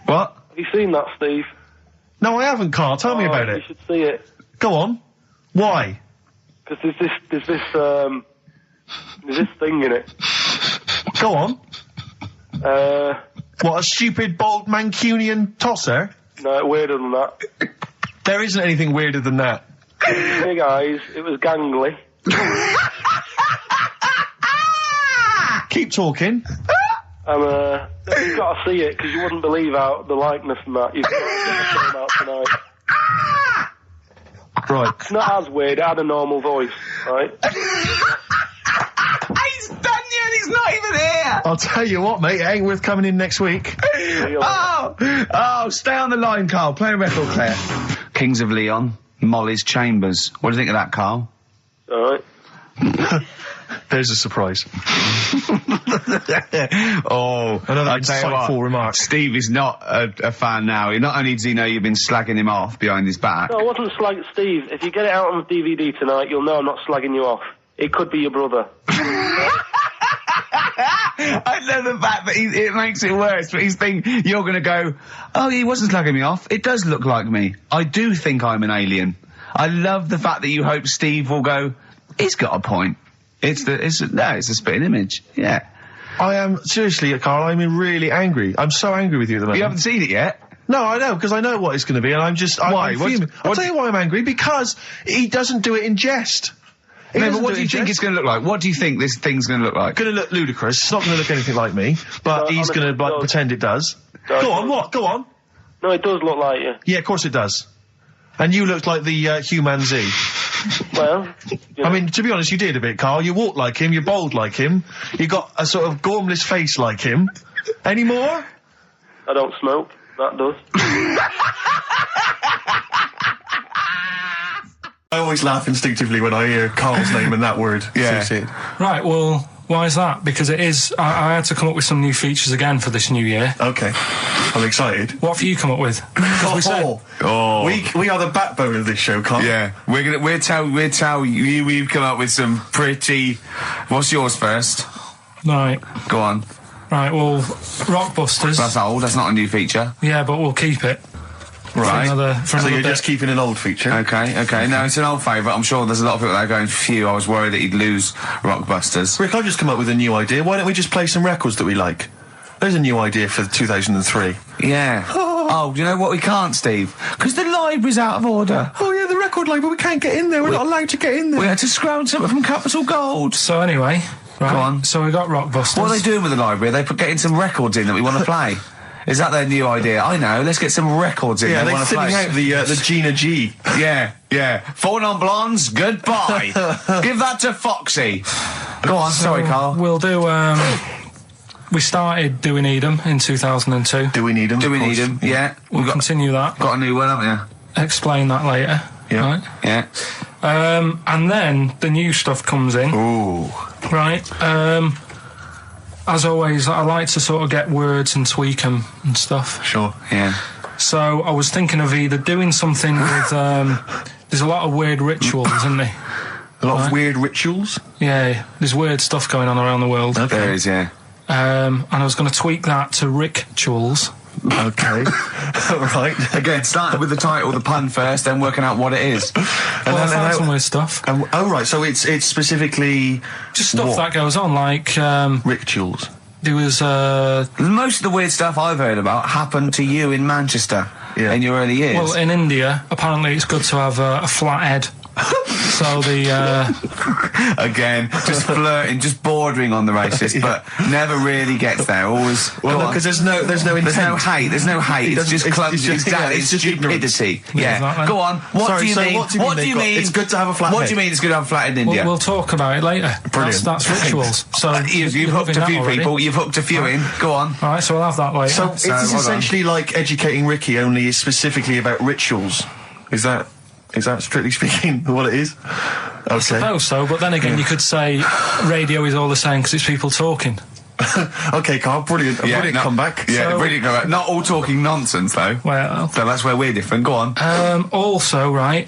What? Have you seen that, Steve? No, I haven't, Carl. Tell me about You it. should see it. Go on. Why? Because there's this thing in it. Go on. What, a stupid, bald Mancunian tosser? No, weirder than that. There isn't anything weirder than that. Big eyes, it was gangly. Keep talking. And, you've got to see it, because you wouldn't believe how the likeness and that. You've got to get the film out tonight. Right. It's not as weird, it had a normal voice, right? He's done you and he's not even here! I'll tell you what, mate, it ain't worth coming in next week. Oh, stay on the line, Carl. Play a record, Claire. Kings of Leon, Molly's Chambers. What do you think of that, Carl? Alright. There's a surprise. Another insightful remark. Steve is not a fan now. Not only does he know you've been slagging him off behind his back. No, I wasn't slagging Steve. If you get it out on DVD tonight, you'll know I'm not slagging you off. It could be your brother. I love the fact that it makes it worse, but he's thinking you're going to go, oh, he wasn't slagging me off. It does look like me. I do think I'm an alien. I love the fact that you hope Steve will go, he's got a point. It's a spitting image. Yeah. I am, seriously, Carl, I'm really angry. I'm so angry with you at the moment. You haven't seen it yet? No, I know, because I know what it's going to be, and I'm just... Why? I'm fuming. I'll tell you why I'm angry, because he doesn't do it in jest. No, but what do you think it's going to look like? What do you think this thing's going to look like? Going to look ludicrous. It's not going to look anything like me, but he's going to pretend it does. Go on, what? Go on. No, it does look like you. Yeah, of course it does. And you looked like the Human Z. Well, I mean, to be honest, you did a bit, Carl. You walk like him, you're bold like him, you got a sort of gormless face like him. Any more? I don't smoke. That does. I always laugh instinctively when I hear Carl's name and that word. Yeah. Right, well, why is that? Because it is... I had to come up with some new features again for this new year. Okay. I'm excited. What have you come up with? We are the backbone of this show, Carl. Yeah. We'll tell you we've come up with some pretty... What's yours first? Right. Go on. Right, well, Rockbusters. That's old, that's not a new feature. Yeah, but we'll keep it. Right. So you're just keeping an old feature? Okay. No, it's an old favourite. I'm sure there's a lot of people that are going, phew, I was worried that he'd lose Rockbusters. Rick, I've just come up with a new idea. Why don't we just play some records that we like? There's a new idea for 2003. Yeah. Oh, do you know what we can't, Steve? Because the library's out of order. Oh, yeah, the record label, we can't get in there. We're not allowed to get in there. We had to scrounge something from Capital Gold. So anyway... Right, go on. So we got Rockbusters. What are they doing with the library? Are they getting some records in that we want to play? Is that their new idea? I know. Let's get some records in. Yeah, they're thinning out the Gina G. Yeah. Four non-blondes. Goodbye. Give that to Foxy. Go on. Sorry, Carl. We'll do. We started Do We Need 'Em in 2002. Do We Need 'Em? Do We Need 'Em? Yeah. We'll continue that. Got a new one, haven't you? Explain that later. Yeah. Right? Yeah. And then the new stuff comes in. Ooh. Right. As always, I like to sort of get words and tweak them and stuff. Sure. Yeah. So I was thinking of either doing something with... there's a lot of weird rituals, isn't there? A lot of weird rituals? Yeah, there's weird stuff going on around the world. Okay. There is, yeah. And I was going to tweak that to rituals. Okay. Right. Again, starting with the title, the pun first, then working out what it is. And I found some weird stuff. Right, so it's specifically... Just stuff that goes on, like... rituals. There was, most of the weird stuff I've heard about happened to you in Manchester in your early years. Well, in India, apparently it's good to have a flat head. So the Again, just flirting, just bordering on the racist, but never really gets there. Always. Well, because there's no intent. There's no hate. There's no hate. It's just clumsy. it's just stupidity. Yeah. exactly. Go on. What do you mean? What do you mean? It's good to have a flat What head. do you mean? It's good to have a flat head in India. We'll talk about it later. Brilliant. That's rituals. So You've you're hooked loving a few that already. people. You've hooked a few in. Go on. All right, so we'll have that later. So it's hold on. essentially like Educating Ricky, only it's specifically about rituals. Is that strictly speaking what it is? I suppose so, but then again, you could say radio is all the same because it's people talking. Okay, Carl, brilliant. A brilliant comeback. Yeah, So- brilliant comeback. Not all talking nonsense though. Well, So that's where we're different. Go on. also, right,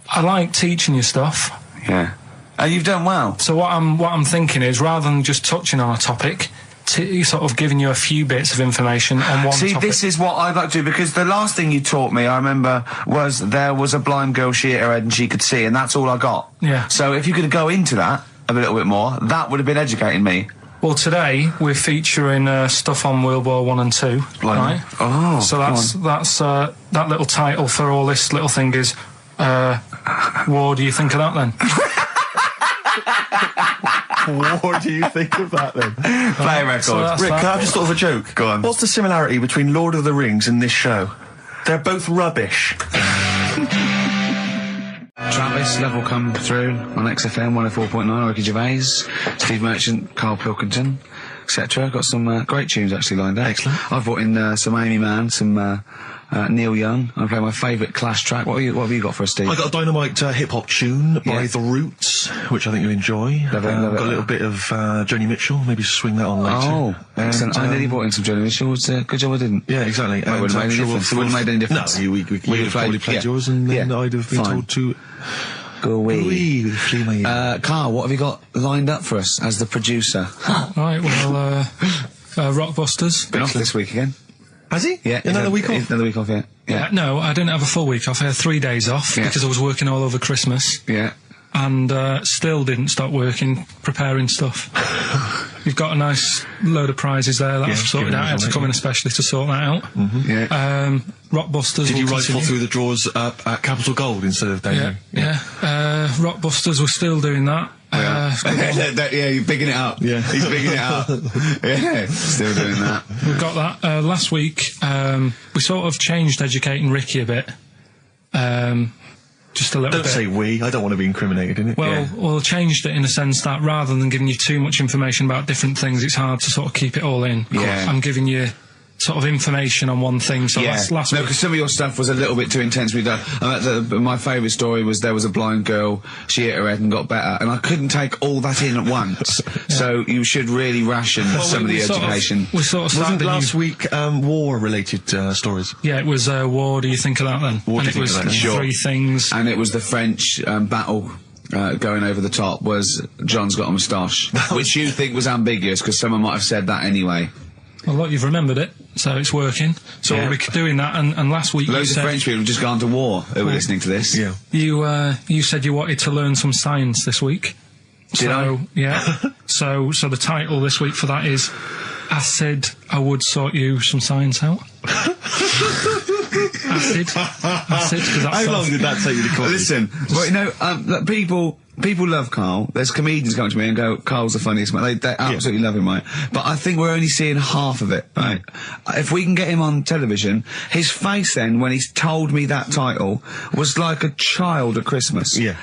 I like teaching you stuff. Yeah. And you've done well. So what I'm thinking is, rather than just touching on a topic, sort of giving you a few bits of information on one See, topic. this is what I'd like to do, because the last thing you taught me, I remember, was there was a blind girl, she hit her head and she could see, and that's all I got. Yeah. So if you could go into that a little bit more, that would have been educating me. Well, today we're featuring stuff on World War 1 and 2, right? Oh, So that's that little title for all this little thing is, what do you think of that then? What do you think of that then? Play a record. So that's Rick, that. can I just thought of a joke? Go on. What's the similarity between Lord of the Rings and this show? They're both rubbish. Travis, Level come through on XFM 104.9, Ricky Gervais, Steve Merchant, Karl Pilkington, etc. Got some great tunes actually lined up. Excellent. I've brought in some Amy Mann, some Neil Young. I'm playing my favourite Clash track. What have you got for us, Steve? I got a dynamite hip-hop tune by The Roots, which I think you'll enjoy. Love it, love it. Got a little bit of Joni Mitchell, maybe swing that on later. Oh, excellent. I nearly And, brought in some Joni Mitchell. Good job I didn't. yeah, exactly. It wouldn't have made any difference. It wouldn't have made any difference. No, we would have probably played yours, and then I'd have been told to go away. with Flea My Ear. Carl, what have you got lined up for us as the producer? Right, well, Rockbusters. Been off this week again. Has he? Yeah. Another week off? Another week off, yeah. No, I didn't have a full week off. I had 3 days off Yeah. because I was working all over Christmas. Yeah. And still didn't stop working, preparing stuff. You've got a nice load of prizes there that I've sorted out. I had to come in especially to sort that out. Yeah. Rockbusters. Did you will rifle continue. through the drawers up at Capital Gold instead of down Yeah, here? yeah. Rockbusters, we're still doing that. Yeah, you're bigging it up. Yeah. He's bigging it up. Yeah, still doing that. We've got that. Last week, we sort of changed Educating Ricky a bit. Just a little Don't bit. say we. I don't want to be incriminated in it. Well, changed it in a sense that rather than giving you too much information about different things, it's hard to sort of keep it all in. Yeah. I'm giving you sort of information on one thing. So last no, week, because some of your stuff was a little bit too intense. My favourite story was there was a blind girl, she hit her head and got better, and I couldn't take all that in at once. So you should really ration some of the education. We sort of Wasn't started last week war-related stories? Yeah, it was War. Do you think of that then? What and do you it think was of that? three things. And it was the French battle. Going over the top was John's got a moustache, which you think was ambiguous because someone might have said that anyway. Well, look, you've remembered it, so it's working. So we're doing that, and last week Loads you of said French people have just gone to war who were listening to this. Yeah. you said you wanted to learn some science this week. Did I? Yeah. so the title this week for that is Acid. I would sort you some science out. Acid. Because that's How long did that take you to come? Listen, but you know, look, people love Karl. There's comedians coming to me and go, "Karl's the funniest man." They absolutely love him, right? But I think we're only seeing half of it, right? If we can get him on television, his face then when he's told me that title was like a child at Christmas. Yeah.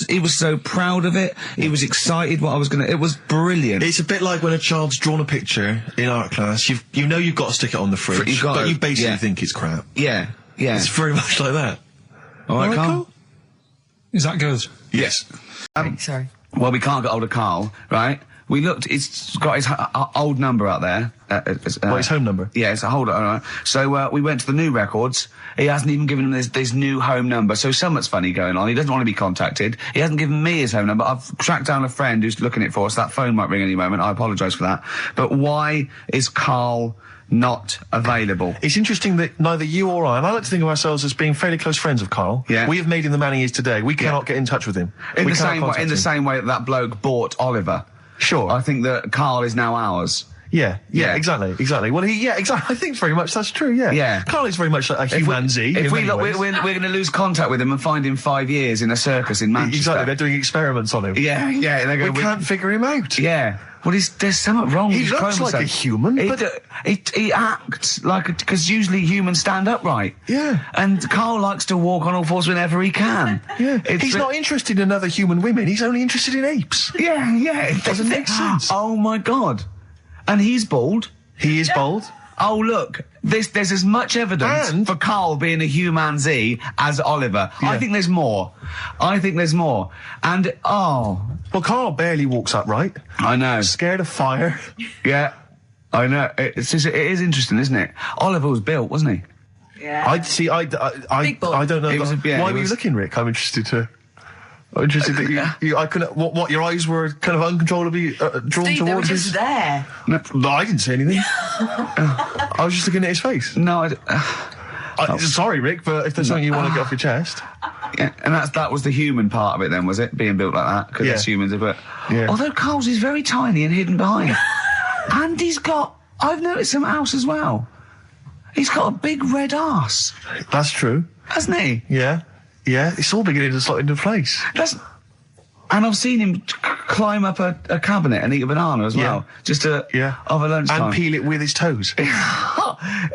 He was so proud of it. He was excited what I was gonna. It was brilliant. It's a bit like when a child's drawn a picture in art class. You know you've got to stick it on the fridge, You've got but to, you basically yeah. think it's crap. Yeah. It's very much like that. All right, Karl. Is that good? Yes. Sorry. Well, we can't get hold of Karl, right? We looked. It's got his old number out there. His home number? Yeah, it's a hold on. All right. So we went to the new records. He hasn't even given him this new home number. So something's funny going on. He doesn't want to be contacted. He hasn't given me his home number. I've tracked down a friend who's looking it for us. That phone might ring any moment. I apologise for that. But why is Karl not available? It's interesting that neither you or I, and I like to think of ourselves as being fairly close friends of Karl. Yeah. We have made him the man he is today. We cannot get in touch with him. In We the cannot same way, contact him. that bloke bought Oliver. Sure. I think that Karl is now ours. Yeah, Yeah. exactly. Well, exactly. I think very much that's true. Yeah, Yeah. Carl is very much like a humanzee. If in we many look, ways. we're going to lose contact with him and find him 5 years in a circus in Manchester. Exactly, they're doing experiments on him. Yeah. They go, We can't figure him out. Yeah. Well, there's something wrong with He his looks like a chromosomes. human, but He acts like because usually humans stand upright. Yeah. And Carl likes to walk on all fours whenever he can. yeah, he's not interested in other human women. He's only interested in apes. Yeah. It doesn't make sense. Oh my God. And he's bald. He is bold. Oh look, there's as much evidence And- for Carl being a humanzee as Oliver. Yeah. I think there's more. And Well, Carl barely walks upright. I know. Scared of fire. Yeah, I know. It is interesting, isn't it? Oliver was built, wasn't he? Yeah. I see. I Big boy. don't know. He was a- yeah, why he he was- was looking, Rick? I'm interested that you I couldn't. What? Your eyes were kind of uncontrollably drawn Steve, they were towards just his. there. No, I didn't see anything. I was just looking at his face. No, Sorry, Rick, but if there's something you want to get off your chest, yeah, and that was the human part of it then, was it? Being built like that? Because Yeah. it's humans, but... Yeah. Although Carl's is very tiny and hidden behind. And I've noticed something else as well. He's got a big red arse, that's true. hasn't he? Yeah, it's all beginning to slot into place. And I've seen him climb up a cabinet and eat a banana as well. Just over lunchtime. And peel it with his toes.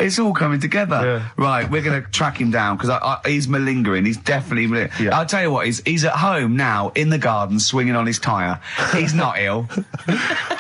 It's all coming together. Yeah. Right, we're going to track him down because he's malingering. He's definitely Yeah. I'll tell you what, he's at home now in the garden swinging on his tyre. He's not ill.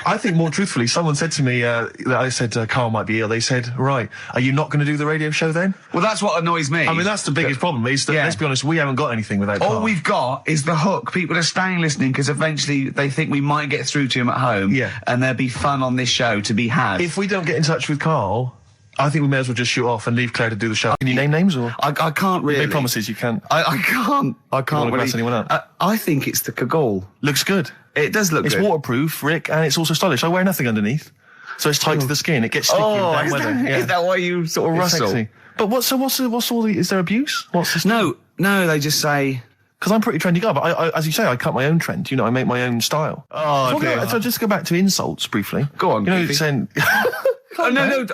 I think more truthfully, someone said to me that I said Carl might be ill. They said, right, are you not going to do the radio show then? Well, that's what annoys me. I mean, that's the biggest problem is that, Yeah. let's be honest, we haven't got anything without All Carl. we've got is the hook. People are staying listening because eventually they think we might get through to him at home. Yeah. And there'll be fun on this show to be had. If we don't get in touch with Carl, I think we may as well just shoot off and leave Claire to do the show. Can you name names or? I can't really. Make promises, you can't. I can't. I can't wanna really. mess anyone up? I think it's the Kaggle. Looks good. It does look It's good. waterproof, Rick, and it's also stylish. I wear nothing underneath. So it's tight to the skin. It gets sticky in Oh, bad is weather. that, is that why you sort of It's rustle? sexy. But what's all the, is there abuse? What's this? No, they just say... Because I'm pretty trendy guy, but I, as you say, I cut my own trend. You know, I make my own style. Oh, dear. So just go back to insults briefly. Go on, You know, Goofy. saying... no,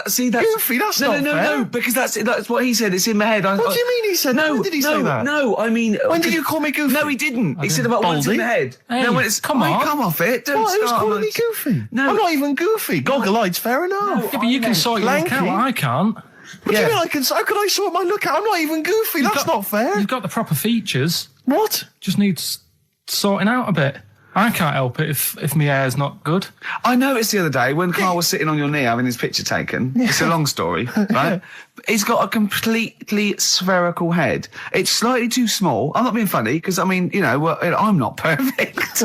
see, that's... Goofy, that's not fair. No, because that's what he said. It's in my head. What do you mean he said? No, When did he say that? No, I mean... When did you call me Goofy? No, he didn't. He said about what's in Baldy? my head. Hey, no, when it's... come on. Come off it. Don't What? Who's start calling on me it. Goofy? No. I'm not even Goofy. Goggle-eyed's fair enough. Yeah, but you can sort your look Lanky. out. I can't. What do you mean I can... How could I sort my look out? I'm not even Goofy. That's not fair. You've got the proper features. What? Just needs sorting out a bit. I can't help it if my hair's not good. I noticed the other day when Carl was sitting on your knee having his picture taken. It's a long story, right? He's got a completely spherical head. It's slightly too small. I'm not being funny because I mean, you know, I'm not perfect.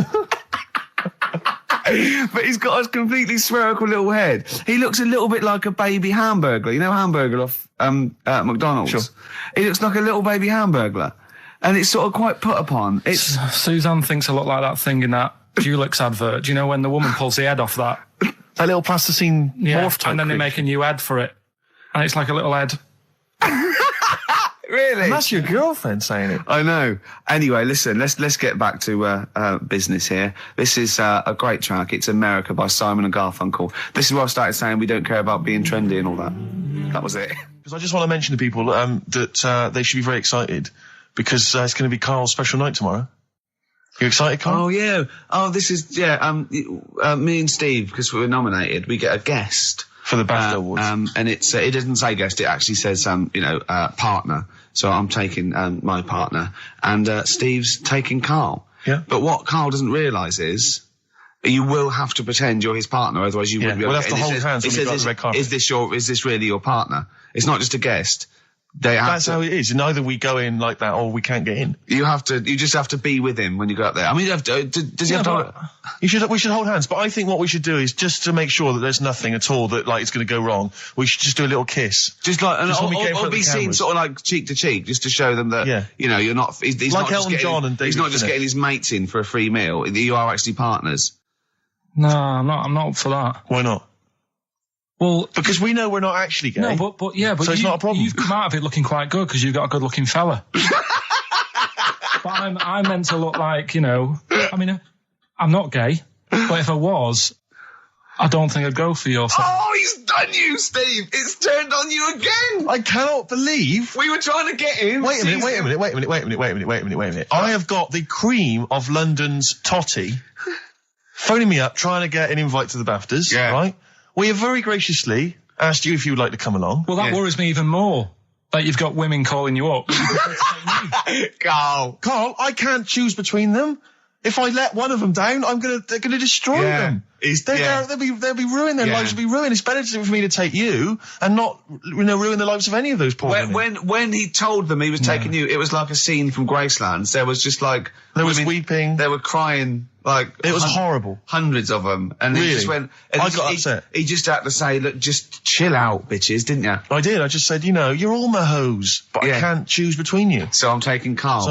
But he's got a completely spherical little head. He looks a little bit like a baby hamburger. You know, hamburger off McDonald's. Sure. He looks like a little baby hamburger, and it's sort of quite put upon. It's Suzanne thinks I look like that thing in that Dulux advert. Do you know when the woman pulls the head off that? That little plasticine morph type and then they creature. make a new head for it. And it's like a little head. really. And that's your girlfriend saying it. I know. Anyway, listen, let's get back to business here. This is a great track. It's America by Simon and Garfunkel. This is where I started saying we don't care about being trendy and all that. That was it. Because I just want to mention to people that they should be very excited because it's going to be Carl's special night tomorrow. You excited, Carl? Oh, yeah. Oh, this is, me and Steve, because we were nominated, we get a guest. For the BAFTA Awards. And it doesn't say guest, it actually says, partner. So I'm taking my partner. And Steve's taking Carl. Yeah. But what Carl doesn't realise is you will have to pretend you're his partner, otherwise you wouldn't be able we'll to have to hold hands when we go on the red carpet. Is this really your partner? It's not just a guest. That's how it is. And either we go in like that or we can't get in. You just have to be with him when you go up there. I mean, does he have to... We should hold hands, but I think what we should do is just to make sure that there's nothing at all that it's going to go wrong. We should just do a little kiss. Just like, when we get in front or of be the seen cameras. sort of like cheek to cheek, just to show them that, you're not, he's like not just Elton getting, John and he's David not just Finnick. getting his mates in for a free meal. You are actually partners. No, I'm not up for that. Why not? Well, because we know we're not actually gay. No, but so it's not a problem. You've come out of it looking quite good because you've got a good-looking fella. But I'm meant to look like, I mean, I'm not gay, but if I was, I don't think I'd go for your side. Oh, he's done you, Steve. It's turned on you again. I cannot believe. We were trying to get him. Wait a minute. I have got the cream of London's totty phoning me up, trying to get an invite to the BAFTAs, right? We have very graciously asked you if you would like to come along. Well, that worries me even more. That you've got women calling you up. Carl, I can't choose between them. If I let one of them down, they're gonna destroy them. They'll be ruined. Their lives will be ruined. It's better for me to take you and not, ruin the lives of any of those poor women. When he told them he was taking you, it was like a scene from Graceland. There was just like there was weeping. They were crying. Like it was horrible. Hundreds of them, and really? He just went. And I got upset. He just had to say, "Look, just chill out, bitches," didn't you? I did. I just said, you're all my hoes, but I can't choose between you. So I'm taking Carl.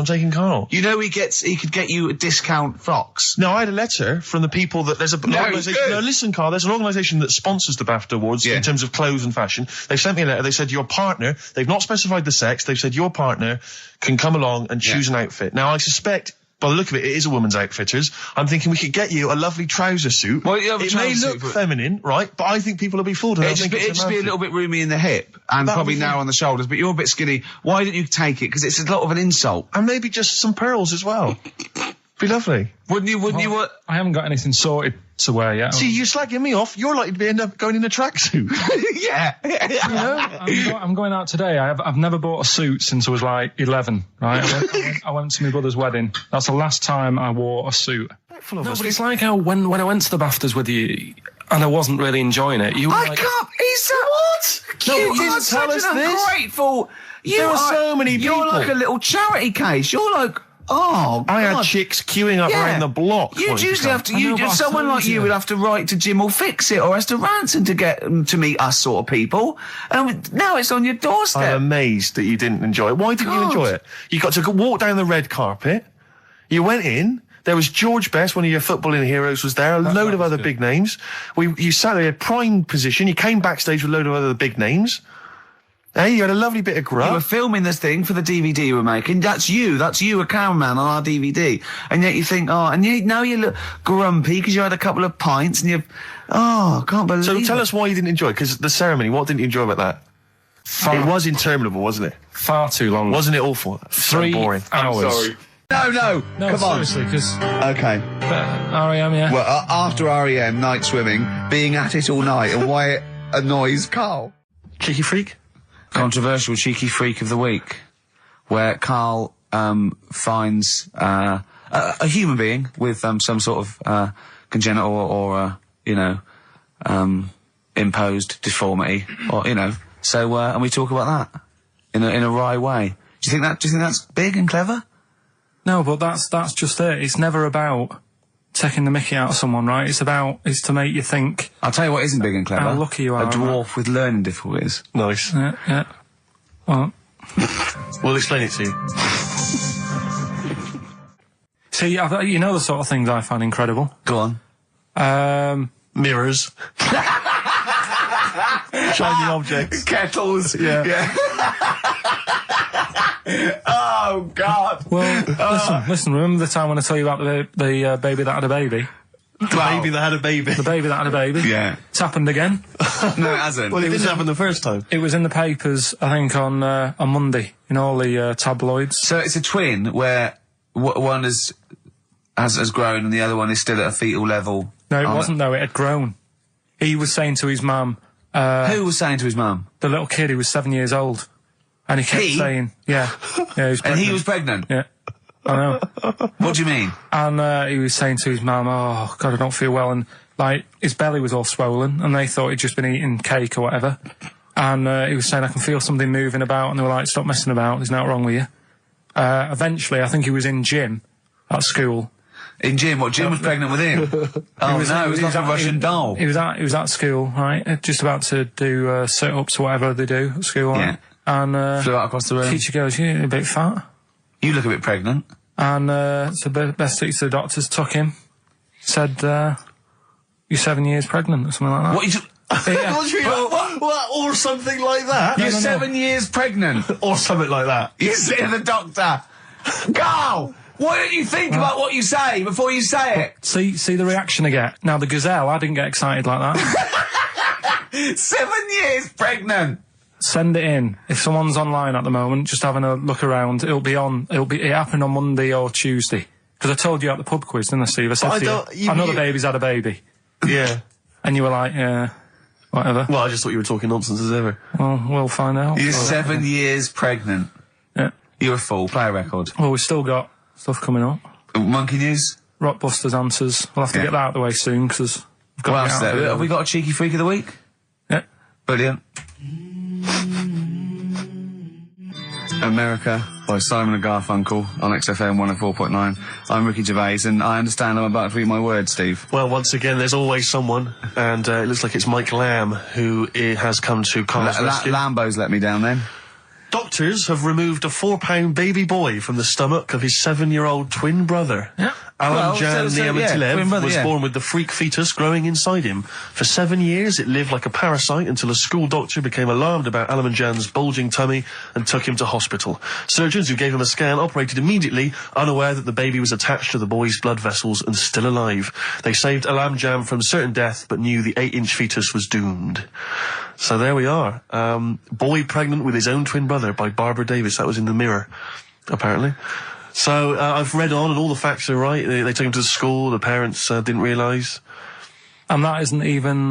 You know, he could get you a discount frocks. No, I had a letter from the people that there's an organisation. No, listen, Carl. There's an organisation that sponsors the BAFTA Awards in terms of clothes and fashion. They sent me a letter. They said your partner. They've not specified the sex. They've said your partner can come along and choose an outfit. Now I suspect, by the look of it, it is a woman's outfitters. I'm thinking we could get you a lovely trouser suit. Well, it may look feminine, right? But I think people will be fooled. It'd just be a little bit roomy in the hip and probably narrow on the shoulders, but you're a bit skinny. Why didn't you take it? Because it's a lot of an insult. And maybe just some pearls as well. Be lovely. Wouldn't you? I haven't got anything sorted to wear yet. See, you're slagging me off. You're likely to end up going in a tracksuit. Yeah. I'm going out today. I've never bought a suit since I was like 11, right? I went to my brother's wedding. That's the last time I wore a suit. No, but it's like how when I went to the BAFTAs with you and I wasn't really enjoying it, you were I can't. He said what? No, you didn't tell us this. Ungrateful. There are so many people. You're like a little charity case. You're like. Oh, I had chicks queuing up around the block. You'd usually have to. Someone like you would have to write to Jim or Fix It or Esther Ranson to get them to meet us sort of people. And now it's on your doorstep. I'm amazed that you didn't enjoy it. Why didn't you enjoy it? You got to walk down the red carpet. You went in. There was George Best, one of your footballing heroes, was there. A load of other big names. You sat there in prime position. You came backstage with a load of other big names. Hey, you had a lovely bit of grub. You were filming this thing for the DVD you were making. That's you, a cameraman on our DVD. And yet you think, now you look grumpy because you had a couple of pints and I can't believe it. So tell us why you didn't enjoy it, because the ceremony, what didn't you enjoy about that? It was interminable, wasn't it? Far too long. Wasn't it awful? 3 boring. hours. I'm sorry. No, come on. Seriously, because... Okay. R.E.M., yeah. Well, after R.E.M., night swimming, being at it all night, and why it annoys Carl. Cheeky freak? Controversial cheeky freak of the week, where Carl finds a human being with some sort of congenital or imposed deformity, or So and we talk about that in a wry way. Do you think that's big and clever? No, but that's just it. It's never about taking the mickey out of someone, right? It's to make you think. I'll tell you what isn't big and clever. How lucky you are. A dwarf with learning difficulties. Nice. Yeah. Well, we'll explain it to you. See, you know the sort of things I find incredible. Go on. Mirrors. Shiny objects. Kettles. Yeah. Oh, God. Well, listen, remember the time when I tell you about the baby that had a baby? The baby that had a baby. The baby that had a baby. Yeah. It's happened again. No, it hasn't. Well, it didn't happen the first time. It was in the papers, I think, on Monday, in all the tabloids. So it's a twin where one has grown and the other one is still at a fetal level. No, it wasn't, though. It had grown. He was saying to his mum... Who was saying to his mum? The little kid who was 7 years old. And he kept saying... Yeah. He was pregnant. And he was pregnant? Yeah. I know. What do you mean? And he was saying to his mum, oh, God, I don't feel well. And, like, his belly was all swollen, and they thought he'd just been eating cake or whatever. And he was saying, I can feel something moving about, and they were like, stop messing about, there's nothing wrong with you. Eventually, I think he was in gym at school. In gym? What, Jim was pregnant with him? He was like a Russian doll. He was at school, right, just about to do sit-ups or whatever they do at school, right? Yeah. And flew out across the room. Teacher goes, you're a bit fat. You look a bit pregnant. And so best to the doctors took him, said, you're 7 years pregnant or something like that. What? What? Or something like that? You're 7 years pregnant. Or something like that. You say to the doctor, Carl, Why don't you think about what you say before you say it? See the reaction I get. Now the gazelle, I didn't get excited like that. 7 years pregnant. Send it in. If someone's online at the moment, just having a look around, it happened on Monday or Tuesday. Because I told you at the pub quiz, didn't I, Steve? I said to you, I know the baby's had a baby. Yeah. And you were like, yeah, whatever. Well, I just thought you were talking nonsense as ever. Well, we'll find out. You're 7 years pregnant. Yeah. You're a fool. Play a record. Well, we've still got stuff coming up. Monkey news? Rockbusters answers. We'll have to get that out of the way soon, because we've got What else there? Have we got a cheeky freak of the week? Yeah. Brilliant. America by Simon and Garfunkel on XFM 104.9. I'm Ricky Gervais, and I understand I'm about to read my words, Steve. Well, once again, there's always someone, and it looks like it's Mike Lamb who has come to Carl's rescue. Lambo's let me down then. Doctors have removed a 4-pound baby boy from the stomach of his 7-year-old twin brother. Yeah. Alan Jan Niamatilev was yeah. born with the freak fetus growing inside him. For 7 years, it lived like a parasite until a school doctor became alarmed about Alan Jan's bulging tummy and took him to hospital. Surgeons who gave him a scan operated immediately, unaware that the baby was attached to the boy's blood vessels and still alive. They saved Alan Jan from certain death, but knew the 8-inch fetus was doomed. So there we are. Boy pregnant with his own twin brother by Barbara Davis. That was in the Mirror, apparently. So I've read on, and all the facts are right. They took him to the school. The parents didn't realise. And that isn't even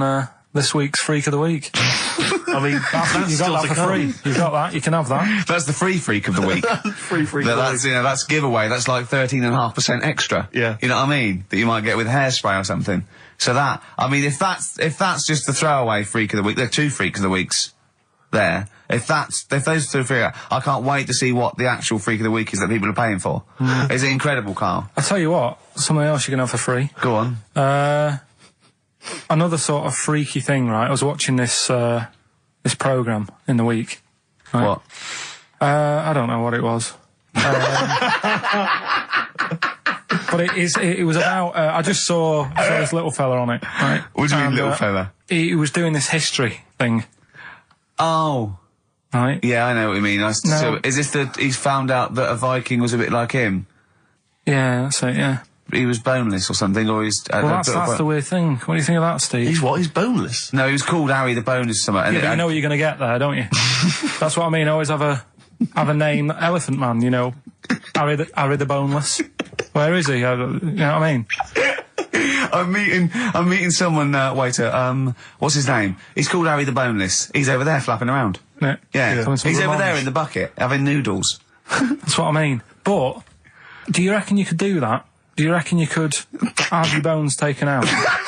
this week's Freak of the Week. I mean, that's you got still that for free. You got that. You can have that. That's the free freak of the week. Free freak. That's that's giveaway. That's like 13.5% extra. Yeah. You know what I mean? That you might get with hairspray or something. So that, I mean, if that's just the throwaway freak of the week, there are 2 freaks of the weeks there. If those 2 freak, I can't wait to see what the actual freak of the week is that people are paying for. Is it incredible, Carl? I tell you what, something else you can have for free. Go on. Another sort of freaky thing, right? I was watching this programme in the week. Right? What? I don't know what it was. But it was about, I just saw this little fella on it, right? What do you mean, little fella? He was doing this history thing. Oh. Right? Yeah, I know what you mean. So, is this he's found out that a Viking was a bit like him? Yeah, that's it, yeah. He was boneless or something, or he's... Well, that's the weird thing. What do you think of that, Steve? He's what? He's boneless? No, he was called Harry the Boneless or something. Yeah, but you know what you're going to get there, don't you? That's what I mean. Always have a name, Elephant Man, you know. Harry the Boneless. Where is he? You know what I mean? I'm meeting someone, waiter, what's his name? He's called Harry the Boneless. He's over there flapping around. Yeah. He's over there in the bucket, having noodles. That's what I mean. But, do you reckon you could do that? Do you reckon you could have your bones taken out? I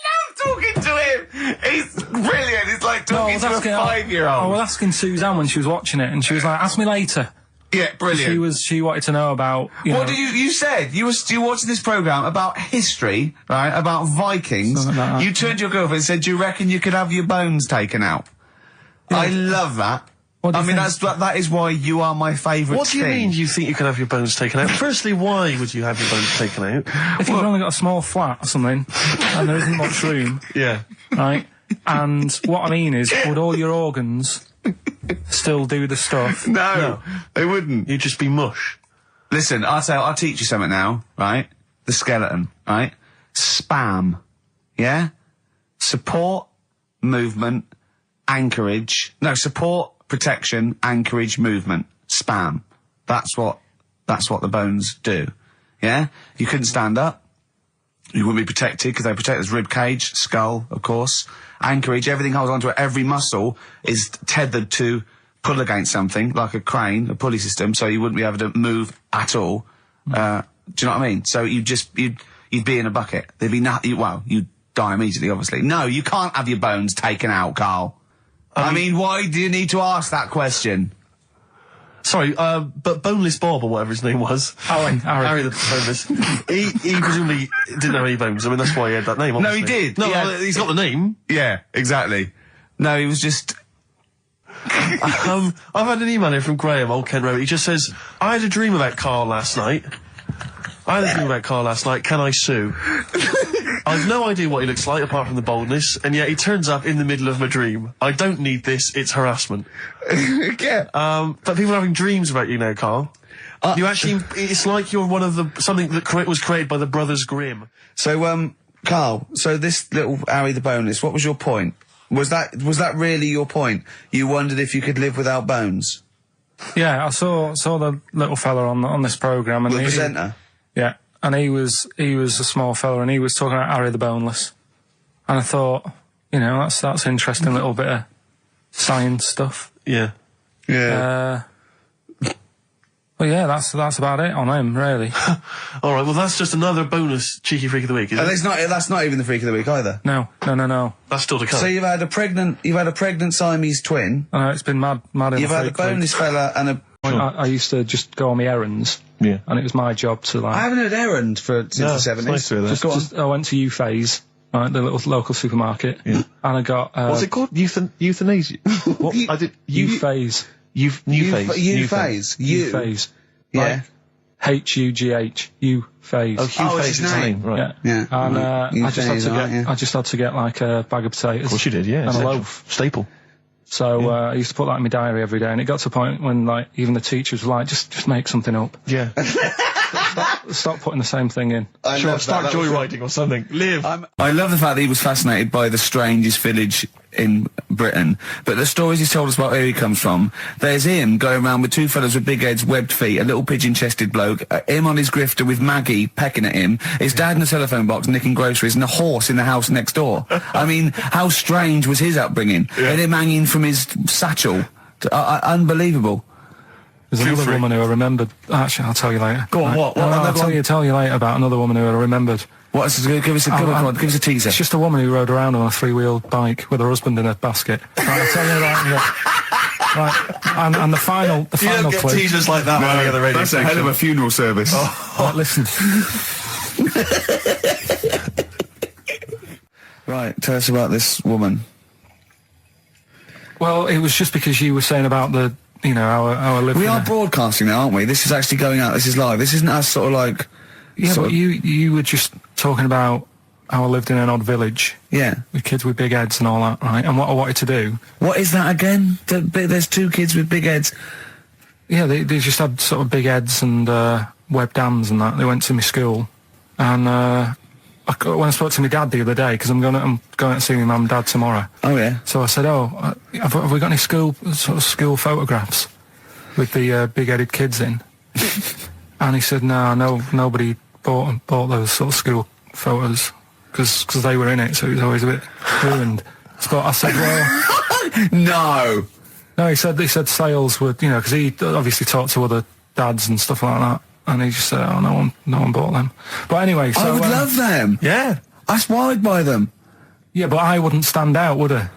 love talking to him! He's brilliant, it's like talking to a 5-year-old. I was asking Suzanne when she was watching it, and she was like, ask me later. Yeah, brilliant. She wanted to know about, What did you said? You were watching this programme about history, right? About Vikings. Like you turned to your girlfriend and said, do you reckon you could have your bones taken out? Yeah. I love that. I mean, that is why you are my favourite. What do you mean you think you can have your bones taken out? Firstly, why would you have your bones taken out? If you've only got a small flat or something, and there isn't much room. Yeah. Right? And what I mean is, would all your organs still do the stuff? No, they wouldn't. You'd just be mush. Listen, I'll teach you something now, right? The skeleton, right? Spam. Yeah? Support, movement, anchorage. No, support, protection, anchorage, movement. Spam. That's what the bones do. Yeah? You couldn't stand up. You wouldn't be protected because they protect his rib cage, skull, of course. Anchorage, everything holds onto it. Every muscle is tethered to pull against something, like a crane, a pulley system, so you wouldn't be able to move at all. Do you know what I mean? So you'd be in a bucket. There'd be nothing. Well, you'd die immediately, obviously. No, you can't have your bones taken out, Carl. I mean, why do you need to ask that question? Sorry, but Boneless Bob, or whatever his name was. Harry the Boneless. he presumably didn't have any bones. I mean, that's why he had that name, obviously. No, he did. No, he's got the name. Yeah, exactly. No, he was just... I've had an email here from Graham, Old Kent Road. He just says, I had a dream about Carl last night. Can I sue? I've no idea what he looks like, apart from the boldness, and yet he turns up in the middle of my dream. I don't need this, it's harassment. Yeah. But people are having dreams about you now, Carl. You actually, it's like you're one of something that was created by the Brothers Grimm. So, Carl, so this little Harry the Boneless, what was your point? Was that really your point? You wondered if you could live without bones? Yeah, I saw the little fella on this programme, and The presenter? Yeah, and he was a small fella, and he was talking about Harry the Boneless, and I thought, that's interesting little bit of science stuff. Yeah. Yeah. Well, yeah, that's about it on him, really. All right, well, that's just another bonus cheeky freak of the week, isn't it? That's not even the freak of the week either. No. That's still to come. So you've had a pregnant Siamese twin. I know, it's been mad in You've the had a freak boneless fella and a... I used to just go on my errands. Yeah. And it was my job to, like... I haven't heard errand since the 70s. It's nice to hear that. I went to U-Phase, right, the little local supermarket. Yeah. And I got... What's it called? Euthanasia? What? I did... U-Phase. New phase. U-Phase. U-Phase. Yeah. H-U-G-H. U-Phase. Oh, Hugh Phase is his name, right. Yeah. And U-Phase, I just had to get like a bag of potatoes. Of course you did, yeah. And a loaf. Staple. So I used to put that in my diary every day, and it got to a point when, like, even the teachers were like, just make something up. Yeah. Stop putting the same thing in. Sure, start joyriding or something. Live. I love the fact that he was fascinated by the strangest village in Britain, but the stories he's told us about where he comes from, there's him going around with two fellas with big heads, webbed feet, a little pigeon-chested bloke, him on his grifter with Maggie pecking at him, his dad in a telephone box nicking groceries, and a horse in the house next door. I mean, how strange was his upbringing? And him hanging from his satchel. Unbelievable. There's another woman who I remembered. Actually, I'll tell you later. Go on, what? I'll tell you later about another woman who I remembered. Give us a teaser. It's just a woman who rode around on a three-wheeled bike with her husband in a basket. Right, I'll tell you that. Right, and the final you don't get clue. Teasers like that on any other radio That's station. a hell of a funeral service. Right, listen. Right, tell us about this woman. Well, it was just because you were saying about the, our living. We are broadcasting now, aren't we? This is actually going out. This is live. This isn't us sort of like... Yeah, but you were just talking about how I lived in an odd village. Yeah. With kids with big heads and all that, right? And what I wanted to do... What is that again? There's two kids with big heads. Yeah, they just had sort of big heads and webbed hands and that. They went to my school. And when I spoke to my dad the other day, because I'm going to see my mum and dad tomorrow. Oh, yeah. So I said, have we got any school photographs with the big-headed kids in? And he said, no, nobody bought those sort of school photos because they were in it, so it was always a bit ruined. So I said, well, no, he said sales would, because he obviously talked to other dads and stuff like that, and he just said, no one bought them. But anyway, so I would love them. Yeah, I'd buy them. Yeah, but I wouldn't stand out, would I?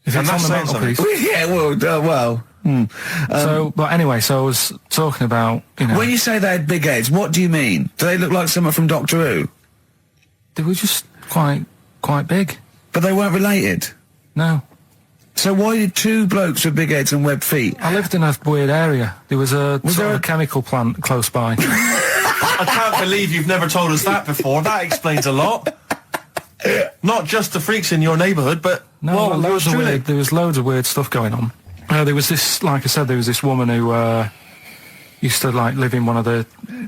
If it's on the mantelpiece. Yeah, well. But anyway, so I was talking about, When you say they had big heads, what do you mean? Do they look like someone from Doctor Who? They were just quite big. But they weren't related? No. So why did two blokes with big heads and webbed feet? I lived in a weird area. There was a chemical plant close by. I can't believe you've never told us that before. That explains a lot. Not just the freaks in your neighbourhood, but... No, there was loads of weird stuff going on. There was this, like I said, there was this woman who used to live in one of the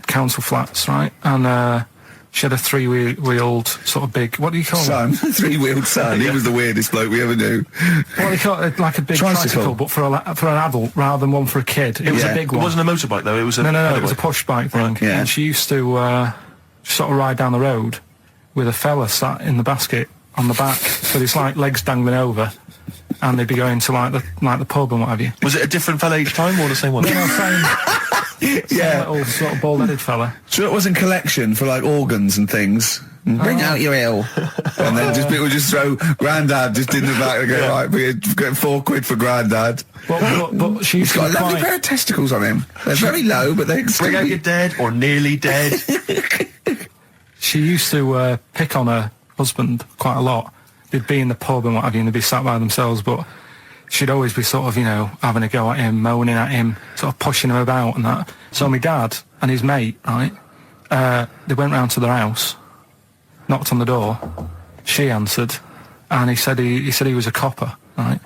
council flats, right? And she had a three-wheeled sort of big, what do you call it? Three-wheeled son. He was the weirdest bloke we ever knew. Well, they call it like a big tricycle, but for an adult rather than one for a kid. It was a big one. It wasn't a motorbike though. It was a no. It was a push bike thing. Right, yeah. And she used to sort of ride down the road with a fella sat in the basket on the back with his legs dangling over. And they'd be going to the pub and what have you. Was it a different fella each time or the same one? No, same little sort of bald-headed fella. So it wasn't collection for organs and things. Bring out your ale. And then people just throw Grandad just in the back and go, right, we're getting £4 for Grandad. But she's got a lovely pair of testicles on him. They're very low, but they bring out your dead or nearly dead. She used to pick on her husband quite a lot. They'd be in the pub and what have you, and they'd be sat by themselves, but she'd always be sort of, having a go at him, moaning at him, sort of pushing him about and that. So my dad and his mate, right, they went round to their house, knocked on the door, she answered, and he said he was a copper, right?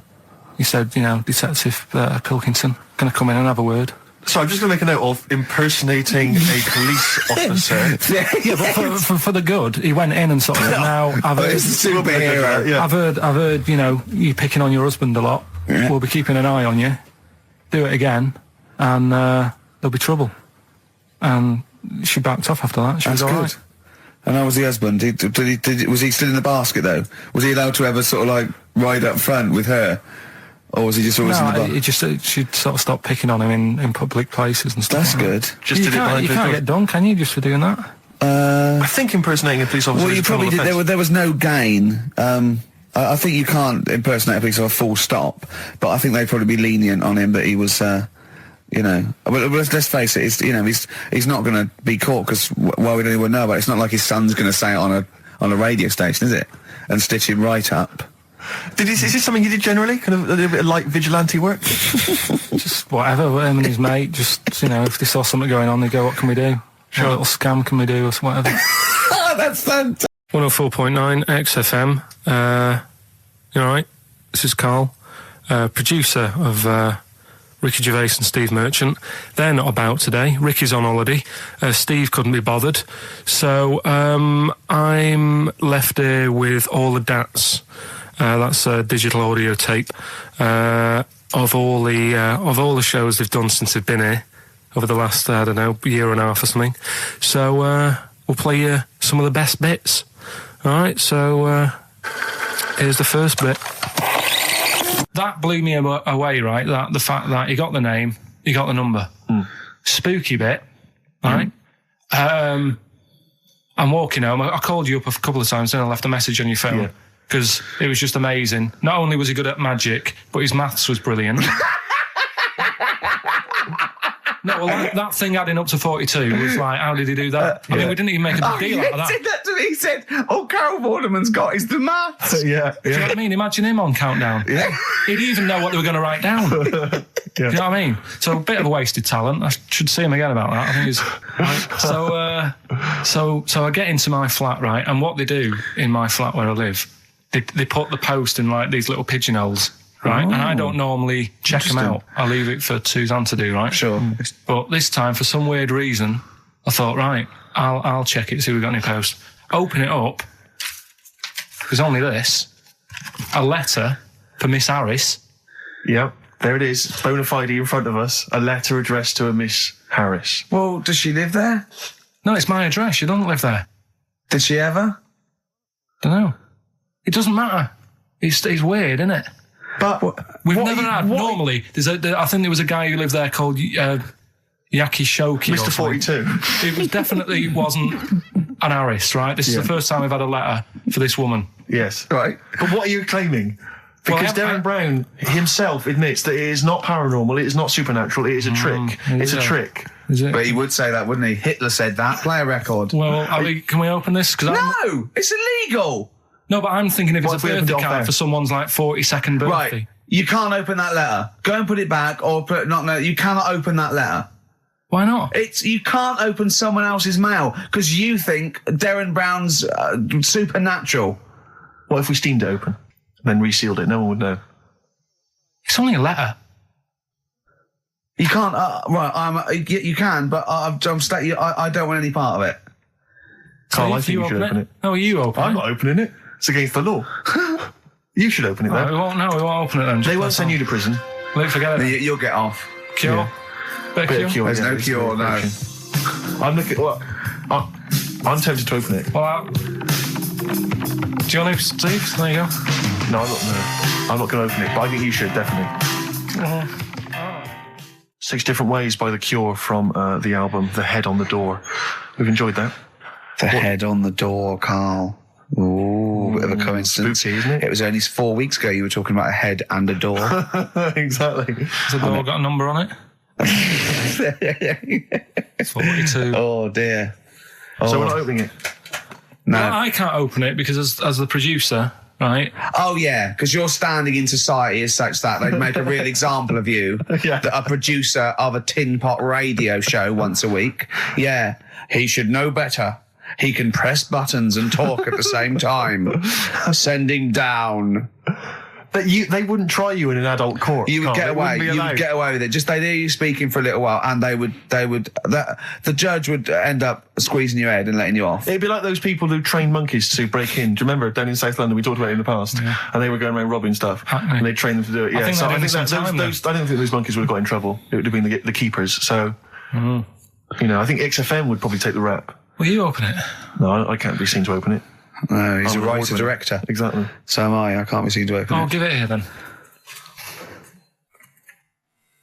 He said, Detective Pilkington, gonna come in and have a word. So I'm just going to make a note of impersonating a police officer. Yeah, but for the good, he went in and sort of, now I've heard, superhero. Yeah. I've heard, you know, you picking on your husband a lot. Yeah. We'll be keeping an eye on you. Do it again, and there'll be trouble. And she backed off after that. She That's was all good. right. And how was the husband? Was he still in the basket though? Was he allowed to ever sort of like ride up front with her, or was he just always in the No, basket? it just she'd sort of stopped picking on him in public places and stuff. That's like that. good. Just You did it can't, behind you closed can't doors. get done, can you, just for doing that? I think impersonating a police officer. Well, is you a criminal probably did. offence. There was no gain. I think you can't impersonate a police officer full stop, but I think they'd probably be lenient on him that he was, you know. But let's face it, he's not going to be caught because why would anyone know about it? It's not like his son's going to say it on a radio station, is it? And stitch him right up. Is this something you did generally? Kind of a little bit of light vigilante work? Just whatever, him and his mate, just, you know, if they saw something going on, they go, what can we do? What little scam can we do, or whatever. That's fantastic. 104.9 XFM. You alright? This is Karl, producer of Ricky Gervais and Steve Merchant. They're not about today. Ricky's on holiday. Steve couldn't be bothered. So I'm left here with all the DATs. That's a digital audio tape of all the shows they've done since they've been here over the last, I don't know, year and a half or something. So we'll play you some of the best bits. All right, so here's the first bit. That blew me away, right? That the fact that he got the name, he got the number. Spooky bit, right? I'm walking home. I called you up a couple of times, then I left a message on your phone because it was just amazing. Not only was he good at magic, but his maths was brilliant. No, well, that thing adding up to 42 was like, how did he do that? I mean, we didn't even make a big deal out of that. He said that to me. He said, all Carol Vorderman's got is the maths. Do you know what I mean? Imagine him on Countdown. Yeah. He'd even know what they were going to write down. Do you know what I mean? So a bit of a wasted talent. I should see him again about that. I think he's... So I get into my flat, right, and what they do in my flat where I live, they put the post in like these little pigeonholes. Right, and I don't normally check them out. I leave it for Suzanne to do, right? Sure. But this time, for some weird reason, I thought, right, I'll check it, see if we've got any post. Open it up. There's only this. A letter for Miss Harris. Yep, there it is. Bona fide in front of us. A letter addressed to a Miss Harris. Well, does she live there? No, it's my address. She doesn't live there. Did she ever? Don't know. It doesn't matter. It's weird, isn't it? But we've never had. Normally, I think there was a guy who lived there called Yaki Shoki. Mr. 42. It definitely wasn't an Harris, right? This is the first time we've had a letter for this woman. Yes. Right. But what are you claiming? Because Darren Brown himself admits that it is not paranormal, it is not supernatural, it is a trick. It's a trick. Is it? But he would say that, wouldn't he? Hitler said that. Play a record. Well, can we open this? No, it's illegal. No, but I'm thinking if What it's if a we opened birthday it off card air? for someone's like 42nd birthday. Right. You can't open that letter. Go and put it back, or put you cannot open that letter. Why not? You can't open someone else's mail because you think Darren Brown's supernatural. What if we steamed it open? Then resealed it? No one would know. It's only a letter. You can't. You can, but I don't want any part of it. Carl, I if think you should open it. No, you open it. I'm not opening it. It's against the law. You should open it Right, then. we won't open it then. They won't send you to prison. Look, forget it. You'll get off. Cure. Yeah. Bit of cure. There's no cure, no. I'm looking. Well, I'm tempted to open it. Well, do you want to, Steve? There you go. No, I'm not going to open it. But I think you should definitely. 6 Different Ways by The Cure from the album The Head on the Door. We've enjoyed that. The head on the door, Carl. Ooh, bit of a coincidence. Spooky, isn't it? It was only 4 weeks ago you were talking about a head and a door. Exactly. Has the door got a number on it? 42. Oh, dear. So we're not opening it? No. Well, I can't open it because as the producer, right? Oh, yeah, because your standing in society is such that they'd make a real example of you. Yeah. A producer of a tin pot radio show once a week. Yeah, he should know better. He can press buttons and talk at the same time. Sending down. But they wouldn't try you in an adult court. You would Carl. get It away. wouldn't be You would allowed. get away with it. Just they hear you speaking for a little while, and the judge would end up squeezing your head and letting you off. It'd be like those people who train monkeys to break in. Do you remember down in South London? We talked about it in the past, and they were going around robbing stuff, and they trained them to do it. Yeah, think so they I did think some time I don't think those monkeys would have got in trouble. It would have been the keepers. So, you know, I think XFM would probably take the rap. Will you open it? No, I can't be seen to open it. No, he's I'm a an writer award-winner. director. Exactly. So am I. I can't be seen to open I'll it. give it here then.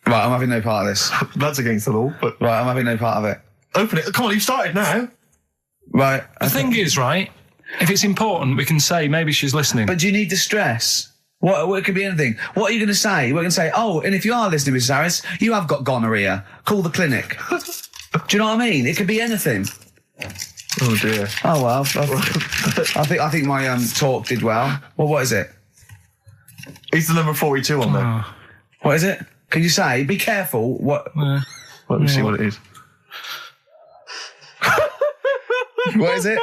Right, I'm having no part of this. That's against the law, but Right, I'm having no part of it. open it. Come on, you've started now. Right. The thing is, right, if it's important, we can say maybe she's listening. But do you need the stress? What it could be anything. What are you going to say? We're going to say, oh, and if you are listening, Mrs. Harris, you have got gonorrhea. Call the clinic. Do you know what I mean? It could be anything. Oh dear. Oh well. I think my talk did well. Well, what is it? It's the number 42 on there. What is it? Can you say? Be careful. What? Let me see what it is. What is it?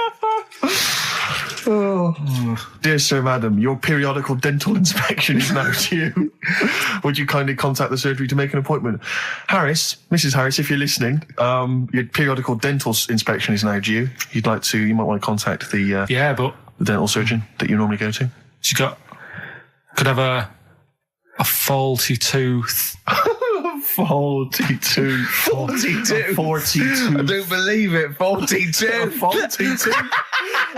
Dear Sir, Madam, your periodical dental inspection is now due. Would you kindly contact the surgery to make an appointment? Harris, Mrs. Harris, if you're listening, your periodical dental inspection is now due. You might want to contact the the dental surgeon that you normally go to. She could have a faulty tooth. 42. 42. 42. I don't believe it. 42. 42.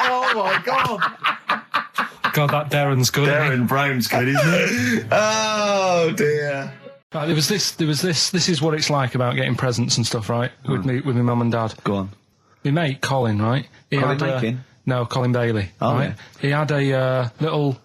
Oh my God. God, that Darren's good. Darren Brown's good, isn't it? Oh dear. Right, there was this. This is what it's like about getting presents and stuff, right? With my mum and dad. Go on. My mate Colin, right? Colin Mackin? No, Colin Bailey. Oh, right? yeah. He had a little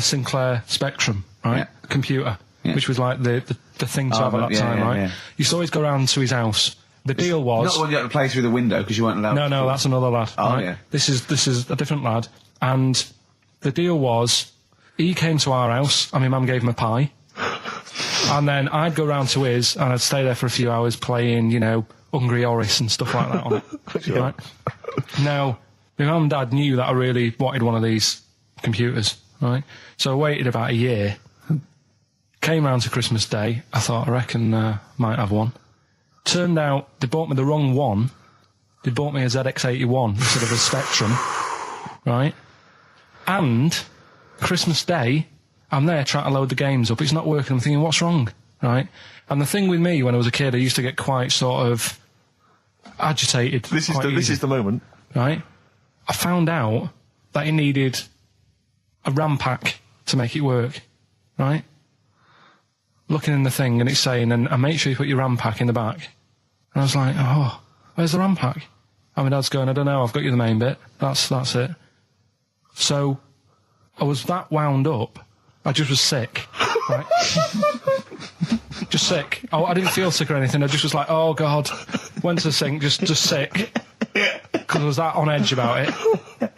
Sinclair Spectrum, right? Computer, which was like the thing to have at that time, right? Yeah. Used to always go round to his house. The deal was not the one you had to play through the window because you weren't allowed. No, that's another lad. Oh right? yeah. This is a different lad, and the deal was he came to our house and my mum gave him a pie, and then I'd go round to his and I'd stay there for a few hours playing, you know, Hungry Horace and stuff like that on it. Right? Now, my mum and dad knew that I really wanted one of these computers, right? So I waited about a year. Came round to Christmas Day. I thought, I reckon might have one. Turned out they bought me the wrong one. They bought me a ZX81 instead of a Spectrum, right? And Christmas Day, I'm there trying to load the games up. It's not working. I'm thinking, what's wrong, right? And the thing with me, when I was a kid, I used to get quite sort of agitated. This is the moment, right? I found out that it needed a RAM pack to make it work, right? Looking in the thing and it's saying, and make sure you put your RAM pack in the back. And I was like, oh, where's the RAM pack? And my dad's going, I don't know, I've got you the main bit. That's it. So I was that wound up, I just was sick, right? Just sick. I didn't feel sick or anything, I just was like, oh God, went to the sink, just sick. Because I was that on edge about it.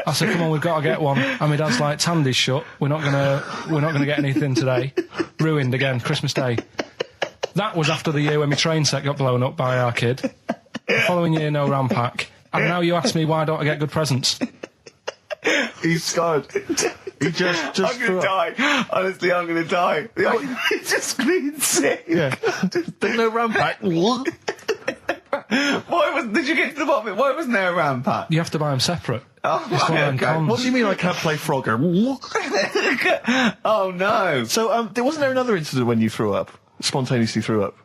I said, come on, we've got to get one. And my dad's like, Tandy's shut, we're not gonna get anything today. Ruined again, Christmas Day. That was after the year when my train set got blown up by our kid. The following year, no RAM pack. And now you ask me, why don't I get good presents? He's scarred. He just I'm gonna die. Honestly, I'm gonna die. He's just screaming sick. Yeah. There's no RAM pack. Did you get to the bottom of it? Why wasn't there a RAM pack? You have to buy them separate. Oh, It's one of them cons. What do you mean I can't play Frogger? Oh no. So, wasn't there another incident when you threw up? Spontaneously threw up?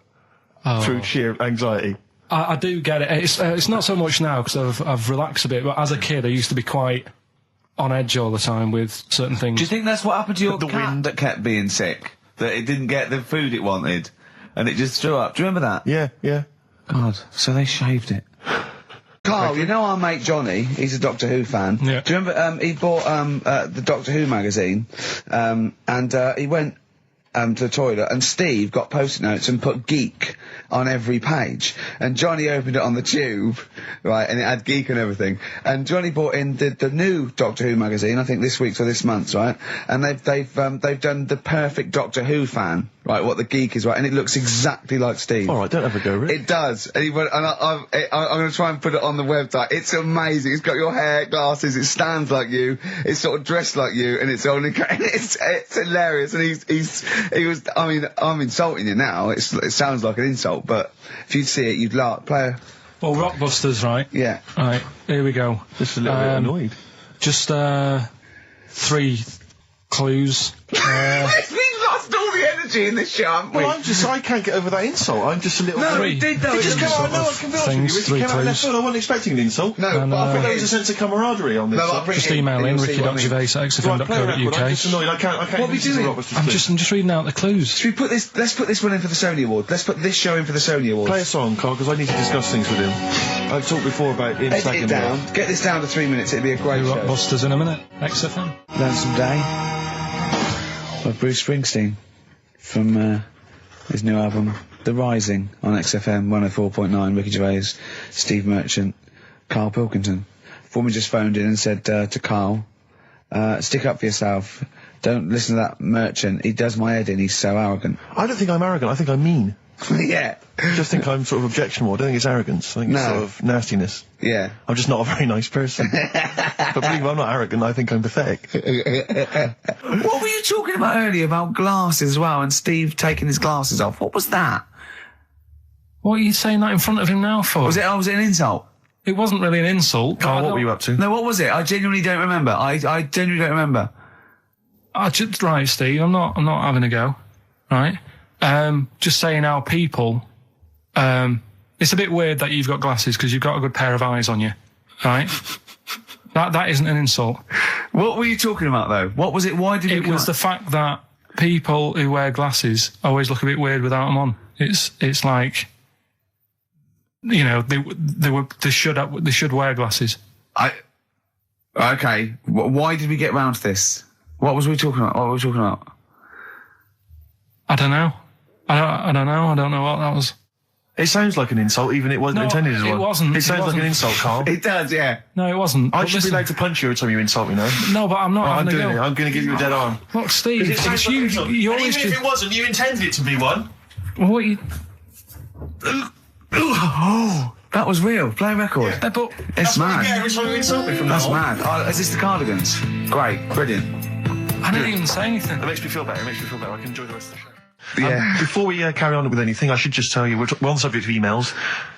Through sheer anxiety? I do get it. It's not so much now because I've relaxed a bit, but as a kid I used to be quite on edge all the time with certain things. Do you think that's what happened to your cat that kept being sick? That it didn't get the food it wanted? And it just threw up? Do you remember that? Yeah. God, so they shaved it. Carl, you know our mate Johnny, he's a Doctor Who fan. Yeah. Do you remember, he bought the Doctor Who magazine, and he went to the toilet, and Steve got post-it notes and put geek on every page, and Johnny opened it on the tube, right, and it had geek and everything, and Johnny brought in the new Doctor Who magazine, I think this week's or this month's, right, and they've done the perfect Doctor Who fan, right, what the geek is, right, and it looks exactly like Steve. Alright, don't have a go, Rick. It does, and, I'm going to try and put it on the website. It's amazing. It's got your hair, glasses, it stands like you, it's sort of dressed like you, and it's only, it's hilarious, and he was, I mean, I'm insulting you now, it sounds like an insult, but if you'd see it, you'd laugh. Well, Rockbusters, right? Yeah. Right, here we go. Just a little bit annoyed. Just, 3 clues. We've lost all the energy in this show, haven't we? Well, I can't get over that insult. I'm just a little... No, Three. he did though. It just came out, no, I can be honest with you, Ricky came out of left field. I wasn't expecting an insult. No, but I think there was a sense of camaraderie on this. No, I'll bring Just it email in, you'll see what I mean. ricky.gervais@xfm.co.uk. I'm just annoyed. I can't What are we doing? I'm just reading out the clues. Should we put this, let's put this one in for the Sony Award. Let's put this show in for the Sony Award. Play a song, Carl, because I need to discuss things with him. I've talked before about him Edit slagging it me down. off. Get this down to 3 minutes. It'd be a great show. Rockbusters in a minute. XFM. Lonesome Day by Bruce Springsteen from his new album The Rising on XFM 104.9. Ricky Gervais, Steve Merchant, Karl Pilkington. Foreman just phoned in and said to Karl, stick up for yourself. Don't listen to that Merchant. He does my head in. He's so arrogant. I don't think I'm arrogant. I think I'm mean. Yeah. I just think I'm sort of objectionable. I don't think it's arrogance. I think it's sort of nastiness. Yeah. I'm just not a very nice person. But believe me, I'm not arrogant. I think I'm pathetic. What were you talking about earlier about glasses as well, and Steve taking his glasses off? What was that? What are you saying that in front of him now for? Was it an insult? It wasn't really an insult. Carl, what were you up to? No, what was it? I genuinely don't remember. I genuinely don't remember. Right, Steve, I'm not having a go. Right? Just saying how people, it's a bit weird that you've got glasses because you've got a good pair of eyes on you. Right? That isn't an insult. What were you talking about though? What was it? Why did it was the fact that people who wear glasses always look a bit weird without them on. It's like, you know, they should wear glasses. Okay. Why did we get round to this? What was we talking about? I don't know. I don't know. I don't know what that was. It sounds like an insult, even it wasn't intended as one. It wasn't. It sounds like an insult, Carl. It does, yeah. No, it wasn't. I should be allowed to punch you every time you insult me now. No, but I'm not. I'm doing it. I'm going to give you a dead arm. Look, Steve, It sounds it's like you. an insult. You And always even if it wasn't, you intended it to be one. What you? Oh, that was real. Play a record. Yeah. But it's That's what you mad. get every time you insult me from That's now on. mad. Is this the Cardigans? Great, brilliant. I didn't even say anything. It makes me feel better. I can enjoy the rest of the show. Yeah. Before we carry on with anything, I should just tell you, we're on the subject of emails.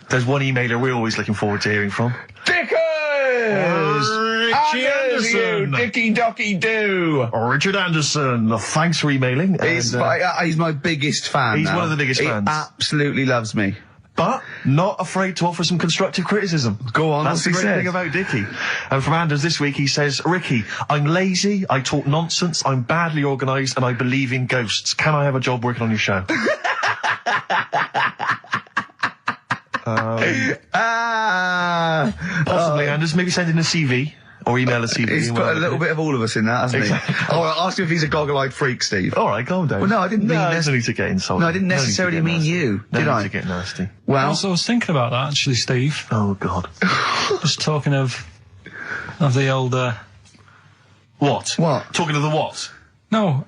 There's one emailer we're always looking forward to hearing from. Dickers! Richie Anderson! Dicky Docky Doo! Richard Anderson, thanks for emailing. He's my biggest fan. He's now. one of the biggest fans. He absolutely loves me. But not afraid to offer some constructive criticism. Go on, That's the great thing about Dickie. And from Anders this week, he says, Ricky, I'm lazy, I talk nonsense, I'm badly organised, and I believe in ghosts. Can I have a job working on your show? Possibly, Anders. Maybe send in a CV. Or email a CV. He's put a little bit of all of us in that, hasn't he? Oh, I'll ask him if he's a goggle-eyed freak, Steve. All right, calm down. Well, no, I didn't mean there's no need to get insulted. No, I didn't necessarily mean you, did I? No need to get nasty. Well, I was thinking about that actually, Steve. Oh God. Just talking of the old. What? What? Talking of the what? No.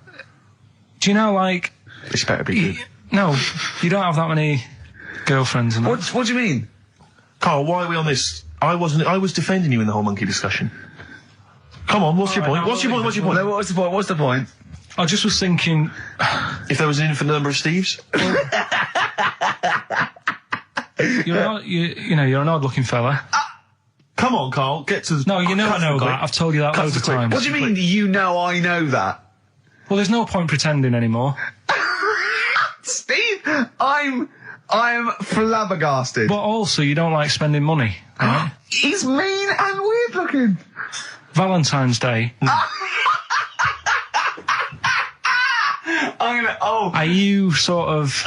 Do you know, like? This better be good. No, you don't have that many girlfriends. And what do you mean? Carl, why are we on this? I was defending you in the whole monkey discussion. Come on, what's your point? What's your point? No, what's the point? I just was thinking, if there was an infinite number of Steves. you're an odd-looking fella. Come on, Carl, get to the... No, I know that. I've told you that loads of times. What do you mean, you know I know that? Well, there's no point pretending anymore. Steve, I'm flabbergasted. But also, you don't like spending money, right? He's mean and weird looking. Valentine's Day. Are you sort of...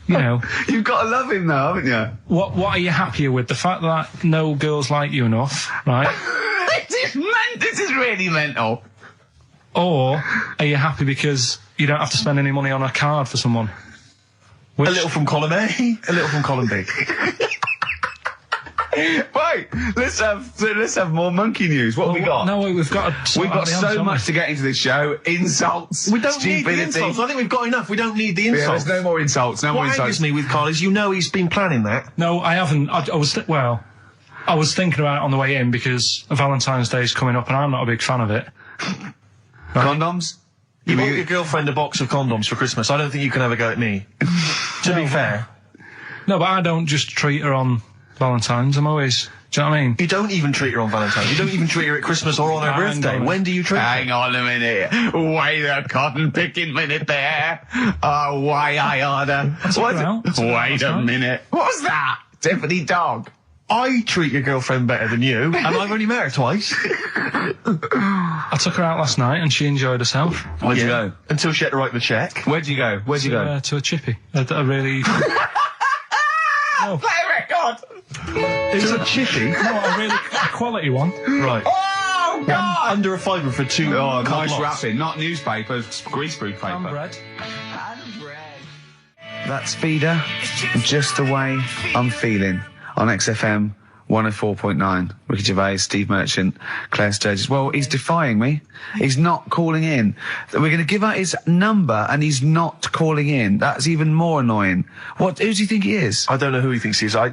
you know... You've got to love him now, haven't you? What are you happier with? The fact that no girls like you enough, right? This is really mental. Or are you happy because you don't have to spend any money on a card for someone? A little from column A, a little from column B. Wait, let's have more monkey news. What have we got? No, we've got so much to get into this show. Insults. We don't need stupidity. the insults. I think we've got enough. We don't need the insults. Yeah, there's no more insults. No more What insults. angers me with Carl is he's been planning that. No, I haven't. I was thinking about it on the way in because Valentine's Day is coming up and I'm not a big fan of it. Condoms? You bought your girlfriend a box of condoms for Christmas. I don't think you can have a go at me. To be fair. No, but I don't just treat her on Valentine's. I'm always... Do you know what I mean? You don't even treat her on Valentine's. You don't even treat her at Christmas or on her birthday. When do you treat her? Hang on a minute. Wait a cotton picking minute there. Oh, why I order. Wait a minute. What's that? Tiffany dog. I treat your girlfriend better than you, and I've only met her twice. I took her out last night and she enjoyed herself. Where'd you go? Until she had to write the cheque. Where'd you go? To a chippy. A really... Play a record! It was a chippy? No, a quality one. Right. Oh, God! Under a fiver for 2 Oh, nice blocks. wrapping. Not newspaper, greaseproof paper. And bread. That's Feeder, Just the Way I'm Feeling, on XFM 104.9. Ricky Gervais, Steve Merchant, Claire Sturgis. Well, he's defying me. He's not calling in. We're going to give out his number and he's not calling in. That's even more annoying. Who does he think he is? I don't know who he thinks he is. I'll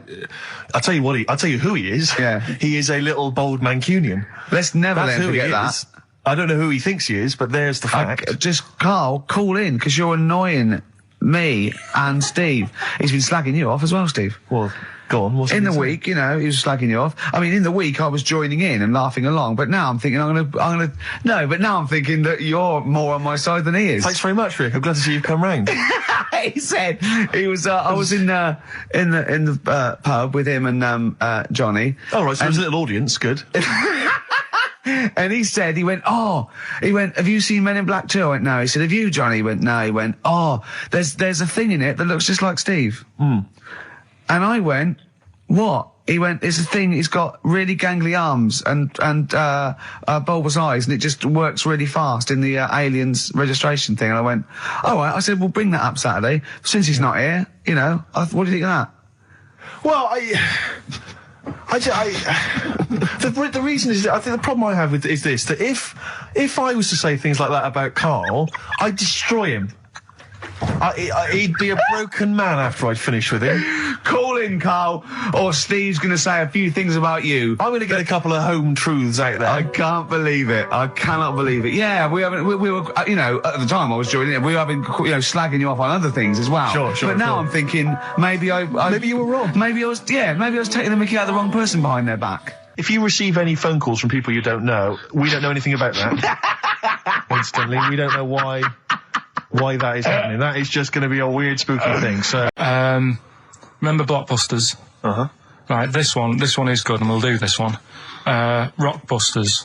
tell you what I'll tell you who he is. Yeah. He is a little bold Mancunian. Let's never That's let him who he forget that. is. I don't know who he thinks he is, but there's the fact. Just, Carl, call in, because you're annoying me and Steve. He's been slagging you off as well, Steve. Well, go on. What's in the week, he was slagging you off. I mean, in the week, I was joining in and laughing along, but now I'm thinking but now I'm thinking that you're more on my side than he is. Thanks very much, Rick. I'm glad to see you've come round. He said he was. I was in the pub with him and Johnny. Oh right, so there's a little audience. Good. And he went, have you seen Men in Black 2? I went, no. He said, have you, Johnny? He went, no. He went, there's a thing in it that looks just like Steve. And I went, what? He went, it's a thing, he's got really gangly arms and bulbous eyes, and it just works really fast in the aliens registration thing. And I went, all right. I said, well, bring that up Saturday. Since he's not here, what do you think of that? Well, the reason is that I think the problem I have is this, that if I was to say things like that about Carl, I'd destroy him. He'd be a broken man after I'd finished with him. Call in, Carl, or Steve's going to say a few things about you. I'm going to get a couple of home truths out there. I can't believe it. I cannot believe it. Yeah, we were, at the time I was joining it, we were having, slagging you off on other things as well. Sure. But now I'm thinking, maybe you were wrong. Maybe I was taking the mickey out of the wrong person behind their back. If you receive any phone calls from people you don't know, we don't know anything about that. Instantly, we don't know why that is happening. That is just going to be a weird, spooky thing. So, remember Blockbusters? Right, this one is good, and we'll do this one. Rockbusters.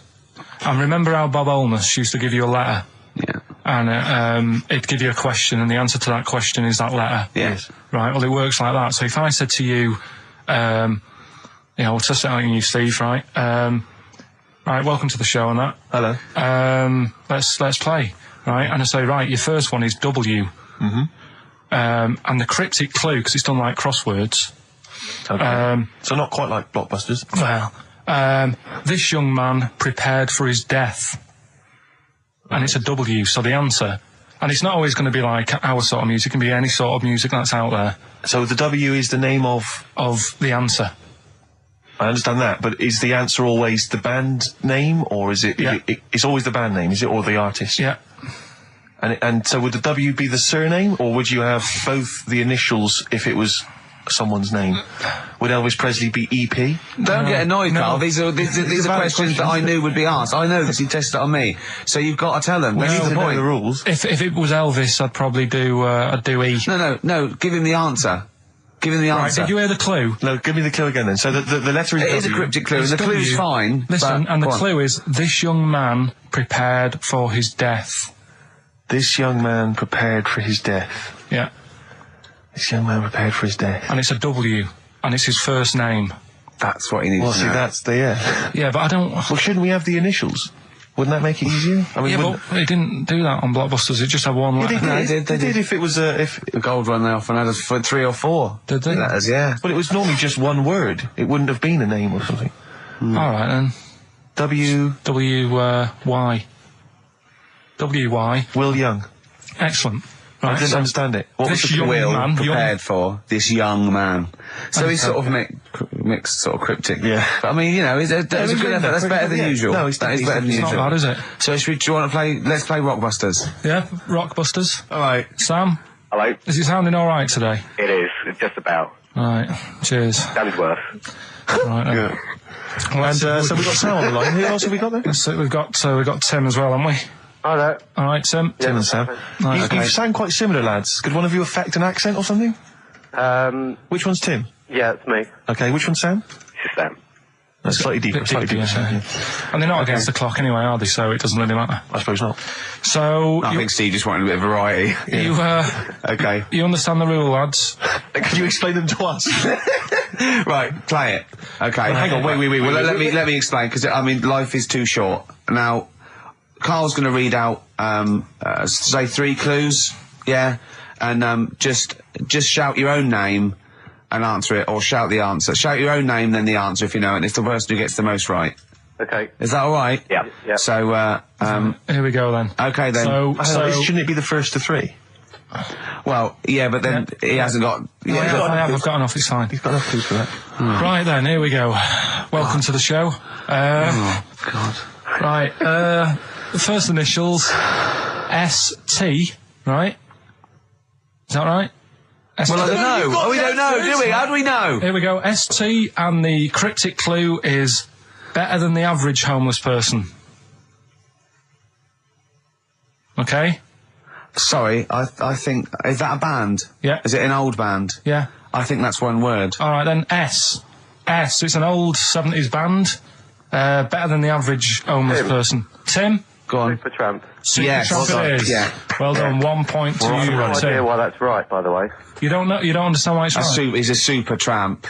And remember how Bob Holness used to give you a letter? Yeah. And it'd give you a question, and the answer to that question is that letter. Yes. Right. Well, it works like that. So if I said to you, we'll test it out on you, Steve. Right. Right. Welcome to the show and that. Hello. Let's play. Right, and I say, right, your first one is W. And the cryptic clue, because it's done like crosswords. Okay. So not quite like Blockbusters. Well, this young man prepared for his death. And it's a W, so the answer. And it's not always going to be like our sort of music, it can be any sort of music that's out there. So the W is the name of the answer. I understand that, but is the answer always the band name, or is it? Yeah. It's always the band name, is it, or the artist? Yeah. And so would the W be the surname, or would you have both the initials if it was someone's name? Would Elvis Presley be EP? Don't get annoyed, Carl. No. These are questions that I knew would be asked. I know because he tested it on me. So you've got to tell them. We need That's to the know point. the rules. If it was Elvis, I'd probably do E. No. Give him the answer. Give him the Right, answer. did you hear the clue? No, give me the clue again then. So the letter is It W. is a cryptic clue. The clue's fine. Listen, and the go on. clue is, this young man prepared for his death. This young man prepared for his death. Yeah. This young man prepared for his death. And it's a W, and it's his first name. That's what he needs Well, to see, know. that's the, Yeah, but I don't... Well, shouldn't we have the initials? Wouldn't that make it easier? I mean, Yeah, but it didn't do that on Blockbusters. It just had one letter. They did if it was if The Gold Run, they often had us for 3 or 4. Did they? Letters, yeah. but it was normally just one word. It wouldn't have been a name or something. All right then. W. Y. Will Young. Excellent. I Right. didn't So understand it. What was this the young Will man, prepared for this young man. So he's sort of mixed, sort of cryptic. Yeah. But I mean, you know, that's a good effort. That's better than usual. No, it's that is better than It's not usual. bad, is it? So do you want to play? Let's play Rockbusters. Yeah, Rockbusters. All right. Sam, Hello. is it sounding all right today? It is. It's just about. Right. Cheers. That is worse. Right. Then. Yeah. Well, And so we've got Sam on the line. Who else have we got there? So we've got Tim as well, haven't we? Hello. All right, Tim. Tim and Sam. Right, You sound quite similar, lads. Could one of you affect an accent or something? Which one's Tim? Yeah, it's me. Okay, which one's Sam? It's Sam. That's slightly deeper. Bit Slightly deeper, deeper. yeah. Sam, yeah. And they're not against the clock anyway, are they? So it doesn't really matter. I suppose not. So I think Steve just wanted a bit of variety. Okay. you understand the rule, lads? Can you explain them to us? Right, play it. Okay. Hang on, wait. Well, let me explain, because I mean, life is too short. Now, Carl's going to read out, say 3 clues, yeah, and just shout your own name and answer it, or shout the answer. Shout your own name, then the answer if you know it. And it's the person who gets the most right. Okay. Is that all right? Yeah. Yeah. So, Here we go then. okay then. So Shouldn't it be the first to 3? Well, yeah, but then he hasn't got. I've got enough. It's fine. You've got enough clues for that. Right then, here we go. Welcome to the show. Oh God. Right, the first initials, ST, right? Is that right? ST. Well, I don't know. We don't know, do we? How do we know? Here we go, ST, and the cryptic clue is better than the average homeless person. Okay? Sorry, I think, is that a band? Yeah. Is it an old band? Yeah. I think that's one word. Alright then, S. It's an old 70s band. Better than the average homeless person. Tim? Go on. Supertramp. Supertramp it is. Yeah. Well done, 1 point to you, No idea Tim. why that's right, by the way. You don't understand why it's right? He's a super tramp.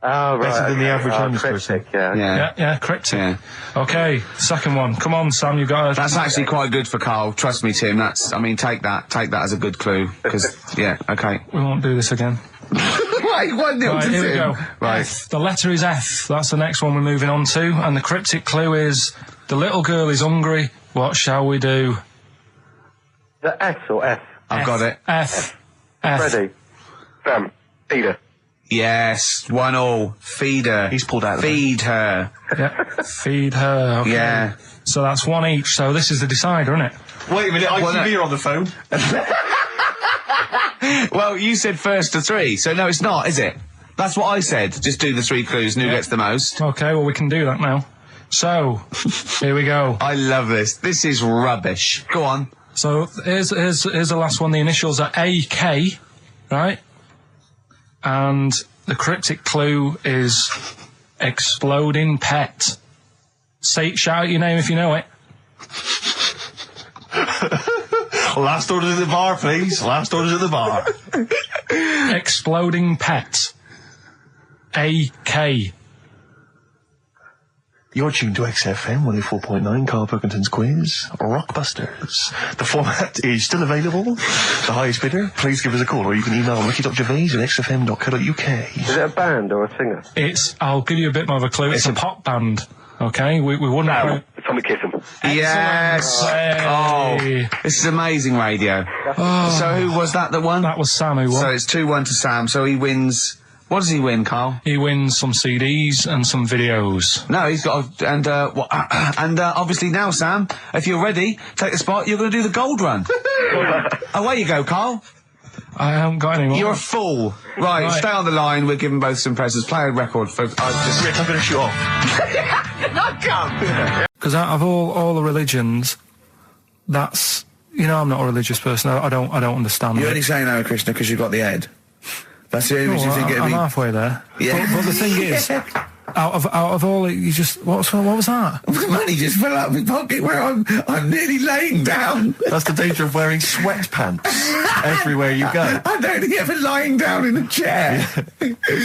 Oh, right. Better than the average homeless cryptic, person. yeah. Yeah, cryptic. Yeah. Okay, second one. Come on, Sam, you got That's actually quite good for Carl. Trust me, Tim. Take that as a good clue. Because, yeah, okay. We won't do this again. Wait, 1-0 Right, to here we Tim. go. Right. F. The letter is F. That's the next one we're moving on to. And the cryptic clue is, the little girl is hungry. What shall we do? The S or F? I've got it. F. Freddy. Sam. Peter. Yes, 1-1. Feed her. He's pulled out of Feed her. Yeah. Feed her. Okay. Yeah. So that's 1 each. So this is the decider, isn't it? Wait a minute, ITV are on the phone. Well, you said first to 3, so no, it's not, is it? That's what I said. Just do the 3 clues and who gets the most. Okay, well, we can do that now. So, here we go. I love this. This is rubbish. Go on. So, here's the last one. The initials are AK, right? And the cryptic clue is exploding pet. Shout out your name if you know it. Last orders at the bar, please. Last orders at the bar. Exploding pet. AK. You're tuned to XFM 104.9, Karl Pilkington's quiz, Rockbusters. The format is still available. The highest bidder, please give us a call, or you can email ricky.gervais at xfm.co.uk. Is it a band or a singer? I'll give you a bit more of a clue. It's a pop band. Okay, we wouldn't. Sam. Tommy Kissam. Yes. Hey. Oh, this is amazing radio. So who was that won? That was Sam who won. So it's 2-1 to Sam. So he wins. What does he win, Carl? He wins some CDs and some videos. No, he's got obviously now, Sam, if you're ready, take the spot. You're going to do the gold run. Away you go, Carl. I haven't got any more. You're a fool. Right, stay on the line. We're giving both some presents. Play a record for. Rick, I'm going to shoot off. Not come. Because out of all the religions, that's, I'm not a religious person. I don't understand. You're it. only saying that, Krishna, because you've got the head. That's the only reason you think it'd I'm be... halfway there. Yeah. But the thing is, Out of all, you just what was that? Money just fell out of my pocket where I'm nearly laying down. That's the danger of wearing sweatpants everywhere you go. I'm only ever lying down in a chair.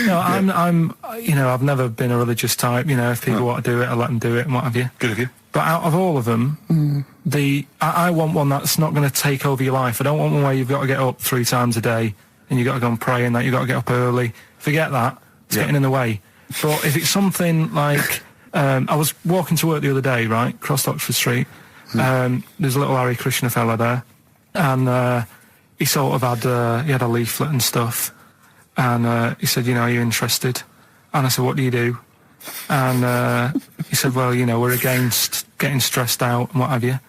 No, I'm I've never been a religious type. If people want to do it, I let them do it and what have you. Good of you. But out of all of them, I want one that's not going to take over your life. I don't want one where you've got to get up 3 times a day and you've got to go and pray and that you've got to get up early. Forget that. It's getting in the way. But if it's something like, I was walking to work the other day, right, across Oxford Street. There's a little Hare Krishna fella there, and he sort of had he had a leaflet and stuff, and he said, are you interested? And I said, what do you do? And he said, well, we're against getting stressed out and what have you.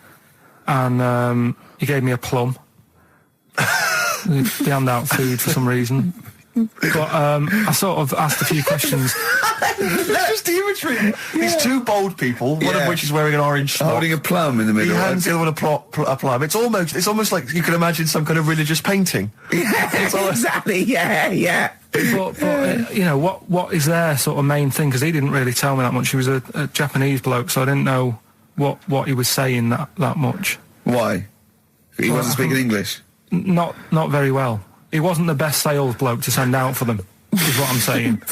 And he gave me a plum. They hand out food for some reason. But I sort of asked a few questions. That's just the imagery. These 2 bold people, one of which is wearing an orange smock, holding a plum in the middle. He hands the other one a plum. It's almost like you can imagine some kind of religious painting. Exactly. Yeah. But what is their sort of main thing? Because he didn't really tell me that much. He was a Japanese bloke, so I didn't know what he was saying that much. Why? He wasn't speaking English. Not very well. He wasn't the best sales bloke to send out for them, is what I'm saying.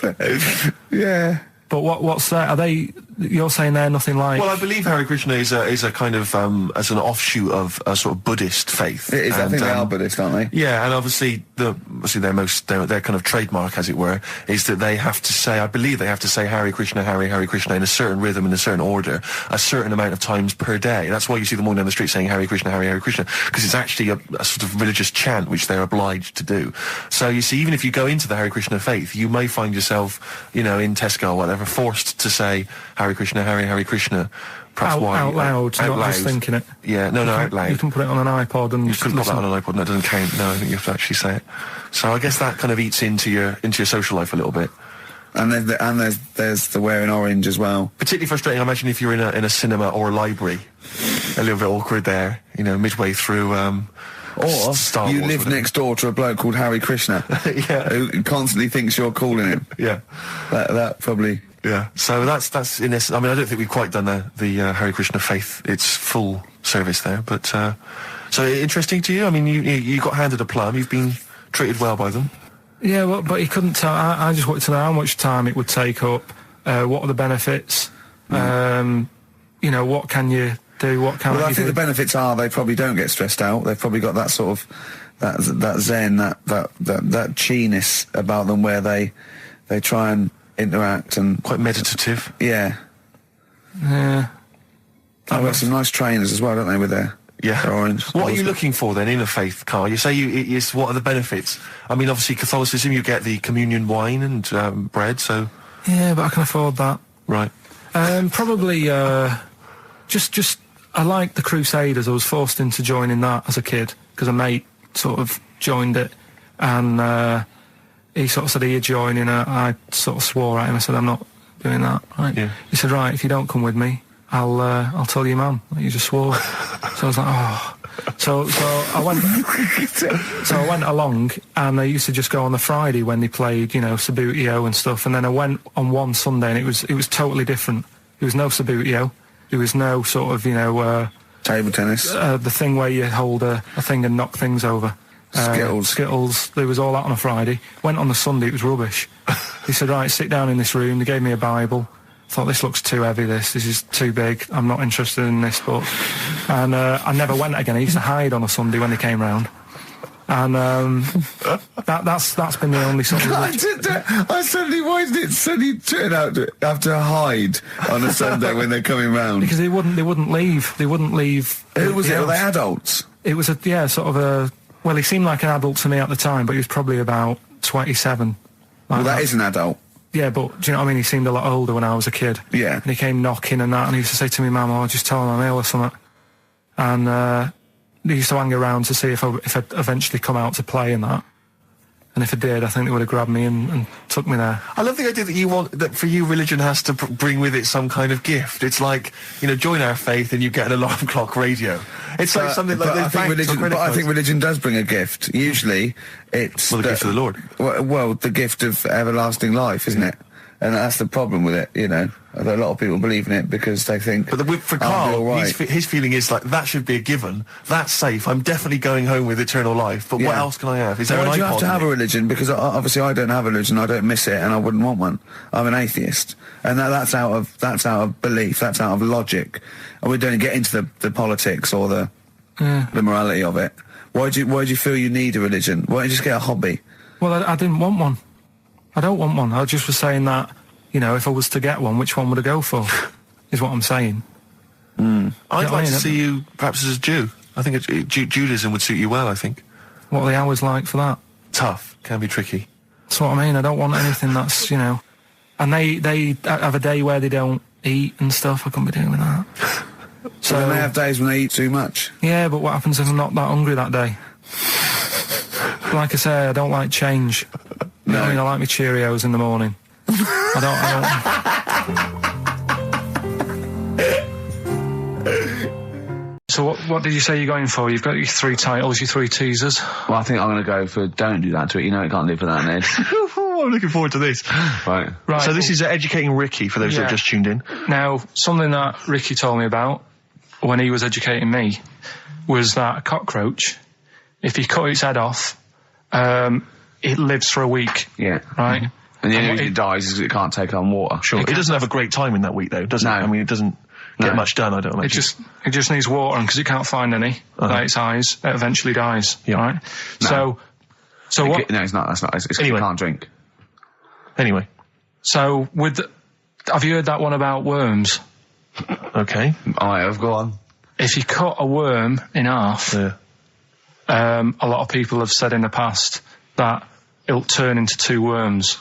Yeah. But what's that? Are they? You're saying they're nothing like? Well, I believe Hare Krishna is a kind of as an offshoot of a sort of Buddhist faith. It is. I think they are Buddhist, aren't they? Yeah, and obviously their kind of trademark, as it were, is that they have to say. I believe they have to say Hare Krishna, Hare Krishna in a certain rhythm, in a certain order, a certain amount of times per day. That's why you see them walking down the street saying Hare Krishna, Hare Krishna, because it's actually a sort of religious chant which they're obliged to do. So you see, even if you go into the Hare Krishna faith, you may find yourself, in Tesco or whatever, forced to say Hare Krishna, Hare Krishna. Perhaps out loud, out not loud. Just thinking it. Yeah, no, out loud. You can put it on an iPod and you can put that on an iPod. No, it doesn't count. No, I think you have to actually say it. So I guess that kind of eats into your social life a little bit. And there's the wearing orange as well. Particularly frustrating, I imagine, if you're in a cinema or a library. A little bit awkward there, midway through. Or Star you Wars, live next door to a bloke called Hare Krishna, who constantly thinks you're calling him. Yeah, that probably. Yeah, so that's in this. I mean, I don't think we've quite done the Hare Krishna faith its full service there, but so interesting to you. I mean, you got handed a plum. You've been treated well by them. Yeah, well, but he couldn't tell. I just wanted to know how much time it would take up. What are the benefits? What can you do? What can I think the benefits are they probably don't get stressed out. They've probably got that sort of that zen, that chi-ness about them where they try and interact and quite meditative. Yeah. Yeah. I've got some nice trainers as well, don't they, with their orange. What are you looking for then in a faith, Karl? You say what are the benefits? I mean, obviously Catholicism, you get the communion wine and bread, so... Yeah, but I can afford that. Right. Probably, just, I like the Crusaders. I was forced into joining that as a kid, because a mate sort of joined it, and he sort of said he'd join, and I sort of swore at him. I said, I'm not doing that, right? Yeah. He said, right, if you don't come with me, I'll tell your mum that you just swore. So I was like, oh. So I went. So I went along, and I used to just go on the Friday when they played, Sabutio and stuff. And then I went on one Sunday, and it was totally different. There was no Sabutio. There was no sort of table tennis. The thing where you hold a thing and knock things over. Skittles. There was all that on a Friday. Went on the Sunday. It was rubbish. He said, right, sit down in this room. They gave me a Bible. Thought, this looks too heavy, this is too big, I'm not interested in this book. And I never went again. I used to hide on a Sunday when they came round. And that's been the only sort of... why did it suddenly turn out to have to hide on a Sunday when they're coming round? Because they wouldn't leave. They wouldn't leave. Who was it? Were they adults? It was well, he seemed like an adult to me at the time, but he was probably about 27. Well, that is an adult. Yeah, but do you know what I mean? He seemed a lot older when I was a kid. Yeah. And he came knocking and that, and he used to say to me, Mum, I'll just tell him I'm ill or something. And he used to hang around to see if I'd eventually come out to play and that. And if I did, I think they would have grabbed me and took me there. I love the idea that for you, religion has to bring with it some kind of gift. It's like, join our faith and you get an alarm clock radio. It's like something like I think religion does bring a gift. Usually, it's... the gift of the Lord. Well, the gift of everlasting life, isn't it? And that's the problem with it, you know. A lot of people believe in it because they think... But for Karl, his feeling is like, that should be a given. That's safe. I'm definitely going home with eternal life. But what else can I have? Is there an iPod? You have to have a religion? Because obviously I don't have a religion. I don't miss it, and I wouldn't want one. I'm an atheist, and that's out of belief. That's out of logic. And we don't get into the politics or the morality of it. Why do you feel you need a religion? Why don't you just get a hobby? Well, I didn't want one. I don't want one. I just was saying that, you know, if I was to get one, which one would I go for? Is what I'm saying. I'd like to see you perhaps as a Jew. I think Judaism would suit you well, I think. What are the hours like for that? Tough. Can be tricky. That's what I mean. I don't want anything that's, you know... And they have a day where they don't eat and stuff. I couldn't be doing that. So then they have days when they eat too much? Yeah, but what happens if I'm not that hungry that day? Like I say, I don't like change. You know what I mean? I like my Cheerios in the morning. I don't... So what did you say you're going for? You've got your 3 titles, your 3 teasers. Well, I think I'm going to go for Don't Do That to It. You know it can't live without an edge. I'm looking forward to this. Right. So this is educating Ricky, for those that have just tuned in. Now, something that Ricky told me about when he was educating me was that a cockroach, if you cut its head off, it lives for a week. Yeah. Right? And the only reason it dies is because it can't take on water. Sure. It doesn't have a great time in that week, though, does it? I mean, it doesn't get much done, I don't imagine. It just needs water, and because it can't find any, like its eyes, it eventually dies. Yeah. Right? No. So what... No, it's not. That's not. It's anyway. You can't drink. Anyway. So, have you heard that one about worms? Okay. I have, go on. If you cut a worm in half, a lot of people have said in the past that it'll turn into 2 worms.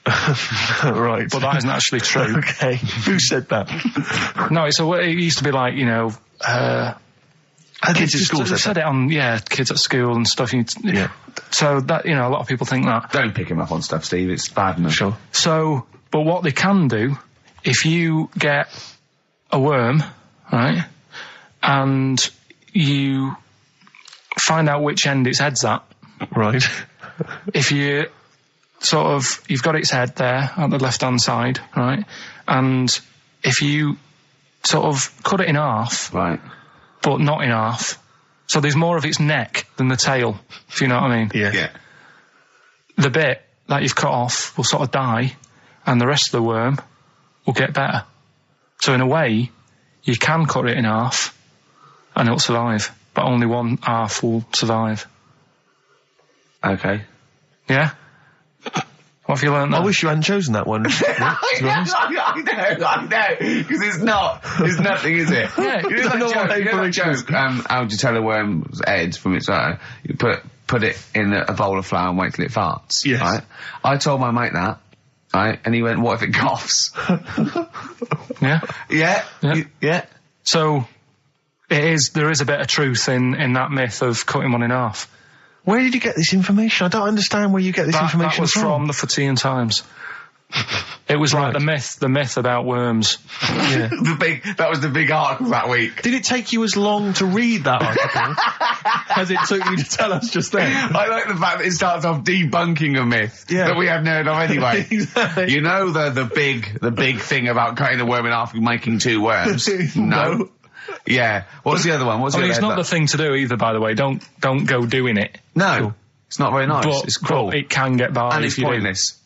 Right. But that isn't actually true. Okay. Who said that? No, it used to be like, you know... kids at school said it on, kids at school and stuff. So that, you know, a lot of people think that. Don't pick him up on stuff, Steve. It's bad enough. Sure. So, but what they can do, if you get a worm, right, and you find out which end its head's at. Right. If you you've got its head there at the left-hand side, right, and if you sort of cut it in half. Right. But not in half. So there's more of its neck than the tail, if you know what I mean. Yeah. The bit that you've cut off will sort of die, and the rest of the worm will get better. So in a way, you can cut it in half, and it'll survive, but only one half will survive. Okay. Yeah? What have you learned there? I wish you hadn't chosen that one. I know, because it's not. There's nothing, is it? Yeah. You know that joke, how do you tell a worm's head from its eye? You put it in a bowl of flour and wait till it farts. Yes. Right? I told my mate that, right? And he went, what if it coughs? Yeah? Yeah. So, there is a bit of truth in that myth of cutting one in half. Where did you get this information? I don't understand where you get this information That was from the Fortean Times. It was like the myth about worms. Yeah. That was the big article that week. Did it take you as long to read that article as it took you to tell us just then? I like the fact that it starts off debunking a myth that we hadn't heard of anyway. Exactly. You know the big thing about cutting a worm in half and making 2 worms? No. Yeah. What's the other one? It's not the thing to do either, by the way. Don't go doing it. No. It's not very nice. But, it's cruel. But it can get by and if it's you pointless.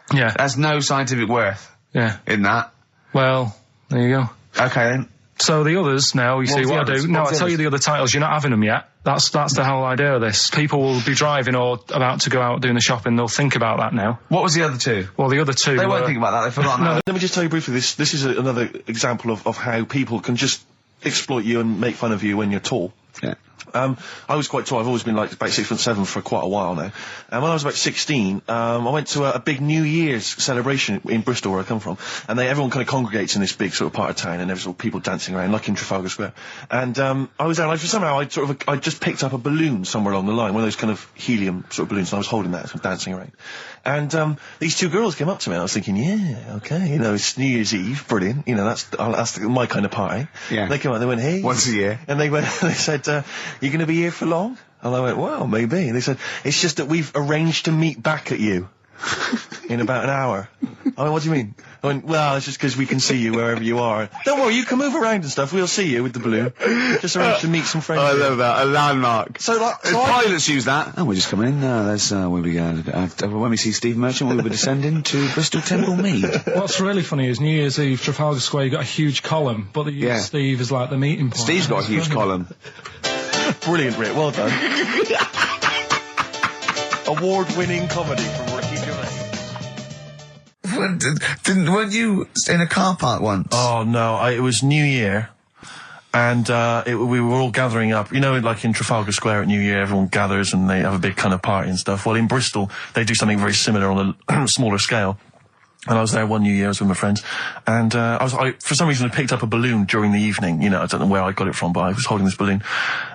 do. Yeah. There's no scientific worth in that. Well, there you go. Okay then. So the others now, you see what I do. No, I'll tell you the other titles. You're not having them yet. That's the whole idea of this. People will be driving or about to go out doing the shopping. They'll think about that now. What was the other 2? Well, the other 2 They won't think about that. They've forgotten that. Let me just tell you briefly, this is another example of how people can just exploit you and make fun of you when you're tall. Yeah. I was quite tall. I've always been like about 6'7" for quite a while now. And when I was about 16, I went to a big New Year's celebration in Bristol, where I come from. And everyone kind of congregates in this big sort of part of town, and there's all people dancing around, like in Trafalgar Square. And I was there, and somehow I just picked up a balloon somewhere along the line, one of those kind of helium sort of balloons, and I was holding that, sort of dancing around. And these 2 girls came up to me, and I was thinking, yeah, okay, you know, it's New Year's Eve, brilliant, you know, that's my kind of party. Yeah. They came up, they went, hey. Once a year. And they said, you going to be here for long? And I went, well, maybe. And they said, it's just that we've arranged to meet back at you. in about an hour. I went, what do you mean? I went, well, it's just because we can see you wherever you are. Don't worry, you can move around and stuff. We'll see you with the balloon. Just arrange to meet some friends. I love that. A landmark. So, like, pilots use that. Oh, we're just coming in. There's, where we go. When we see Steve Merchant, we'll be descending to Bristol Temple Mead. What's really funny is New Year's Eve, Trafalgar Square, you got a huge column, but they use Steve as like the meeting point. Steve's got a huge column. Brilliant, Rick. Well done. Award-winning comedy from Ricky Gervais. Weren't you in a car park once? Oh, no. It was New Year. And we were all gathering up. You know, like in Trafalgar Square at New Year, everyone gathers and they have a big kind of party and stuff. Well, in Bristol, they do something very similar on a smaller scale. And I was there one New Year, I was with my friends, and I for some reason I picked up a balloon during the evening. You know, I don't know where I got it from, but I was holding this balloon,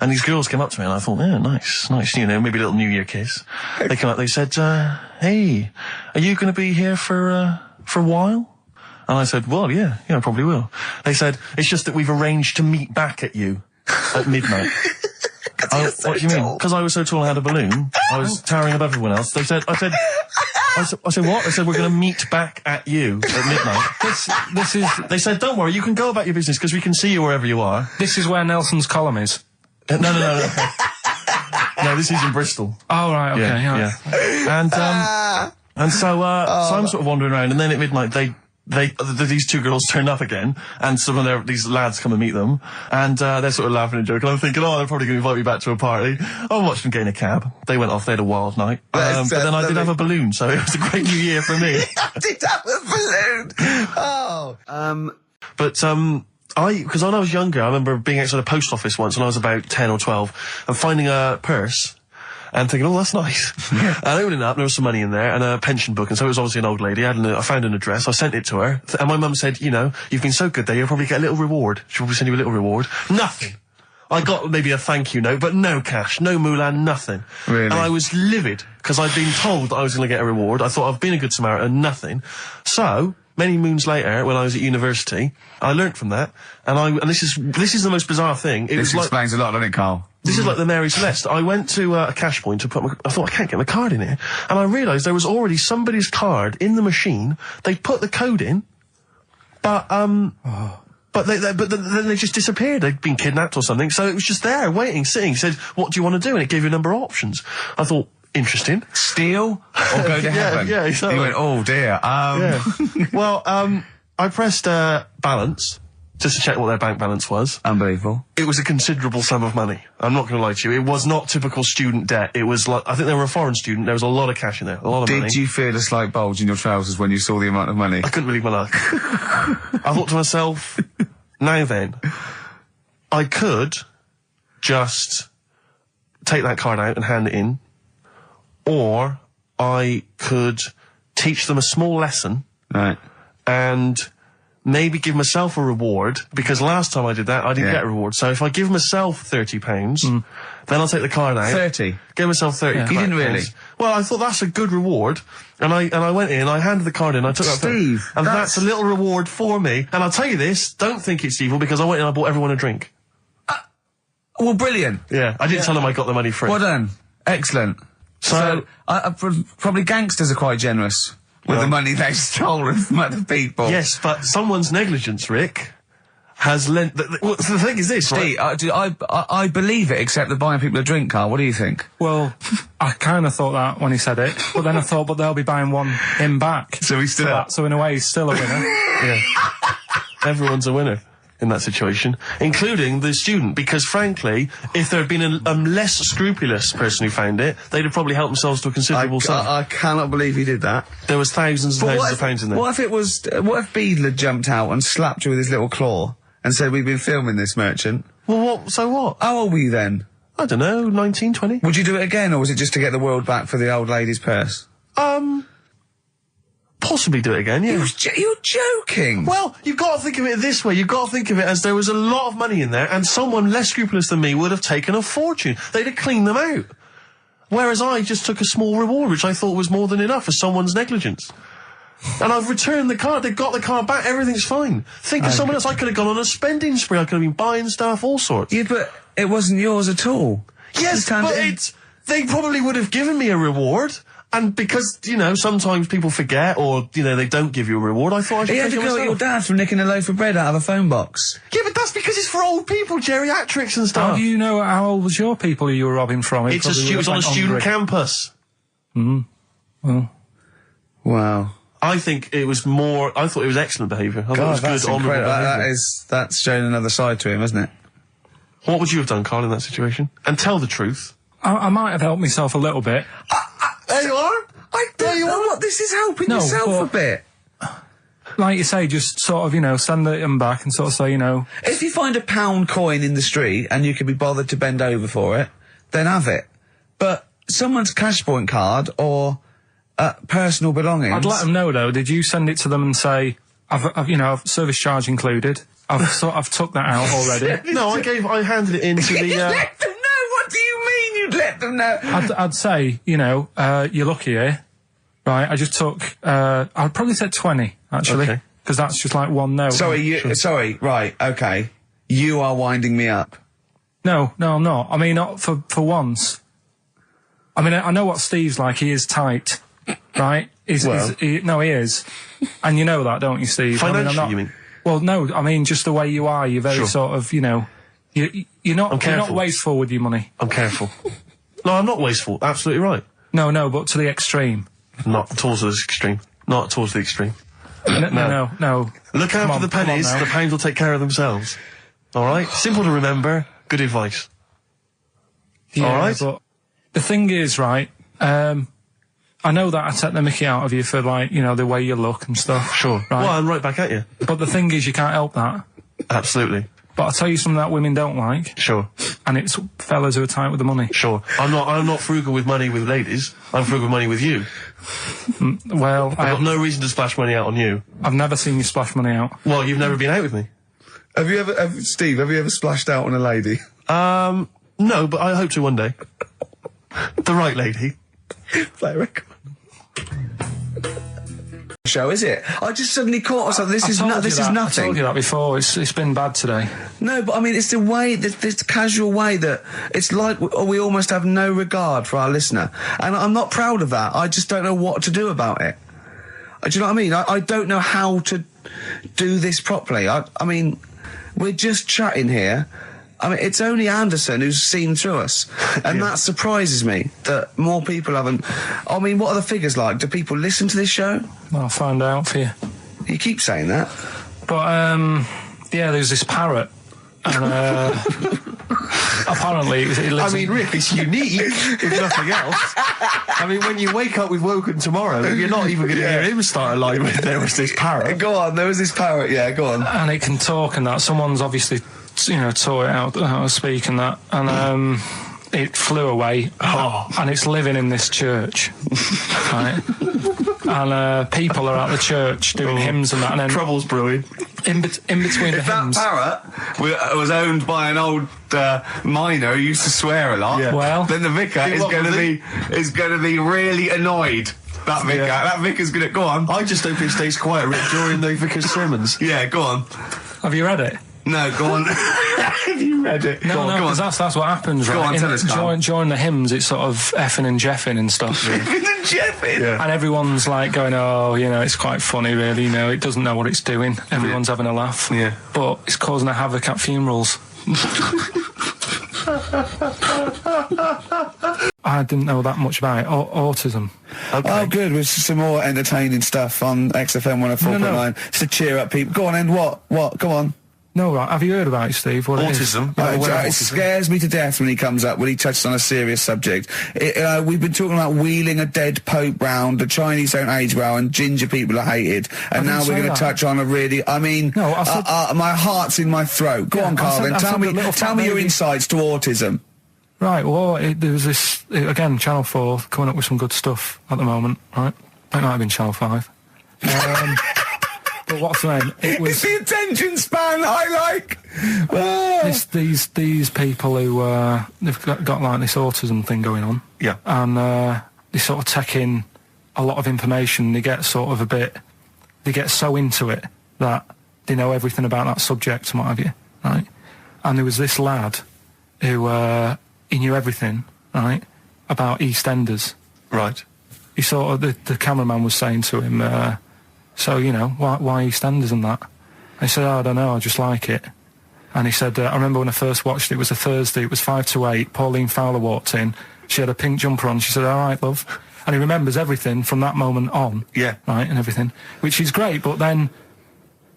and these girls came up to me, and I thought, yeah, nice, you know, maybe a little New Year kiss. They came up, they said, hey, are you going to be here for a while? And I said, well, yeah, I probably will. They said, it's just that we've arranged to meet back at you at midnight. What do you mean? Because I was so tall I had a balloon. I was towering above everyone else. I said, what? I said, we're going to meet back at you at midnight. They said, don't worry, you can go about your business because we can see you wherever you are. This is where Nelson's column is. No. No, this is in Bristol. Oh, right, okay, yeah. And so I'm sort of wandering around, and then at midnight these two girls turn up again, and some of these lads come and meet them, and they're sort of laughing and joking. I'm thinking, oh, they're probably going to invite me back to a party. I watched them get in a cab. They went off. They had a wild night. But then I did have a balloon, so it was a great New Year for me. I did have a balloon. Oh. But because when I was younger, I remember being outside a post office once when I was about 10 or 12, and finding a purse. And thinking, oh, that's nice. And opening it up, there was some money in there, and a pension book, and so it was obviously an old lady. I found an address, I sent it to her, and my mum said, you know, you've been so good there, you'll probably get a little reward. She'll probably send you a little reward. Nothing. I got maybe a thank you note, but no cash, no moolah, nothing. Really? And I was livid, because I'd been told that I was going to get a reward. I thought I've been a good Samaritan, nothing. So, many moons later, when I was at university, I learnt from that, and this is the most bizarre thing. This explains a lot, doesn't it, Carl? This is like the Mary Celeste. I went to a cash point to I thought, I can't get my card in here. And I realised there was already somebody's card in the machine. They put the code in, but then they just disappeared. They'd been kidnapped or something. So it was just there, waiting, sitting. It said, what do you want to do? And it gave you a number of options. I thought, interesting. Steal or go to heaven? Yeah, exactly. You went, oh dear. Yeah. Well, I pressed balance, just to check what their bank balance was. Unbelievable. It was a considerable sum of money. I'm not going to lie to you. It was not typical student debt. It was like, I think they were a foreign student. There was a lot of cash in there. A lot of money. Did you feel a slight bulge in your trousers when you saw the amount of money? I couldn't believe my luck. I thought to myself, now then, I could just take that card out and hand it in, or I could teach them a small lesson. Right. And maybe give myself a reward, because last time I did that, I didn't get a reward. So if I give myself £30, then I'll take the card out. 30? Give myself 30. Yeah. You didn't really? Well, I thought that's a good reward. And I went in, I handed the card in, I took that. Steve, and that's a little reward for me. And I'll tell you this, don't think it's evil, because I went in and I bought everyone a drink. Well, brilliant. Yeah, I didn't tell them I got the money free. Well done. Excellent. So probably gangsters are quite generous with the money they've stolen from other people. Yes, but someone's negligence, Rick, has lent... the thing is this, Steve, right? I believe it, except that buying people a drink, Carl. What do you think? Well, I kind of thought that when he said it, but then I thought, but they'll be buying him back. So he's still... So in a way, he's still a winner. Yeah. Everyone's a winner in that situation, including the student, because frankly, if there had been a less scrupulous person who found it, they'd have probably helped themselves to a considerable sum. I cannot believe he did that. There was thousands and thousands of pounds in there. What if Beadle had jumped out and slapped you with his little claw and said, we've been filming this, Merchant? Well, so what? How old were you then? I don't know, 19, 20. Would you do it again, or was it just to get the world back for the old lady's purse? Possibly do it again, yeah. You're joking! Well, you've got to think of it this way. You've got to think of it as there was a lot of money in there, and someone less scrupulous than me would have taken a fortune. They'd have cleaned them out. Whereas I just took a small reward, which I thought was more than enough for someone's negligence. And I've returned the card. They've got the card back. Everything's fine. Think of someone else. I could have gone on a spending spree. I could have been buying stuff, all sorts. Yeah, but it wasn't yours at all. Yes, but they probably would have given me a reward. And because, you know, sometimes people forget or, you know, they don't give you a reward, I thought I should He had take to it go at your myself. dad for nicking a loaf of bread out of a phone box. Yeah, but that's because it's for old people, geriatrics and stuff. How do you know how old was your people who you were robbing from? It was on a student campus. Well, Wow. I think it was more... I thought it was excellent behaviour. I thought it was good, honourable behaviour. That's showing another side to him, isn't it? What would you have done, Carl, in that situation? And tell the truth. I might have helped myself a little bit. There you are. I don't know what this is helping No, yourself but- a bit. Like you say, just sort of, you know, send them back and sort of say, you know... If you find a £1 coin in the street and you can be bothered to bend over for it, then have it. But someone's cash point card or personal belongings... I'd let them know, though. Did you send it to them and say, I've you know, service charge included? I've took that out already. No, I handed it in to the... Let them know? What do you mean you'd let them know? I'd say, you know, you're lucky here. Right, I just took, I'd probably said 20, actually. Okay. Because that's just like one note. Sorry, right, okay. You are winding me up. No, I'm not. I mean, not for once. I mean, I know what Steve's like. He is tight, right? He is. And you know that, don't you, Steve? Financially, you mean? Well, no, I mean, just the way you are. You're very sort of, you know, you're not wasteful with your money. I'm careful. No, I'm not wasteful. Absolutely right. No, but to the extreme. Not towards the extreme. Not towards the extreme. No. Look out for the pennies. The pounds will take care of themselves. All right? Simple to remember. Good advice. Yeah, all right? But the thing is, right, I know that I take the mickey out of you for, like, you know, the way you look and stuff. Sure. Right? Well, I'm right back at you. But the thing is, you can't help that. Absolutely. But I'll tell you something that women don't like. Sure. And it's fellas who are tight with the money. Sure. I'm not frugal with money with ladies. I'm frugal with money with you. Well, I've got no reason to splash money out on you. I've never seen you splash money out. Well, you've never been out with me. Steve, have you ever splashed out on a lady? No, but I hope to one day. The right lady. Play a record. Show, is it? I just suddenly caught myself. This is nothing. I told you that before. It's been bad today. No, but I mean, it's the way, this casual way that it's like we almost have no regard for our listener, and I'm not proud of that. I just don't know what to do about it. Do you know what I mean? I don't know how to do this properly. I mean, we're just chatting here. I mean, it's only Anderson who's seen through us, and that surprises me that more people haven't. I mean, what are the figures like? Do people listen to this show? I'll find out for you. You keep saying that. But, yeah, there's this parrot, and, apparently it lives I mean, Rick, it's unique, if nothing else. I mean, when you wake up with Woken tomorrow, you're not even going to hear him start a line with there was this parrot. Go on, there was this parrot, yeah, go on. And it can talk and that. Someone's obviously, you know, taught it out how to speak and that. And, it flew away. And it's living in this church. Right? And, people are at the church doing hymns and that. And then Trouble's brewing. In between the hymns. That parrot was owned by an old miner who used to swear a lot. Yeah. Well, then the vicar is going to be really annoyed. That vicar, that vicar's going to go on. I just hope it stays quiet, Rick, during the vicar's sermons. Yeah, go on. Have you read it? No, go on. Have you read it? No, because that's what happens, go right? On, tell us, Carl. During the hymns, it's sort of effing and jeffing and stuff. Effing and jeffing? Yeah. And everyone's like going, oh, you know, it's quite funny, really, you know, it doesn't know what it's doing. Everyone's having a laugh. Yeah. But it's causing a havoc at funerals. I didn't know that much about it. Autism. Okay. Oh, good. With some more entertaining stuff on XFM 104.9. Just to cheer up people. Go on, and what? Go on. No, right. Have you heard about it, Steve? What autism. It scares me to death when he comes up, when he touches on a serious subject. We've been talking about wheeling a dead pope round, the Chinese don't age well, and ginger people are hated. And now we're going to touch on a really, I mean, my heart's in my throat. Go on, Carl, then. Tell me your insights to autism. Right, well, there was this, again, Channel 4 coming up with some good stuff at the moment, right? It might have been Channel 5. But what's the name? It's the attention span I like! These people who, they've got like this autism thing going on. Yeah. And, they sort of take in a lot of information, they get sort of they get so into it that they know everything about that subject and what have you, right? And there was this lad who, he knew everything, right, about EastEnders. Right. he sort of, the cameraman was saying to him, so, you know, why EastEnders and that? And he said, I don't know, I just like it. And he said, I remember when I first watched it was a Thursday, it was 5 to 8, Pauline Fowler walked in, she had a pink jumper on, she said, all right, love. And he remembers everything from that moment on. Yeah. Right, and everything, which is great, but then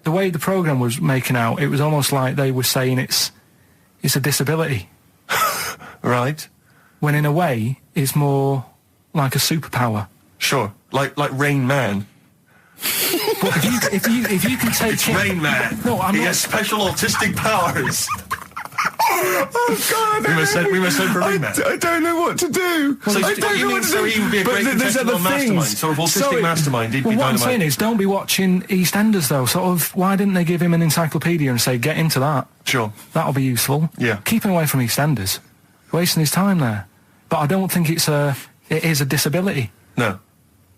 the way the programme was making out, it was almost like they were saying it's a disability. Right. When in a way, it's more like a superpower. Sure. Like Rain Man. But if you can take It's Rain Man. No, I'm he not. has special autistic powers. Oh God! We must send for Rain Man. I don't know what to do. So I don't know what to do. So he would be a great contestant on Mastermind. Sort of autistic mastermind. He'd be What I'm dynamite. saying is, don't be watching EastEnders though. Sort of, why didn't they give him an encyclopedia and say, get into that? Sure. That'll be useful. Yeah. Keep him away from EastEnders. Wasting his time there. But I don't think it is a disability. No.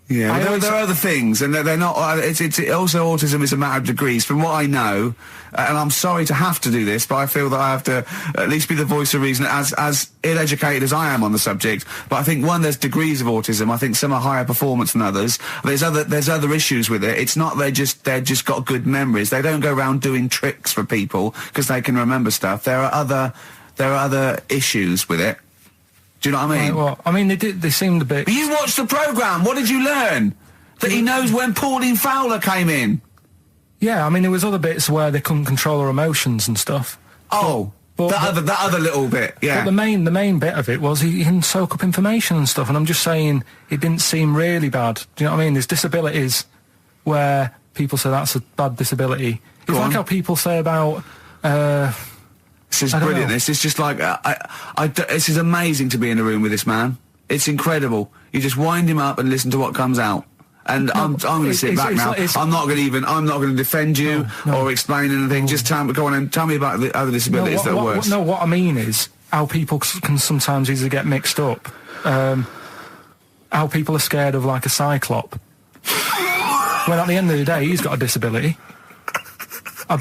Yeah, there are other things, and they're not. It's also autism is a matter of degrees. From what I know, and I'm sorry to have to do this, but I feel that I have to at least be the voice of reason, as ill-educated as I am on the subject. But I think there's degrees of autism. I think some are higher performance than others. There's other issues with it. It's not they're just got good memories. They don't go around doing tricks for people because they can remember stuff. There are other issues with it. Do you know what I mean? Right, well, I mean, they seemed a bit... But you watched the programme, what did you learn? That he knows when Pauline Fowler came in? Yeah, I mean, there was other bits where they couldn't control their emotions and stuff. Oh, that other little bit, yeah. But the main bit of it was he can soak up information and stuff, and I'm just saying it didn't seem really bad. Do you know what I mean? There's disabilities where people say that's a bad disability. It's like how people say about... This is brilliant. This is just like this is amazing to be in a room with this man. It's incredible. You just wind him up and listen to what comes out. And I'm going to sit back now. I'm not going to defend you or explain anything. Just go on and tell me about the other disabilities that are worse. No, what I mean is how people can sometimes easily get mixed up. How people are scared of like a cyclop. When at the end of the day, he's got a disability. A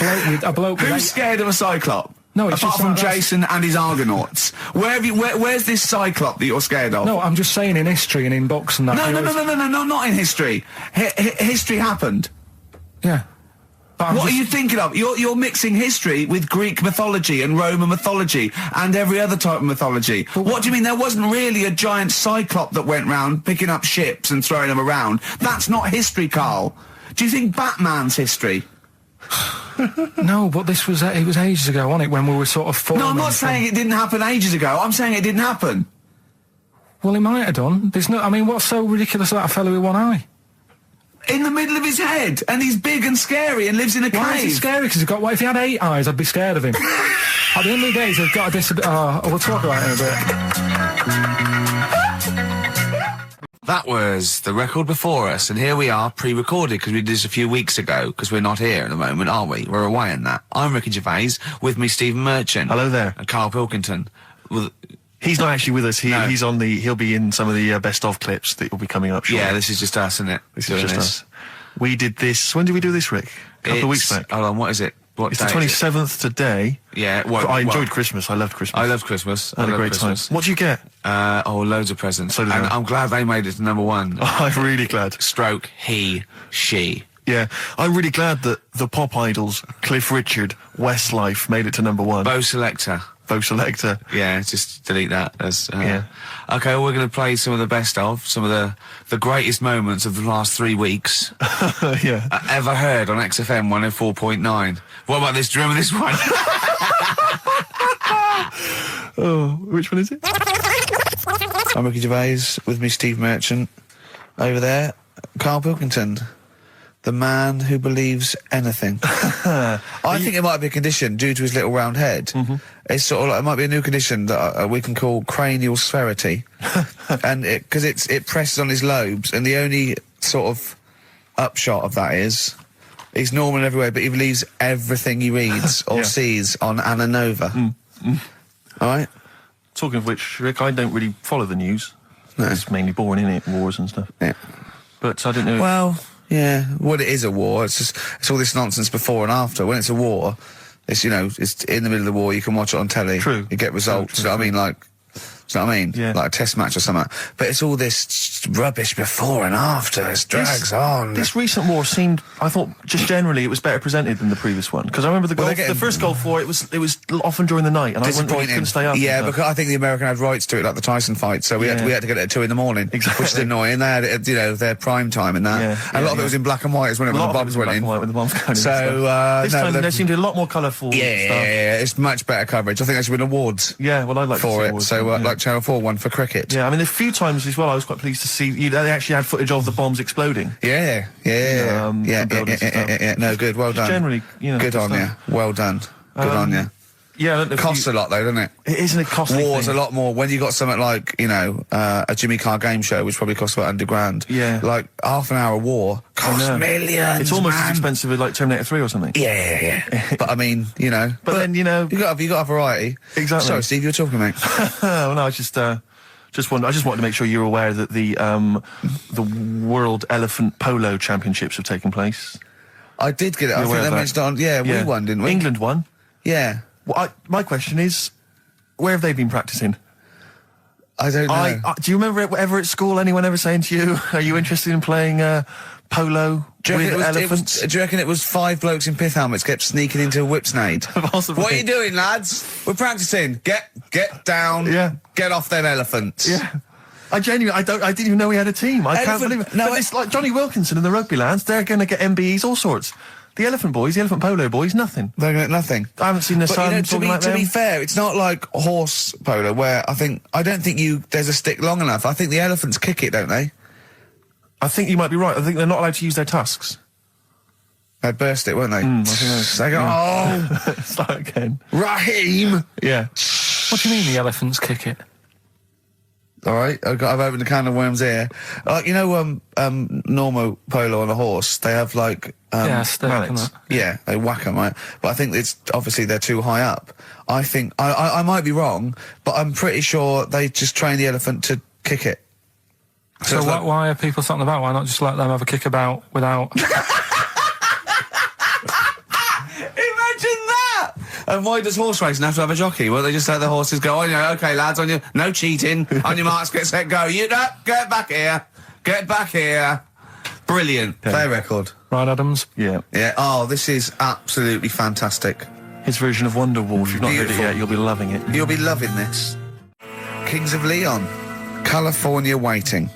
bloke with Who's scared of a cyclop? No, it's apart just from like Jason and his Argonauts. Where's this cyclop that you're scared of? No, I'm just saying in history and in books and that. No, not in history. History happened. Yeah. What are you thinking of? You're mixing history with Greek mythology and Roman mythology and every other type of mythology. What do you mean? There wasn't really a giant cyclop that went round picking up ships and throwing them around. That's not history, Carl. Do you think Batman's history? No, but this was it was ages ago, wasn't it? When we were sort of No, I'm not saying it didn't happen ages ago. I'm saying it didn't happen. Well, he might have done. There's no. I mean, what's so ridiculous about a fellow with one eye? In the middle of his head, and he's big and scary and lives in a cave. Why is he scary? Because he's got. What if he had 8 eyes? I'd be scared of him. At the end of the day, he's got a disability. We'll talk about it in a bit. That was the record before us, and here we are, pre-recorded, because we did this a few weeks ago, because we're not here at the moment, are we? We're away in that. I'm Ricky Gervais, with me Stephen Merchant. Hello there. And Karl Pilkington. Well, he's not actually with us. He's on the. He'll be in some of the best of clips that will be coming up shortly. Yeah, this is just us, isn't it? This is just us. We did this. When did we do this, Rick? A couple of weeks back. Hold on, what is it? What it's the 27th today. Yeah, I enjoyed Christmas. I loved Christmas. I love Christmas. I had a great time. What did you get? Loads of presents. So did and I. I'm glad they made it to #1. Oh, I'm really glad. Stroke, he, she. Yeah, I'm really glad that the pop idols, Cliff Richard, Westlife, made it to #1. Bo Selector. Yeah, just delete that. Yeah. Okay, well, we're going to play some of the best of, some of the greatest moments of the last 3 weeks. Yeah. Ever heard on XFM 104.9. What about this? Do you remember this one? Oh, which one is it? I'm Ricky Gervais, with me Steve Merchant. Over there, Karl Pilkington. The man who believes anything. I think it might be a condition due to his little round head. Mm-hmm. It's sort of like, it might be a new condition that we can call cranial sphericity. And because it presses on his lobes, and the only sort of upshot of that is he's normal in every way, but he believes everything he reads or sees on Anna Nova. All right? Talking of which, Rick, I don't really follow the news. No. It's mainly boring, isn't it? Wars and stuff. Yeah. But I don't know. Well, yeah. Well, it is a war. It's all this nonsense before and after. When it's a war, it's, it's in the middle of the war, you can watch it on telly. True. You get results. True. You know what I mean? Like, Do you know what I mean? Yeah. Like a test match or something. But it's all this rubbish before and after. It drags on. This recent war seemed, I thought, just generally, it was better presented than the previous one. Because I remember the first Gulf War, it was often during the night, and I couldn't stay up. Yeah, because I think the American had rights to it, like the Tyson fight, so we had to get it at 2 in the morning, exactly. Which is annoying. They had it, their prime time in that. And a lot of it was in black and white, when the bombs went in. When the bombs went in. So this time there seemed a lot more colourful. Yeah, it's much better coverage. I think there should win awards. Yeah, well, I'd like for to see it. awards, So, like Channel 4 won for cricket. Yeah, I mean, a few times as well, I was quite pleased to see they actually had footage of the bombs exploding. Yeah. No, good. Well done. Generally, good on you. Well done. Good on you. Yeah, it costs a lot though, doesn't it? It isn't a costly War's thing. a lot more. When you got something like, a Jimmy Carr game show, which probably costs about £100,000. Yeah. Like half an hour of war costs millions. It's almost as expensive as like Terminator 3 or something. Yeah. But I mean, But then, you got a variety. Exactly. Sorry, Steve, you were talking, mate. Well, no, I just wanted to make sure you're aware that the World Elephant Polo Championships have taken place. I did get it. I think they mentioned on. Yeah, we won, didn't we? England won. Yeah. Well, my question is, where have they been practicing? I don't know. Do you remember ever at school anyone ever saying to you, "Are you interested in playing polo with elephants?" Do you reckon it was 5 blokes in pith helmets kept sneaking into a whipsnade? Possibly. What are you doing, lads? We're practicing. Get down. Yeah. Get off them elephants. Yeah. I didn't even know we had a team. I can't believe it. No, but it's like Johnny Wilkinson and the rugby lads. They're going to get MBEs, all sorts. The elephant polo boys, nothing. They're going to get nothing. I haven't seen the sun to be fair, it's not like horse polo where I don't think there's a stick long enough. I think the elephants kick it, don't they? I think you might be right. I think they're not allowed to use their tusks. They'd burst it, won't they? I think they go, start again. Raheem! Yeah. What do you mean the elephants kick it? All right, I've opened a can of worms here. Normal polo on a horse, they have like mallets. Yeah, they whack them, right? But I think it's obviously they're too high up. I think I might be wrong, but I'm pretty sure they just train the elephant to kick it. So why are people talking about? Why not just let them have a kick about without? Imagine that! And why does horse racing have to have a jockey? Well, they just let the horses go, okay, lads, no cheating, on your marks, get set, go. Get back here. Get back here. Brilliant. Okay. Play record. Right, Adams? Yeah. Yeah. Oh, this is absolutely fantastic. His version of Wonderwall. If you've not heard it yet, you'll be loving it. You'll be loving this. Kings of Leon. California Waiting.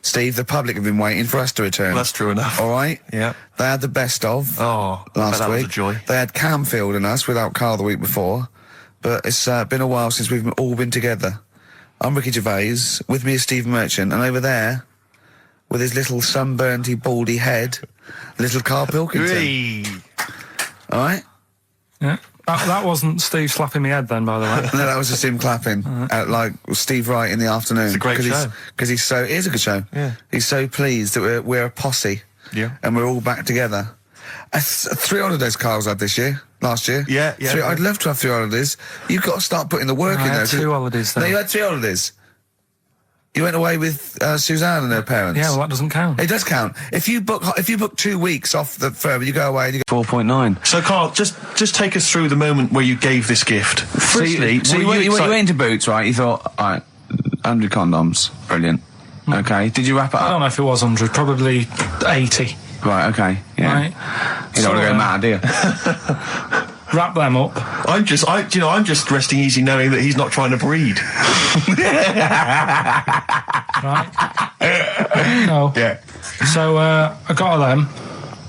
Steve, the public have been waiting for us to return. That's true enough. All right? Yeah. They had the best of last week. Was a joy. They had Camfield and us without Carl the week before. But it's been a while since we've all been together. I'm Ricky Gervais. With me is Steve Merchant. And over there, with his little sunburnty, baldy head, little Karl Pilkington. All right? Yeah. That wasn't Steve slapping me head then, by the way. No, that was just him clapping, like Steve Wright in the afternoon. It's a great show. Because it is a good show. Yeah. He's so pleased that we're a posse. Yeah. And we're all back together. 3 holidays Carl's had last year. Yeah. I'd love to have 3 holidays. You've got to start putting the work in there. I had 2 holidays though. No, you had 3 holidays. You went away with Suzanne and her parents. Yeah, well, that doesn't count. It does count. If you book 2 weeks off the firm, you go away and you go 4.9. So, Carl, just take us through the moment where you gave this gift. Firstly, so you went into Boots, right? You thought, all right, 100 condoms, brilliant. Okay, did you wrap it up? I don't know if it was 100, probably 80. Right, okay, yeah. Right. You don't want to go mad, do you? Wrap them up. I'm just resting easy knowing that he's not trying to breed. Right. No. Yeah. So I got her them.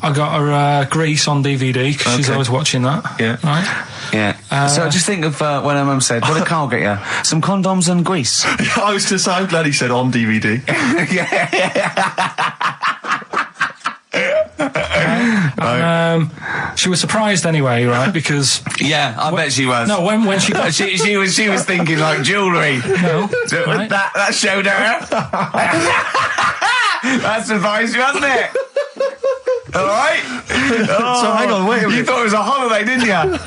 I got her Grease on DVD because she's always watching that. Yeah. Right. Yeah. So just think of when her mum said, "What did Carl get you? Some condoms and grease." I was just. I'm glad he said on DVD. She was surprised anyway, right? Because I bet she was. No, when she got she was thinking like jewellery. No, right? that showed her. That surprised you, hasn't it? All right. So hang on, wait a minute. You thought it was a holiday, didn't you?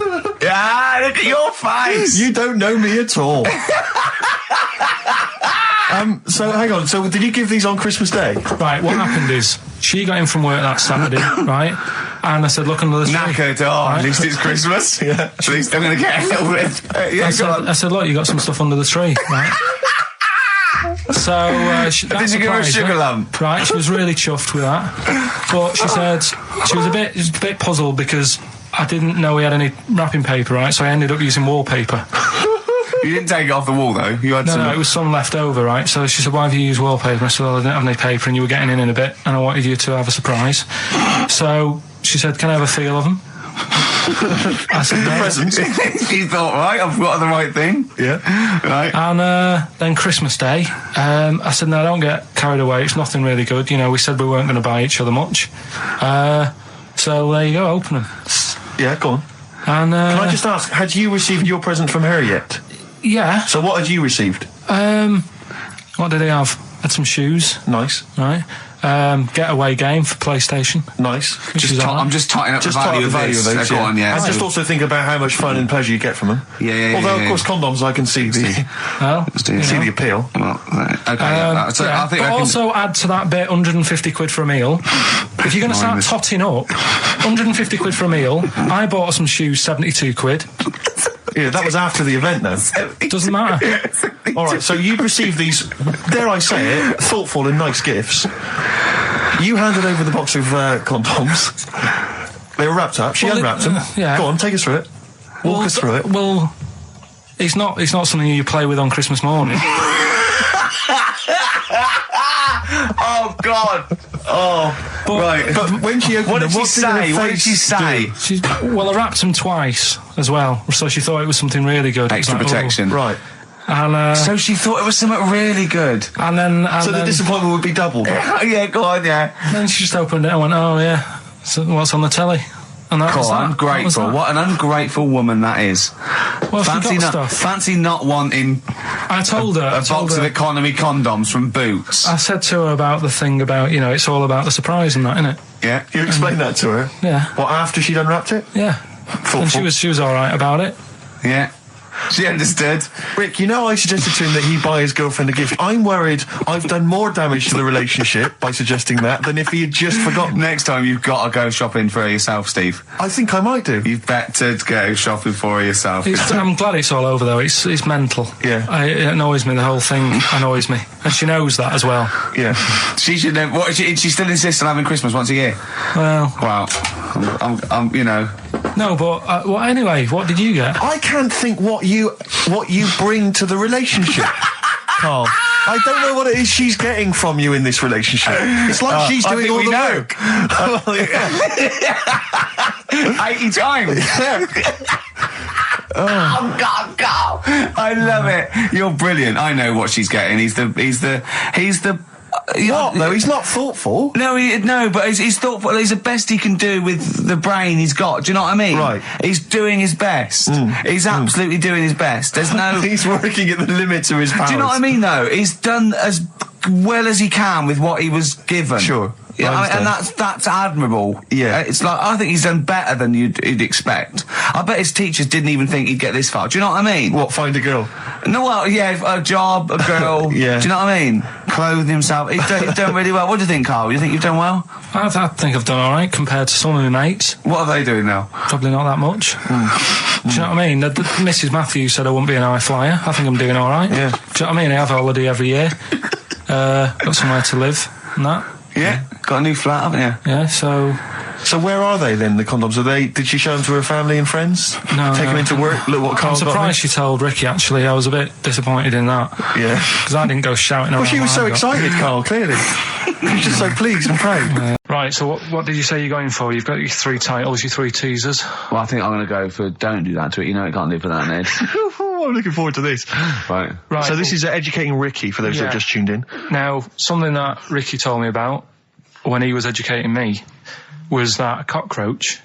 Yeah. Look at your face. You don't know me at all. So hang on. So did you give these on Christmas Day? Right. What happened is she got in from work that Saturday, right? And I said, "Look under the tree." Knackered. Right? At least it's Christmas. Yeah. At least I'm going to get a little bit. I said, "Look, you got some stuff under the tree, right?" So did you give her a sugar lump? Right, she was really chuffed with that. But she said she was a bit puzzled because I didn't know we had any wrapping paper, right? So I ended up using wallpaper. You didn't take it off the wall, though? You had some... No, it was some left over, right? So she said, why have you used wallpaper? I said, well, I didn't have any paper and you were getting in a bit and I wanted you to have a surprise. So she said, can I have a feel of them? I said, the presents. You thought, right, I've got the right thing. Yeah. Right. And then Christmas Day, I said, no, don't get carried away. It's nothing really good. You know, we said we weren't going to buy each other much. So there you go, open them. Yeah, go on. And can I just ask, had you received your present from her yet? Yeah. So what had you received? What did he have? Had some shoes. Nice. Right. Getaway game for PlayStation. Nice. I'm just totting up the value of this. Go on, yeah. And just also think about how much fun and pleasure you get from them. Yeah. Although, of course, condoms, I can see the the appeal. Well, okay. So I think but also add to that bit 150 quid for a meal. If you're going to start totting up, 150 quid for a meal. I bought some shoes, 72 quid. Yeah, that was after the event, though. Doesn't matter. All right, so you received these, dare I say it, thoughtful and nice gifts. You handed over the box of condoms. They were wrapped up. She unwrapped them. Yeah. Go on, take us through it. Walk us through it. Well, it's not something you play with on Christmas morning. Oh, God. Oh, right. But when she opened them, what did she say? Well, I wrapped them twice as well, so she thought it was something really good. Extra protection. Right. And, so she thought it was something really good. And then... the disappointment would be doubled. Yeah, go on, yeah. And then she just opened it and went, oh, yeah, so what's on the telly? And that was that. Ungrateful. What an ungrateful woman that is. Well, fancy not wanting... I told her... A box of economy condoms from Boots. I said to her about the thing about, you know, it's all about the surprise and that, innit? Yeah. You explained that to her? Yeah. What, after she'd unwrapped it? Yeah. Thoughtful. And she was all right about it. Yeah. She understood. Rick, you know I suggested to him that he buy his girlfriend a gift. I'm worried I've done more damage to the relationship by suggesting that than if he had just forgotten. Next time you've got to go shopping for her yourself, Steve. I think I might do. You've better go shopping for her yourself. I'm glad it's all over, though. It's mental. Yeah. It annoys me. The whole thing annoys me. And she knows that as well. Yeah. She should know. What, she still insists on having Christmas once a year? Well. Wow. I'm you know... No, but well, anyway, what did you get? I can't think what you bring to the relationship, Carl. I don't know what it is she's getting from you in this relationship. It's like she's doing all the work. 80 times. Oh God, Carl! I love it. You're brilliant. I know what she's getting. He's the. What? No, he's not thoughtful. No, but he's thoughtful. He's the best he can do with the brain he's got. Do you know what I mean? Right. He's doing his best. He's absolutely doing his best. There's no... He's working at the limits of his powers. Do you know what I mean, though? He's done as well as he can with what he was given. Sure. Yeah, and that's admirable. Yeah. It's like, I think he's done better than you'd expect. I bet his teachers didn't even think he'd get this far. Do you know what I mean? What, find a girl? No, well, yeah, a job, a girl. Yeah. Do you know what I mean? Clothing himself. He's done really well. What do you think, Carl? You think you've done well? I think I've done all right compared to some of my mates. What are they doing now? Probably not that much. Do you know what I mean? Mrs. Matthews said I wouldn't be an high flyer. I think I'm doing all right. Yeah. Do you know what I mean? I have a holiday every year. Got somewhere to live and that. Yeah. Got a new flat, haven't you? Yeah, so where are they then, the condoms? Did she show them to her family and friends? No. Take them into work? Look what Carl I'm surprised she told Ricky, actually. I was a bit disappointed in that. Yeah. Because I didn't go shouting around. Well, she was so excited, Carl, clearly. She was just so pleased and proud. Right, so what did you say you're going for? You've got your 3 titles, your 3 teasers. Well, I think I'm going to go for Don't Do That to It. You know it can't live without an edge. I'm looking forward to this. Right. So this is educating Ricky, for those that have just tuned in. Now, something that Ricky told me about when he was educating me was that a cockroach,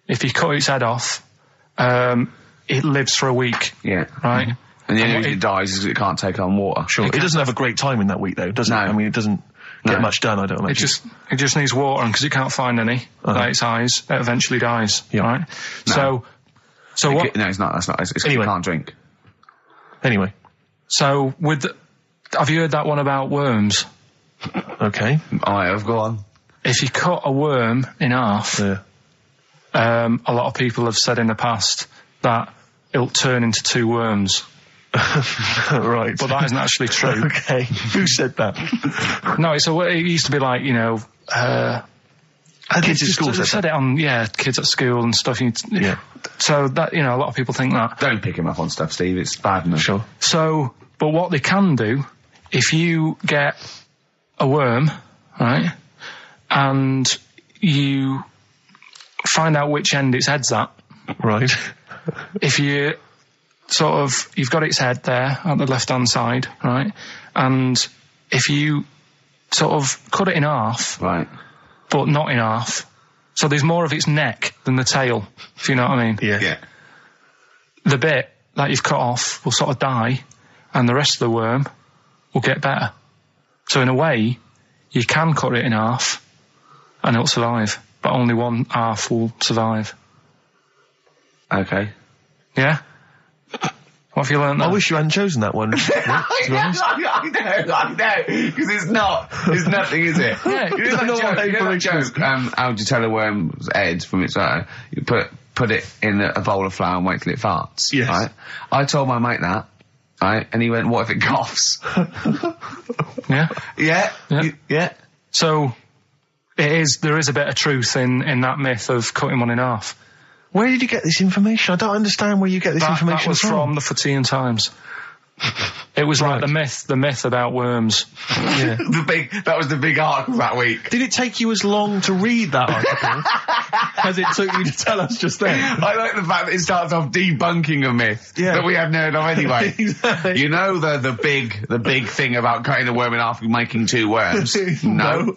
if you cut its head off, it lives for a week. Yeah. Right? And the only reason it dies is it can't take on water. Sure. It doesn't have a great time in that week, though, does it? I mean, it doesn't get much done, I don't imagine. It just needs water, and because it can't find any, like its eyes, it eventually dies. Yeah. Right? No. So what? No, it's not. That's not. It's anyway. You can't drink. Anyway. So have you heard that one about worms? Okay. I have. Go on. If you cut a worm in half, a lot of people have said in the past that it'll turn into 2 worms. Right. But that isn't actually true. Okay. Who said that? No, it used to be like, you know, kids at school said it on, kids at school and stuff. Yeah. So that, you know, a lot of people think that. Don't pick him up on stuff, Steve. It's bad enough. Sure. So, but what they can do, if you get a worm, right, and you find out which end its head's at. Right. If you you've got its head there at the left-hand side, right, and if you sort of cut it in half. Right. But not in half. So there's more of its neck than the tail, if you know what I mean. Yeah. The bit that you've cut off will sort of die, and the rest of the worm will get better. So in a way, you can cut it in half, and it'll survive, but only one half will survive. Okay. Yeah? What have you learned there? I wish you hadn't chosen that one. I know, because it's not. There's nothing, is it? Yeah, you know that joke, how do you tell a worm's head from its eye? You put it in a bowl of flour and wait till it farts. Yes. Right? I told my mate that, right? And he went, what if it coughs? Yeah? Yeah. So, there is a bit of truth in that myth of cutting one in half. Where did you get this information? I don't understand where you get this information That was from the Fortean Times. It was like the myth about worms. Yeah. That was the big article that week. Did it take you as long to read that article as it took you to tell us just then? I like the fact that it starts off debunking a myth that we hadn't heard of anyway. Exactly. You know the big thing about cutting a worm in half and making two worms? No.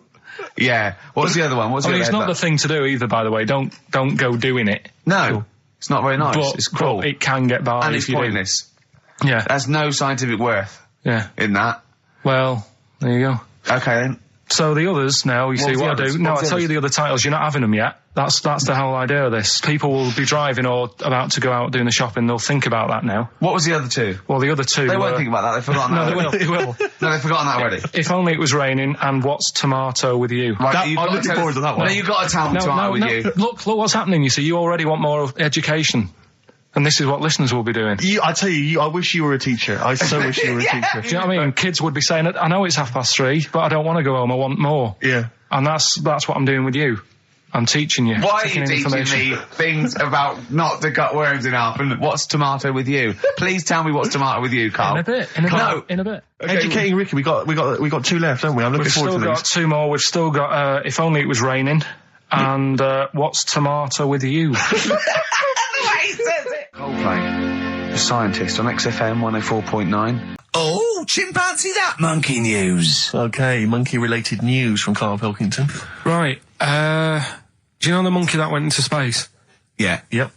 Yeah. What's the other one? It's not the thing to do either, by the way. Don't go doing it. No. It's not very nice. But, it's cruel. But it can get by and if it's you pointless. do. Yeah. There's no scientific worth in that. Well, there you go. Okay then. So the others now, you see what I do. No, I'll tell you the other titles. You're not having them yet. That's the whole idea of this. People will be driving or about to go out doing the shopping. They'll think about that now. What was the other two? Well, the other two. They won't think about that. They've forgotten that. No, they will. No, they've forgotten that already. If only it was raining and what's tomato with you. Right, I'm looking forward to that one. No, you've got to tell them tomato with you. Look what's happening. You see, you already want more education. And this is what listeners will be doing. I tell you, I wish you were a teacher. I so wish you were a teacher. Do you know what I mean? Kids would be saying, I know it's 3:30, but I don't want to go home, I want more. Yeah. And that's what I'm doing with you. I'm teaching you. Why are you teaching me things about not to cut worms in half and what's tomato with you? Please tell me what's tomato with you, Carl. In a bit. Okay, educating Ricky, we got two left, don't we? I'm looking forward to these. We've still got two more. We've still got, if only it was raining. And, what's tomato with you? Coldplay, the scientist on XFM 104.9. Oh, chimpanzee that monkey news. Okay, monkey-related news from Karl Pilkington. Right, do you know the monkey that went into space? Yeah. Yep.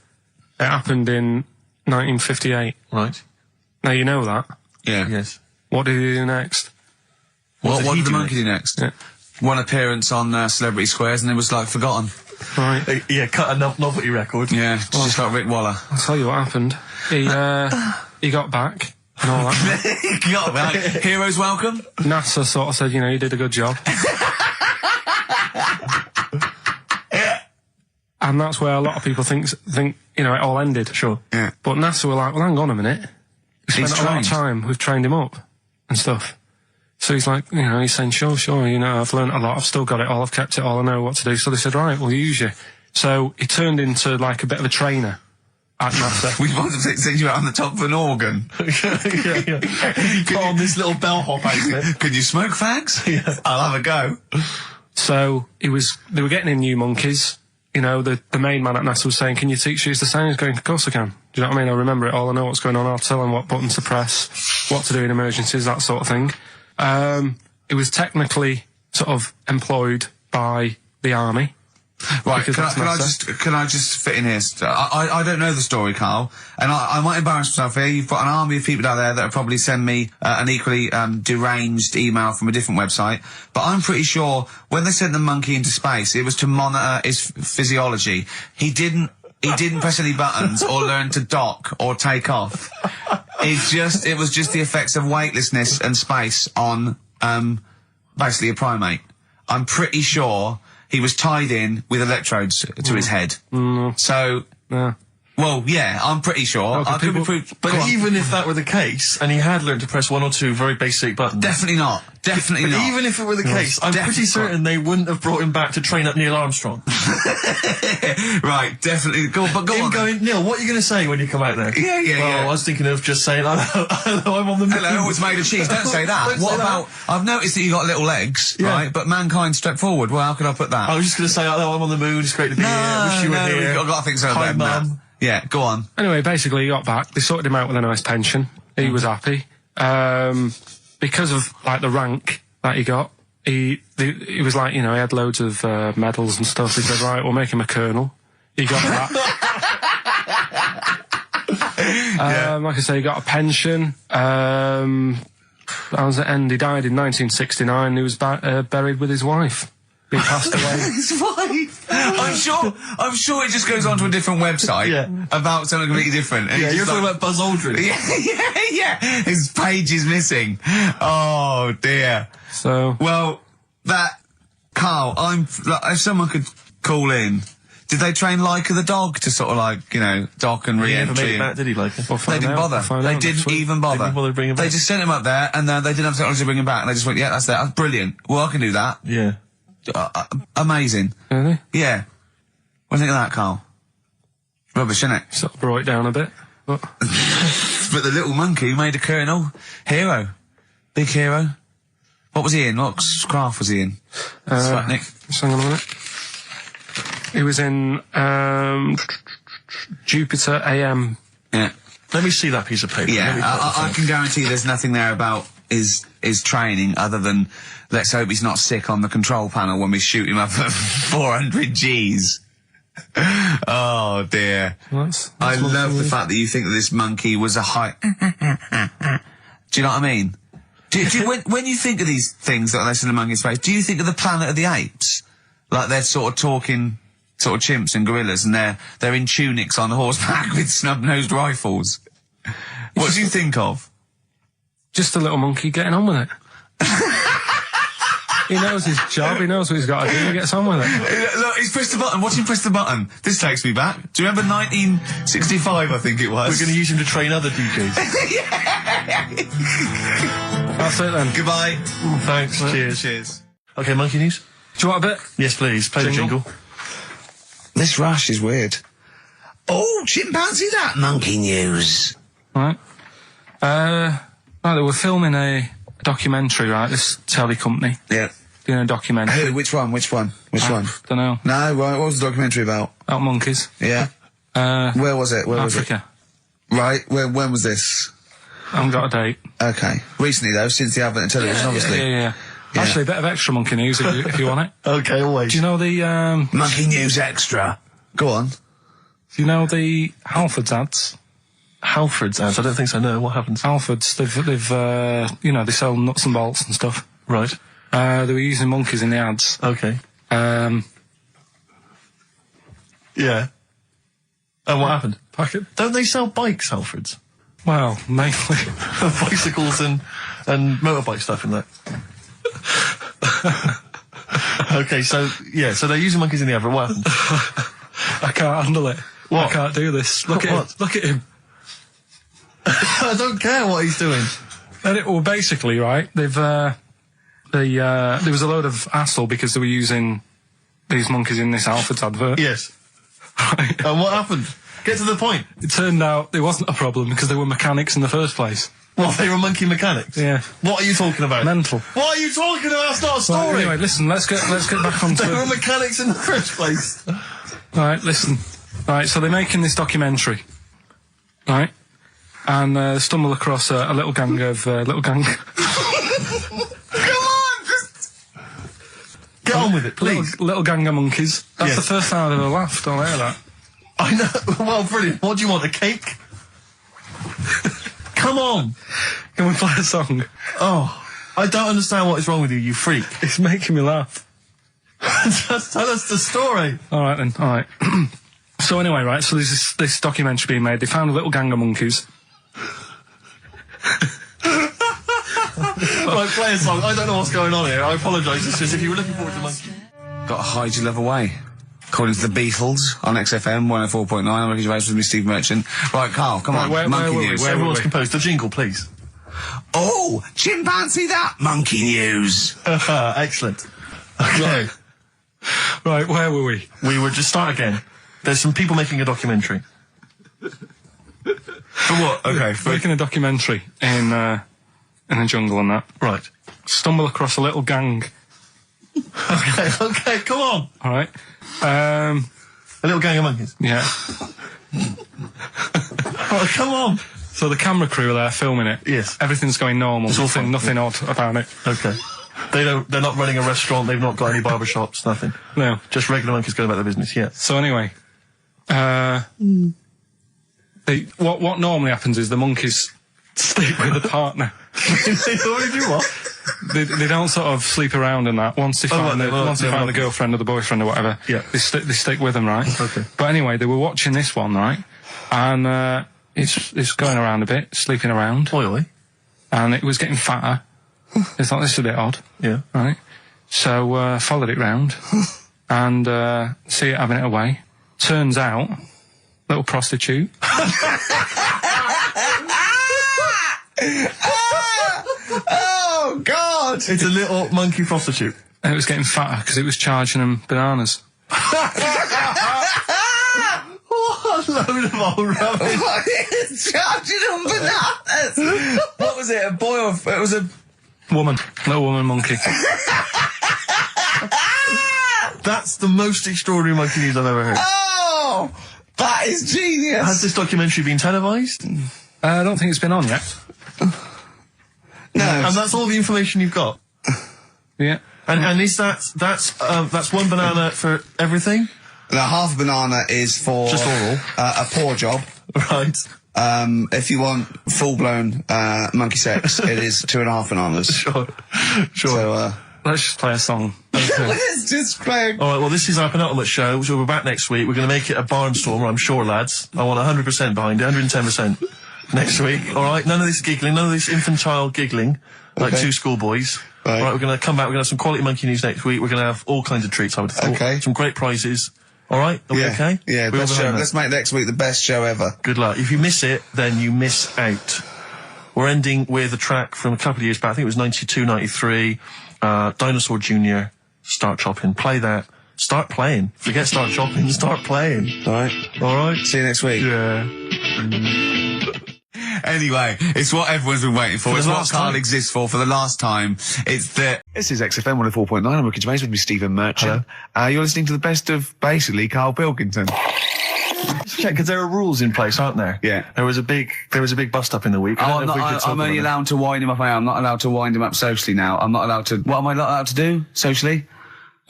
It happened in 1958. Right. Now you know that. Yeah. Yes. What did he do next? What did the monkey do next? Yeah. One appearance on Celebrity Squares and it was like forgotten. Right. Yeah, cut a novelty record. Yeah, just like Rick Waller. I'll tell you what happened. He got back and all that. He got back. Heroes welcome. NASA sort of said, you did a good job. And that's where a lot of people think, it all ended. Sure. Yeah. But NASA were like, well, hang on a minute. We spent a lot of time, we've trained him up and stuff. So he's like, he's saying, sure, I've learned a lot, I've still got it all, I've kept it all, I know what to do. So they said, right, we'll use you. So he turned into like a bit of a trainer at NASA. We wanted to send you out on the top of an organ. Yeah. Put on this little bellhop outfit. Can you smoke fags? Yeah. I'll have a go. So they were getting in new monkeys. The main man at NASA was saying, can you teach us the sound? He's going, of course I can. Do you know what I mean? I remember it all, I know what's going on, I'll tell him what buttons to press, what to do in emergencies, that sort of thing. It was technically sort of employed by the army. Right, can I just fit in here? I don't know the story, Carl, and I might embarrass myself here. You've got an army of people out there that will probably send me an equally deranged email from a different website, but I'm pretty sure when they sent the monkey into space, it was to monitor his physiology. He didn't press any buttons or learn to dock or take off. It was just the effects of weightlessness and space on basically a primate. I'm pretty sure he was tied in with electrodes to his head. Mm. So, yeah. Well, yeah, I'm pretty sure. Okay, I could be proved. But even if that were the case, and he had learned to press one or two very basic buttons... Definitely not. Definitely but not. even if it were the case, I'm pretty certain they wouldn't have brought him back to train up Neil Armstrong. Right, definitely. Go on. Going, Neil, what are you going to say when you come out there? Yeah. I was thinking of just saying, hello, I'm on the moon. Hello, it's made of cheese. Don't say that. What about... I've noticed that you got little legs, right? But mankind stepped forward. Well, how could I put that? I was just going to say, hello, I'm on the moon. It's great to be here. Wish you were here. I've got to think so Hi, about that. Mum. Yeah, go on. Anyway, basically, he got back. They sorted him out with a nice pension. He was happy. Because of, like, the rank that he got, he was like, you know, he had loads of medals and stuff. He said, right, we'll make him a colonel. He got that. Like I say, he got a pension. That was the end. He died in 1969. He was buried with his wife. He passed away. His wife. I'm sure it just goes on to a different website about something completely different. And you're talking about Buzz Aldrin. Yeah. His page is missing. Oh dear. So well, Carl, if someone could call in. Did they train Leica the dog to sort of like, you know, dock and re-entry? He never made it back, did he, Leica? They didn't bother. They didn't even bother. They didn't bother to bring him back. They just sent him up there, and they didn't have technology to bring him back, and they just went, yeah, that's that. That's brilliant. Well, I can do that. Yeah. Amazing. Really? Yeah. What do you think of that, Carl? Rubbish, isn't it? Sort of brought it down a bit. But But the little monkey made a colonel. Hero. Big hero. What was he in? What craft was he in? Sputnik. Just hang on a minute. He was in Jupiter AM. Yeah. Let me see that piece of paper. Yeah, I can guarantee there's nothing there about his training other than let's hope he's not sick on the control panel when we shoot him up at 400 Gs. Oh dear. I love the fact that you think that this monkey was a high... Do you know what I mean? Do you, when you think of these things that are less than a monkey's face, do you think of the Planet of the Apes? Like they're sort of talking... sort of chimps and gorillas, and they're in tunics on horseback with snub-nosed rifles. What do you think of? Just a little monkey getting on with it. He knows his job, he knows what he's got to do, he gets on with it. Look, he's pressed the button, watch him press the button. This takes me back. Do you remember 1965, I think it was? We're going to use him to train other DJs. That's it then. Goodbye. Thanks, cheers. Cheers. Okay, monkey news? Do you want a bit? Yes, please, play the jingle. This rash is weird. Oh, chimpanzee that monkey news. Right. Right, they were filming a documentary, right, this telly company. Yeah. Doing a documentary. Who, which one? Don't know. No, right, what was the documentary about? About monkeys. Yeah. Where was it? Africa. Right, when was this? I haven't got a date. Okay. Recently though, since the advent of television, obviously. Yeah. Actually, a bit of extra monkey news if you want it. Okay, always. Do you know the, Monkey news extra. Go on. Do you know the Halfords ads? Halfords ads? I don't think so, no. What happens? Halfords, they've you know, they sell nuts and bolts and stuff. Right. They were using monkeys in the ads. Okay. Yeah. And what happened? Don't they sell bikes, Halfords? Well, mainly. Bicycles and motorbike stuff in that. Okay, so they're using monkeys in the advert. What happened? I can't handle it. What? I can't do this. Look at him. Look at him. I don't care what he's doing. Well, basically, right, there was a load of hassle because they were using these monkeys in this Halfords advert. Yes. Right. And what happened? Get to the point. It turned out there wasn't a problem because they were mechanics in the first place. What, they were monkey mechanics? Yeah. What are you talking about? Mental. What are you talking about? That's not a story. Right, anyway, listen, let's get back onto... They were mechanics in the first place. Right, listen. Right, so they're making this documentary. Right? And stumble across a little gang of... Come on, just... Get on with it, please. Little gang of monkeys. That's Yes. the first time I've ever laughed. I'll hear that. I know. Well, brilliant. What do you want, a cake? Come on. Can we play a song? Oh, I don't understand what is wrong with you, you freak. It's making me laugh. Just tell us the story. All right, then. All right. So anyway, right, so there's this documentary being made. They found a little gang of monkeys. Right, play a song. I don't know what's going on here. I apologise. It's just if you were looking forward to monkey. Got to hide your love away. according to the Beatles on XFM 104.9. I'm Ricky Gervais with me, Steve Merchant. Right, Carl, come on. Monkey news. Everyone's composed. The jingle, please. Oh, chimpanzee that monkey news. Excellent. Okay. Right, where were we? We were just start again. There's some people making a documentary. For what? Okay. Making a documentary in a jungle and that. Right. Stumble across a little gang. Okay, come on. All right. A little gang of monkeys. Yeah. Oh, come on. So the camera crew are there filming it. Yes. Everything's going normal. It's all fine. Nothing odd about it. Okay. They're not running a restaurant. They've not got any barber shops. Nothing. No. Just regular monkeys going about their business. Yeah. So anyway, what normally happens is the monkeys sleep with a partner. They already do what? They don't sort of sleep around and that. Once they find the girlfriend or the boyfriend or whatever, yeah, they stick with them, right? Okay. But anyway, they were watching this one, right? And it's going around a bit, sleeping around. Oily. And it was getting fatter. They thought, this is a bit odd. Yeah. Right? So, followed it round and see it having it away. Turns out, little prostitute. Oh, God! It's a little monkey prostitute. And it was getting fatter because it was charging them bananas. What a load of old rubbish. It's charging them bananas! What was it, a boy or... It was a... Woman. Little woman monkey. That's the most extraordinary monkey news I've ever heard. Oh! That is genius! Has this documentary been televised? I don't think it's been on yet. No. And that's all the information you've got? Yeah. And is that's one banana for everything? Now, half a banana is for... Just oral. A poor job. Right. If you want full-blown monkey sex, it is 2.5 bananas. Sure. So, let's just play a song. let's just play. All right, well, this is our penultimate show, so we're back next week. We're going to make it a barnstormer, I'm sure, lads. I want 100% behind it, 110% next week. All right, none of this giggling, none of this infantile giggling like two schoolboys. Right. All right, we're going to come back. We're going to have some quality monkey news next week. We're going to have all kinds of treats, I would have thought. Okay. Some great prizes. All right? Are we okay? Yeah, We're best all show. behind that. Let's make next week the best show ever. Good luck. If you miss it, then you miss out. We're ending with a track from a couple of years back. I think it was 92, 93. Dinosaur Jr., Start Chopping. Play that. Start playing. Forget start chopping. Start playing. All right. All right? See you next week. Yeah. Anyway, it's what everyone's been waiting for. It's what Carl exists for the last time. It's the... This is XFM 104.9. I'm Ricky Gervais with me, Stephen Merchant. You're listening to the best of, basically, Karl Pilkington. Check, because there are rules in place, aren't there? Yeah. There was a big bust up in the week. I'm only allowed to wind him up. I'm not allowed to wind him up socially now. I'm not allowed to... What am I not allowed to do socially?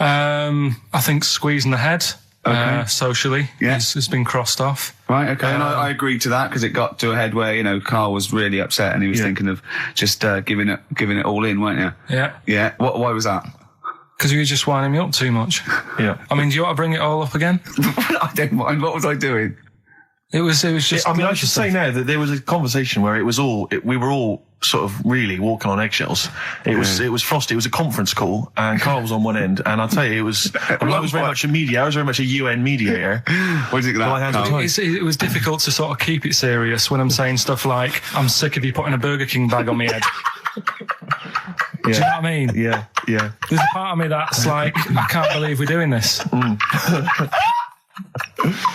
I think squeezing the head. Okay. Socially, it's been crossed off. Right, okay, and I agreed to that because it got to a head where, Karl was really upset and he was thinking of just giving it all in, weren't you? Yeah. Yeah. Why was that? Because you were just winding me up too much. Yeah. I mean, do you want to bring it all up again? I don't mind. What was I doing? It was just... I should say now that there was a conversation where we were all sort of really walking on eggshells. It was frosty. It was a conference call, and Karl was on one end, and I'll tell you, I was very much a mediator. I was very much a UN mediator. What do you think of that? It was difficult to sort of keep it serious when I'm saying stuff like, I'm sick of you putting a Burger King bag on my head. Do you know what I mean? Yeah. There's a part of me that's like, I can't believe we're doing this.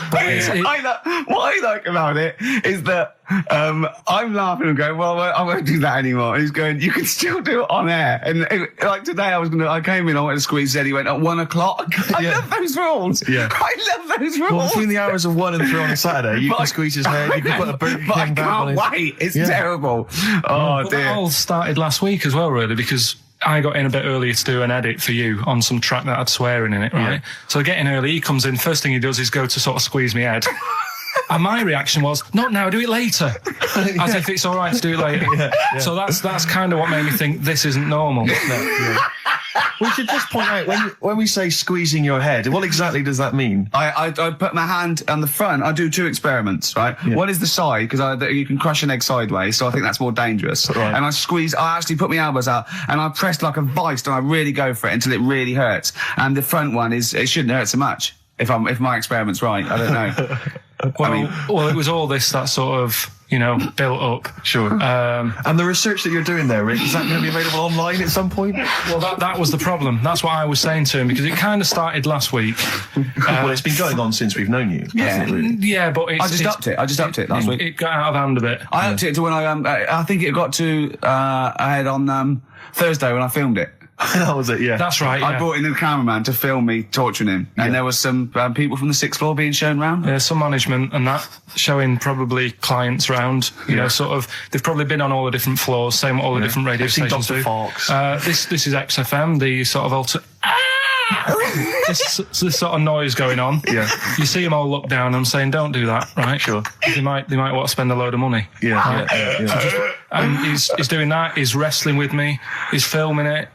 What I like about it is that I'm laughing and going, well, I won't do that anymore. And he's going, you can still do it on air. And like today, I came in, I went to squeeze Zed, he went at 1 o'clock. I love those rules. Yeah. I love those rules. Well, between the hours of 1 and 3 on a Saturday, you can squeeze his head, you can put a Burger King back on I can't wait. It's terrible. Oh, dear. That all started last week as well, really, because I got in a bit earlier to do an edit for you on some track that had swearing in it, right? Yeah. So getting early, he comes in, first thing he does is go to sort of squeeze me head. And my reaction was, not now, do it later. As if it's all right to do it later. Yeah. So that's kind of what made me think this isn't normal. We should just point out, when we say squeezing your head, what exactly does that mean? I put my hand on the front. I do 2 experiments, right? Yeah. One is the side, because you can crush an egg sideways, so I think that's more dangerous. Right. And I actually put my elbows out, and I press like a vice, and I really go for it until it really hurts. And the front one it shouldn't hurt so much. If my experiment's right, I don't know. Well, it was all this that sort of, built up. Sure. And the research that you're doing there, Rick, is that going to be available online at some point? Well, that was the problem. That's what I was saying to him, because it kind of started last week. Well, it's been going on since we've known you. Yeah, really? Yeah, but I just upped it last week. It got out of hand a bit. I upped it to when I think it got to ahead on Thursday when I filmed it. That was it, yeah. That's right, I brought in a cameraman to film me torturing him, and there was some people from the 6th floor being shown round. Yeah, some management and that, showing probably clients round, sort of, they've probably been on all the different floors, same what all the different radio stations do. Fox. This is XFM, the sort of this sort of noise going on. Yeah. You see them all look down and I'm saying, don't do that, right? Sure. They might want to spend a load of money. Yeah, right? yeah. And he's doing that, he's wrestling with me, he's filming it.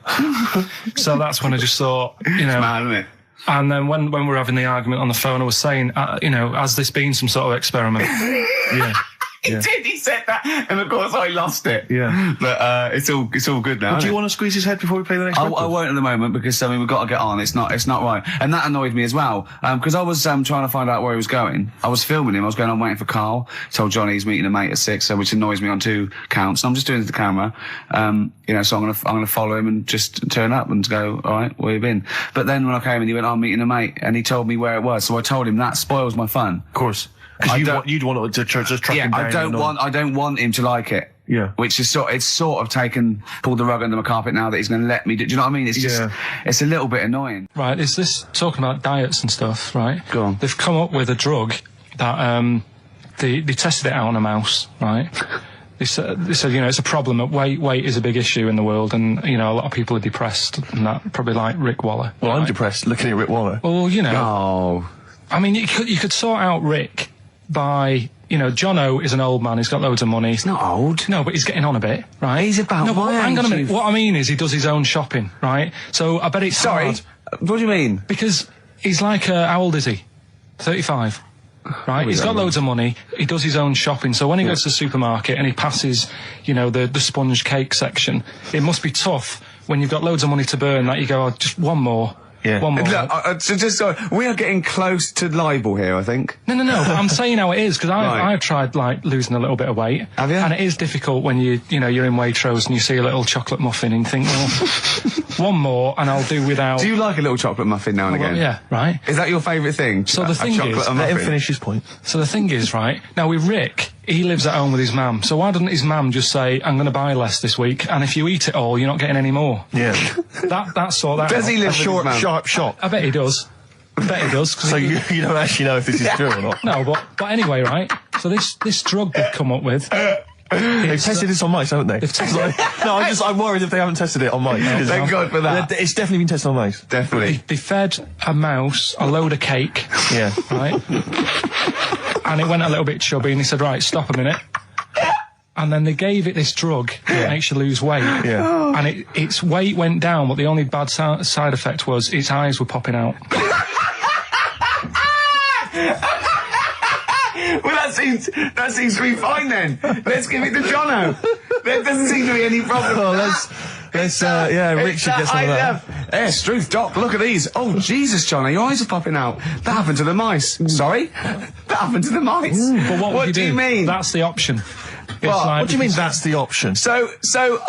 So that's when I just thought, It's mad, isn't it? And then when we were having the argument on the phone, I was saying, has this been some sort of experiment? Yeah. He did. He said that, and of course I lost it. Yeah, but it's all good now. Do you want to squeeze his head before we play the next? I won't at the moment because we've got to get on. It's not right, and that annoyed me as well because I was trying to find out where he was going. I was filming him. I was going on waiting for Carl. Told Johnny he's meeting a mate at 6, which annoys me on 2 counts. And I'm just doing it to the camera, So I'm gonna follow him and just turn up and go. All right, where you been? But then when I came in, he went, I'm meeting a mate, and he told me where it was. So I told him that spoils my fun. Of course. Because you'd want to just track him down. I don't want him to like it. Yeah. Which is pulled the rug under my carpet now that he's going to let me do. Do you know what I mean? It's just, it's a little bit annoying. Right. Is this talking about diets and stuff? Right. Go on. They've come up with a drug that they tested it out on a mouse. Right. They said it's a problem that weight is a big issue in the world, and a lot of people are depressed, and that probably like Rick Waller. Well, right? I'm depressed looking at Rick Waller. Well, Oh. I mean, you could sort out Rick by, Jono is an old man, he's got loads of money. He's not old. No, but he's getting on a bit, right? He's about No, but my hang on a age, minute. What I mean is he does his own shopping, right? So I bet it's hard. What do you mean? Because he's like, how old is he? 35. Right? He's got loads of money, he does his own shopping, so when he goes to the supermarket and he passes, the sponge cake section, it must be tough when you've got loads of money to burn that you go, just one more. Yeah. One more. Sorry, we are getting close to libel here, I think. No, but I'm saying how it is, because Right. I've tried, losing a little bit of weight. Have you? And it is difficult when you're in Waitrose and you see a little chocolate muffin and you think, well, one more and I'll do without... Do you like a little chocolate muffin now and again? Yeah, right. Is that your favourite thing? So the thing is... Let him finish his point. So the thing is, right, now with Rick, he lives at home with his mum, so why doesn't his mum just say, I'm going to buy less this week, and if you eat it all, you're not getting any more? Yeah. That's sort that Does out. he live A short, with his mum? sharp shot. I bet he does. So you don't actually know if this is true or not? No, but anyway, right, so this drug they've come up with... They've tested this on mice, haven't they? They've tested No, I'm worried if they haven't tested it on mice. Thank God for that. It's definitely been tested on mice. Definitely. They fed a mouse a load of cake. Yeah. Right? And it went a little bit chubby, and he said, right, stop a minute. And then they gave it this drug that makes you lose weight. Yeah. And its weight went down, but the only bad side effect was its eyes were popping out. Well, that seems to be fine then. Let's give it to Jono. There doesn't seem to be any problem. Oh, Rick should get some of that. Yes, truth, Doc, look at these. Oh, Jesus, Jono, your eyes are popping out. That happened to the mice. Sorry? That happened to the mice. But what do you mean? That's the option. What do you mean that's the option? So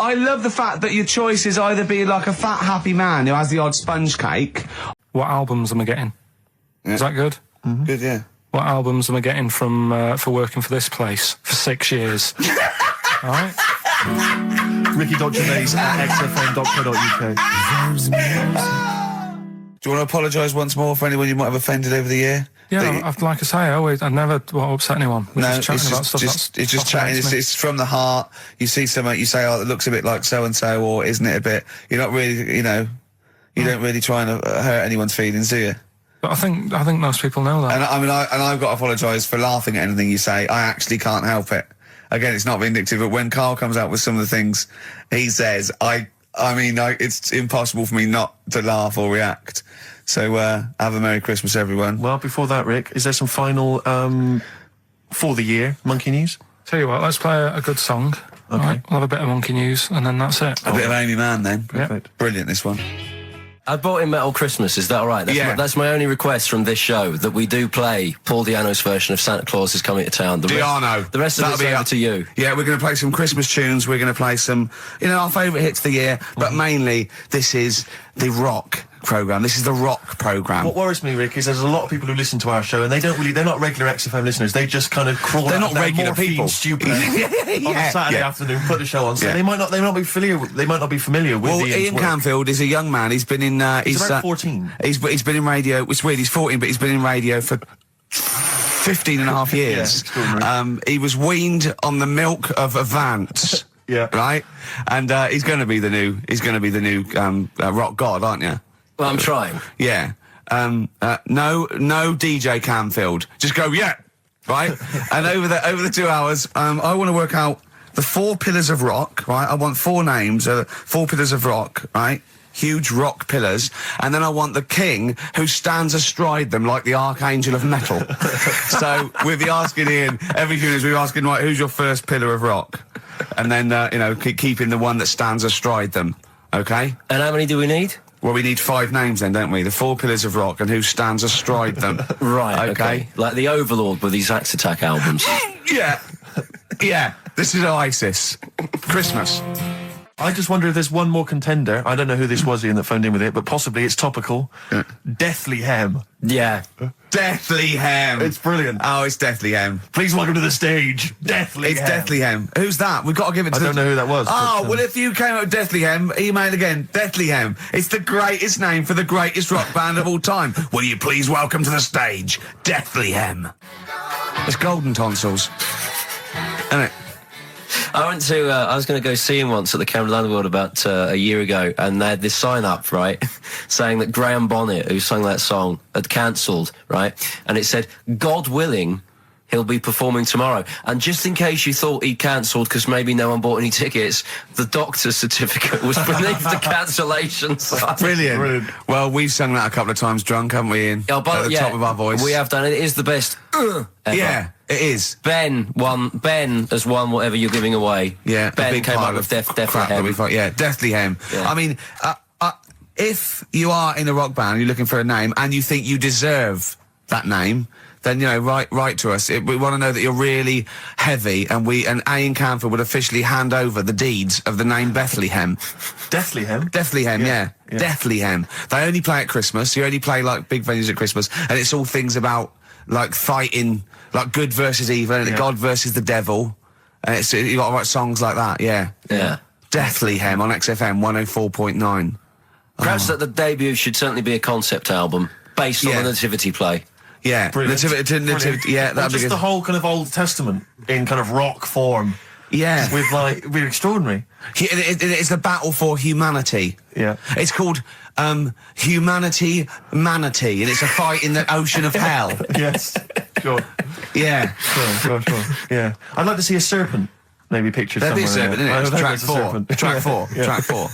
I love the fact that your choice is either be like a fat, happy man who has the odd sponge cake. What albums am I getting? Yeah. Is that good? Mm-hmm. Good, yeah. What albums am I getting from for working for this place for 6 years? All right. Ricky.Gervais at xfm.co.uk. Do you want to apologise once more for anyone you might have offended over the year? Yeah, like I say, I never want to upset anyone. We're No, just chatting about stuff it's just chatting. It's from the heart. You see something, you say, "Oh, it looks a bit like so and so," or "Isn't it a bit?" You're not really, you don't really try and hurt anyone's feelings, do you? But I think most people know that. And I've got to apologise for laughing at anything you say. I actually can't help it. Again, it's not vindictive, but when Carl comes out with some of the things he says, it's impossible for me not to laugh or react. So, have a Merry Christmas, everyone. Well, before that, Rick, is there some final, for the year, Monkey News? Tell you what, let's play a good song. Okay. Right, we'll have a bit of Monkey News, and then that's it. A bit of Amy Mann, then. Perfect. Brilliant, this one. I bought in Metal Christmas, is that all right? That's my only request from this show, that we do play Paul Di'Anno's version of Santa Claus is Coming to Town. The rest of it's over to you. Yeah, we're going to play some Christmas tunes, we're going to play some, our favourite hits of the year, but mainly, this is the rock programme. This is the rock programme. What worries me, Rick, is there's a lot of people who listen to our show and they're not regular XFM listeners. They just kind of crawl They're out not regular people. Stupid on a Saturday afternoon, put the show on. So they might not be familiar with Ian Canfield is a young man. He's been in he's about 14. He's been in radio. It's weird, he's 14, but he's been in radio for 15 and a half years. He was weaned on the milk of Avance. Yeah. Right? And he's going to be the new rock god, aren't you? Well, I'm trying. Yeah. No DJ Canfield. Just go, yeah. Right? And over the 2 hours, I want to work out the 4 pillars of rock, right? I want 4 names, 4 pillars of rock, right? Huge rock pillars. And then I want the king who stands astride them like the archangel of metal. So we'll be asking Ian, every few minutes we'll be asking, right, who's your first pillar of rock? And then, keeping the one that stands astride them. Okay? And how many do we need? Well, we need 5 names then, don't we? The 4 pillars of rock and who stands astride them. Right, okay. Like the Overlord with these Axe Attack albums. Yeah. Yeah. This is Oasis. Christmas. I just wonder if there's one more contender. I don't know who this was, Ian, that phoned in with it, but possibly it's topical. Deathly Hem. Yeah. Deathly Hem. It's brilliant. Oh, it's Deathly Hem. Please welcome to the stage, Deathly Hem. It's Deathly Hem. Who's that? We've got to give it to I don't know who that was. Oh, well, if you came up with Deathly Hem, email again. Deathly Hem. It's the greatest name for the greatest rock band of all time. Will you please welcome to the stage, Deathly Hem. It's Golden Tonsils. Isn't it? I went to, I was going to go see him once at the Camden Underworld about a year ago, and they had this sign up, right, saying that Graham Bonnet, who sung that song, had cancelled, right, and it said, God willing, he'll be performing tomorrow. And just in case you thought he'd cancelled because maybe no one bought any tickets, the doctor's certificate was beneath the cancellation sign. Brilliant. Well, we've sung that a couple of times drunk, haven't we, Ian? Oh, but, at the top of our voice. We have done it. It is the best ever. Yeah, it is. Ben has won whatever you're giving away. Yeah, Ben came up with Deathly Hem. Yeah, Deathly Hem. Yeah. I mean, if you are in a rock band, you're looking for a name, and you think you deserve that name, then, write to us. We want to know that you're really heavy, and Ian Canfield would officially hand over the deeds of the name Bethlehem. Deathly Hem? Deathly Hem, yeah. Deathly Hem. They only play at Christmas. You only play, like, big venues at Christmas, and it's all things about, like, fighting, like, good versus evil, and God versus the devil. And you got to write songs like that, yeah. Deathly Hem on XFM 104.9. Perhaps that the debut should certainly be a concept album based on the Nativity play. Yeah, Nativity, yeah, that'd be just good. the whole kind of Old Testament in kind of rock form. Yeah, with it'd be extraordinary. It's the battle for humanity. Yeah, it's called Humanity Manatee, and it's a fight in the ocean of hell. Yes, sure. Yeah, sure. Yeah, I'd like to see a serpent. Maybe pictured somewhere. There'd be a serpent, isn't it? Track 4. Track 4. Yeah. Track 4.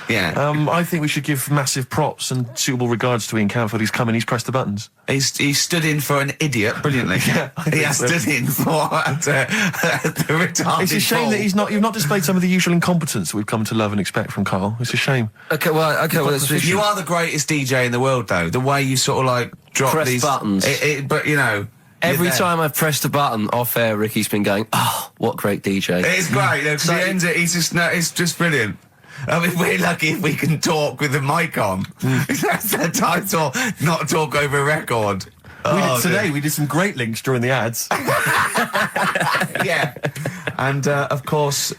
Yeah. I think we should give massive props and suitable regards to Ian Canfield. He's come in, he's pressed the buttons. He stood in for an idiot brilliantly. He has stood in for the retarded. It's a shame that you've not displayed some of the usual incompetence that we've come to love and expect from Karl. It's a shame. Okay, well, you are the greatest DJ in the world, though. The way you sort of like drop press these buttons. But you know. Every time I've pressed a button off air, Ricky's been going, "Oh, what great DJ!" It's great. Because he ends it. It's just brilliant. I mean, we're lucky if we can talk with the mic on. That's the title. Not talk over a record. We did some great links during the ads. Yeah, and of course,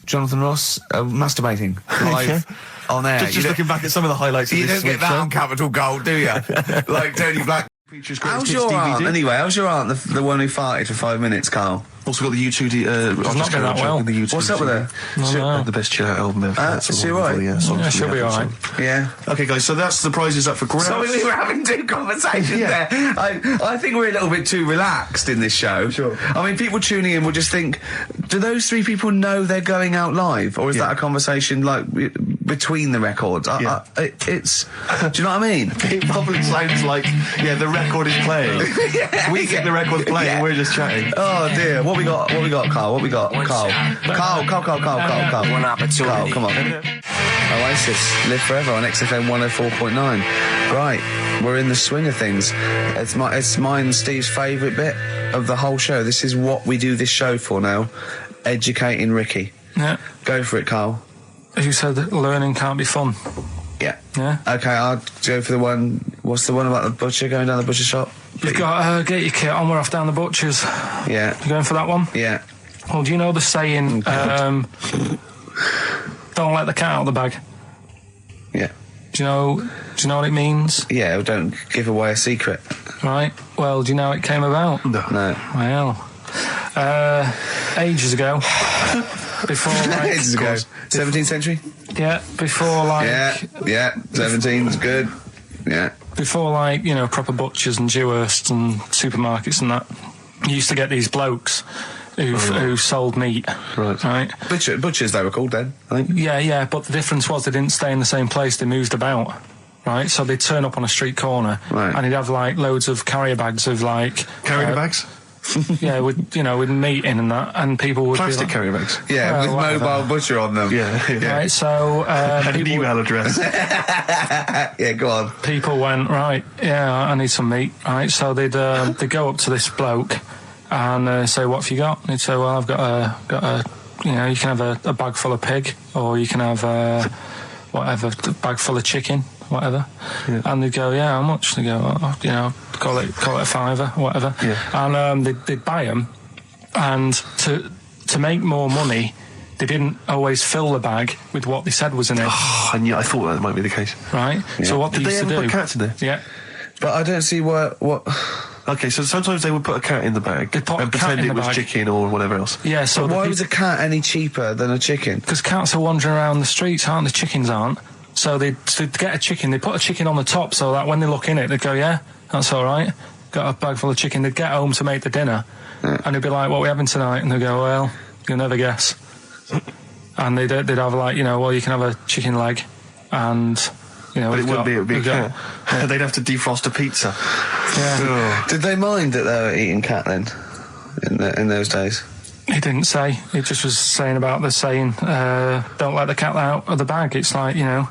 Jonathan Ross masturbating live on air. Just looking back at some of the highlights. You don't get that on Capital Gold, do you? Like Tony Black. How's your aunt, anyway? How's your aunt, the one who farted for 5 minutes, Karl? Also got the U2. Not been that well. What's up with her? The best chill out album ever. Is she alright? Yeah, she'll be alright. Yeah. Okay, guys. So that's the prizes up for grabs. Sorry, we were having 2 conversations there. I think we're a little bit too relaxed in this show. Sure. I mean, people tuning in will just think, do those 3 people know they're going out live, or is that a conversation like between the records? It's. Do you know what I mean? It probably sounds like the record is playing. We think the record's playing. And we're just chatting. Oh dear. What we got, Karl? What we got? Karl. Karl, come on. Oasis, Live Forever on XFM 104.9. Right, we're in the swing of things. It's mine and Steve's favourite bit of the whole show. This is what we do this show for now. Educating Ricky. Yeah. Go for it, Carl. You said that learning can't be fun. Yeah. Yeah. Okay, I'll go for the one. What's the one about the butcher going down the butcher shop? You've got get your kit on. We're off down the butcher's. Yeah. You going for that one? Yeah. Well, do you know the saying? Don't let the cat out of the bag. Yeah. Do you know what it means? Yeah. Don't give away a secret. Right. Well, do you know how it came about? No. Well, ages ago. Before, like, ages ago. 17th century? Yeah, before, like... Yeah, 17's good. Yeah. Before, like, you know, proper butchers and Dewhursts and supermarkets and that, you used to get these blokes who sold meat. Right. Butchers, they were called then, I think. Yeah, but the difference was they didn't stay in the same place, they moved about. Right, so they'd turn up on a street corner, and he'd have, like, loads of carrier bags of, like... Carrier bags? Yeah, with meat in and that, and people would plastic be like, carrier bags. Yeah, with whatever. mobile butcher on them. Yeah. Right, so and an email address. Yeah, go on. People went, right, yeah, I need some meat. Right, so they'd go up to this bloke and say, what have you got? And he'd say, well, I've got a you know, you can have a bag full of pig, or you can have whatever, a bag full of chicken, whatever. Yeah. And they'd go, yeah, how much? They go, you know, call it a fiver, whatever. Yeah. And they'd buy them, and to make more money, they didn't always fill the bag with what they said was in it. Oh, and yeah, I thought that might be the case. Right. Yeah. So what did they they used ever to do? put cats in there? Yeah. But I don't see what. Okay, so sometimes they would put a cat in the bag and pretend it was chicken or whatever else. Yeah, so why was a cat any cheaper than a chicken? Because cats are wandering around the streets, aren't they? Chickens aren't. So to get a chicken, they put a chicken on the top so that when they look in it, they go, yeah, that's all right. Got a bag full of chicken. They'd get home to make the dinner, and they'd be like, what are we having tonight? And they'd go, well, you'll never guess. And they'd have, like, you know, well, you can have a chicken leg, and... You know, but it would be a cat. Yeah. They'd have to defrost a pizza. Yeah. Did they mind that they were eating cat then, in those days? He didn't say. He just was saying about the saying, don't let the cat out of the bag. It's like, you know,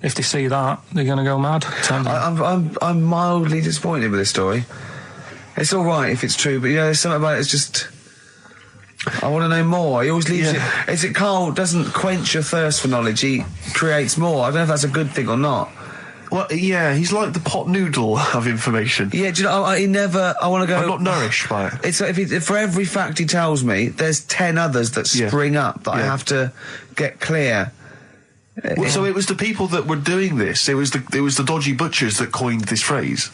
if they see that, they're going to go mad. I'm mildly disappointed with this story. It's all right if it's true, but, you know, there's something about it, it's just... I want to know more. He always leaves it. Is it Carl doesn't quench your thirst for knowledge? He creates more. I don't know if that's a good thing or not. Well, yeah, he's like the pot noodle of information. Yeah, do you know? He never. I want to go. I'm not nourished by it. It's like if for every fact he tells me, there's 10 others that spring up that I have to get clear. Well, so it was the people that were doing this. It was the dodgy butchers that coined this phrase.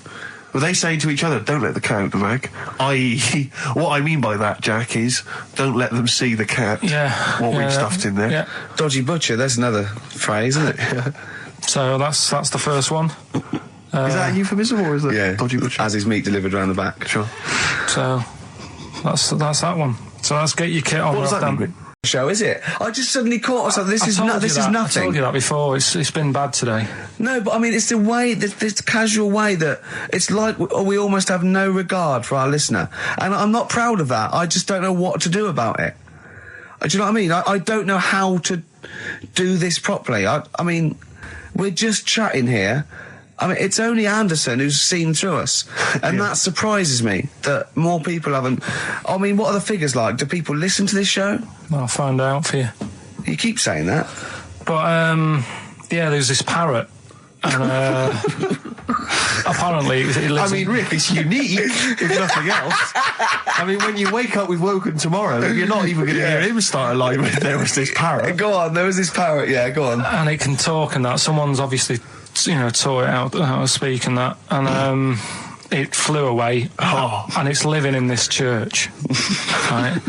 Were they saying to each other, don't let the cat out the bag? I.e., what I mean by that, Jack, is don't let them see the cat. Yeah. What we've stuffed in there. Yeah. Dodgy butcher, that's another phrase, isn't it? Yeah. So that's the first one. Is that a euphemism or is that dodgy butcher? As his meat delivered around the back. Sure. So that's that one. So let's get your kit on. What does that mean? Show, is it? I just suddenly caught myself. This is nothing. I told you that before. It's been bad today. No, but I mean, it's the way, this casual way that it's like we almost have no regard for our listener, and I'm not proud of that. I just don't know what to do about it. Do you know what I mean? I don't know how to do this properly. I mean, we're just chatting here. I mean, it's only Anderson who's seen through us, and that surprises me that more people haven't. I mean, what are the figures like? Do people listen to this show? I'll find out for you. You keep saying that. But, yeah, there's this parrot, and apparently it lives I mean, Rick, it's unique, if nothing else. I mean, when you wake up with Woken tomorrow, you're not even going to hear him start a line with there was this parrot. Go on, there was this parrot, yeah, go on. And it can talk and that. Someone's obviously... you know, taught it how to speak and that, and it flew away, and it's living in this church, right?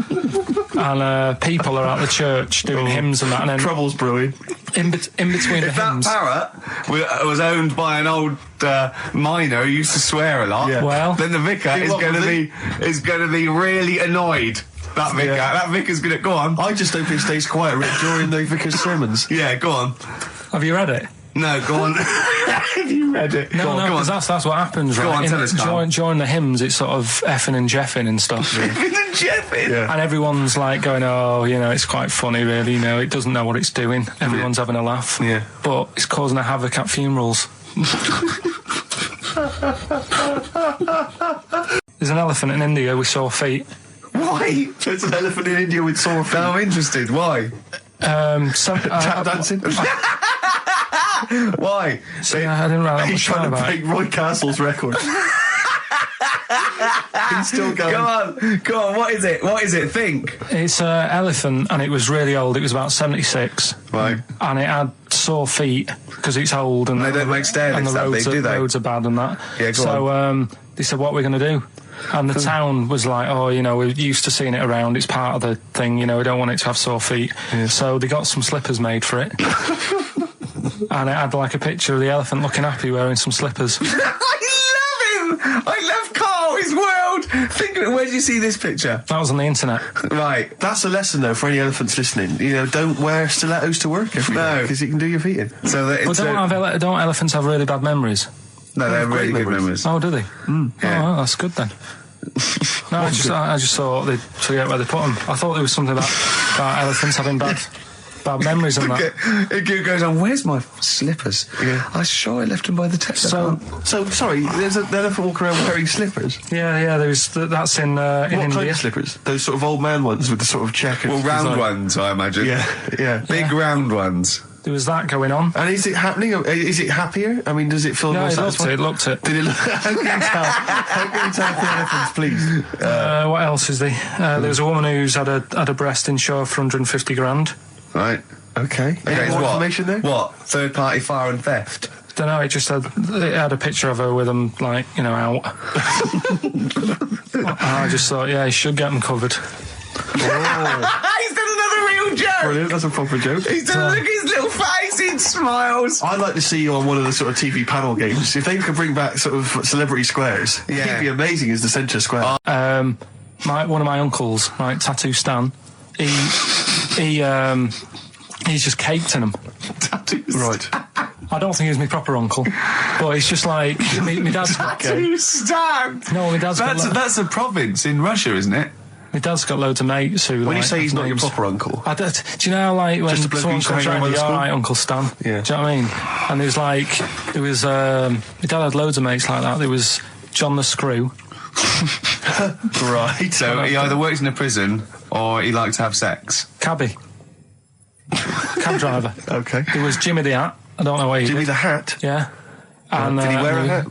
And people are at the church doing hymns and that, and then trouble's brewing. In between the hymns. That parrot was owned by an old miner who used to swear a lot. Yeah. Well, then the vicar is going to be really annoyed. That vicar, that vicar's going to go on. I just hope it stays quiet, Rick, during the vicar's sermons. Yeah, go on. Have you read it? No, go on. Have you read it? No, because that's what happens, right? Go on, tell us, Carl. During the hymns, it's sort of effing and jeffing and stuff. Effing and jeffing? Yeah. And everyone's like going, oh, it's quite funny, really. It doesn't know what it's doing. Everyone's having a laugh. Yeah. But it's causing a havoc at funerals. There's an elephant in India with sore feet. Why? There's an elephant in India with sore feet. Now I'm interested. Why? Tap dancing? Why? I didn't write that He's much trying down to about break it. Roy Castle's record. He's still going. Go on, what is it? Think. It's an elephant, and it was really old. It was about 76. Right. And it had sore feet, because it's old. And They don't make stair and lifts the that roads big, do they? roads are bad and that. Yeah, go so they said, what are we going to do? And the town was like, we're used to seeing it around. It's part of the thing, we don't want it to have sore feet. Yeah. So they got some slippers made for it. And it had like a picture of the elephant looking happy wearing some slippers. I love him! I love Carl, his world! Think of it, where did you see this picture? That was on the internet. Right. That's a lesson, though, for any elephants listening. Don't wear stilettos to work every day, because it can do your feet in. So that it's But don't elephants have really bad memories? No, they have really great good memories. Oh, do they? Yeah. Oh, well, that's good then. No, I just thought they'd forget where they put them. I thought there was something about elephants having bad memories and that. It goes on, where's my slippers? Yeah. I'm sure I left them by the test. So sorry, there's an elephant walking around wearing slippers? Yeah, that's in what India. kind of slippers? Those sort of old man ones with the sort of checker. Well, round ones, I imagine. Yeah. Big round ones. There was that going on. And is it happening? Is it happier? I mean, does it feel more satisfying? It looked it. Did it look? How can you tell for elephants, please? What else is there? There was a woman who's had a breast insured for 150 grand. Right. Okay. Any more information there? What? Third party fire and theft? Don't know, it had a picture of her with them, out. I just thought, he should get them covered. He's done another real joke! Brilliant, that's a proper joke. He's done, look at his little face, he smiles. I'd like to see you on one of the sort of TV panel games. If they could bring back sort of celebrity squares, he'd be amazing as the centre square. One of my uncles, Tattoo Stan, he's just caked in them. Tattoos. Right. I don't think he's my proper uncle, but it's just like my dad's got. Tattoo Stan! No, my dad's got. That's a province in Russia, isn't it? My dad's got loads of mates who. When you say he's not your proper uncle, do you know how, when just a bloke someone who used to comes hang around around, with the all school? right, Uncle Stan? Yeah. Do you know what I mean? And my dad had loads of mates like that. There was John the Screw. right? So he either works in a prison or he likes to have sex. Cabbie. Cab driver. Okay. There was Jimmy the Hat. I don't know why he Jimmy did. the Hat. Yeah. And did he wear a hat?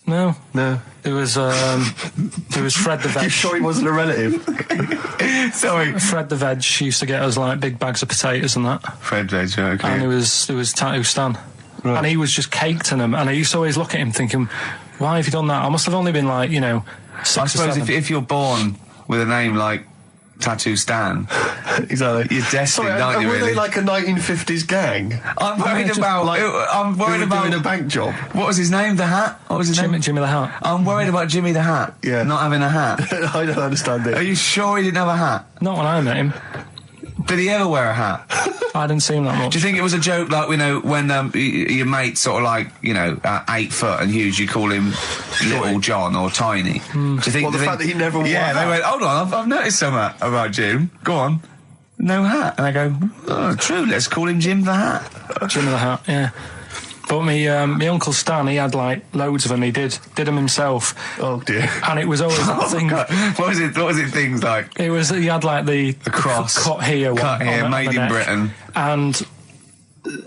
No. No. There was Fred the Veg. You sure he wasn't a relative? Sorry. Fred the Veg used to get us big bags of potatoes and that. Fred Veg, okay. And there was Tattoo Stan. Right. And he was just caked in them. And I used to always look at him thinking, why have you done that? I must have only been 6 I suppose if you're born with a name like Tattoo Stan, exactly, you're destined, aren't you? Were Really? they like a 1950s gang? I'm worried about. I'm worried about doing a bank job. What was his name? The Hat. What was his name? Jimmy the Hat. I'm worried about Jimmy the Hat. Yeah. Not having a hat. I don't understand it. Are you sure he didn't have a hat? Not when I met him. Did he ever wear a hat? I didn't see him that much. Do you think it was a joke, when your mate's sort of 8 foot and huge, you call him Little John or Tiny? Do you think the fact that he never wore a hat? they went, hold on, I've noticed something about Jim. Go on. No hat. And I go, oh, true, let's call him Jim the Hat. Jim the Hat, yeah. But my Uncle Stan, he had loads of them. He did them himself. Oh dear! And it was always that thing. What was it? Things like it was. He had the cross cut here, made in Britain. And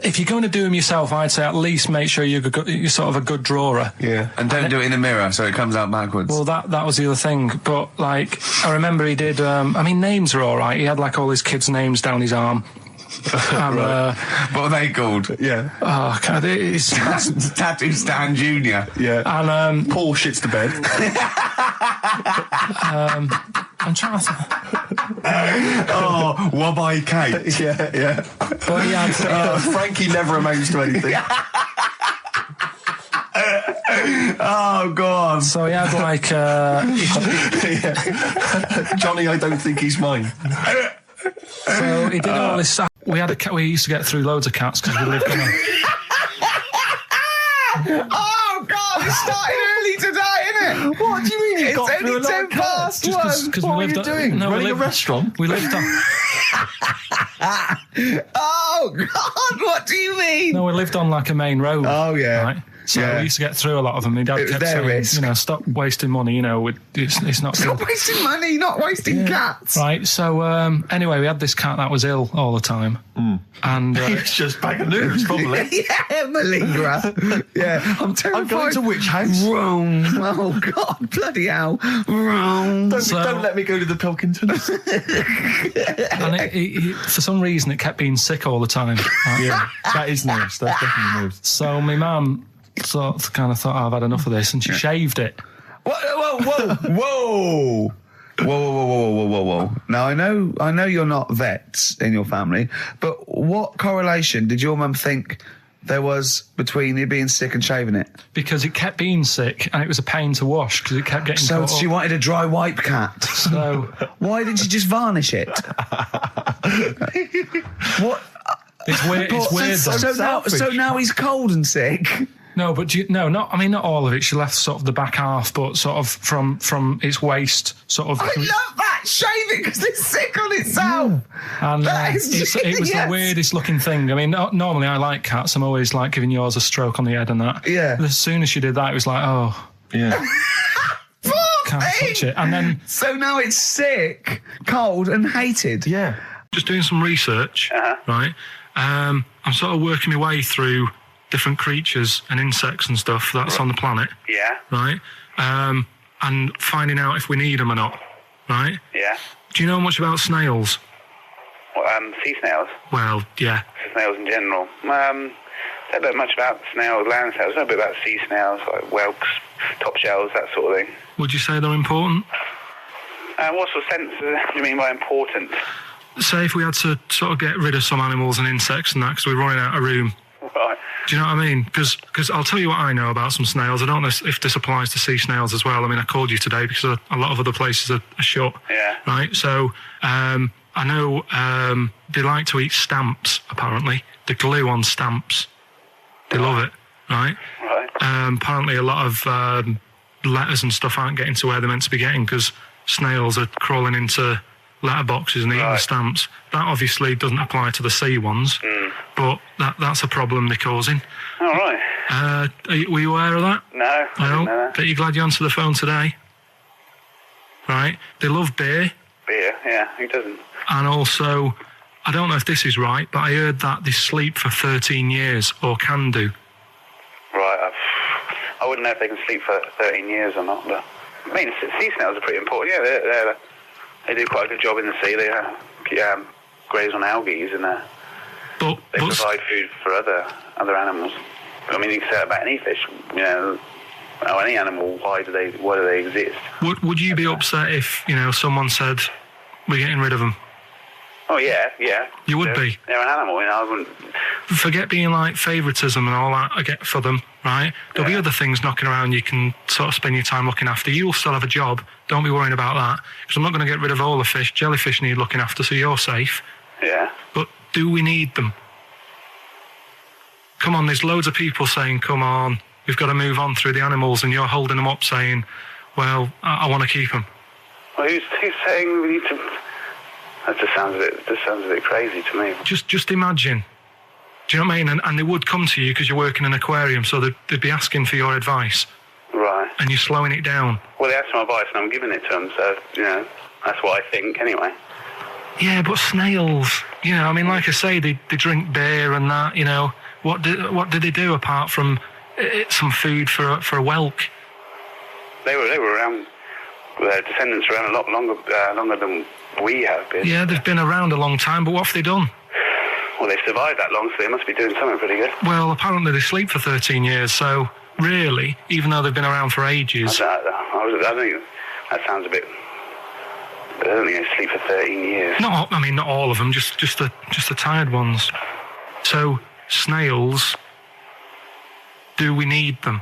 if you're going to do them yourself, I'd say at least make sure you're sort of a good drawer. Yeah. And don't do it in the mirror so it comes out backwards. Well, that was the other thing. But I remember he did. Names are all right. He had all his kids' names down his arm. And, what are they called? Yeah. Oh, God, it's Tattoo Stan Jr. Yeah. And Paul shits the bed. I'm trying to. Wabbai Kate. Yeah. But he had. Frankie never amounts to anything. Oh God! So he had Johnny, I don't think he's mine. So he did all this stuff. We used to get through loads of cats because we lived in Oh, God, it started early today, innit? What do you mean you It's got through only a lot 10 of cats? past 1. What were you doing? Running a restaurant? We lived on. Oh, God, what do you mean? No, we lived on like a main road. Oh, yeah. Right? So Yeah. we used to get through a lot of them. My dad It was kept their saying, risk. you know, stop wasting money. You know, it's not Stop good. wasting money, not wasting cats. Right. So anyway, we had this cat that was ill all the time, and It's just bag of news, probably. Yeah, malingerer. Yeah, I'm terrified. I'm going to which house? Rome. Oh, God, bloody hell. Rome. Don't let me go to the Pilkingtons. and it, for some reason, it kept being sick all the time. Right? Yeah, that is news. That's definitely news. So my mum kind of thought, I've had enough of this, and she shaved it. Whoa, whoa, whoa. Whoa. Now, I know you're not vets in your family, but what correlation did your mum think there was between you being sick and shaving it? Because it kept being sick, and it was a pain to wash, because it kept getting So caught she up. wanted a dry wipe cat. So why didn't she just varnish it? What? it's weird. It's weird. though. So now he's cold and sick. No, but not all of it. She left sort of the back half, but sort of from its waist, sort of. I love that. Shave it because it's sick on itself. And That is it was genius. the weirdest looking thing. I mean, normally I like cats. I'm always like giving yours a stroke on the head and that. Yeah. But as soon as she did that, it was like, oh, Yeah. can't touch it. And then So now it's sick, cold, and hated. Yeah. just doing some research, right? I'm sort of working my way through different creatures and insects and stuff that's on the planet. Yeah. Right? And finding out if we need them or not. Right? Yeah. Do you know much about snails? Sea snails. Well, yeah. Snails in general. Don't know much about snails, land snails. I know a bit about sea snails, like whelks, top shells, that sort of thing. Would you say they're important? What sort of sense do you mean by important? Say if we had to sort of get rid of some animals and insects and that because we're running out of room. Right. Do you know what I mean? Because I'll tell you what I know about some snails. I don't know if this applies to sea snails as well. I mean, I called you today because a lot of other places are shut. Yeah. Right? So I know they like to eat stamps, apparently. The glue on stamps. They love it, right? Right. Apparently a lot of letters and stuff aren't getting to where they're meant to be getting because snails are crawling into letterboxes and eating the stamps. That obviously doesn't apply to the sea ones, but that's a problem they're causing. All right. Were you aware of that? No, I didn't know that. Bet you're glad you answered the phone today. Right? They love beer, Beer, yeah, who doesn't? and also, I don't know if this is right, but I heard that they sleep for 13 years, or can do. Right, I wouldn't know if they can sleep for 13 years or not, but I mean, sea snails are pretty important. Yeah, they do quite a good job in the sea. They graze on algae and they provide food for other animals. I mean, you can say that about any fish, you know, or any animal. Why do they exist? Would you be upset if, you know, someone said, we're getting rid of them? Oh yeah. You would be. They're an animal, you know. I wouldn't. Forget being like favouritism and all that I get for them, right? There'll be other things knocking around you can sort of spend your time looking after. You'll still have a job. Don't be worrying about that. Because I'm not going to get rid of all the fish. Jellyfish need looking after, so you're safe. Yeah. But do we need them? Come on, there's loads of people saying, come on, we've got to move on through the animals, and you're holding them up saying, well, I want to keep them. Well, who's saying we need to? That just sounds a bit crazy to me. Just imagine. Do you know what I mean? And they would come to you because you work in an aquarium, so they'd be asking for your advice. Right. And you're slowing it down. Well, they asked for my advice and I'm giving it to them, so, you know, that's what I think anyway. Yeah, but snails, you know, I mean, like I say, they drink beer and that, you know. What did they do apart from some food for a whelk? They were around, their descendants were around a lot longer than we have been. Yeah, they've been around a long time, but what have they done? Well, they've survived that long, so they must be doing something pretty good. Well, apparently they sleep for 13 years, so really, even though they've been around for ages... I think that sounds a bit... I don't think they sleep for 13 years. Not all of them, just the tired ones. So, snails, do we need them?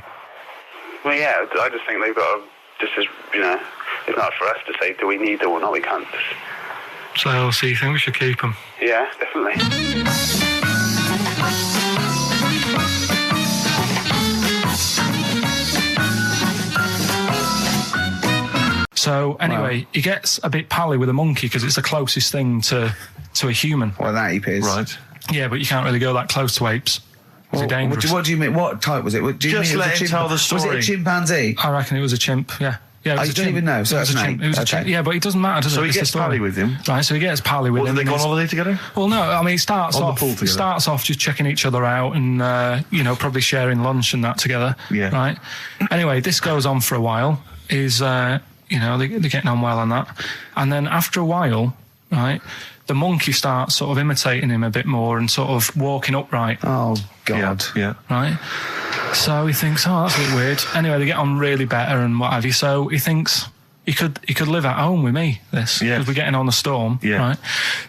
Well, yeah, I just think they've got to, just as, you know, it's not for us to say, do we need them or not, we can't. So you think we should keep them? Yeah, definitely. So anyway, he gets a bit pally with a monkey because it's the closest thing to a human. Well, that ape is. Right. Yeah, but you can't really go that close to apes. It's dangerous. What do you mean? What type was it? Do you Just mean let him tell the Was it story. a chimpanzee? I reckon it was a chimp, yeah. Yeah, it was you a don't chimp. even know, so it was that's a an chimp. ape. It was a Okay. chimp. Yeah, but it doesn't matter, does it? So he It's the gets story. pally with him. Right, so he gets pally with What, him. do they go on and holiday together? Well, no, I mean, it starts On the off. pool together. It starts off just checking each other out and probably sharing lunch and that together. Yeah. Right. Anyway, this goes on for a while. They're getting on well on that, and then after a while, right, the monkey starts sort of imitating him a bit more and sort of walking upright. Oh God. Yeah. Right. So he thinks, oh, that's a bit weird. Anyway, they get on really better and what have you. So he thinks he could live at home with me. Because we're getting on the storm. Yeah. Right.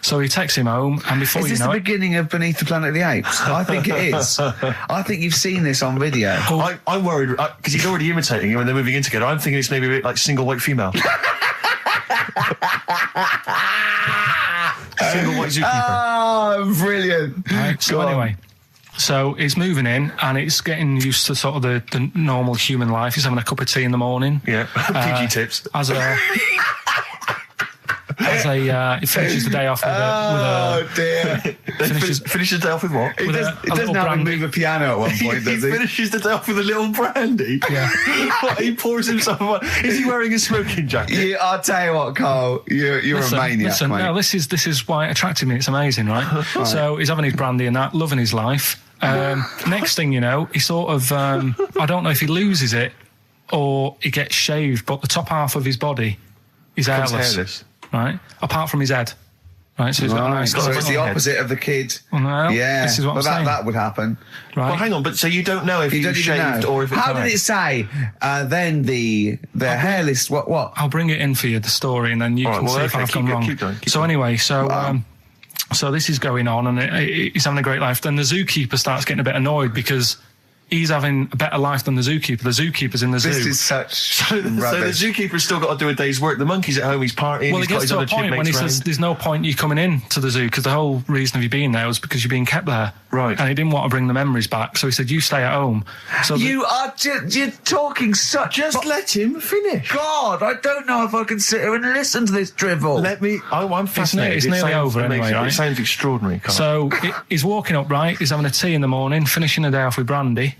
So he takes him home, and before Is you this know the it, beginning of Beneath the Planet of the Apes? I think it is. I think you've seen this on video. I'm worried because he's already imitating him when they're moving in together. I'm thinking it's maybe a bit like single white female. Single white zookeeper. Oh, brilliant. Right, so anyway, so he's moving in and it's getting used to sort of the normal human life. He's having a cup of tea in the morning. Yeah, PG tips. He finishes the day off with Oh dear. Finishes the day off with what? He doesn't have him move a piano at one point, does he? Finishes the day off with a little brandy. Yeah. What, he pours himself one. Is he wearing a smoking jacket? I'll tell you what, Carl. You're a maniac, mate. No, this is why it attracted me. It's amazing, right? So he's having his brandy and that, loving his life. Next thing you know, he sort of I don't know if he loses it or he gets shaved, but the top half of his body is hairless. Right, apart from his head. Right, so he's got a nice So it's the opposite of the kid. Well, yeah, this is what I'm saying. that would happen. Right. Well, hang on, but so you don't know if You he don't was even shaved know. or if it's How did it say? Then the hairless. What? I'll bring it in for you, the story, and then you can see if I've gone wrong. Keep going. Anyway, so this is going on, and he's having a great life. Then the zookeeper starts getting a bit annoyed because he's having a better life than the zookeeper. The zookeeper's in the zoo. This is such So the rubbish. zookeeper's still got to do a day's work. The monkey's at home, he's partying, Well, he's he got gets his to a other point when he chipmates says round. there's no point you coming in to the zoo because the whole reason of you being there was because you're being kept there. Right. And he didn't want to bring the memories back, so he said, you stay at home. So You are you're talking such. Just let him finish. God, I don't know if I can sit here and listen to this drivel. I'm fascinated. It's nearly over anyway, right? It sounds extraordinary, Carl. So he's walking up, right? He's having a tea in the morning, finishing the day off with brandy.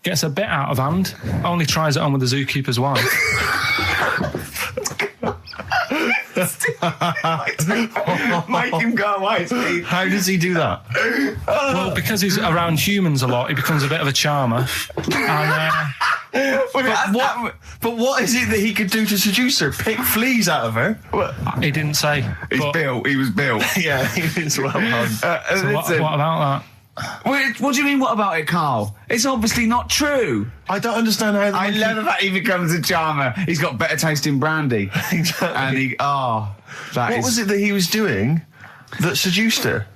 Gets a bit out of hand. Only tries it on with the zookeeper's wife. Make him go away, Steve. How does he do that? Well, because he's around humans a lot, he becomes a bit of a charmer. And, But what is it that he could do to seduce her? Pick fleas out of her? he didn't say. He was built. Yeah, it's well done. So what about that? What do you mean, what about it, Carl? It's obviously not true. I don't understand how. I love the fact he becomes a charmer. He's got better taste in brandy. Exactly. And What was it that he was doing that seduced her?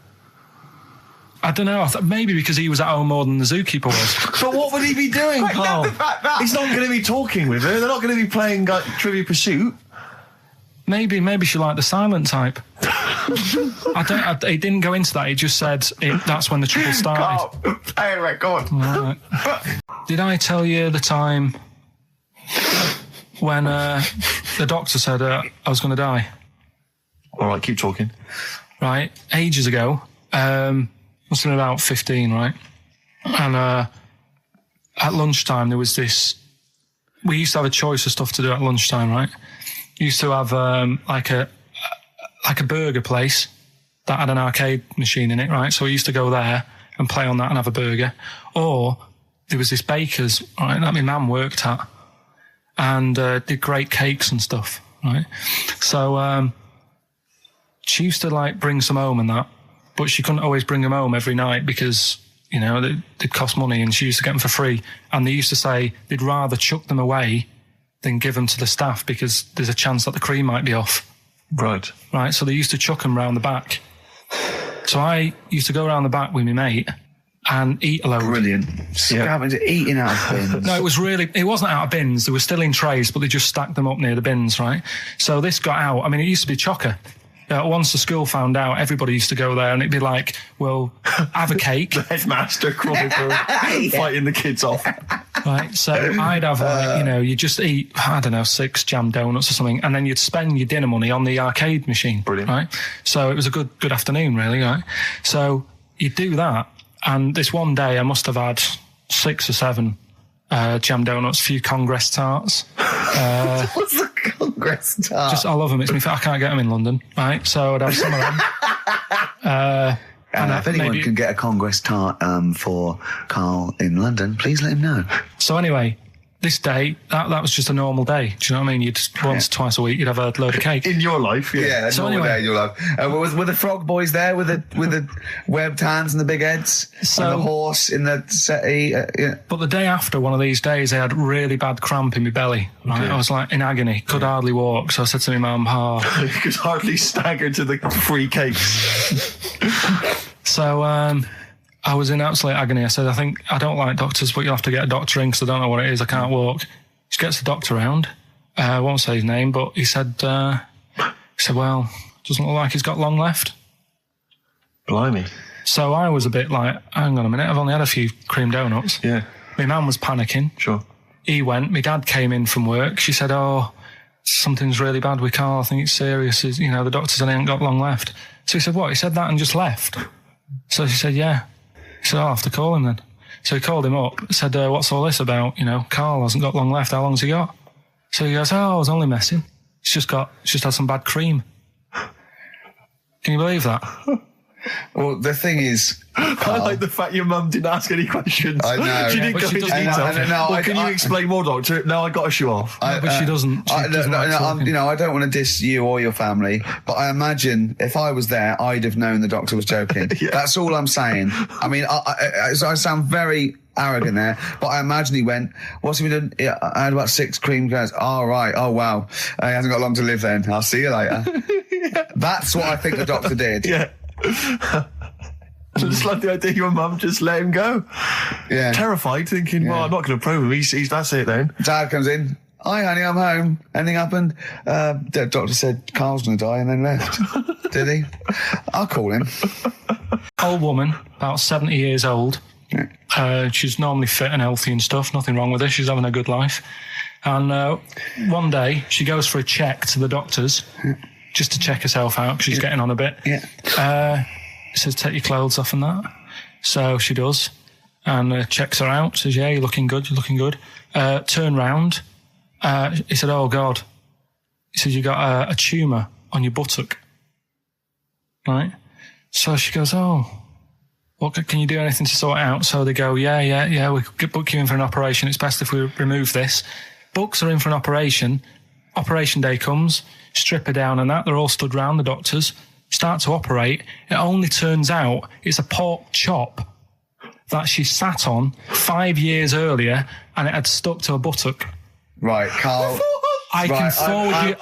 I don't know. I thought maybe because he was at home more than the zookeeper was. But what would he be doing, I love Carl? the fact that- He's not going to be talking with her. They're not going to be playing like, Trivia Pursuit. Maybe she liked the silent type. He didn't go into that. He just said that's when the trouble started. Carl, play a record. Right. Did I tell you the time when the doctor said I was going to die? All right, keep talking. Right, ages ago. Must have been about 15, right? And at lunchtime there was this. We used to have a choice of stuff to do at lunchtime, right? Used to have like a burger place that had an arcade machine in it, right? So we used to go there and play on that and have a burger. Or there was this baker's, right, that my mum worked at, and did great cakes and stuff, right? So she used to like bring some home and that, but she couldn't always bring them home every night because, you know, they'd cost money, and she used to get them for free. And they used to say they'd rather chuck them away than give them to the staff because there's a chance that the cream might be off. Right. Right, so they used to chuck them round the back. So I used to go around the back with my mate and eat a load. Brilliant. Eating out of bins. No, it wasn't out of bins. They were still in trays, but they just stacked them up near the bins, right? So this got out. I mean, it used to be chocker. Once the school found out, everybody used to go there, and it'd be like, well, have a cake. The headmaster crawling through, fighting the kids off. Right, so I'd have, you just eat, I don't know, 6 jam donuts or something, and then you'd spend your dinner money on the arcade machine. Brilliant. Right? So it was a good afternoon, really, right? So you'd do that, and this one day I must have had 6 or 7 jam donuts, a few Congress tarts. What's the Congress tart? I love them. I can't get them in London, right? So I'd have some of them. If anyone can get a Congress tart for Karl in London, please let him know. So anyway, this day, that was just a normal day. Do you know what I mean? You'd twice a week, you'd have a load of cake. In your life, yeah. Yeah, So normal anyway- day in your life. Were the frog boys there with the webbed hands and the big heads? So- and the horse in the settee? But the day after one of these days, I had really bad cramp in my belly. Right? Okay. I was like in agony, could hardly walk. So I said to my mum, You could hardly stagger to the free cakes. So I was in absolute agony. I said, I don't like doctors, but you'll have to get a doctor in because I don't know what it is. I can't walk. She gets the doctor round. I won't say his name, but he said, well, doesn't look like he's got long left. Blimey. So I was a bit like, hang on a minute, I've only had a few cream donuts. Yeah. My mum was panicking. Sure. He went. My dad came in from work. She said, something's really bad with Karl. I think it's serious. The doctor said he ain't got long left. So he said, what? He said that and just left. So she said, yeah. He said, I'll have to call him then. So he called him up, said, what's all this about? Karl hasn't got long left. How long's he got? So he goes, I was only messing. It's just had some bad cream. Can you believe that? Well, the thing is, I like the fact your mum didn't ask any questions. I know. She Yeah, didn't but go she into doesn't detail. know. Can you explain more, doctor? No, I got to show off. But she doesn't. I don't want to diss you or your family, but I imagine if I was there, I'd have known the doctor was joking. Yeah. That's all I'm saying. I mean, I sound very arrogant there, but I imagine he went, what's he been doing? Yeah, I had about 6 cream cones. Oh, right. Oh, wow. He hasn't got long to live then. I'll see you later. Yeah. That's what I think the doctor did. Yeah. I just like the idea your mum just let him go. Yeah. Terrified, thinking, well, I'm not going to probe him. He's that's it then. Dad comes in. Hi, honey, I'm home. Anything happened? The doctor said Karl's going to die and then left. Did he? I'll call him. Old woman, about 70 years old. She's normally fit and healthy and stuff. Nothing wrong with her. She's having a good life. And one day, she goes for a check to the doctors just to check herself out because she's getting on a bit. Yeah. Says, take your clothes off and that. So she does. And checks her out. Says, yeah, you're looking good. You're looking good. Turn round. He said, oh, God. He said, you got a tumour on your buttock. Right? So she goes, oh, well, can you do anything to sort it out? So they go, yeah, we could book you in for an operation. It's best if we remove this. Books are in for an operation. Operation day comes, strip her down and that. They're all stood round, the doctors. Start to operate. It only turns out it's a pork chop that she sat on 5 years earlier and it had stuck to her buttock. Right, Karl. I can forward you.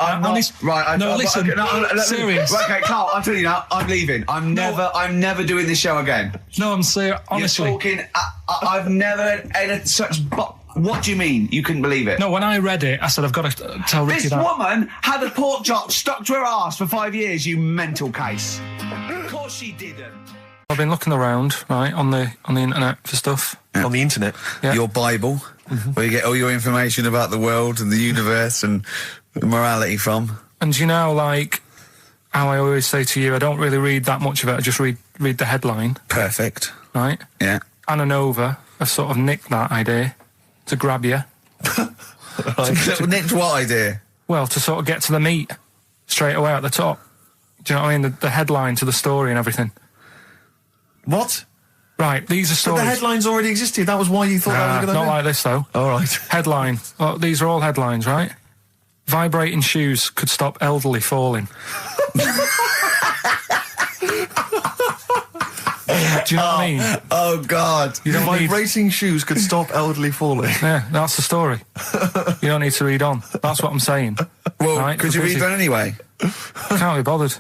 Serious. Right, okay, Karl, I'm telling you now, I'm leaving. I'm never doing this show again. No, I'm serious. Honestly. You're talking, I've never had such... What do you mean? You couldn't believe it? No, when I read it, I said, I've got to tell Ricky This that. woman had a pork chop stuck to her arse for 5 years, you mental case. Of course she didn't. I've been looking around, right, on the internet for stuff. Yeah. On the internet? Yeah. Your Bible, where you get all your information about the world and the universe and morality from. And you know, like, how I always say to you, I don't really read that much of it, I just read the headline. Perfect. Right? Yeah. Anna Nova have sort of nicked that idea to grab you. Nicked what idea? Well, to sort of get to the meat straight away at the top. Do you know what I mean? The headline to the story and everything. What? Right, these are But stories. the headlines already existed. That was why you thought that was a good idea. Not like this, though. All right. Headline. Well, these are all headlines, right? Vibrating shoes could stop elderly falling. Do you know what I mean? Oh, God. You don't need... Vibrating shoes could stop elderly falling. Yeah, that's the story. You don't need to read on. That's what I'm saying. Well, right? could you read that anyway? Can't be bothered.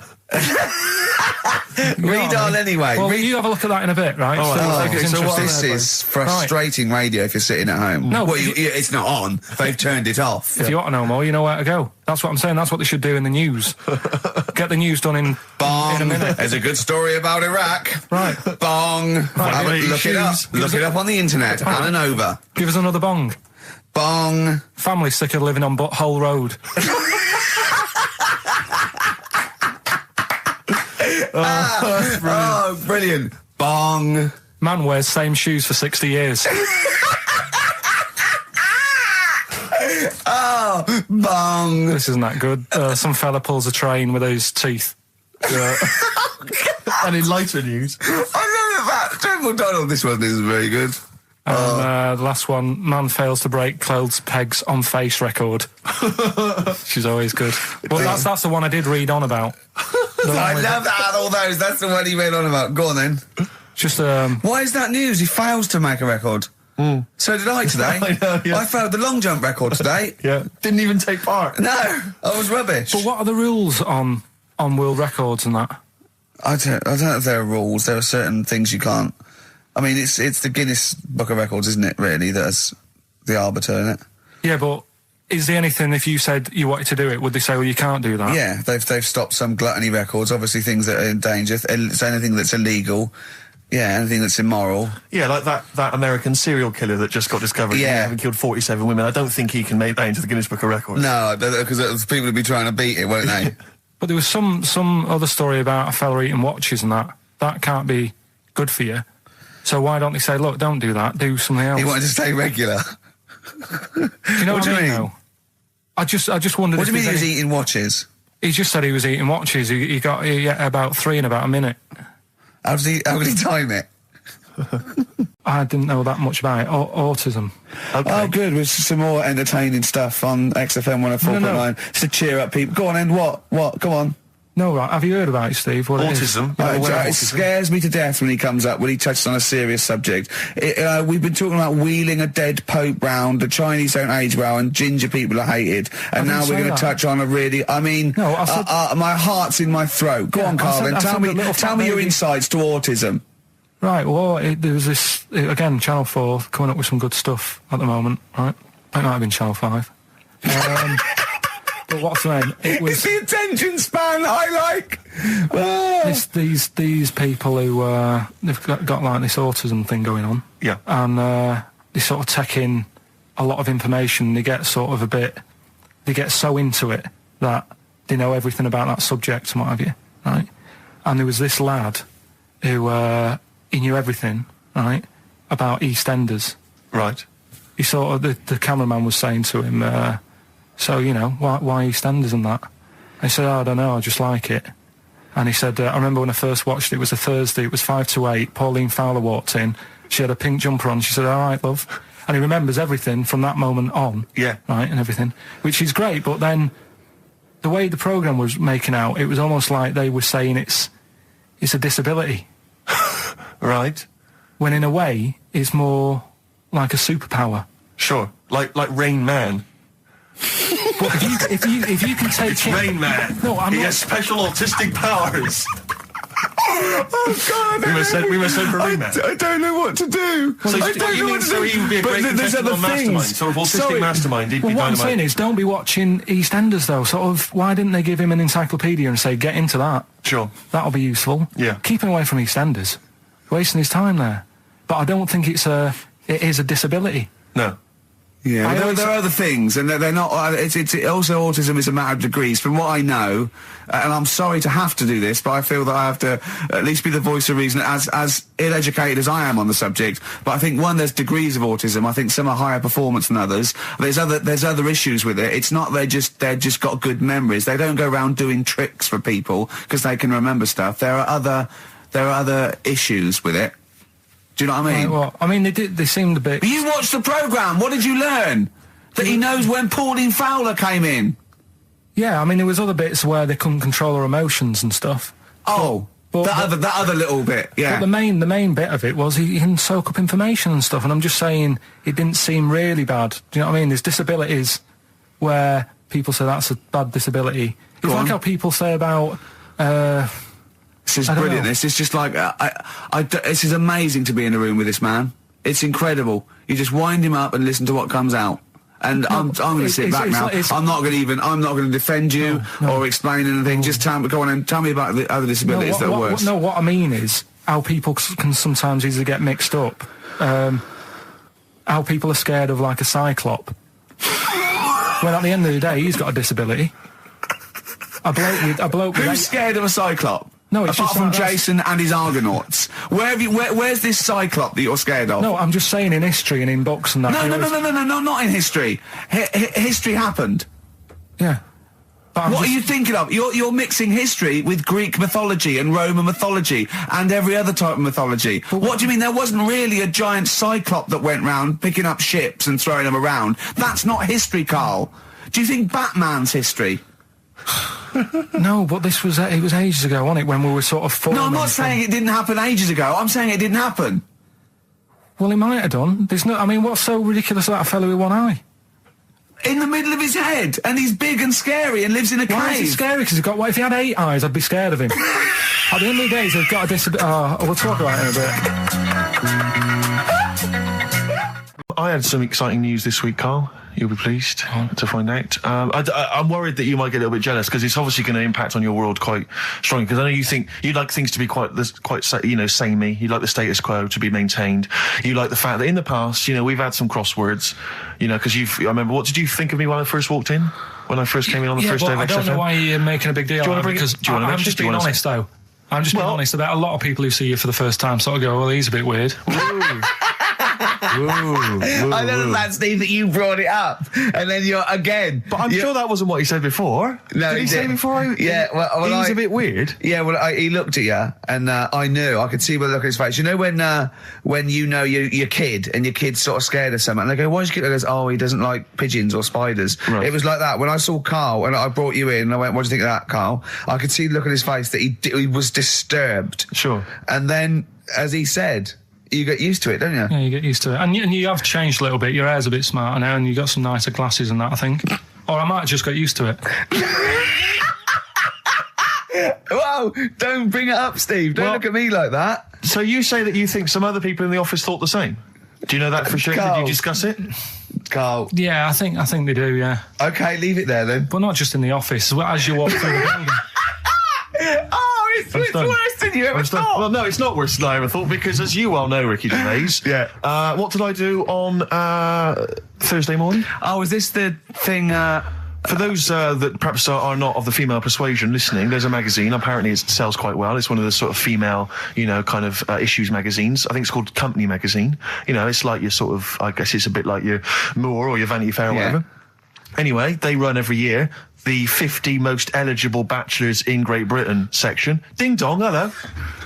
Read on anyway. Well, you have a look at that in a bit, right? So what this is frustrating radio if you're sitting at home. No, well, it's not on. They've turned it off. If you want to know more, you know where to go. That's what I'm saying. That's what they should do in the news. Get the news done in a minute. There's a good story about Iraq. Right. Bong. Right, Look it up. Look it up on the internet. Right. And over. Give us another bong. Bong. Family sick of living on Butthole Road. Oh, brilliant. Bong. Man wears same shoes for 60 years. Oh, bong. This isn't that good. Some fella pulls a train with his teeth. And in lighter news, I remember that. Joe McDonald, this one isn't very good. And the last one, man fails to break clothes pegs on face record. She's always good. Well, that's the one I did read on about. I love that out of all those. That's the one he read on about. Go on then. Just why is that news? He fails to make a record. So did I today. I know, yeah. I failed the long jump record today. Yeah. Didn't even take part. No, I was rubbish. But what are the rules on world records and that? I don't know if there are rules. There are certain things you can't. I mean, it's the Guinness Book of Records, isn't it? Really, that's the arbiter, isn't it? Yeah, but is there anything, if you said you wanted to do it, would they say, well, you can't do that? Yeah, they've stopped some gluttony records, obviously things that are in danger. It's anything that's illegal. Yeah, anything that's immoral. Yeah, like that American serial killer that just got discovered. Yeah. Having killed 47 women. I don't think he can make that into the Guinness Book of Records. No, because people would be trying to beat it, won't they? But there was some other story about a fella eating watches and that. That can't be good for you. So why don't they say, look, don't do that, do something else? He wanted to stay regular. Do you know what I mean? Though? I just wondered. What do you mean he was eating watches? He just said he was eating watches. He got about 3 in about a minute. How could he time it? I didn't know that much about it. Autism. Okay. Oh, good. With some more entertaining stuff on XFM 104.9. No. Just to cheer up people. Go on, then. What? Go on. No, right. Have you heard about it, Steve? What autism. It scares me to death when he comes up, when he touches on a serious subject. We've been talking about wheeling a dead pope round, the Chinese don't age well, and ginger people are hated. And now we're going to touch on a really, I mean, my heart's in my throat. Go on, Carl, then. Tell me your insights to autism. Right, well, there was this, again, Channel 4 coming up with some good stuff at the moment, right? It might have been Channel 5. But what's the name? It's the attention span I like. These people who they've got like this autism thing going on. Yeah. And they sort of take in a lot of information. They get sort of they get so into it that they know everything about that subject and what have you, right? And there was this lad who he knew everything, right, about EastEnders. Right. He sort of the cameraman was saying to him. So, you know, why EastEnders and that? And he said, I don't know, I just like it. And he said, I remember when I first watched it was a Thursday, it was 5 to 8, Pauline Fowler walked in, she had a pink jumper on, she said, all right, love. And he remembers everything from that moment on. Yeah. Right, and everything, which is great, but then the way the programme was making out, it was almost like they were saying it's a disability. Right. When in a way, it's more like a superpower. Sure, like Rain Man. But if you can take Rain Man. No, he has special autistic powers. Oh God! We must send for Rain Man. I don't know what to do. I don't know what to do. So he would be a great contestant mastermind, sort of autistic mastermind. He'd be what I'm dynamite. saying is, don't be watching EastEnders though. Sort of, why didn't they give him an encyclopedia and say, get into that? Sure. That'll be useful. Yeah. Keep him away from EastEnders. Wasting his time there. But I don't think it is a disability. No. Yeah, there are other things, and they're not. It's also autism is a matter of degrees. From what I know, and I'm sorry to have to do this, but I feel that I have to at least be the voice of reason, as ill-educated as I am on the subject. But I think there's degrees of autism. I think some are higher performance than others. There's other issues with it. It's not they're just got good memories. They don't go around doing tricks for people because they can remember stuff. There are other issues with it. Do you know what I mean? Right, well, I mean, they seemed a bit... But you watched the programme, what did you learn? That he knows when Pauline Fowler came in? Yeah, I mean, there was other bits where they couldn't control their emotions and stuff. Oh, that other little bit, yeah. But the main bit of it was he can soak up information and stuff, and I'm just saying it didn't seem really bad. Do you know what I mean? There's disabilities where people say that's a bad disability. It's like how people say about... See, This is brilliant. This is just like this is amazing to be in a room with this man. It's incredible. You just wind him up and listen to what comes out. And I'm going to sit back now. I'm not going to defend you or explain anything. Just go on and tell me about the other disabilities that are worse. What I mean is how people can sometimes easily get mixed up. How people are scared of like a cyclop. Well, at the end of the day, he's got a disability. A bloke Who's scared of a cyclop? No, it's apart just from like Jason and his Argonauts. Where's this cyclop that you're scared of? No, I'm just saying in history and in books and that. No, not in history. History happened. Yeah. What are you thinking of? You're mixing history with Greek mythology and Roman mythology and every other type of mythology. What do you mean? There wasn't really a giant cyclop that went round picking up ships and throwing them around. That's not history, Carl. Do you think Batman's history? No, but it was ages ago, wasn't it, when we were sort of forming. No, I'm not saying it didn't happen ages ago. I'm saying it didn't happen. Well, it might have done. What's so ridiculous about a fellow with one eye? In the middle of his head, and he's big and scary and lives in a cave. Why is he scary? Because if he had 8 eyes, I'd be scared of him. At the end of the day, he's got a disability. We'll talk about it in a bit. I had some exciting news this week, Carl. You'll be pleased to find out. I'm worried that you might get a little bit jealous because it's obviously going to impact on your world quite strongly. Because I know you think you'd like things to be quite samey. You like the status quo to be maintained. You like the fact that in the past, we've had some crosswords. Because I remember. What did you think of me when I first walked in? When I first came in on the first day of XFM? I don't know why you're making a big deal out of it. I'm just being honest, though. I'm just being honest about a lot of people who see you for the first time sort of go, well, he's a bit weird. I know that, Steve, that you brought it up, and then you're again. But I'm sure that wasn't what he said before. No, did he say before? Yeah, well, he's a bit weird. Yeah, well, he looked at you, and I knew. I could see by the look on his face. You know when you know your kid, and your kid's sort of scared of something, and they go, "Why's your kid?" He goes, "Oh, he doesn't like pigeons or spiders." Right. It was like that when I saw Carl, and I brought you in, and I went, "What do you think of that, Carl?" I could see the look on his face that he was disturbed. Sure. And then, as he said, you get used to it, don't you? Yeah, you get used to it. And you have changed a little bit. Your hair's a bit smarter now, and you got some nicer glasses and that, I think. Or I might have just got used to it. Whoa, don't bring it up, Steve. Don't look at me like that. So you say that you think some other people in the office thought the same? Do you know that for sure? Carl. Did you discuss it? Carl. Yeah, I think they do, yeah. Okay, leave it there then. But not just in the office, as you walk through the building. Oh, it's worse than you ever thought. Well, no, it's not worse than I ever thought, because as you well know, Ricky Gervais, what did I do on Thursday morning? Oh, is this the thing... For those that perhaps are not of the female persuasion listening, there's a magazine. Apparently it sells quite well. It's one of the sort of female, kind of issues magazines. I think it's called Company Magazine. It's like your sort of, I guess it's a bit like your Moore or your Vanity Fair or whatever. Anyway, they run every year the 50 most eligible bachelors in Great Britain section. Ding dong, hello.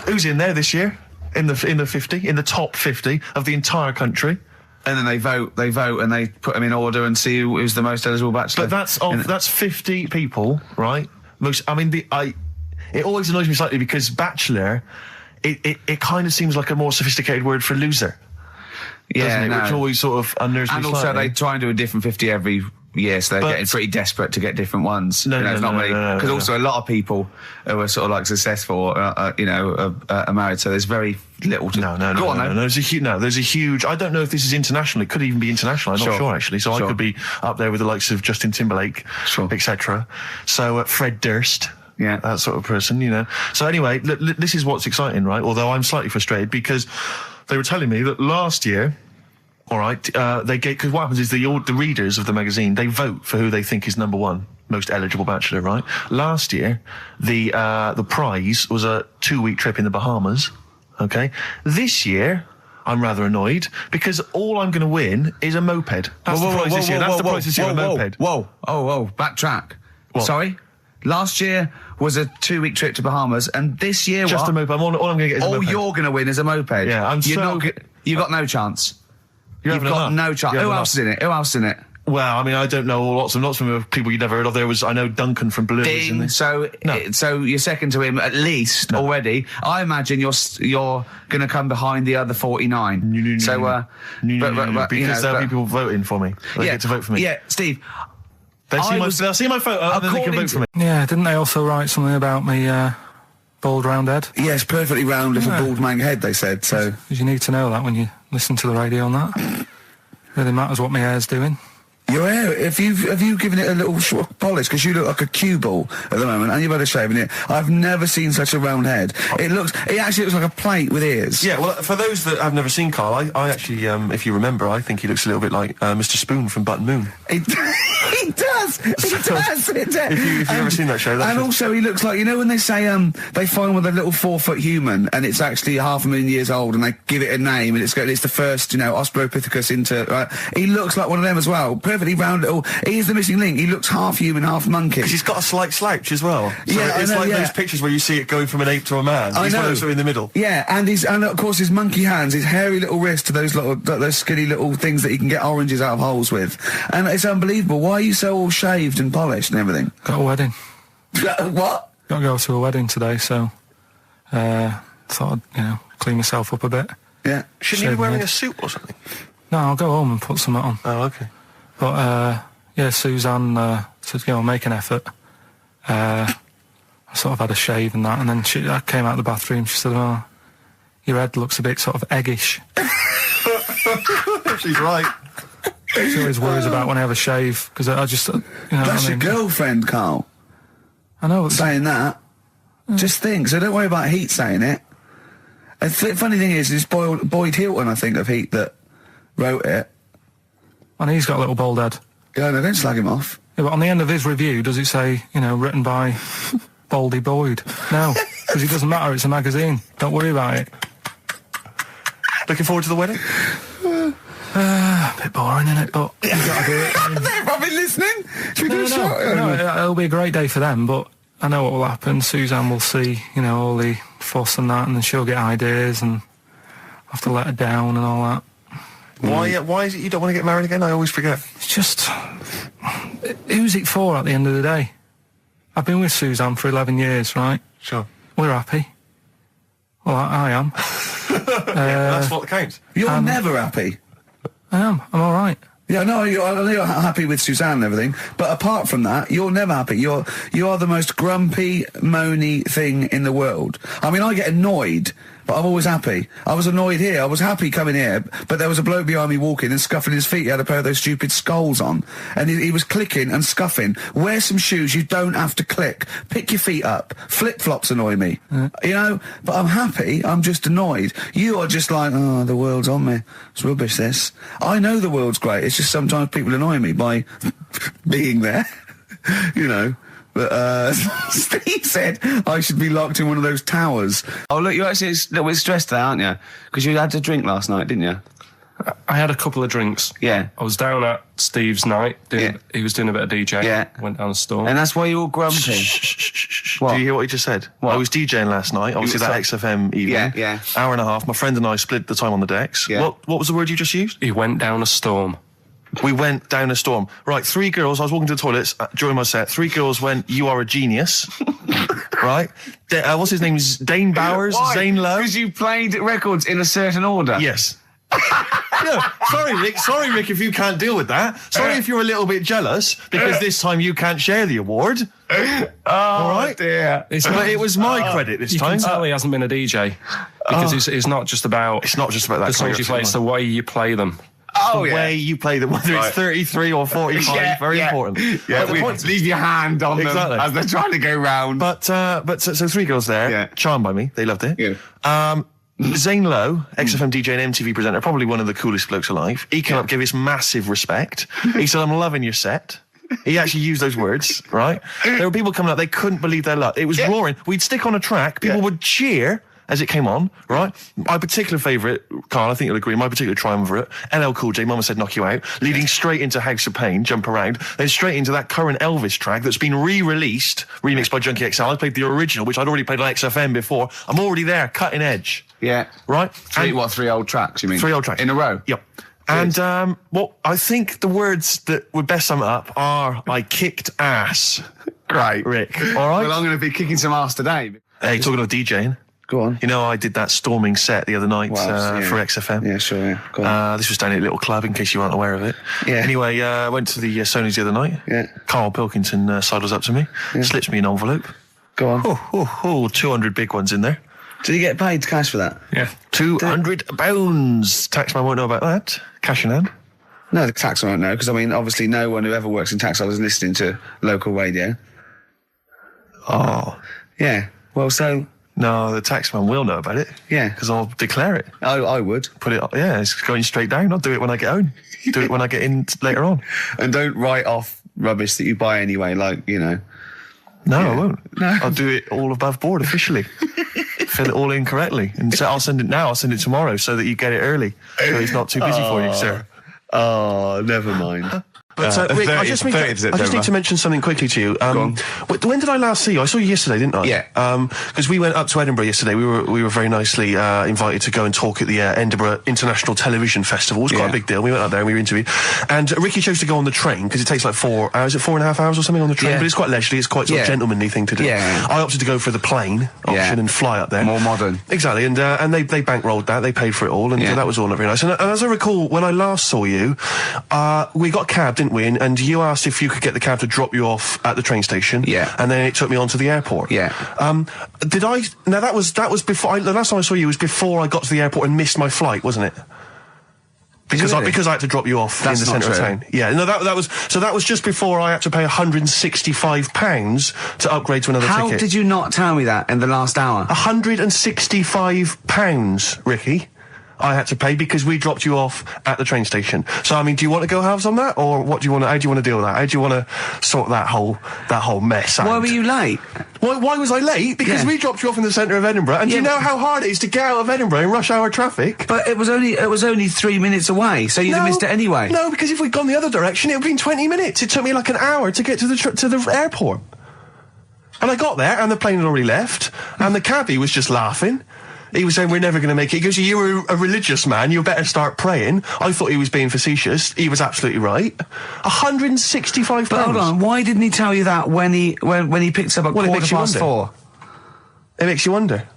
Who's in there this year? In the 50, in the top 50 of the entire country. And then they vote, and they put them in order and see who's the most eligible bachelor. But that's 50 people, right? It always annoys me slightly because bachelor, it kind of seems like a more sophisticated word for loser. Yeah, doesn't it? Which always sort of unnerves me slightly. And also they try and do a different 50 every year, so they're getting pretty desperate to get different ones. No, because also a lot of people who are sort of like successful, are married, so there's very little to... No. There's a huge... I don't know if this is international. It could even be international. I'm not sure, actually. So I could be up there with the likes of Justin Timberlake, etc. So Fred Durst... Yeah, that sort of person, So anyway, this is what's exciting, right? Although I'm slightly frustrated because they were telling me that last year... All right, because what happens is the readers of the magazine, they vote for who they think is number one most eligible bachelor, right? Last year, the prize was a 2-week trip in the Bahamas. Okay, this year I'm rather annoyed because all I'm going to win is a moped. That's the prize this year. That's the prize this year. A moped. Whoa! Backtrack. What? Sorry. Last year was a 2-week trip to Bahamas, and this year just a moped. All I'm going to get is a moped. All you're going to win is a moped. Yeah, you got no chance. You've got no chance. Who else is in it? Well, I mean, I don't know lots of people you'd never heard of. I know Duncan from Blue. Ding. So you're second to him at least already. I imagine you're going to come behind the other 49. No. Because there'll be people voting for me. They get to vote for me. Yeah, Steve. They'll see my photo and then they can vote for me. Yeah, didn't they also write something about me bald round head. Yes, perfectly round little Yeah. bald man head, they said, so... Because you need to know that when you listen to the radio and that. Really matters what my hair's doing. Your hair, have you given it a little polish? Because you look like a cue ball at the moment, and you've had a shave in it. I've never seen such a round head. It actually looks like a plate with ears. Yeah, well, for those that have never seen Karl, I actually, if you remember, I think he looks a little bit like Mr. Spoon from Button Moon. He does! If you've ever seen that show, and also he looks like, you know when they say they find with a little 4-foot human and it's actually 500,000 years old and they give it a name and it's the first, Australopithecus into, right? He looks like one of them as well. Perfectly round little. He is the missing link. He looks half human, half monkey. Because he's got a slight slouch as well. So yeah, it's I know, like yeah. those pictures where you see it going from an ape to a man. He's one of those in the middle. Yeah, and of course his monkey hands, his hairy little wrist to those skinny little things that you can get oranges out of holes with. And it's unbelievable. Why are you so all shaved and polished and everything? Got a wedding. What? Got to go to a wedding today, so thought I'd, clean myself up a bit. Yeah. Shouldn't you be wearing a suit or something? No, I'll go home and put something on. Oh, okay. But, Suzanne said, make an effort. I sort of had a shave and that, and then I came out of the bathroom, she said, oh, your head looks a bit sort of eggish. She's right. She always worries about when I have a shave, because I just, That's your girlfriend, Karl. I know. Saying that. Just think, so don't worry about Heat saying it. And funny thing is, it's Boyd Hilton, I think, of Heat that wrote it. And he's got a little bald head. Yeah, no, don't slag him off. Yeah, but on the end of his review, does it say, written by Baldy Boyd? No, because it doesn't matter, it's a magazine. Don't worry about it. Looking forward to the wedding? A bit boring, innit? But you got to do it. They're probably listening. Should we do a shot? No, it'll be a great day for them, but I know what will happen. Suzanne will see, all the fuss and that, and then she'll get ideas, and I'll have to let her down and all that. Why is it you don't want to get married again? I always forget. It's just... Who's it for at the end of the day? I've been with Suzanne for 11 years, right? Sure. We're happy. Well, I am. That's what counts. You're never happy. I am. I'm all right. Yeah, no, I know you're happy with Suzanne and everything, but apart from that, you're never happy. You are the most grumpy, moany thing in the world. I mean, I get annoyed, but I'm always happy. I was annoyed here. I was happy coming here, but there was a bloke behind me walking and scuffing his feet. He had a pair of those stupid skulls on, and he was clicking and scuffing. Wear some shoes. You don't have to click. Pick your feet up. Flip-flops annoy me. But I'm happy. I'm just annoyed. You are just like, oh, the world's on me. It's rubbish, this. I know the world's great. It's just sometimes people annoy me by being there, But Steve said I should be locked in one of those towers. Oh, look, you're actually a little bit stressed there, aren't you? Because you had a drink last night, didn't you? I had a couple of drinks. Yeah. I was down at Steve's night. He was doing a bit of DJ. Yeah. Went down a store. And that's why you're all grumpy. What? Do you hear what he just said? What? I was DJing last night, obviously that XFM evening. Yeah. Hour and a half. My friend and I split the time on the decks. Yeah. What was the word you just used? He went down a storm. We went down a storm. Right, 3 girls, I was walking to the toilets during my set. 3 girls went, you are a genius. Right? What's his name? Dane Bowers? Why? Zane Lowe? Because you played records in a certain order. Yes. No, sorry, Rick, if you can't deal with that. Sorry if you're a little bit jealous, because this time you can't share the award. All right? Dear. But it was my credit this time. You can tell he hasn't been a DJ. Because it's not just about... It's not just about that. The songs you play, it's the way you play them. Oh, the way you play them, whether it's 33 or 45, very important. Yeah, leave your hand on them as they're trying to go round. But so 3 girls there, charmed by me, they loved it. Yeah. Zane Lowe, XFM DJ and MTV presenter, probably one of the coolest blokes alive. He came up, gave us massive respect. He said, I'm loving your set. He actually used those words, right? There were people coming up, they couldn't believe their luck. It was roaring. We'd stick on a track, people would cheer as it came on, right? My particular favourite, Karl, I think you'll agree, my particular triumvirate, LL Cool J, Mama Said Knock You Out, leading straight into House of Pain, Jump Around, then straight into that current Elvis track that's been re-released, remixed by Junkie XL. I played the original, which I'd already played on XFM before. I'm already there, cutting edge. Yeah. Right? 3 old tracks, you mean? 3 old tracks. In a row? Yep. And I think the words that would best sum it up are, I kicked ass. Great. Rick. All right? Well, I'm going to be kicking some ass today. Hey, talking about DJing. Go on. You know, I did that storming set the other night for XFM. Yeah, sure, yeah. Go on. This was down at a little club, in case you weren't aware of it. Yeah. Anyway, I went to the Sony's the other night. Yeah. Karl Pilkington sidles up to me, slips me an envelope. Go on. 200 big ones in there. Did you get paid cash for that? Yeah. £200. Taxman won't know about that. Cash in hand. No, the taxman won't know, because, I mean, obviously no one who ever works in tax office is listening to local radio. Oh. Yeah. Well, so... No, the taxman will know about it. Yeah. Because I'll declare it. I would. Put it, yeah, it's going straight down. I'll do it when I get home. Do it when I get in later on. And don't write off rubbish that you buy anyway, like, you know. No, I won't. No. I'll do it all above board officially. Fill it all in correctly. And so I'll send it now, I'll send it tomorrow so that you get it early. So it's not too busy for you, sir. Oh, never mind. But Rick, I just need to mention something quickly to you. When did I last see you? I saw you yesterday, didn't I? Yeah. Because we went up to Edinburgh yesterday. We were very nicely invited to go and talk at the Edinburgh International Television Festival. It was quite a big deal. We went up there and we were interviewed. And Ricky chose to go on the train because it takes like 4 hours. Is it 4.5 hours or something on the train? Yeah. But it's quite leisurely. It's quite sort of gentlemanly thing to do. Yeah. I opted to go for the plane option and fly up there. More modern. Exactly. And they bankrolled that. They paid for it all, and that was all not very nice. And as I recall, when I last saw you, we got a cab, didn't we? And you asked if you could get the cab to drop you off at the train station. Yeah. And then it took me on to the airport. Yeah. Did I... Now, that was before... the last time I saw you was before I got to the airport and missed my flight, wasn't it? Because I had to drop you off in the centre of town. Yeah, no, that was just before I had to pay £165 to upgrade to another ticket. How did you not tell me that in the last hour? £165, Ricky. I had to pay because we dropped you off at the train station. So, I mean, do you want to go halves on that, or how do you want to deal with that? How do you want to sort that whole mess out? Why were you late? Why was I late? Because we dropped you off in the centre of Edinburgh, and do you know how hard it is to get out of Edinburgh in rush hour traffic? But it was only 3 minutes away, so you'd have missed it anyway. No, because if we'd gone the other direction, it would have been 20 minutes. It took me like an hour to get to the airport. And I got there, and the plane had already left, and the cabbie was just laughing. He was saying, we're never going to make it. He goes, you were a religious man, you better start praying. I thought he was being facetious. He was absolutely right. £165. But hold on, why didn't he tell you that when he picked up at 4:15? It makes you wonder.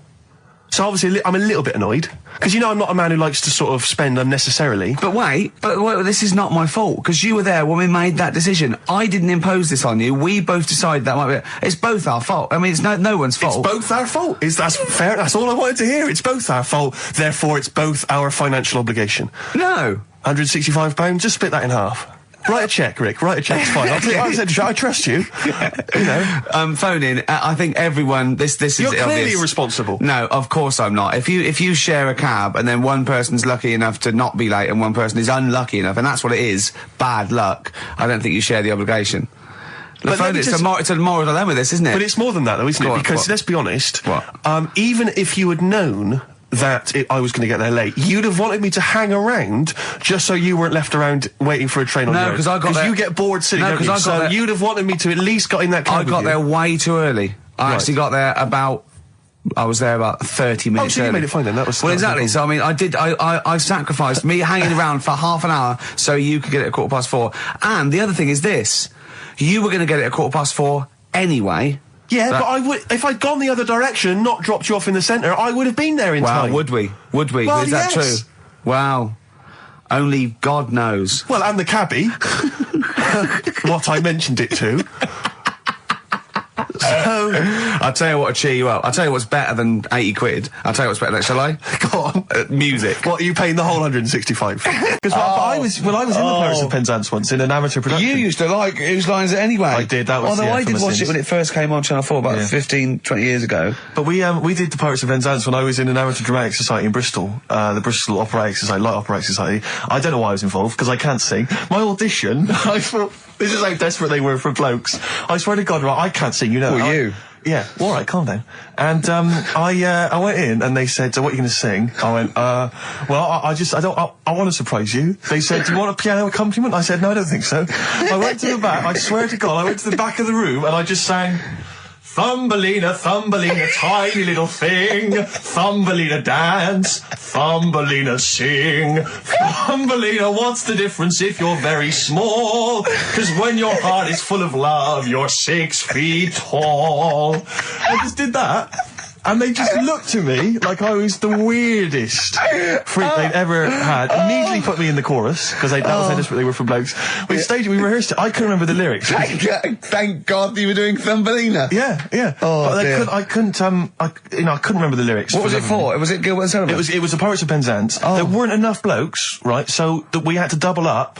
So obviously I'm a little bit annoyed, because you know I'm not a man who likes to sort of spend unnecessarily. But wait, this is not my fault, because you were there when we made that decision. I didn't impose this on you. We both decided that might be... It's both our fault. I mean, it's no one's fault. It's both our fault. That's fair. That's all I wanted to hear. It's both our fault. Therefore, it's both our financial obligation. No. £165. Just split that in half. Write a cheque, Rick. Write a cheque. It's fine. I trust you. You know. Phone in. I think everyone. This is. You're clearly obvious. responsible. No, of course I'm not. If you share a cab and then one person's lucky enough to not be late and one person is unlucky enough, and that's what it is, bad luck. I don't think you share the obligation. It's a moral dilemma, this, isn't it? But it's more than that, though, isn't it? Because let's be honest. Even if you had known that I was going to get there late, you'd have wanted me to hang around just so you weren't left around waiting for a train on your own. No, because I got there... you get bored sitting there. So you'd have wanted me to at least got in that cab. I got there way too early. I actually got there I was there about 30 minutes early. You made it fine then. That was exactly. So I mean, I sacrificed me hanging around for half an hour so you could get it at 4:15. And the other thing is this: you were going to get it at 4:15 anyway. Yeah, but I would, if I'd gone the other direction and not dropped you off in the centre, I would have been there in time. Would we? Well, is that true? Wow. Only God knows. Well, and the cabbie. What I mentioned it to. So, I'll tell you what will cheer you up. I'll tell you what's better than 80 quid. I'll tell you what's better than, shall I? Go on. Music. What, are you paying the whole 165? Because I was in the Pirates of Penzance once in an amateur production. You used to like Whose Line Is It Anyway? I did, that was Although I did watch it when it first came on Channel 4 about 15, 20 years ago. But we did the Pirates of Penzance when I was in an amateur dramatic society in Bristol, the Bristol Operatic Society, Light Operatic Society. I don't know why I was involved, because I can't sing. My audition, I thought, this is how desperate they were for blokes. I swear to God, right, I can't sing, you know. Well, you? Yeah, all right, calm down. And I went in and they said, "What are you going to sing?" I went, "Well, I want to surprise you." They said, "Do you want a piano accompaniment?" I said, "No, I don't think so." I went to the back. I swear to God, I went to the back of the room and I just sang. Thumbelina, Thumbelina, tiny little thing. Thumbelina dance, Thumbelina sing. Thumbelina, what's the difference if you're very small? 'Cause when your heart is full of love, you're 6 feet tall. I just did that. And they just looked at me like I was the weirdest freak they'd ever had. Immediately put me in the chorus, because that was how desperate they were for blokes. We staged it, we rehearsed it. I couldn't remember the lyrics. Thank God you were doing Thumbelina. Yeah. Oh, but dear. I couldn't remember the lyrics. What was it for? Was it Gilbert and Sullivan? It was the Pirates of Penzance. There weren't enough blokes, right? So that we had to double up.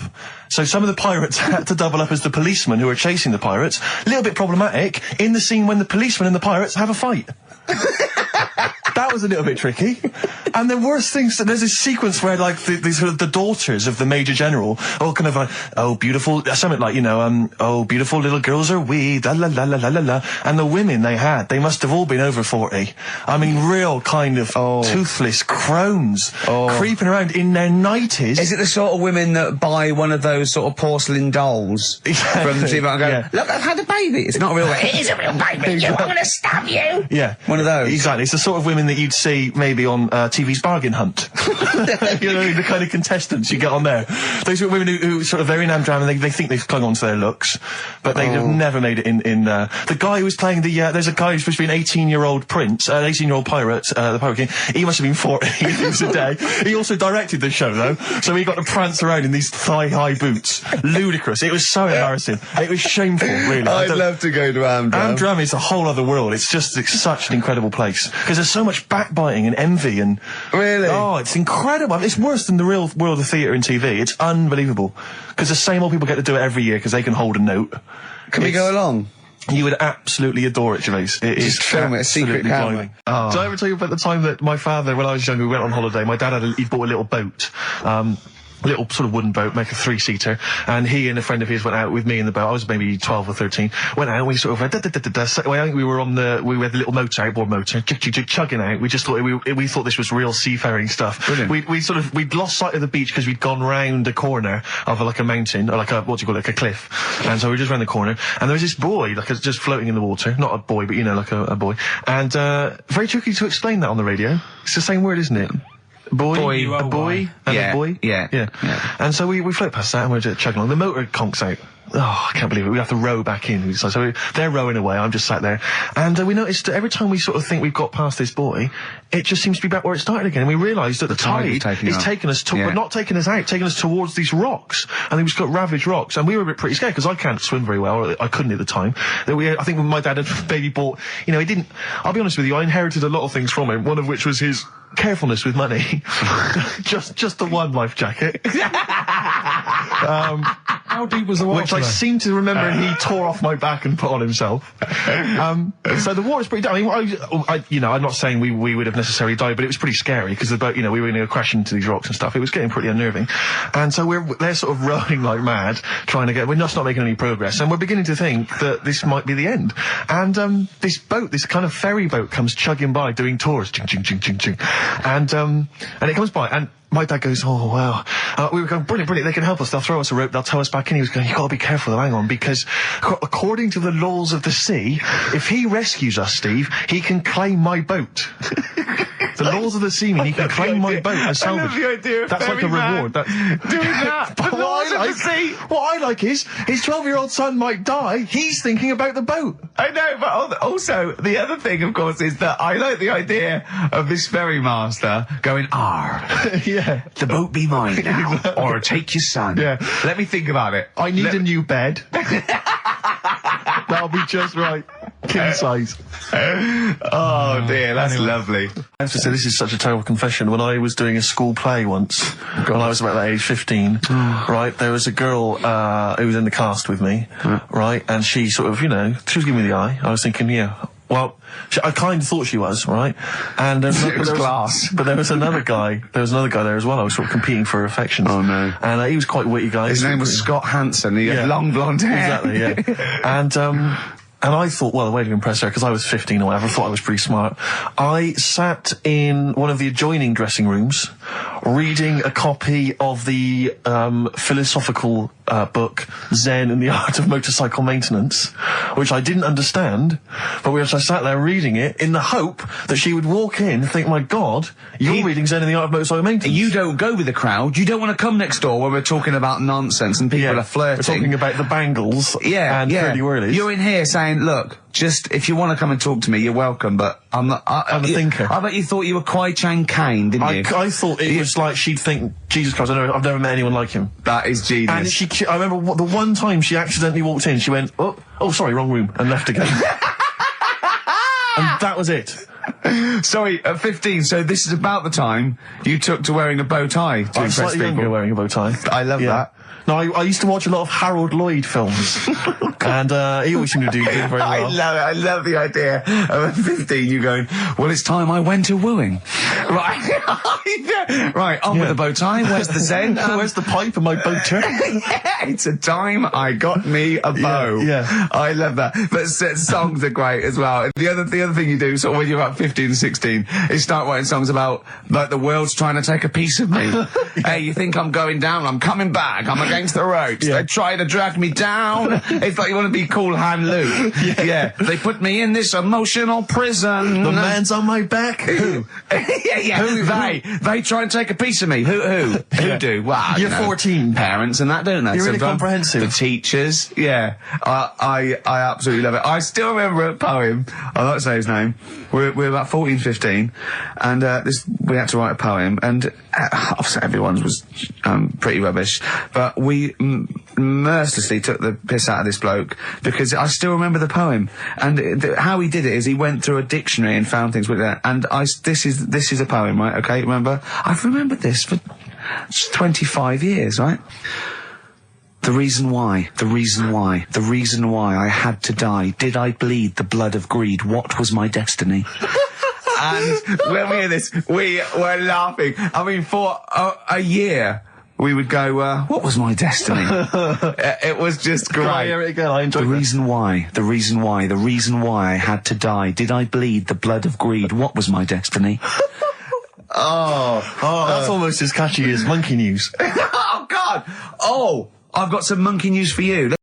So some of the pirates had to double up as the policemen who were chasing the pirates. A little bit problematic in the scene when the policemen and the pirates have a fight. That was a little bit tricky. And the worst things, there's this sequence where, like, the daughters of the Major General all kind of like, oh, beautiful, something like, oh, beautiful little girls are we, la la la la la la la. And the women they must have all been over 40. I mean, real kind of toothless crones creeping around in their 90s. Is it the sort of women that buy one of those sort of porcelain dolls from the TV and go, look, I've had a baby. It's not a real baby. It is a real baby. I'm going to stab you. Yeah. One of those. Exactly. It's the sort of women that you'd see maybe on TV's Bargain Hunt. The kind of contestants you get on there. Those are women who sort of, they're in Amdram and they think they've clung on to their looks, but they have never made it in the guy who was playing there's a guy who's supposed to be an 18-year-old prince, an 18-year-old pirate, the Pirate King. He must have been 40 if he was a day. He also directed the show, though, so he got to prance around in these thigh-high boots. Ludicrous. It was so embarrassing. It was shameful, really. I'd love to go to Amdram. Amdram is a whole other world. It's such an incredible place, because there's so much backbiting and envy and... Really? Oh, it's incredible. It's worse than the real world of theatre and TV. It's unbelievable. Because the same old people get to do it every year because they can hold a note. Can we go along? You would absolutely adore it, Gervais. It is show me a secret camera. Oh. Did I ever tell you about the time that my father, when I was younger, we went on holiday, my dad he'd bought a little boat. A little sort of wooden boat, make a 3-seater, and he and a friend of his went out with me in the boat. I was maybe 12 or 13. Went out and we sort of went, I think we were we had the little motor, outboard motor, chugging out. We just thought, we thought this was real seafaring stuff. Brilliant. We'd lost sight of the beach because we'd gone round a corner of like a mountain, or like a, like a cliff. And so we just round the corner, and there was this boy, like, just floating in the water. Not a boy, but like a boy. And, very tricky to explain that on the radio. It's the same word, isn't it? A boy and a boy. Yeah. And so we float past that and we're just chugging along. The motor conks out. Oh, I can't believe it. We have to row back in. So they're rowing away. I'm just sat there. And we noticed that every time we sort of think we've got past this buoy, it just seems to be back where it started again. And we realised that the tide is taking us to, but not taking us out, taking us towards these rocks. And we've just got ravaged rocks. And we were a bit pretty scared because I can't swim very well, or I couldn't at the time. I think when my dad had maybe bought, he didn't, I'll be honest with you, I inherited a lot of things from him, one of which was his carefulness with money. just the one life jacket. How deep was the water? Which I seem to remember he tore off my back and put on himself. So the water's pretty down. I'm not saying we would have necessarily died, but it was pretty scary because the boat, we were going to crash into these rocks and stuff. It was getting pretty unnerving. And so they're sort of rowing like mad, we're just not making any progress. And we're beginning to think that this might be the end. And this boat, this kind of ferry boat, comes chugging by doing tours. Ching, ching, ching, ching, ching. And it comes by, and my dad goes, oh, wow. We were going, brilliant, they can help us. They'll throw us a rope, they'll tow us back in. He was going, you've got to be careful though, hang on, because according to the laws of the sea, if he rescues us, Steve, he can claim my boat. The laws of the sea mean he can claim my boat as salvage. I love the idea of that's like a reward. doing that. But what I like is, his 12-year-old son might die, he's thinking about the boat. I know, but also, the other thing, of course, is that I like the idea of this ferry master going, yeah. The boat be mine now, or take your son. Yeah. Let me think about it. I need a new bed. That'll be just right. King size. Oh dear, that's lovely. I have to say, this is such a terrible confession. When I was doing a school play once, when I was about that age, 15, right, there was a girl who was in the cast with me, right, and she sort of, she was giving me the eye. I was thinking, well, I kind of thought she was, right? And it was class. But there was another guy. There was another guy there as well. I was sort of competing for her affections. Oh no! And he was quite a witty guy. His name was Scott Hansen. He had long blonde hair. Exactly. Yeah. And I thought, well, the way to impress her, because I was 15 or whatever, I thought I was pretty smart. I sat in one of the adjoining dressing rooms, reading a copy of the philosophical book Zen and the Art of Motorcycle Maintenance, which I didn't understand, but which I sat there reading it in the hope that she would walk in and think, my God, you're reading Zen and the Art of Motorcycle Maintenance. You don't go with the crowd. You don't want to come next door where we're talking about nonsense and people are flirting. We're talking about the bangles and curly whirlies. You're in here saying, look, just if you want to come and talk to me, you're welcome, but I'm a thinker. I bet you thought you were Kwai Chang Kane, didn't you? I thought it was like she'd think, Jesus Christ, I've never met anyone like him. That is genius. And I remember the one time she accidentally walked in, she went, oh, sorry, wrong room, and left again. And that was it. Sorry, at 15, so this is about the time you took to wearing a bow tie to I'm impress slightly people. younger wearing a bow tie. I love that. No, I used to watch a lot of Harold Lloyd films, and he always seemed to do very well. I love it. I love the idea of at 15 you going, well, it's time I went to wooing. Right. Right, on with the bow tie. Where's the zen? Where's the pipe and my boater? It's a time I got me a bow. Yeah. I love that. But songs are great as well. The other thing you do, sort of when you're about 15, 16, is start writing songs about, like, the world's trying to take a piece of me. Hey, you think I'm going down? I'm coming back. I'm against the ropes. They try to drag me down. It's like you want to be Cool Hand Luke. Yeah. They put me in this emotional prison. The man's on my back. Who? Who? They try and take a piece of me. Who do? Well, you're 14. Parents and that, don't they? You're really comprehensive. The teachers. Yeah. I absolutely love it. I still remember a poem. I'll not say his name. We're about 14, 15, and we had to write a poem, and obviously everyone's was pretty rubbish, but we mercilessly took the piss out of this bloke because I still remember the poem, and how he did it is he went through a dictionary and found things with that, and this is a poem, right? Okay, remember? I've remembered this for 25 years, right? The reason why I had to die. Did I bleed the blood of greed? What was my destiny? And when we hear this, we were laughing. I mean, for a year, we would go, what was my destiny? It was just great. I hear it again? I enjoyed the reason why I had to die. Did I bleed the blood of greed? What was my destiny? That's almost as catchy as Monkey News. Oh, God! Oh! I've got some monkey news for you.